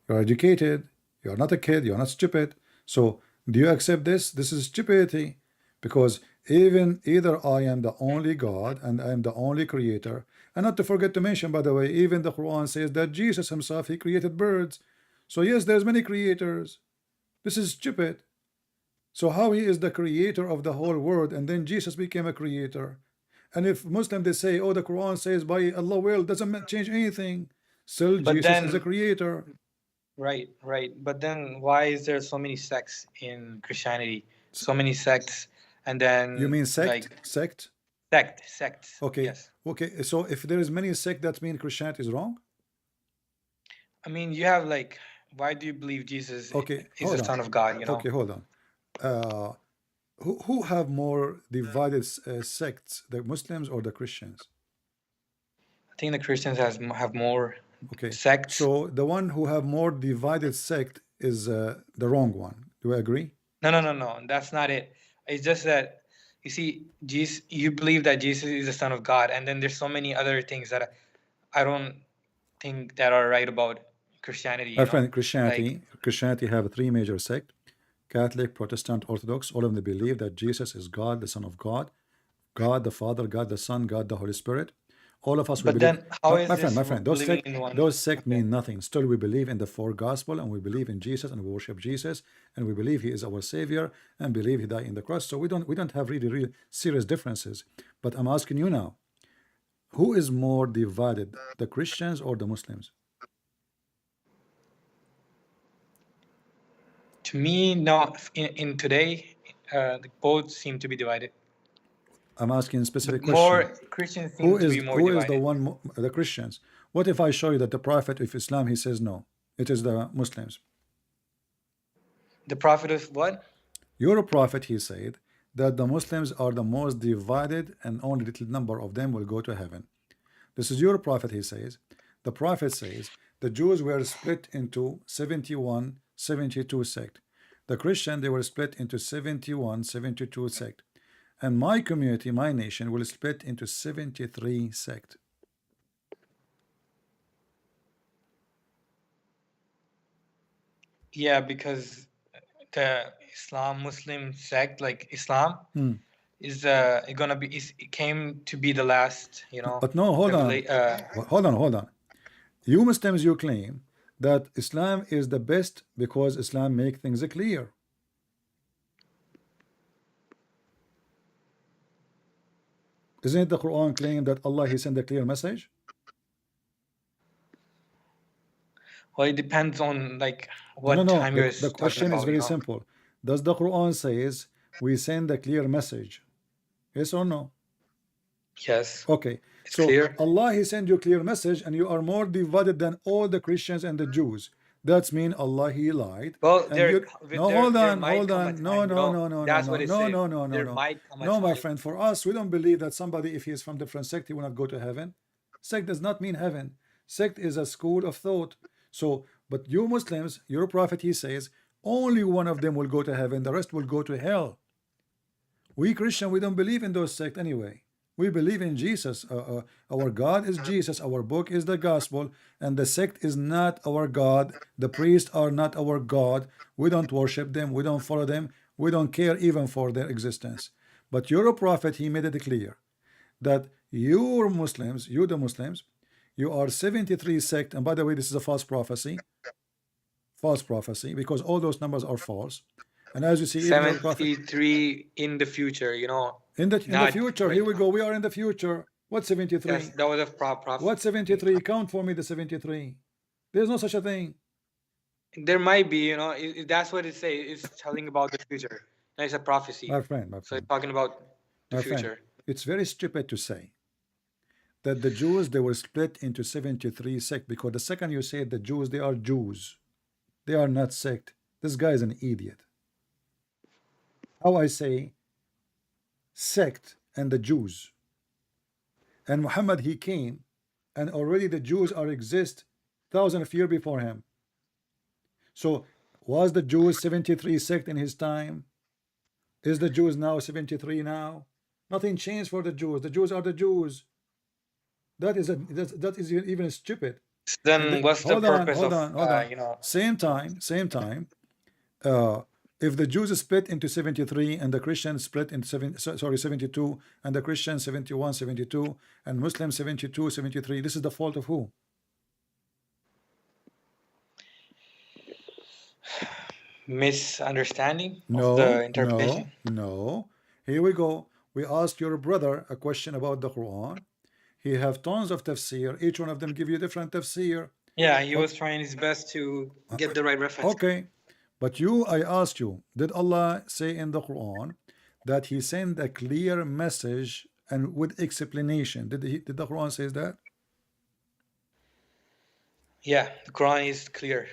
Speaker 1: You're educated. You're not a kid. You're not stupid. So, do you accept this? This is stupidity, because either I am the only God and I am the only creator, and not to forget to mention, by the way, even the Quran says that Jesus himself, he created birds. So yes, there's many creators. This is stupid. So how he is the creator of the whole world, and then Jesus became a creator? And if Muslim they say, oh, the Quran says by Allah will, doesn't change anything. Still,
Speaker 3: But
Speaker 1: Jesus is a
Speaker 3: then,
Speaker 1: creator.
Speaker 3: right. But then why is there so many sects in Christianity? So many sects, and then
Speaker 1: You mean sect?
Speaker 3: like
Speaker 1: Sect?
Speaker 3: sects.
Speaker 1: Okay.
Speaker 3: Yes.
Speaker 1: Okay. So if there is many sect, that means Christianity is wrong?
Speaker 3: I mean, you have like, why do you believe Jesus
Speaker 1: Okay.
Speaker 3: is the
Speaker 1: Hold
Speaker 3: Son
Speaker 1: on.
Speaker 3: of God?
Speaker 1: Okay. Hold on. Who have more divided sects, the Muslims or the Christians?
Speaker 3: I think the Christians have more
Speaker 1: Okay,
Speaker 3: sects.
Speaker 1: so the one who have more divided sect is the wrong one. Do you agree?
Speaker 3: No. That's not it. It's just that you see, Jesus. You believe that Jesus is the Son of God, and then there's so many other things that I don't think that are right about Christianity.
Speaker 1: My friend,
Speaker 3: Like,
Speaker 1: Christianity have three major sects: Catholic, Protestant, Orthodox. All of them believe that Jesus is God, the Son of God, God the Father, God the Son, God the Holy Spirit. All of us we
Speaker 3: but
Speaker 1: believe.
Speaker 3: then how is this
Speaker 1: My friend,
Speaker 3: living in one?
Speaker 1: those sect
Speaker 3: Okay.
Speaker 1: mean nothing. Still, we believe in the four gospel, and we believe in Jesus, and we worship Jesus, and we believe He is our Savior, and believe He died in the cross. So we don't have really serious differences. But I'm asking you now, who is more divided, the Christians or the Muslims?
Speaker 3: To me, no. In today, both seem to be divided.
Speaker 1: I'm asking a specific
Speaker 3: But more
Speaker 1: question.
Speaker 3: Christians
Speaker 1: Who
Speaker 3: seem to be
Speaker 1: is
Speaker 3: more
Speaker 1: who is the
Speaker 3: divided.
Speaker 1: one, the Christians? What if I show you that the Prophet of Islam, he says no, it is the Muslims.
Speaker 3: The prophet of what?
Speaker 1: Your prophet, he said that the Muslims are the most divided and only little number of them will go to heaven. This is your prophet, he says. The prophet says the Jews were split into 71, 72 sect. The Christian, they were split into 71, 72 sect. And my community, my nation, will split into 73 sect.
Speaker 3: Yeah, because the Muslim sect, like Islam, is it came to be the last,
Speaker 1: But no, hold on. Hold on. You Muslims, you claim that Islam is the best because Islam make things clear. Isn't it the Quran claim that Allah he sent a clear message?
Speaker 3: well, it depends on like
Speaker 1: No, no,
Speaker 3: what
Speaker 1: no.
Speaker 3: time
Speaker 1: The,
Speaker 3: you're
Speaker 1: the
Speaker 3: talking
Speaker 1: question is
Speaker 3: about,
Speaker 1: very simple. Does the Quran says we send a clear message? Yes or no?
Speaker 3: Yes,
Speaker 1: Okay.
Speaker 3: it's
Speaker 1: So
Speaker 3: clear.
Speaker 1: Allah he sent you clear message and you are more divided than all the Christians and the Jews. That's mean Allah he lied.
Speaker 3: Well,
Speaker 1: And you no
Speaker 3: there might
Speaker 1: hold
Speaker 3: come a
Speaker 1: on. No,
Speaker 3: time,
Speaker 1: no, no, no, no,
Speaker 3: that's
Speaker 1: no,
Speaker 3: what it
Speaker 1: no,
Speaker 3: says.
Speaker 1: no, no, no,
Speaker 3: There
Speaker 1: no.
Speaker 3: might come a
Speaker 1: No, my
Speaker 3: time.
Speaker 1: friend, for us, we don't believe that somebody, if he is from different sect, he will not go to heaven. Sect does not mean heaven. Sect is a school of thought. So, but you Muslims, your prophet, he says, only one of them will go to heaven, the rest will go to hell. We Christian, we don't believe in those sects anyway. We believe in Jesus. Our God is Jesus. Our book is the gospel, and the sect is not our God. The priests are not our God. We don't worship them. We don't follow them. We don't care even for their existence. But your prophet, he made it clear that you Muslims, you the Muslims, you are 73 sect. And by the way, this is a false prophecy, because all those numbers are false. And as you see, even your prophet
Speaker 3: 73 in the future,
Speaker 1: in the
Speaker 3: not
Speaker 1: future,
Speaker 3: right
Speaker 1: here we
Speaker 3: now.
Speaker 1: go. We are in the future. What 73?
Speaker 3: Yes, that was a prophet.
Speaker 1: What 73? Count for me the 73. There's no such a thing.
Speaker 3: There might be, that's what it says. It's telling about the future. And it's a prophecy.
Speaker 1: My friend,
Speaker 3: So it's talking about the
Speaker 1: my friend,
Speaker 3: future.
Speaker 1: it's very stupid to say that the Jews, they were split into 73 sect, because the second you say the Jews, they are Jews. They are not sect. This guy is an idiot. How I say sect and the Jews. And Muhammad, he came, and already the Jews are exist thousands of years before him. So was the Jews 73 sect in his time? Is the Jews now 73 now? Nothing changed for the Jews. The Jews are the Jews. That is even stupid. And
Speaker 3: Then what's the
Speaker 1: hold on,
Speaker 3: purpose
Speaker 1: hold
Speaker 3: of
Speaker 1: on, hold on.
Speaker 3: you know?
Speaker 1: Same time. If the Jews split into 73 and the Christians split into 72 and the Christians 71, 72 and Muslims 72, 73, this is the fault of who?
Speaker 3: Misunderstanding of
Speaker 1: No,
Speaker 3: the interpretation.
Speaker 1: no. Here we go. We asked your brother a question about the Quran. He have tons of tafsir. Each one of them give you different tafsir.
Speaker 3: Yeah, he was trying his best to get the right reference.
Speaker 1: Okay. But I asked you, did Allah say in the Quran that He sent a clear message and with explanation? Did the Quran says that?
Speaker 3: Yeah, the Quran is clear.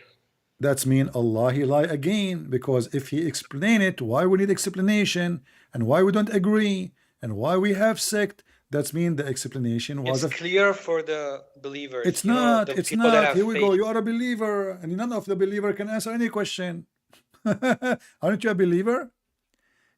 Speaker 1: That's mean Allah He lie again, because if He explain it, why we need explanation and why we don't agree and why we have sect? That's mean the explanation was
Speaker 3: It's clear for the believers.
Speaker 1: It's
Speaker 3: you know,
Speaker 1: not.
Speaker 3: the
Speaker 1: It's
Speaker 3: people that
Speaker 1: not.
Speaker 3: have
Speaker 1: Here we
Speaker 3: faith.
Speaker 1: go. You are a believer, and none of the believer can answer any question. Aren't you a believer?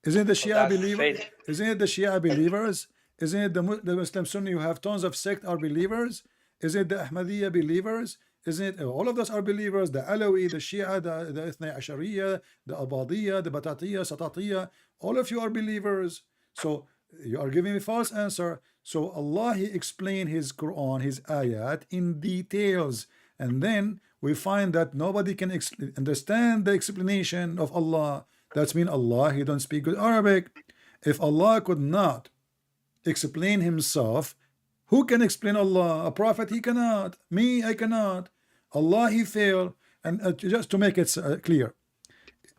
Speaker 1: Isn't the Shia
Speaker 3: that's
Speaker 1: believer?
Speaker 3: faith.
Speaker 1: Isn't it the Shia believers? Isn't it the Muslim Sunni? You have tons of sect are believers. Isn't it the Ahmadiyya believers? Isn't it all of us are believers? The Alawi, the Shia, the Ithna Ashariya, the Abadiyya, the Batatiyya, Satatiyya. All of you are believers. So you are giving me false answer. So Allah He explained His Quran, His ayat in details, and then we find that nobody can understand the explanation of Allah. That's mean Allah He don't speak good Arabic. If Allah could not explain Himself, who can explain Allah? A prophet He cannot. Me I cannot. Allah He failed. And just to make it clear,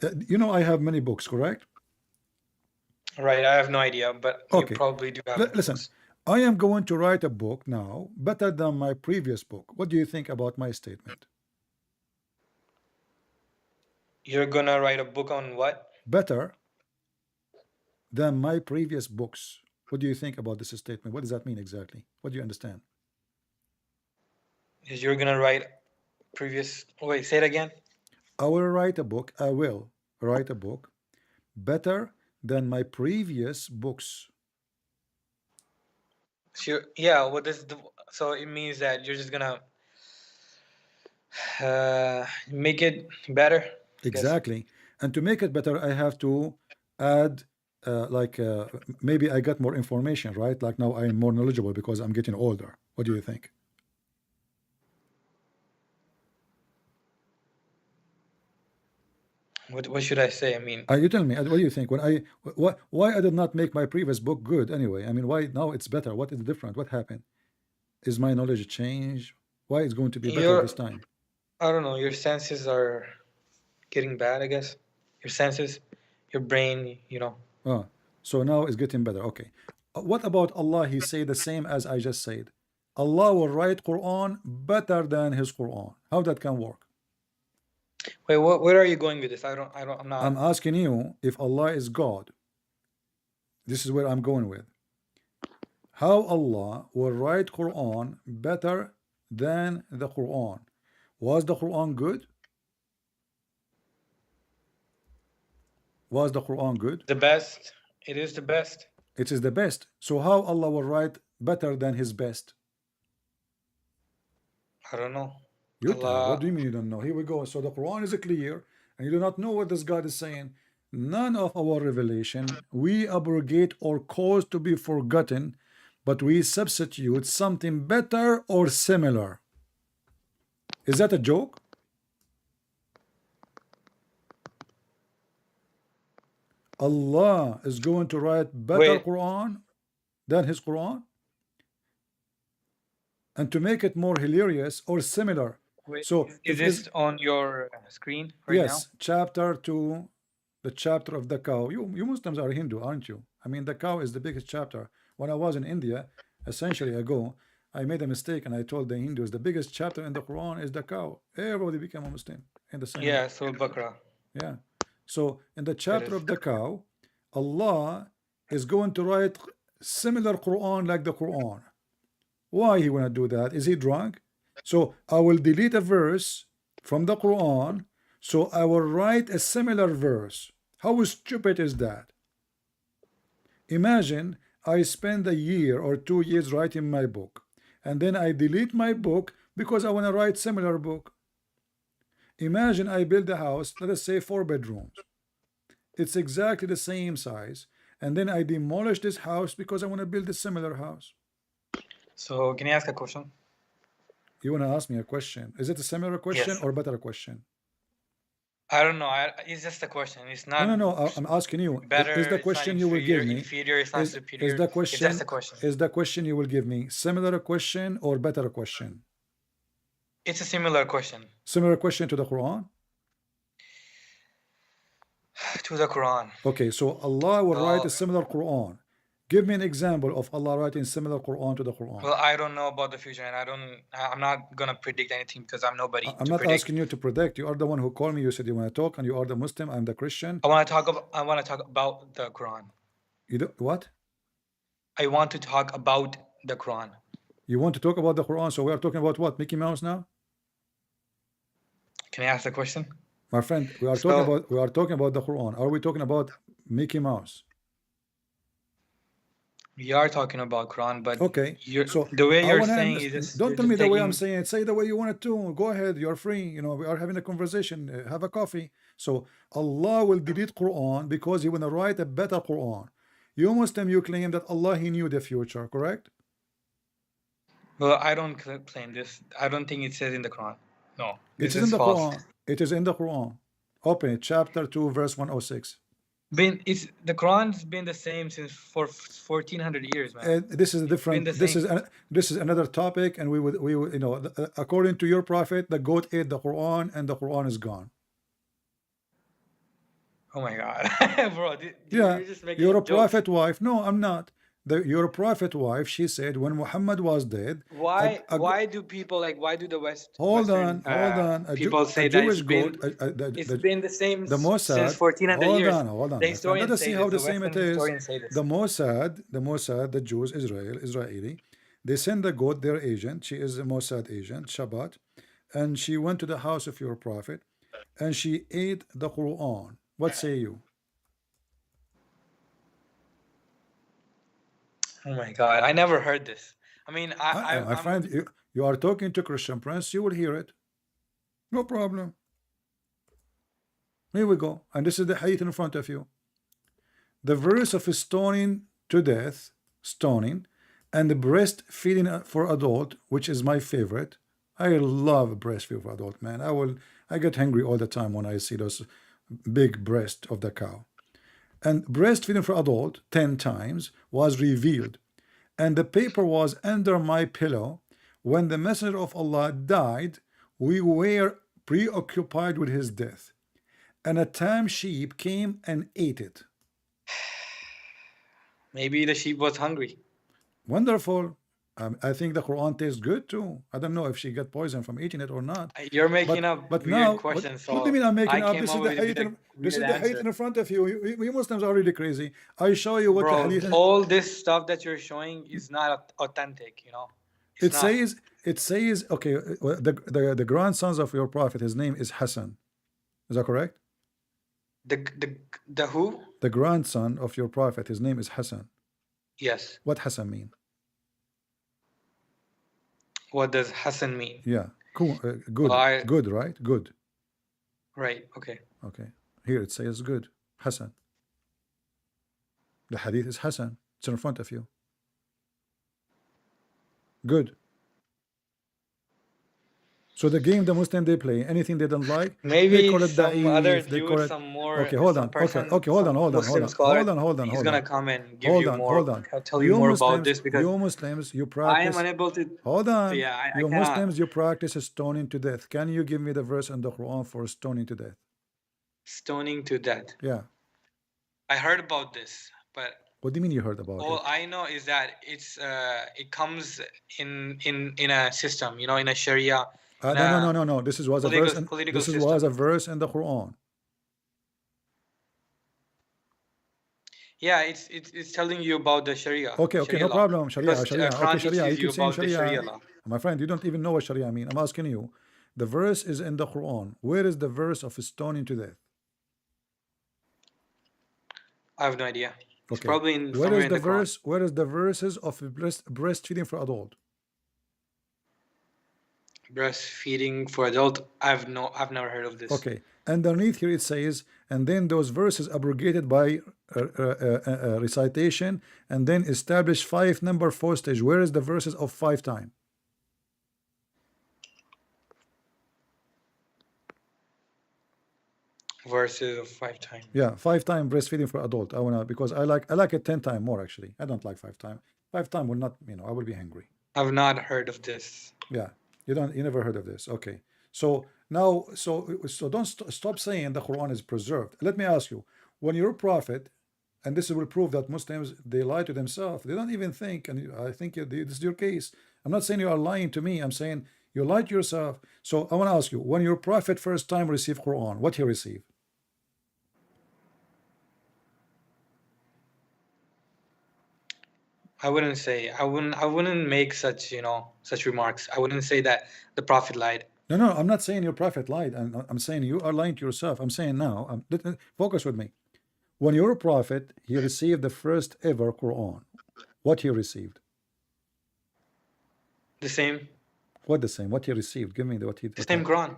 Speaker 1: I have many books, correct?
Speaker 3: Right, I have no idea, but
Speaker 1: Okay.
Speaker 3: you probably do have
Speaker 1: Listen,
Speaker 3: books.
Speaker 1: I am going to write a book now better than my previous book. What do you think about my statement?
Speaker 3: You're gonna write a book on what?
Speaker 1: Better than my previous books. What do you think about this statement? What does that mean exactly? What do you understand?
Speaker 3: Is you're gonna write previous. Wait, say it again.
Speaker 1: I will write a book better than my previous books.
Speaker 3: Sure. Yeah. What does so it means that you're just gonna make it better. I guess.
Speaker 1: Exactly. And to make it better, I have to add maybe I got more information, right? Like now I am more knowledgeable because I'm getting older. What do you think?
Speaker 3: What should I say? I mean,
Speaker 1: You tell me. What do you think? Why I did not make my previous book good anyway? I mean, why now it's better? What is different? What happened? Is my knowledge changed? Why it's going to be better this time?
Speaker 3: I don't know. Your senses are getting bad, I guess. Your senses, your brain,
Speaker 1: So now it's getting better. Okay. What about Allah? He say the same as I just said. Allah will write Quran better than His Quran. How that can work?
Speaker 3: Wait, where are you going with this? I'm not.
Speaker 1: I'm asking you if Allah is God. This is where I'm going with. How Allah will write Quran better than the Quran? Was the Quran good? Was the Quran good?
Speaker 3: The best. It is the best.
Speaker 1: It is the best. So how Allah will write better than His best?
Speaker 3: I don't know.
Speaker 1: You tell. What do you mean you don't know? Here we go. So the Quran is clear, and you do not know what this God is saying. None of our revelation we abrogate or cause to be forgotten, but we substitute something better or similar. Is that a joke? Allah is going to write better Quran than His Quran? And to make it more hilarious or similar.
Speaker 3: Wait,
Speaker 1: so
Speaker 3: is this on your screen right now?
Speaker 1: Yes, chapter 2, the chapter of the cow. You Muslims are Hindu, aren't you? I mean, the cow is the biggest chapter. When I was in India, a century ago, I made a mistake and I told the Hindus the biggest chapter in the Quran is the cow. Everybody became a Muslim in the same.
Speaker 3: Yeah, so Bakra.
Speaker 1: Yeah. So in the chapter of the cow, Allah is going to write similar Quran like the Quran. Why He wanna do that? Is He drunk? So I will delete a verse from the Quran So I will write a similar verse. How stupid is that? Imagine I spend a year or 2 years writing my book, and then I delete my book because I want to write similar book. Imagine I build a house, let us say 4 bedrooms. It's exactly the same size, and then I demolish this house because I want to build a similar house.
Speaker 3: So can I ask a question?
Speaker 1: You want to ask me a question? Is it a similar question
Speaker 3: Yes.
Speaker 1: or better question?
Speaker 3: I don't know. It's just a question. It's not
Speaker 1: No. I'm asking you.
Speaker 3: better.
Speaker 1: Is the
Speaker 3: It's not
Speaker 1: question you will
Speaker 3: inferior.
Speaker 1: give me?
Speaker 3: Inferior. It's not
Speaker 1: Is
Speaker 3: superior.
Speaker 1: the
Speaker 3: It's
Speaker 1: question?
Speaker 3: just a question.
Speaker 1: Is the question you will give me similar question or better question?
Speaker 3: It's a similar question
Speaker 1: Similar question to the Quran.
Speaker 3: to the Quran.
Speaker 1: Okay, so Allah will write a similar Quran. Give me an example of Allah writing similar Quran to the Quran.
Speaker 3: Well, I don't know about the future, and I'm not gonna predict anything because I'm nobody
Speaker 1: I'm
Speaker 3: to
Speaker 1: not
Speaker 3: predict.
Speaker 1: asking you to predict. You are the one who called me. You said you want to talk, and you are the Muslim. I'm the Christian.
Speaker 3: I want to talk about the Quran.
Speaker 1: You do what?
Speaker 3: I want to talk about the Quran.
Speaker 1: You want to talk about the Quran? So we are talking about what? Mickey Mouse now?
Speaker 3: Can I ask the question?
Speaker 1: My friend, we are talking about the Quran. Are we talking about Mickey Mouse?
Speaker 3: We are talking about Quran, but
Speaker 1: Okay. So
Speaker 3: the way
Speaker 1: I
Speaker 3: you're
Speaker 1: wanna
Speaker 3: saying is just
Speaker 1: don't
Speaker 3: you're
Speaker 1: tell
Speaker 3: just
Speaker 1: me the way I'm
Speaker 3: taking-
Speaker 1: saying it. Say the way you want it to. Go ahead. You're free. You know, we are having a conversation. Have a coffee. So Allah will delete Quran because He wanna write a better Quran. You Muslim, you claim that Allah He knew the future, correct?
Speaker 3: Well, I don't claim this. I don't think it says in the Quran. No,
Speaker 1: It is in the Quran. It is in the Quran. Open it, chapter 2, verse 106.
Speaker 3: The Quran's been the same since for 1400 years, man.
Speaker 1: This is a different. This is another topic, and we would you know, according to your prophet, the goat ate the Quran, and the Quran is gone.
Speaker 3: Oh my God, bro!
Speaker 1: Yeah,
Speaker 3: you're just making
Speaker 1: you're a
Speaker 3: jokes.
Speaker 1: prophet wife. No, I'm not. Your prophet wife. She said when Muhammad was dead.
Speaker 3: Why do people why do the
Speaker 1: Hold
Speaker 3: Western
Speaker 1: on.
Speaker 3: people say that it's been the same
Speaker 1: the Mossad,
Speaker 3: since 1400 years?
Speaker 1: Hold on.
Speaker 3: The historians
Speaker 1: Let us
Speaker 3: say
Speaker 1: see
Speaker 3: this.
Speaker 1: how the
Speaker 3: The
Speaker 1: same it
Speaker 3: Western
Speaker 1: is.
Speaker 3: historians say this.
Speaker 1: The Mossad, the Jews, Israeli, they send the goat, their agent. She is a Mossad agent, Shabbat, and she went to the house of your prophet, and she ate the Quran. What say you?
Speaker 3: Oh my God, I never heard this. I mean,
Speaker 1: my friend, you are talking to Christian Prince. You will hear it. No problem. Here we go. And this is the hadith in front of you. The verse of stoning to death, stoning, and the breastfeeding for adult, which is my favorite. I love breastfeeding for adult, man. I get hungry all the time when I see those big breasts of the cow. And breastfeeding for adult 10 times was revealed. And the paper was under my pillow. When the messenger of Allah died, we were preoccupied with his death. And a tame sheep came and ate it.
Speaker 3: Maybe the sheep was hungry.
Speaker 1: Wonderful. I think the Quran tastes good too. I don't know if she got poisoned from eating it or not.
Speaker 3: You're making up weird
Speaker 1: now,
Speaker 3: questions.
Speaker 1: What do you mean I'm making up?
Speaker 3: This is the
Speaker 1: hadith in front of you. We Muslims are really crazy. I show you what the hadith is.
Speaker 3: All this stuff that you're showing is not authentic, you know.
Speaker 1: It says, okay, the grandsons of your prophet, his name is Hassan. Is that correct?
Speaker 3: The who?
Speaker 1: The grandson of your prophet, his name is Hassan.
Speaker 3: Yes.
Speaker 1: What Hassan mean?
Speaker 3: What does Hassan mean?
Speaker 1: Yeah, cool. Good. Good, right? Good.
Speaker 3: Right. Okay.
Speaker 1: Okay. Here it says good. Hassan. The hadith is Hassan. It's in front of you. Good. So the game the Muslim they play, anything they don't like,
Speaker 3: maybe
Speaker 1: they call it
Speaker 3: some
Speaker 1: da'if,
Speaker 3: other
Speaker 1: they
Speaker 3: dude,
Speaker 1: call it,
Speaker 3: some more.
Speaker 1: Okay, hold on. Hold on.
Speaker 3: He's gonna come and give you more.
Speaker 1: Hold on.
Speaker 3: Tell you more about this because
Speaker 1: you Muslims, you practice.
Speaker 3: I am unable to.
Speaker 1: Hold on.
Speaker 3: Yeah,
Speaker 1: you Muslims, you practice stoning to death. Can you give me the verse in the Quran for stoning to death?
Speaker 3: Stoning to death.
Speaker 1: Yeah.
Speaker 3: I heard about this, but.
Speaker 1: What do you mean you heard about it?
Speaker 3: All I know is that it comes in a system, you know, in a Sharia.
Speaker 1: No. This was a verse. Was a verse in the Quran.
Speaker 3: Yeah, it's telling you about the Sharia.
Speaker 1: Okay,
Speaker 3: Sharia
Speaker 1: no problem. Sharia. Okay, Sharia. You keep saying Sharia.
Speaker 3: Sharia law.
Speaker 1: My friend, you don't even know what Sharia mean. I'm asking you. The verse is in the Quran. Where is the verse of stoning to death?
Speaker 3: I have no idea. It's
Speaker 1: Okay.
Speaker 3: probably
Speaker 1: Where
Speaker 3: somewhere
Speaker 1: is
Speaker 3: in
Speaker 1: the
Speaker 3: the Quran.
Speaker 1: verse? Where is the verses of breastfeeding for adult?
Speaker 3: Breastfeeding for adult. I've never heard of this.
Speaker 1: Okay. Underneath here it says, and then those verses abrogated by recitation, and then establish 5 number 4 stage. Where is the verses of 5 time?
Speaker 3: Verses of 5 times.
Speaker 1: Yeah, 5 time breastfeeding for adult. I wanna, because I like it 10 time more actually. I don't like 5 time. 5 time will not, I will be hungry.
Speaker 3: I've not heard of this.
Speaker 1: Yeah, you never heard of this. Okay, so now, so don't stop saying the Quran is preserved. Let me ask you, when your prophet, and this will prove that Muslims, they lie to themselves. They don't even think, and I think this is your case. I'm not saying you are lying to me. I'm saying you lie to yourself. So I want to ask you, when your prophet first time received Quran, what he received?
Speaker 3: I wouldn't make such, such remarks. I wouldn't say that the Prophet lied.
Speaker 1: No, I'm not saying your prophet lied. I'm saying you are lying to yourself. I'm saying now, focus with me. When your prophet, he received the first ever Quran, what he received?
Speaker 3: The same.
Speaker 1: What the same? What he received? Give me what he.
Speaker 3: The same Quran.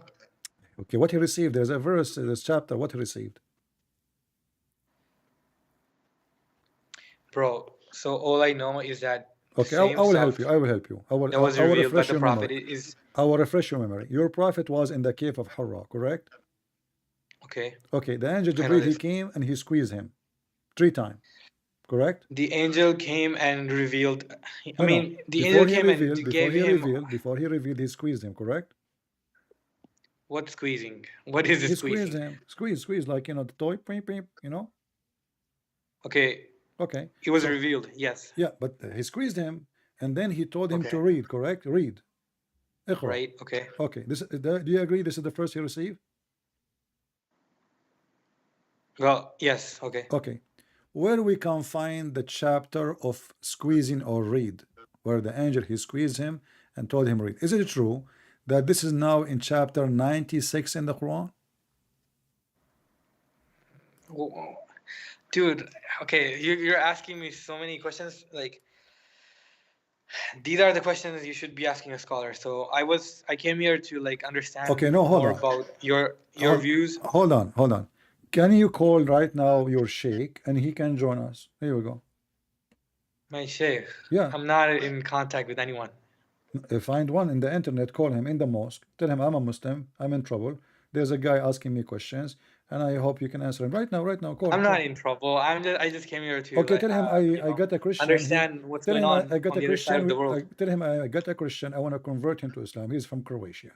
Speaker 1: Okay, what he received. There's a verse, there's chapter. What he received?
Speaker 3: Bro, so all I know is that
Speaker 1: Okay, I will help you. I will help you. I will.
Speaker 3: that was
Speaker 1: I will
Speaker 3: revealed by
Speaker 1: refresh
Speaker 3: the
Speaker 1: your
Speaker 3: Prophet
Speaker 1: memory.
Speaker 3: is
Speaker 1: I will refresh your memory. Your prophet was in the cave of Hira, correct?
Speaker 3: okay.
Speaker 1: Okay, the angel
Speaker 3: I know
Speaker 1: Jibril, he
Speaker 3: this.
Speaker 1: came and he squeezed him 3 times, correct?
Speaker 3: The angel came and revealed. I
Speaker 1: No,
Speaker 3: mean, the
Speaker 1: before
Speaker 3: angel
Speaker 1: he
Speaker 3: came and
Speaker 1: revealed,
Speaker 3: gave him
Speaker 1: before he revealed, he squeezed him, correct?
Speaker 3: what squeezing? What is
Speaker 1: He
Speaker 3: this
Speaker 1: squeezed
Speaker 3: squeezing?
Speaker 1: him, squeeze, like the toy, beep, beep,
Speaker 3: Okay,
Speaker 1: Okay,
Speaker 3: it was
Speaker 1: so
Speaker 3: revealed. Yes.
Speaker 1: yeah, but he squeezed him, and then he told him to
Speaker 3: Okay.
Speaker 1: read, correct? Read. اقرأ.
Speaker 3: Right. Okay.
Speaker 1: Okay, do you agree this is the first he received?
Speaker 3: Well, yes. Okay.
Speaker 1: Okay, where we can find the chapter of squeezing or read, where the angel he squeezed him and told him read. Is it true that this is now in chapter 96 in the Quran?
Speaker 3: Whoa. Dude, okay, you're asking me so many questions. Like, these are the questions you should be asking a scholar. So I came here to like understand
Speaker 1: Okay, no, hold
Speaker 3: more
Speaker 1: on.
Speaker 3: about your
Speaker 1: Hold,
Speaker 3: views.
Speaker 1: hold on. Can you call right now your sheikh and he can join us? Here we go.
Speaker 3: My sheikh.
Speaker 1: Yeah.
Speaker 3: I'm not in contact with anyone.
Speaker 1: Find one in the internet, call him in the mosque, tell him I'm a Muslim, I'm in trouble. There's a guy asking me questions, and I hope you can answer him right now. Call.
Speaker 3: I'm
Speaker 1: call.
Speaker 3: not in trouble. I just came here to
Speaker 1: Okay,
Speaker 3: like,
Speaker 1: tell him I got a Christian.
Speaker 3: understand what's
Speaker 1: Tell
Speaker 3: going
Speaker 1: him
Speaker 3: on
Speaker 1: I got
Speaker 3: on
Speaker 1: a
Speaker 3: the other side of
Speaker 1: Christian.
Speaker 3: the world.
Speaker 1: Tell him I got a Christian. I want to convert him to Islam. He's from Croatia.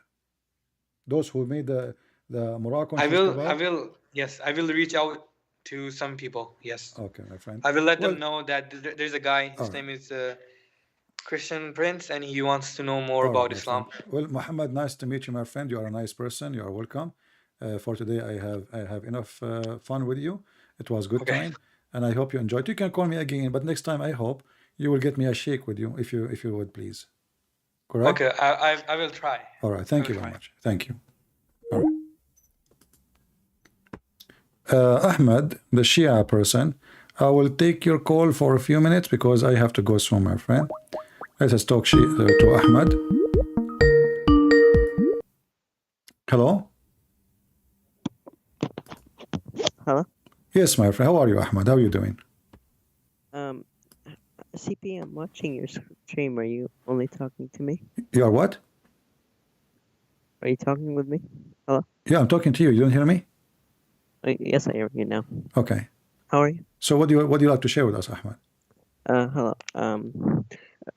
Speaker 1: Those who made the Merayakan festival.
Speaker 3: Yes, I will reach out to some people. Yes.
Speaker 1: Okay, my friend.
Speaker 3: I will let them know that there's a guy. His
Speaker 1: All right.
Speaker 3: name is Christian Prince, and he wants to know more
Speaker 1: All right,
Speaker 3: about
Speaker 1: my
Speaker 3: Islam.
Speaker 1: friend. Well, Muhammad, nice to meet you, my friend. You are a nice person. You are welcome. For today, I have enough fun with you. It was good
Speaker 3: Okay.
Speaker 1: time, and I hope you enjoyed. You can call me again, but next time I hope you will get me a shake with you, if you would please. Correct?
Speaker 3: Okay, I will try.
Speaker 1: All right. Thank you very much. Thank you. All right. Ahmed, the Shia person, I will take your call for a few minutes because I have to go soon, my friend. Let us talk to Ahmed. Hello?
Speaker 4: Hello?
Speaker 1: Yes, my friend. How are you, Ahmed? How are you doing?
Speaker 4: CP, I'm watching your stream. Are you only talking to me?
Speaker 1: You are what?
Speaker 4: Are you talking with me? Hello?
Speaker 1: Yeah, I'm talking to you. You don't hear me?
Speaker 4: Yes, I hear you now.
Speaker 1: Okay.
Speaker 4: How are you?
Speaker 1: So what do you like to share with us, Ahmed?
Speaker 4: Hello.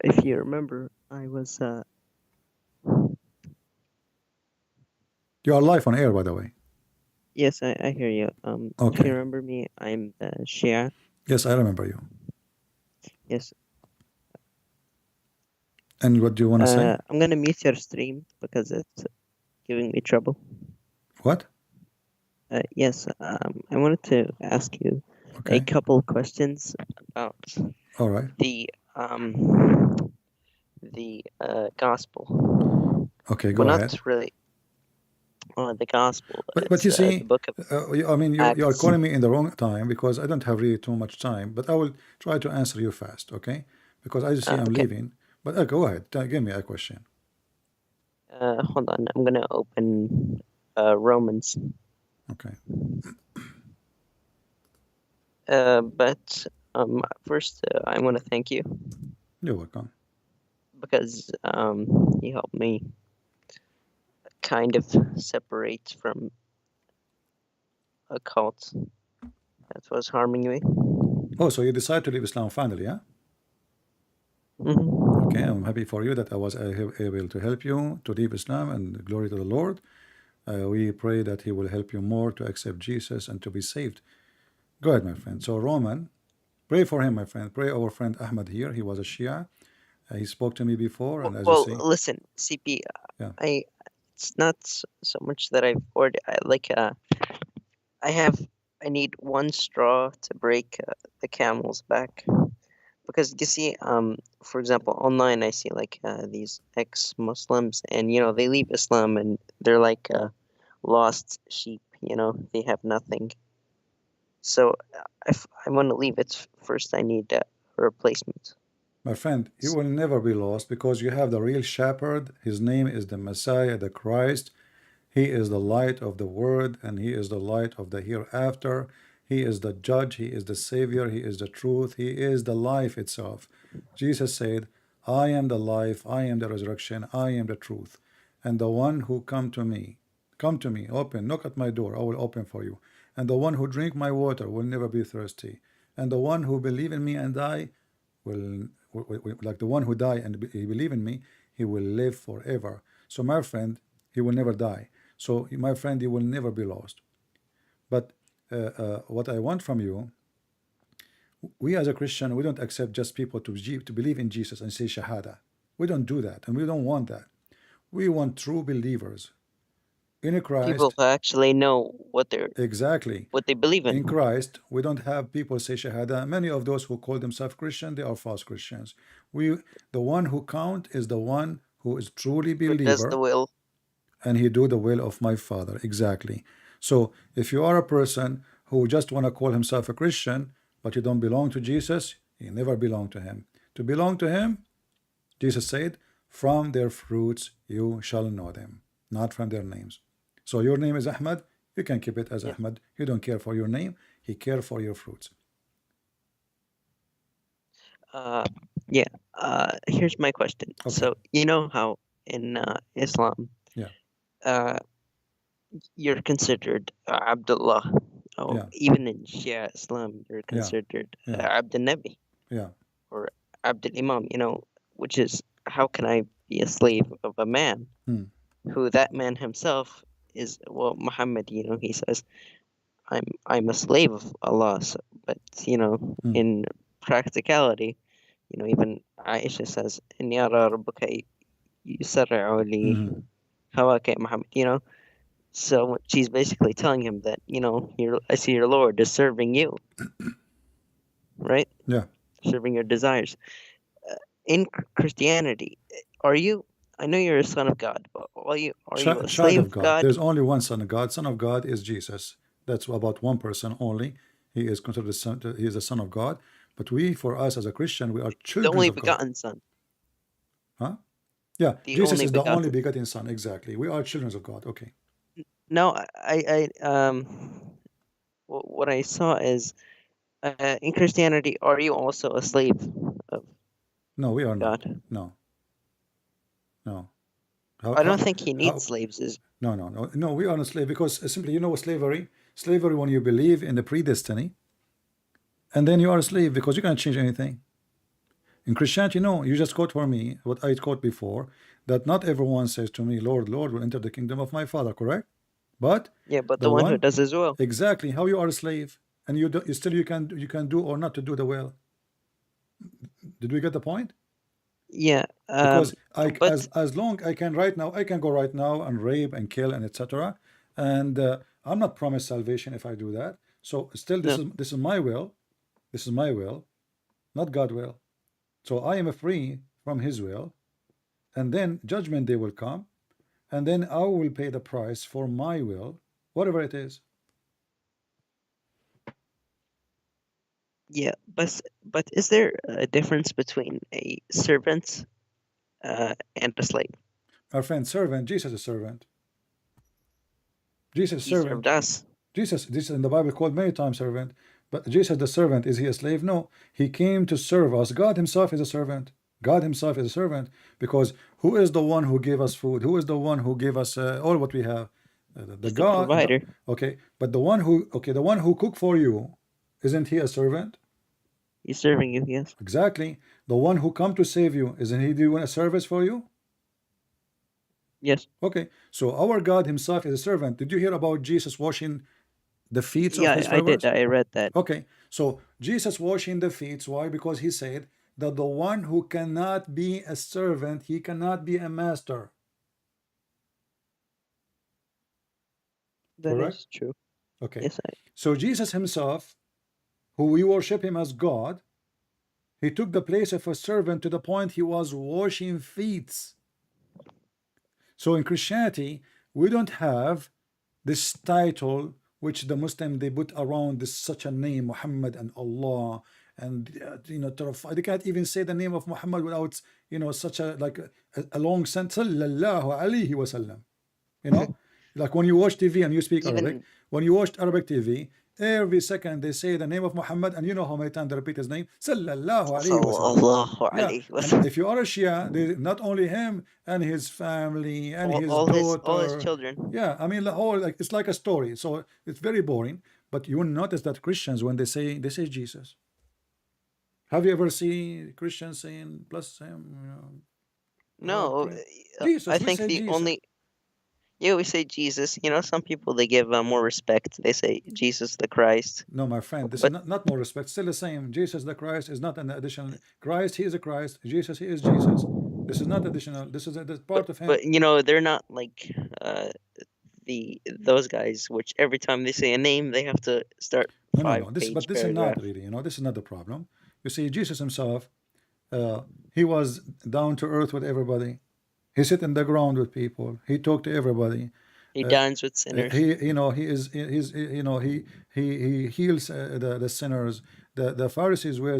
Speaker 4: If you remember, I was
Speaker 1: You are live on air, by the way.
Speaker 4: Yes, I hear you. If
Speaker 1: Okay.
Speaker 4: you remember me, I'm the Shia.
Speaker 1: Yes, I remember you.
Speaker 4: Yes.
Speaker 1: And what do you want to say?
Speaker 4: I'm gonna mute your stream because it's giving me trouble.
Speaker 1: What?
Speaker 4: Yes. I wanted to ask you
Speaker 1: Okay.
Speaker 4: a couple questions about
Speaker 1: All right.
Speaker 4: the gospel.
Speaker 1: Okay, go
Speaker 4: Well,
Speaker 1: ahead.
Speaker 4: not really. the gospel.
Speaker 1: But
Speaker 4: It's
Speaker 1: you
Speaker 4: the
Speaker 1: see,
Speaker 4: book of
Speaker 1: I mean, you are
Speaker 4: Acts.
Speaker 1: calling me in the wrong time because I don't have really too much time. But I will try to answer you fast, okay? Because I see I'm
Speaker 4: Okay.
Speaker 1: leaving. But go ahead, give me a question.
Speaker 4: Hold on. I'm gonna open Romans.
Speaker 1: Okay.
Speaker 4: But first, I want to thank you
Speaker 1: You're welcome.
Speaker 4: because you helped me kind of separate from a cult that was harming me.
Speaker 1: Oh, so you decided to leave Islam finally, yeah?
Speaker 4: hmm
Speaker 1: Okay, I'm happy for you that I was able to help you to leave Islam, and glory to the Lord. We pray that He will help you more to accept Jesus and to be saved. Go ahead, my friend. So, Roman, pray for him, my friend. Pray our friend Ahmad here. He was a Shia. He spoke to me before, and as you
Speaker 4: Well,
Speaker 1: see,
Speaker 4: listen, CP.
Speaker 1: yeah.
Speaker 4: It's not so much that I've ordered. I need one straw to break the camel's back. Because you see, for example, online I see like these ex-Muslims, and they leave Islam and they're like lost sheep. They have nothing. So if I want to leave it first, I need a replacement.
Speaker 1: My friend, you will never be lost because you have the real shepherd. His name is the Messiah, the Christ. He is the light of the world, and He is the light of the hereafter. He is the judge, He is the Savior, He is the truth, He is the life itself. Jesus said, I am the life, I am the resurrection, I am the truth. And the one who come to me, open, knock at my door, I will open for you. And the one who drink my water will never be thirsty. And the one who believe in me and die will like the one who die and he believe in me, he will live forever. So my friend, he will never die. So my friend, you will never be lost. But what I want from you, we as a Christian, we don't accept just people to believe in Jesus and say Shahada. We don't do that, and we don't want that. We want true believers in
Speaker 4: People
Speaker 1: Christ.
Speaker 4: who actually know
Speaker 1: Exactly.
Speaker 4: what they believe
Speaker 1: In
Speaker 4: in.
Speaker 1: Christ, we don't have people say Shahada. Many of those who call themselves Christian, they are false Christians. The one who count is the one who is truly
Speaker 4: Who does the
Speaker 1: believer,
Speaker 4: will?
Speaker 1: and he do the will of my Father. Exactly. So if you are a person who just want to call himself a Christian, but you don't belong to Jesus, you never belong to him. To belong to him, Jesus said, from their fruits you shall know them, not from their names. So your name is Ahmad, you can keep it as
Speaker 4: Yeah.
Speaker 1: Ahmad. He don't care for your name, he care for your fruits.
Speaker 4: Yeah. Here's my question.
Speaker 1: Okay.
Speaker 4: So you know how in Islam,
Speaker 1: Yeah.
Speaker 4: uh, you're considered Abdullah. Oh,
Speaker 1: Yeah.
Speaker 4: even in Shia Islam, you're
Speaker 1: Yeah.
Speaker 4: considered
Speaker 1: Yeah.
Speaker 4: Abdul Nabi
Speaker 1: Yeah.
Speaker 4: or Abdul Imam. Which is how can I be a slave of a man
Speaker 1: Hmm.
Speaker 4: who that man himself is? Well, Muhammad. He says, I'm a slave of Allah. But
Speaker 1: Hmm.
Speaker 4: in practicality, even Aisha says, "Inni ara rabbuka yusarri'u li
Speaker 1: Hmm.
Speaker 4: hawaka Muhammad." So she's basically telling him that, I see your Lord is serving you, right?
Speaker 1: Yeah.
Speaker 4: Serving your desires. In Christianity, are you? I know you're a son of God, but are you a
Speaker 1: Child
Speaker 4: slave
Speaker 1: of
Speaker 4: of
Speaker 1: God.
Speaker 4: God?
Speaker 1: There's only one Son of God. Son of God is Jesus. That's about one person only. He is considered the son. He is the Son of God. But we, for us as a Christian, we are
Speaker 4: The
Speaker 1: children
Speaker 4: only
Speaker 1: of God.
Speaker 4: begotten Son.
Speaker 1: Huh? Yeah.
Speaker 4: The
Speaker 1: Jesus
Speaker 4: only
Speaker 1: is the only
Speaker 4: begotten.
Speaker 1: begotten Son. Exactly. We are children of God. Okay.
Speaker 4: No, what I saw is in Christianity, are you also a slave of
Speaker 1: No, we are not.
Speaker 4: God?
Speaker 1: No. No.
Speaker 4: I don't think he needs
Speaker 1: How?
Speaker 4: slaves.
Speaker 1: No. We are not slave because simply, you know, slavery. Slavery when you believe in the predestiny, and then you are a slave because you can't change anything. In Christianity, no, you just quote for me what I quote before, that not everyone says to me, Lord, Lord, will enter the kingdom of my Father, correct? But
Speaker 4: Yeah, but
Speaker 1: the
Speaker 4: the one who
Speaker 1: one,
Speaker 4: does as well.
Speaker 1: exactly, how you are a slave, and you still you can do or not to do the will. Did we get the point?
Speaker 4: Yeah.
Speaker 1: Because
Speaker 4: But
Speaker 1: as long I can right now, I can go right now and rape and kill and etc. And I'm not promised salvation if I do that. So still,
Speaker 4: no.
Speaker 1: this is my will. This is my will, not God will. So I am free from His will, and then judgment day will come, and then I will pay the price for my will, whatever it is.
Speaker 4: Yeah, but is there a difference between a servant and a slave?
Speaker 1: Our friend, servant, Jesus is servant. Jesus is
Speaker 4: He served
Speaker 1: servant.
Speaker 4: us.
Speaker 1: Jesus in the Bible called many times servant, but Jesus the servant, is he a slave? No, he came to serve us. God himself is a servant. God himself is a servant, because who is the one who gave us food? Who is the one who gave us all what we have? The
Speaker 4: He's the
Speaker 1: God.
Speaker 4: provider.
Speaker 1: Okay, but the one who cook for you, isn't he a servant?
Speaker 4: He's serving you, yes.
Speaker 1: Exactly. The one who come to save you, isn't he doing a service for you?
Speaker 4: Yes.
Speaker 1: Okay, so our God himself is a servant. Did you hear about Jesus washing the feet of his
Speaker 4: Yeah, I did.
Speaker 1: followers?
Speaker 4: I read that.
Speaker 1: Okay, so Jesus washing the feet. Why? Because he said that the one who cannot be a servant, he cannot be a master.
Speaker 4: That
Speaker 1: Correct?
Speaker 4: is true.
Speaker 1: Okay.
Speaker 4: Yes,
Speaker 1: So Jesus himself, who we worship him as God, he took the place of a servant to the point he was washing feet. So in Christianity, we don't have this title which the Muslim they put around this such a name, Muhammad and Allah, and terrify. They can't even say the name of Muhammad without such a like a long sentence. Sallallahu alayhi wasallam. Like when you watch TV and you speak Arabic,
Speaker 4: even
Speaker 1: when you watch Arabic TV, every second they say the name of Muhammad, and you know how many times they repeat his name, Sallallahu alayhi wasallam.
Speaker 4: Sallallahu
Speaker 1: Yeah,
Speaker 4: alayhi
Speaker 1: and
Speaker 4: wasallam.
Speaker 1: if you are a Shia, they, not only him and his family and his
Speaker 4: All his
Speaker 1: daughter.
Speaker 4: children.
Speaker 1: Yeah, I mean the whole like it's like a story. So it's very boring. But you will notice that Christians, when they say Jesus. Have you ever seen Christians saying bless him?
Speaker 4: No,
Speaker 1: Jesus,
Speaker 4: I
Speaker 1: we
Speaker 4: think
Speaker 1: say
Speaker 4: the
Speaker 1: Jesus.
Speaker 4: only we say Jesus. Some people they give more respect. They say Jesus the Christ.
Speaker 1: No, my friend, this
Speaker 4: But
Speaker 1: is not more respect. Still the same. Jesus the Christ is not an additional. Christ, he is a Christ. Jesus, he is Jesus. This is not additional. This is a part of him.
Speaker 4: but they're not like those guys, which every time they say a name, they have to start
Speaker 1: No. This is
Speaker 4: paragraph.
Speaker 1: not really. This is not the problem. You see, Jesus himself, he was down to earth with everybody. He sit in the ground with people. He talked to everybody.
Speaker 4: He dines with sinners.
Speaker 1: He heals the sinners. The Pharisees were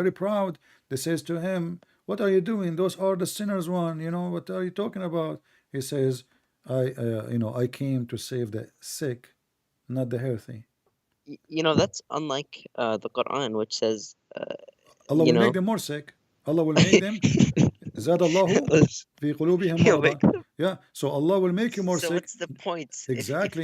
Speaker 1: very proud. They says to him, "What are you doing? Those are the sinners one. What are you talking about?" He says, I came to save the sick, not the healthy."
Speaker 4: That's unlike the Quran, which says,
Speaker 1: Allah will make them more sick. Allah will make them. زاد الله في قلوبهم مرضا. Yeah, so Allah will make you more
Speaker 4: So
Speaker 1: sick.
Speaker 4: what's the point?
Speaker 1: Exactly.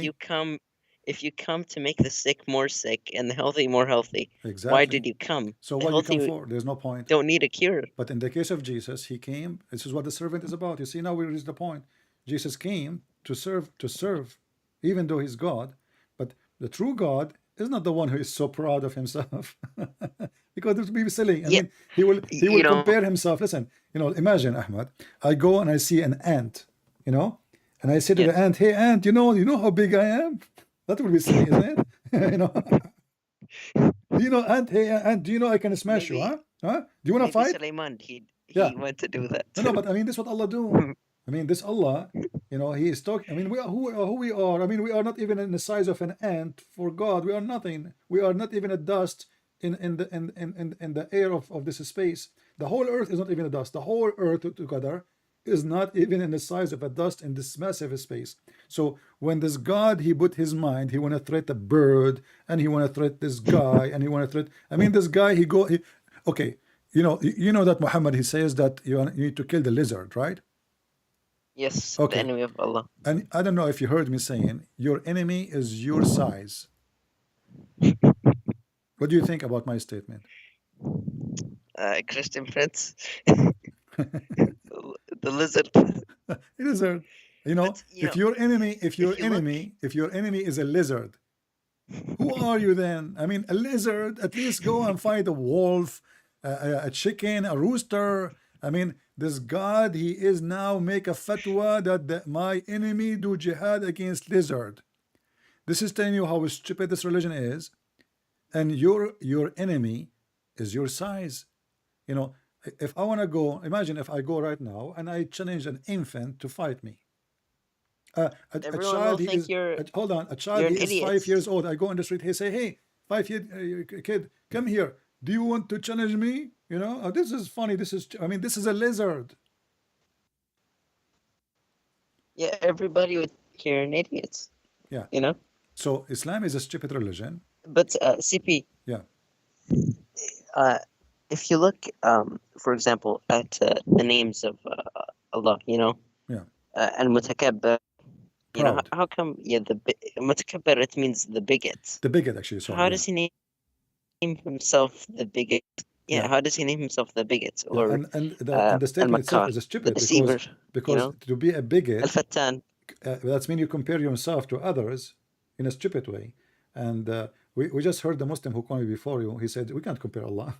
Speaker 4: If you come to make the sick more sick and the healthy more healthy,
Speaker 1: Exactly.
Speaker 4: why did you come?
Speaker 1: So
Speaker 4: The
Speaker 1: what you come
Speaker 4: healthy
Speaker 1: for? There's no point.
Speaker 4: don't need a cure.
Speaker 1: But in the case of Jesus, he came. This is what the servant is about. You see, now we reach the point. Jesus came to serve, even though he's God. But the true God is not the one who is so proud of himself, because it would be silly. I mean, he will compare himself. Listen, imagine, Ahmad. I go and I see an ant, and I say to the ant, "Hey, ant, you know how big I am." That would be silly, isn't it? Ant, hey, ant, do you know I can smash you, huh? Do you want to fight?
Speaker 4: Sulaiman, he
Speaker 1: Yeah.
Speaker 4: went to do that.
Speaker 1: No, but I mean, this is what Allah do. I mean, this Allah, He is talking. I mean, we are who we are. I mean, we are not even in the size of an ant for God. We are nothing. We are not even a dust in the air of this space. The whole earth is not even a dust. The whole earth together is not even in the size of a dust in this massive space. So when this God, he put his mind, he want to threat a bird, and he want to threat this guy, and he want to threat. I mean, this guy, okay. You know that Muhammad, he says that you need to kill the lizard, right?
Speaker 4: Yes,
Speaker 1: Okay.
Speaker 4: the enemy of Allah.
Speaker 1: And I don't know if you heard me saying, your enemy is your size. What do you think about my statement?
Speaker 4: Christian Prince. The lizard.
Speaker 1: Lizard. If your enemy is a lizard, who are you then? I mean, a lizard, at least go and find a wolf, a chicken, a rooster. I mean, this God, he is now make a fatwa that my enemy do jihad against lizard. This is telling you how stupid this religion is, and your enemy is your size. If I want to go, imagine if I go right now and I challenge an infant to fight me. A
Speaker 4: Everyone
Speaker 1: child,
Speaker 4: will
Speaker 1: he
Speaker 4: think
Speaker 1: is, hold on, a child,
Speaker 4: you're
Speaker 1: he
Speaker 4: an
Speaker 1: is
Speaker 4: idiot.
Speaker 1: 5 years old. I go on the street, he say, hey, 5 year kid, come here. Do you want to challenge me? You know, this is funny. This is, I mean, this is a lizard.
Speaker 4: Yeah, everybody would think you're an idiot.
Speaker 1: Yeah.
Speaker 4: You know.
Speaker 1: So Islam is a stupid religion.
Speaker 4: But CP.
Speaker 1: Yeah.
Speaker 4: If you look, for example, at the names of Allah, you know,
Speaker 1: Yeah.
Speaker 4: Al-Mutakabbir, you know,
Speaker 1: Proud.
Speaker 4: how come, yeah, Mutakabbir, it means the bigot.
Speaker 1: The bigot, actually, sorry.
Speaker 4: How
Speaker 1: Yeah.
Speaker 4: does he name himself the bigot? Yeah,
Speaker 1: Yeah.
Speaker 4: how does he name himself the bigot?
Speaker 1: Yeah.
Speaker 4: Or
Speaker 1: And the statement itself
Speaker 4: Al-Makkar,
Speaker 1: is
Speaker 4: the
Speaker 1: stupid
Speaker 4: deceiver,
Speaker 1: because
Speaker 4: you know,
Speaker 1: to be a bigot,
Speaker 4: Al-Fattan.
Speaker 1: that's mean you compare yourself to others in a stupid way. And we just heard the Muslim who called me before you. He said we can't compare Allah,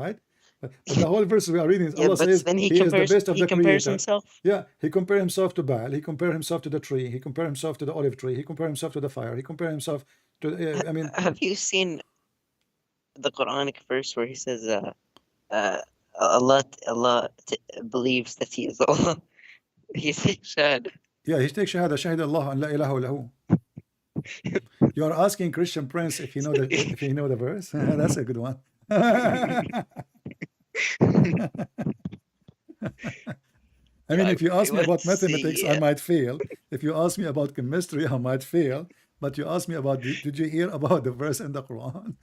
Speaker 1: right? But the whole verse we are reading is
Speaker 4: Yeah,
Speaker 1: Allah
Speaker 4: but
Speaker 1: says
Speaker 4: then
Speaker 1: He is the best of
Speaker 4: he
Speaker 1: the
Speaker 4: compares
Speaker 1: Creator.
Speaker 4: himself.
Speaker 1: Yeah, He compared Himself to Baal. He compared Himself to the tree. He compared Himself to the olive tree. He compared Himself to the fire. He compared Himself to. I mean,
Speaker 4: Have you seen the Quranic verse where he says, Allah believes that he is Allah? He says, Shahad.
Speaker 1: yeah, he takes shahada, shahid Allah an la ilaha illahu. You are asking Christian Prince if you know the verse. That's a good one. I mean, if you ask me about mathematics, I might fail. If you ask me about chemistry, I might fail. But you ask me about, did you hear about the verse in the Quran?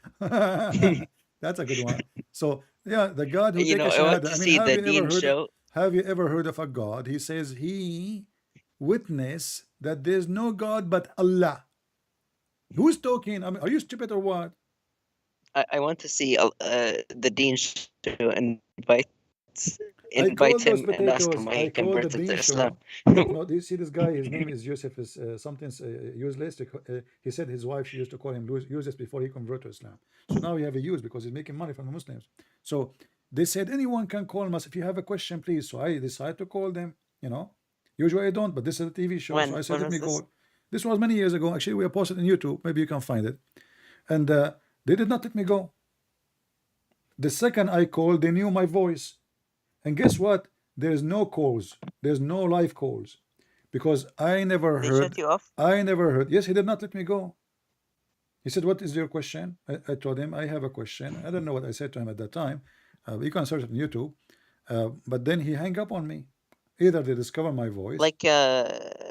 Speaker 1: That's a good one. So, yeah, the God who
Speaker 4: You
Speaker 1: takes
Speaker 4: know,
Speaker 1: a
Speaker 4: I want
Speaker 1: shahada.
Speaker 4: to
Speaker 1: I mean,
Speaker 4: see the Deen show.
Speaker 1: have you ever heard of a God? He says he witness that there's no God but Allah. Who's talking? I mean, are you stupid or what?
Speaker 4: I want to see the Deen show and
Speaker 1: I call
Speaker 4: invite
Speaker 1: those
Speaker 4: him and ask him
Speaker 1: potatoes.
Speaker 4: why
Speaker 1: I
Speaker 4: he
Speaker 1: call the
Speaker 4: converted to
Speaker 1: bean
Speaker 4: Islam.
Speaker 1: show. Look, no, do you see this guy? His name is Yusuf. Is something useless. He said his wife used to call him useless before he converted to Islam. So now we have a use because he's making money from the Muslims. So they said anyone can call us if you have a question, please. So I decided to call them. You know, usually I don't, but this is a TV show, so I said
Speaker 4: When
Speaker 1: let me
Speaker 4: was this?
Speaker 1: call. This was many years ago. Actually, we are posted on YouTube. Maybe you can find it. And they did not let me go. The second I called, they knew my voice. And guess what? There's no calls. There's no live calls. Because I never
Speaker 4: They
Speaker 1: heard.
Speaker 4: shut you off?
Speaker 1: I never heard. Yes, he did not let me go. He said, what is your question? I told him, I have a question. I don't know what I said to him at that time. You can search it on YouTube. But then he hung up on me. Either they discover my voice.
Speaker 4: Like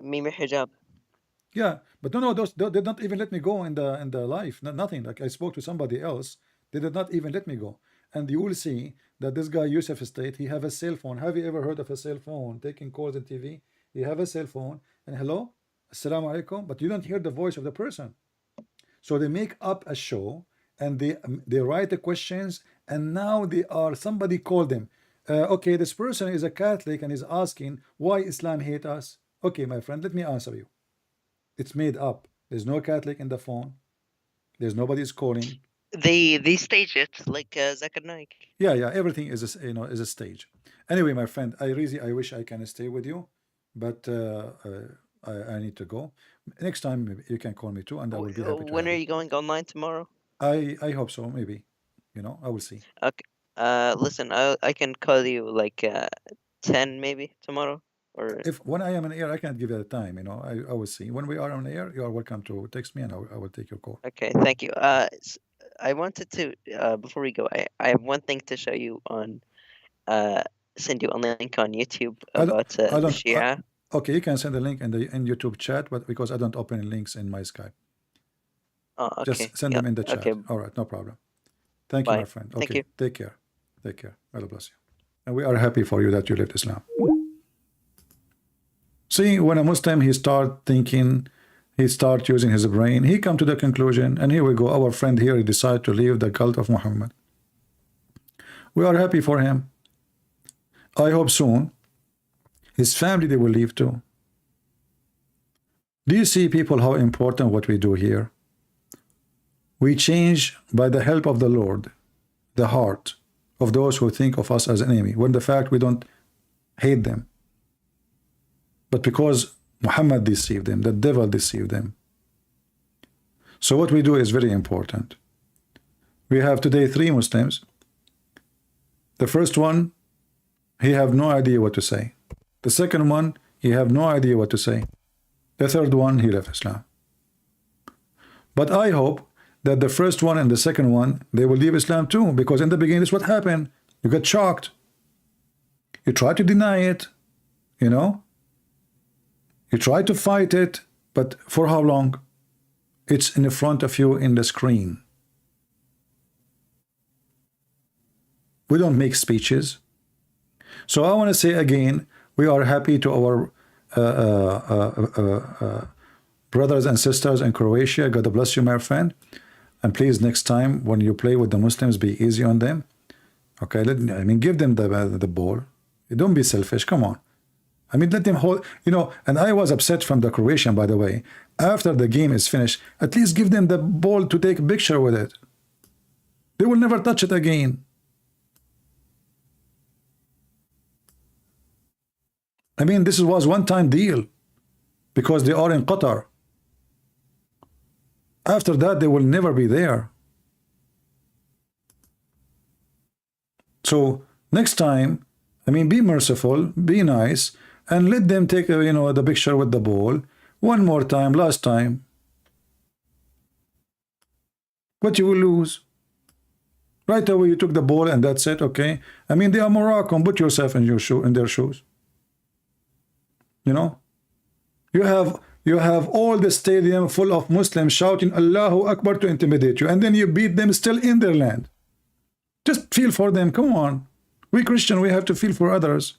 Speaker 4: Mimi Hijab.
Speaker 1: Yeah, but no, those they did not even let me go in the live. Nothing. Like I spoke to somebody else, they did not even let me go. And you will see that this guy Yusuf State, he have a cell phone. Have you ever heard of a cell phone taking calls on TV? He have a cell phone and hello, assalamu alaikum, but you don't hear the voice of the person. So they make up a show and they write the questions, and now they are somebody called them. Okay, this person is a Catholic and is asking why Islam hate us. Okay, my friend, let me answer you. It's made up. There's no Catholic in the phone. There's nobody's calling.
Speaker 4: They stage it like Zakir Naik.
Speaker 1: Yeah. Everything is a stage. Anyway, my friend, I wish I can stay with you, but I need to go. Next time maybe you can call me too, and I will be happy to
Speaker 4: When
Speaker 1: have
Speaker 4: are you going online tomorrow?
Speaker 1: I hope so. Maybe, I will see.
Speaker 4: Okay. Listen, I can call you like 10 maybe tomorrow. Or
Speaker 1: If when I am on air, I can't give you the time. I will see. When we are on air, you are welcome to text me, and I will take your call.
Speaker 4: okay, thank you. I wanted to before we go, I have one thing to show you on send you a link on YouTube
Speaker 1: I don't-
Speaker 4: about
Speaker 1: I
Speaker 4: the
Speaker 1: don't-
Speaker 4: Shia.
Speaker 1: Okay, you can send the link in YouTube chat, but because I don't open links in my Skype,
Speaker 4: Oh, okay.
Speaker 1: just send them in the chat.
Speaker 4: Okay.
Speaker 1: All right, no problem. Thank you,
Speaker 4: Bye.
Speaker 1: my friend. Okay,
Speaker 4: Thank you.
Speaker 1: take care. Take care. God bless you. And we are happy for you that you left Islam. See, when a Muslim he start thinking, he start using his brain, he come to the conclusion, and here we go. Our friend here he decide to leave the cult of Muhammad. We are happy for him. I hope soon his family they will leave too. Do you see, people, how important what we do here? We change by the help of the Lord the heart of those who think of us as an enemy, when the fact we don't hate them. But because Muhammad deceived them, the devil deceived them. So what we do is very important. We have today 3 Muslims. The first one, he have no idea what to say. The second one, You have no idea what to say. The third one, he left Islam. But I hope that the first one and the second one, they will leave Islam too, because in the beginning, this is what happened. You get shocked. You try to deny it, you know. You try to fight it, but for how long? It's in front of you in the screen. We don't make speeches. So I want to say again, we are happy to our brothers and sisters in Croatia. God bless you, my friend. And please, next time when you play with the Muslims, be easy on them. Okay, give them the ball. Don't be selfish. Come on. I mean, let them hold. You know, and I was upset from the Croatian, by the way. After the game is finished, at least give them the ball to take a picture with it. They will never touch it again. I mean, this was one-time deal because they are in Qatar. After that, they will never be there. So next time, I mean, be merciful, be nice, and let them take, the picture with the ball one more time, last time. But you will lose. Right away, you took the ball and that's it, okay? I mean, they are Moroccan. Put yourself in their shoes. You know, you have all the stadium full of Muslims shouting Allahu Akbar to intimidate you, and then you beat them still in their land. Just feel for them. Come on, we Christian, we have to feel for others.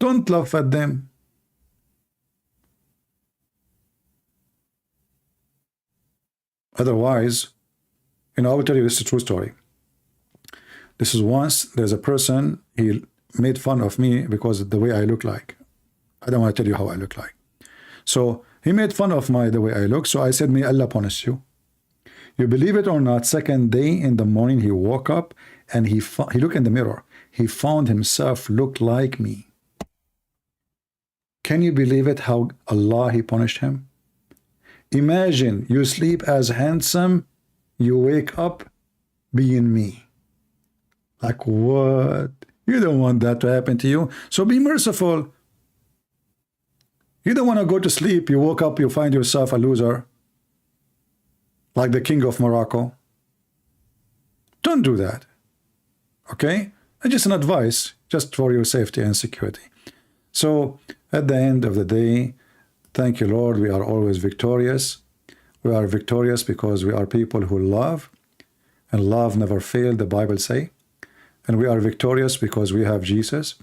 Speaker 1: Don't laugh at them. Otherwise, I will tell you, this is a true story. This is once there's a person, he made fun of me because of the way I look like. I don't want to tell you how I look like. So he made fun of the way I look. So I said, may Allah punish you. You believe it or not, second day in the morning, he woke up and he looked in the mirror. He found himself look like me. Can you believe it, how Allah, he punished him? Imagine you sleep as handsome, you wake up being me. Like what? You don't want that to happen to you. So be merciful. You don't want to go to sleep. You woke up, you find yourself a loser. Like the king of Morocco. Don't do that. Okay? And just an advice, just for your safety and security. So at the end of the day, thank you, Lord. We are always victorious. We are victorious because we are people who love. And love never fails, the Bible says. And we are victorious because we have Jesus.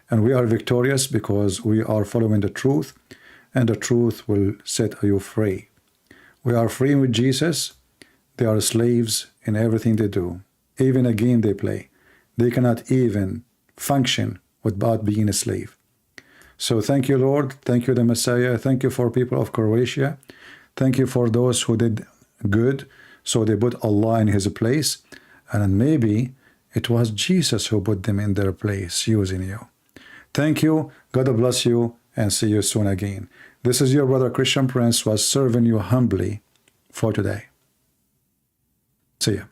Speaker 1: And we are victorious because we are following the truth. And the truth will set you free. We are free with Jesus. They are slaves in everything they do. Even a game they play. They cannot even function without being a slave. So thank you, Lord. Thank you, the Messiah. Thank you for people of Croatia. Thank you for those who did good. So they put Allah in his place. And maybe it was Jesus who put them in their place, using you. Thank you. God bless you, and see you soon again. This is your brother Christian Prince, was serving you humbly for today. See ya.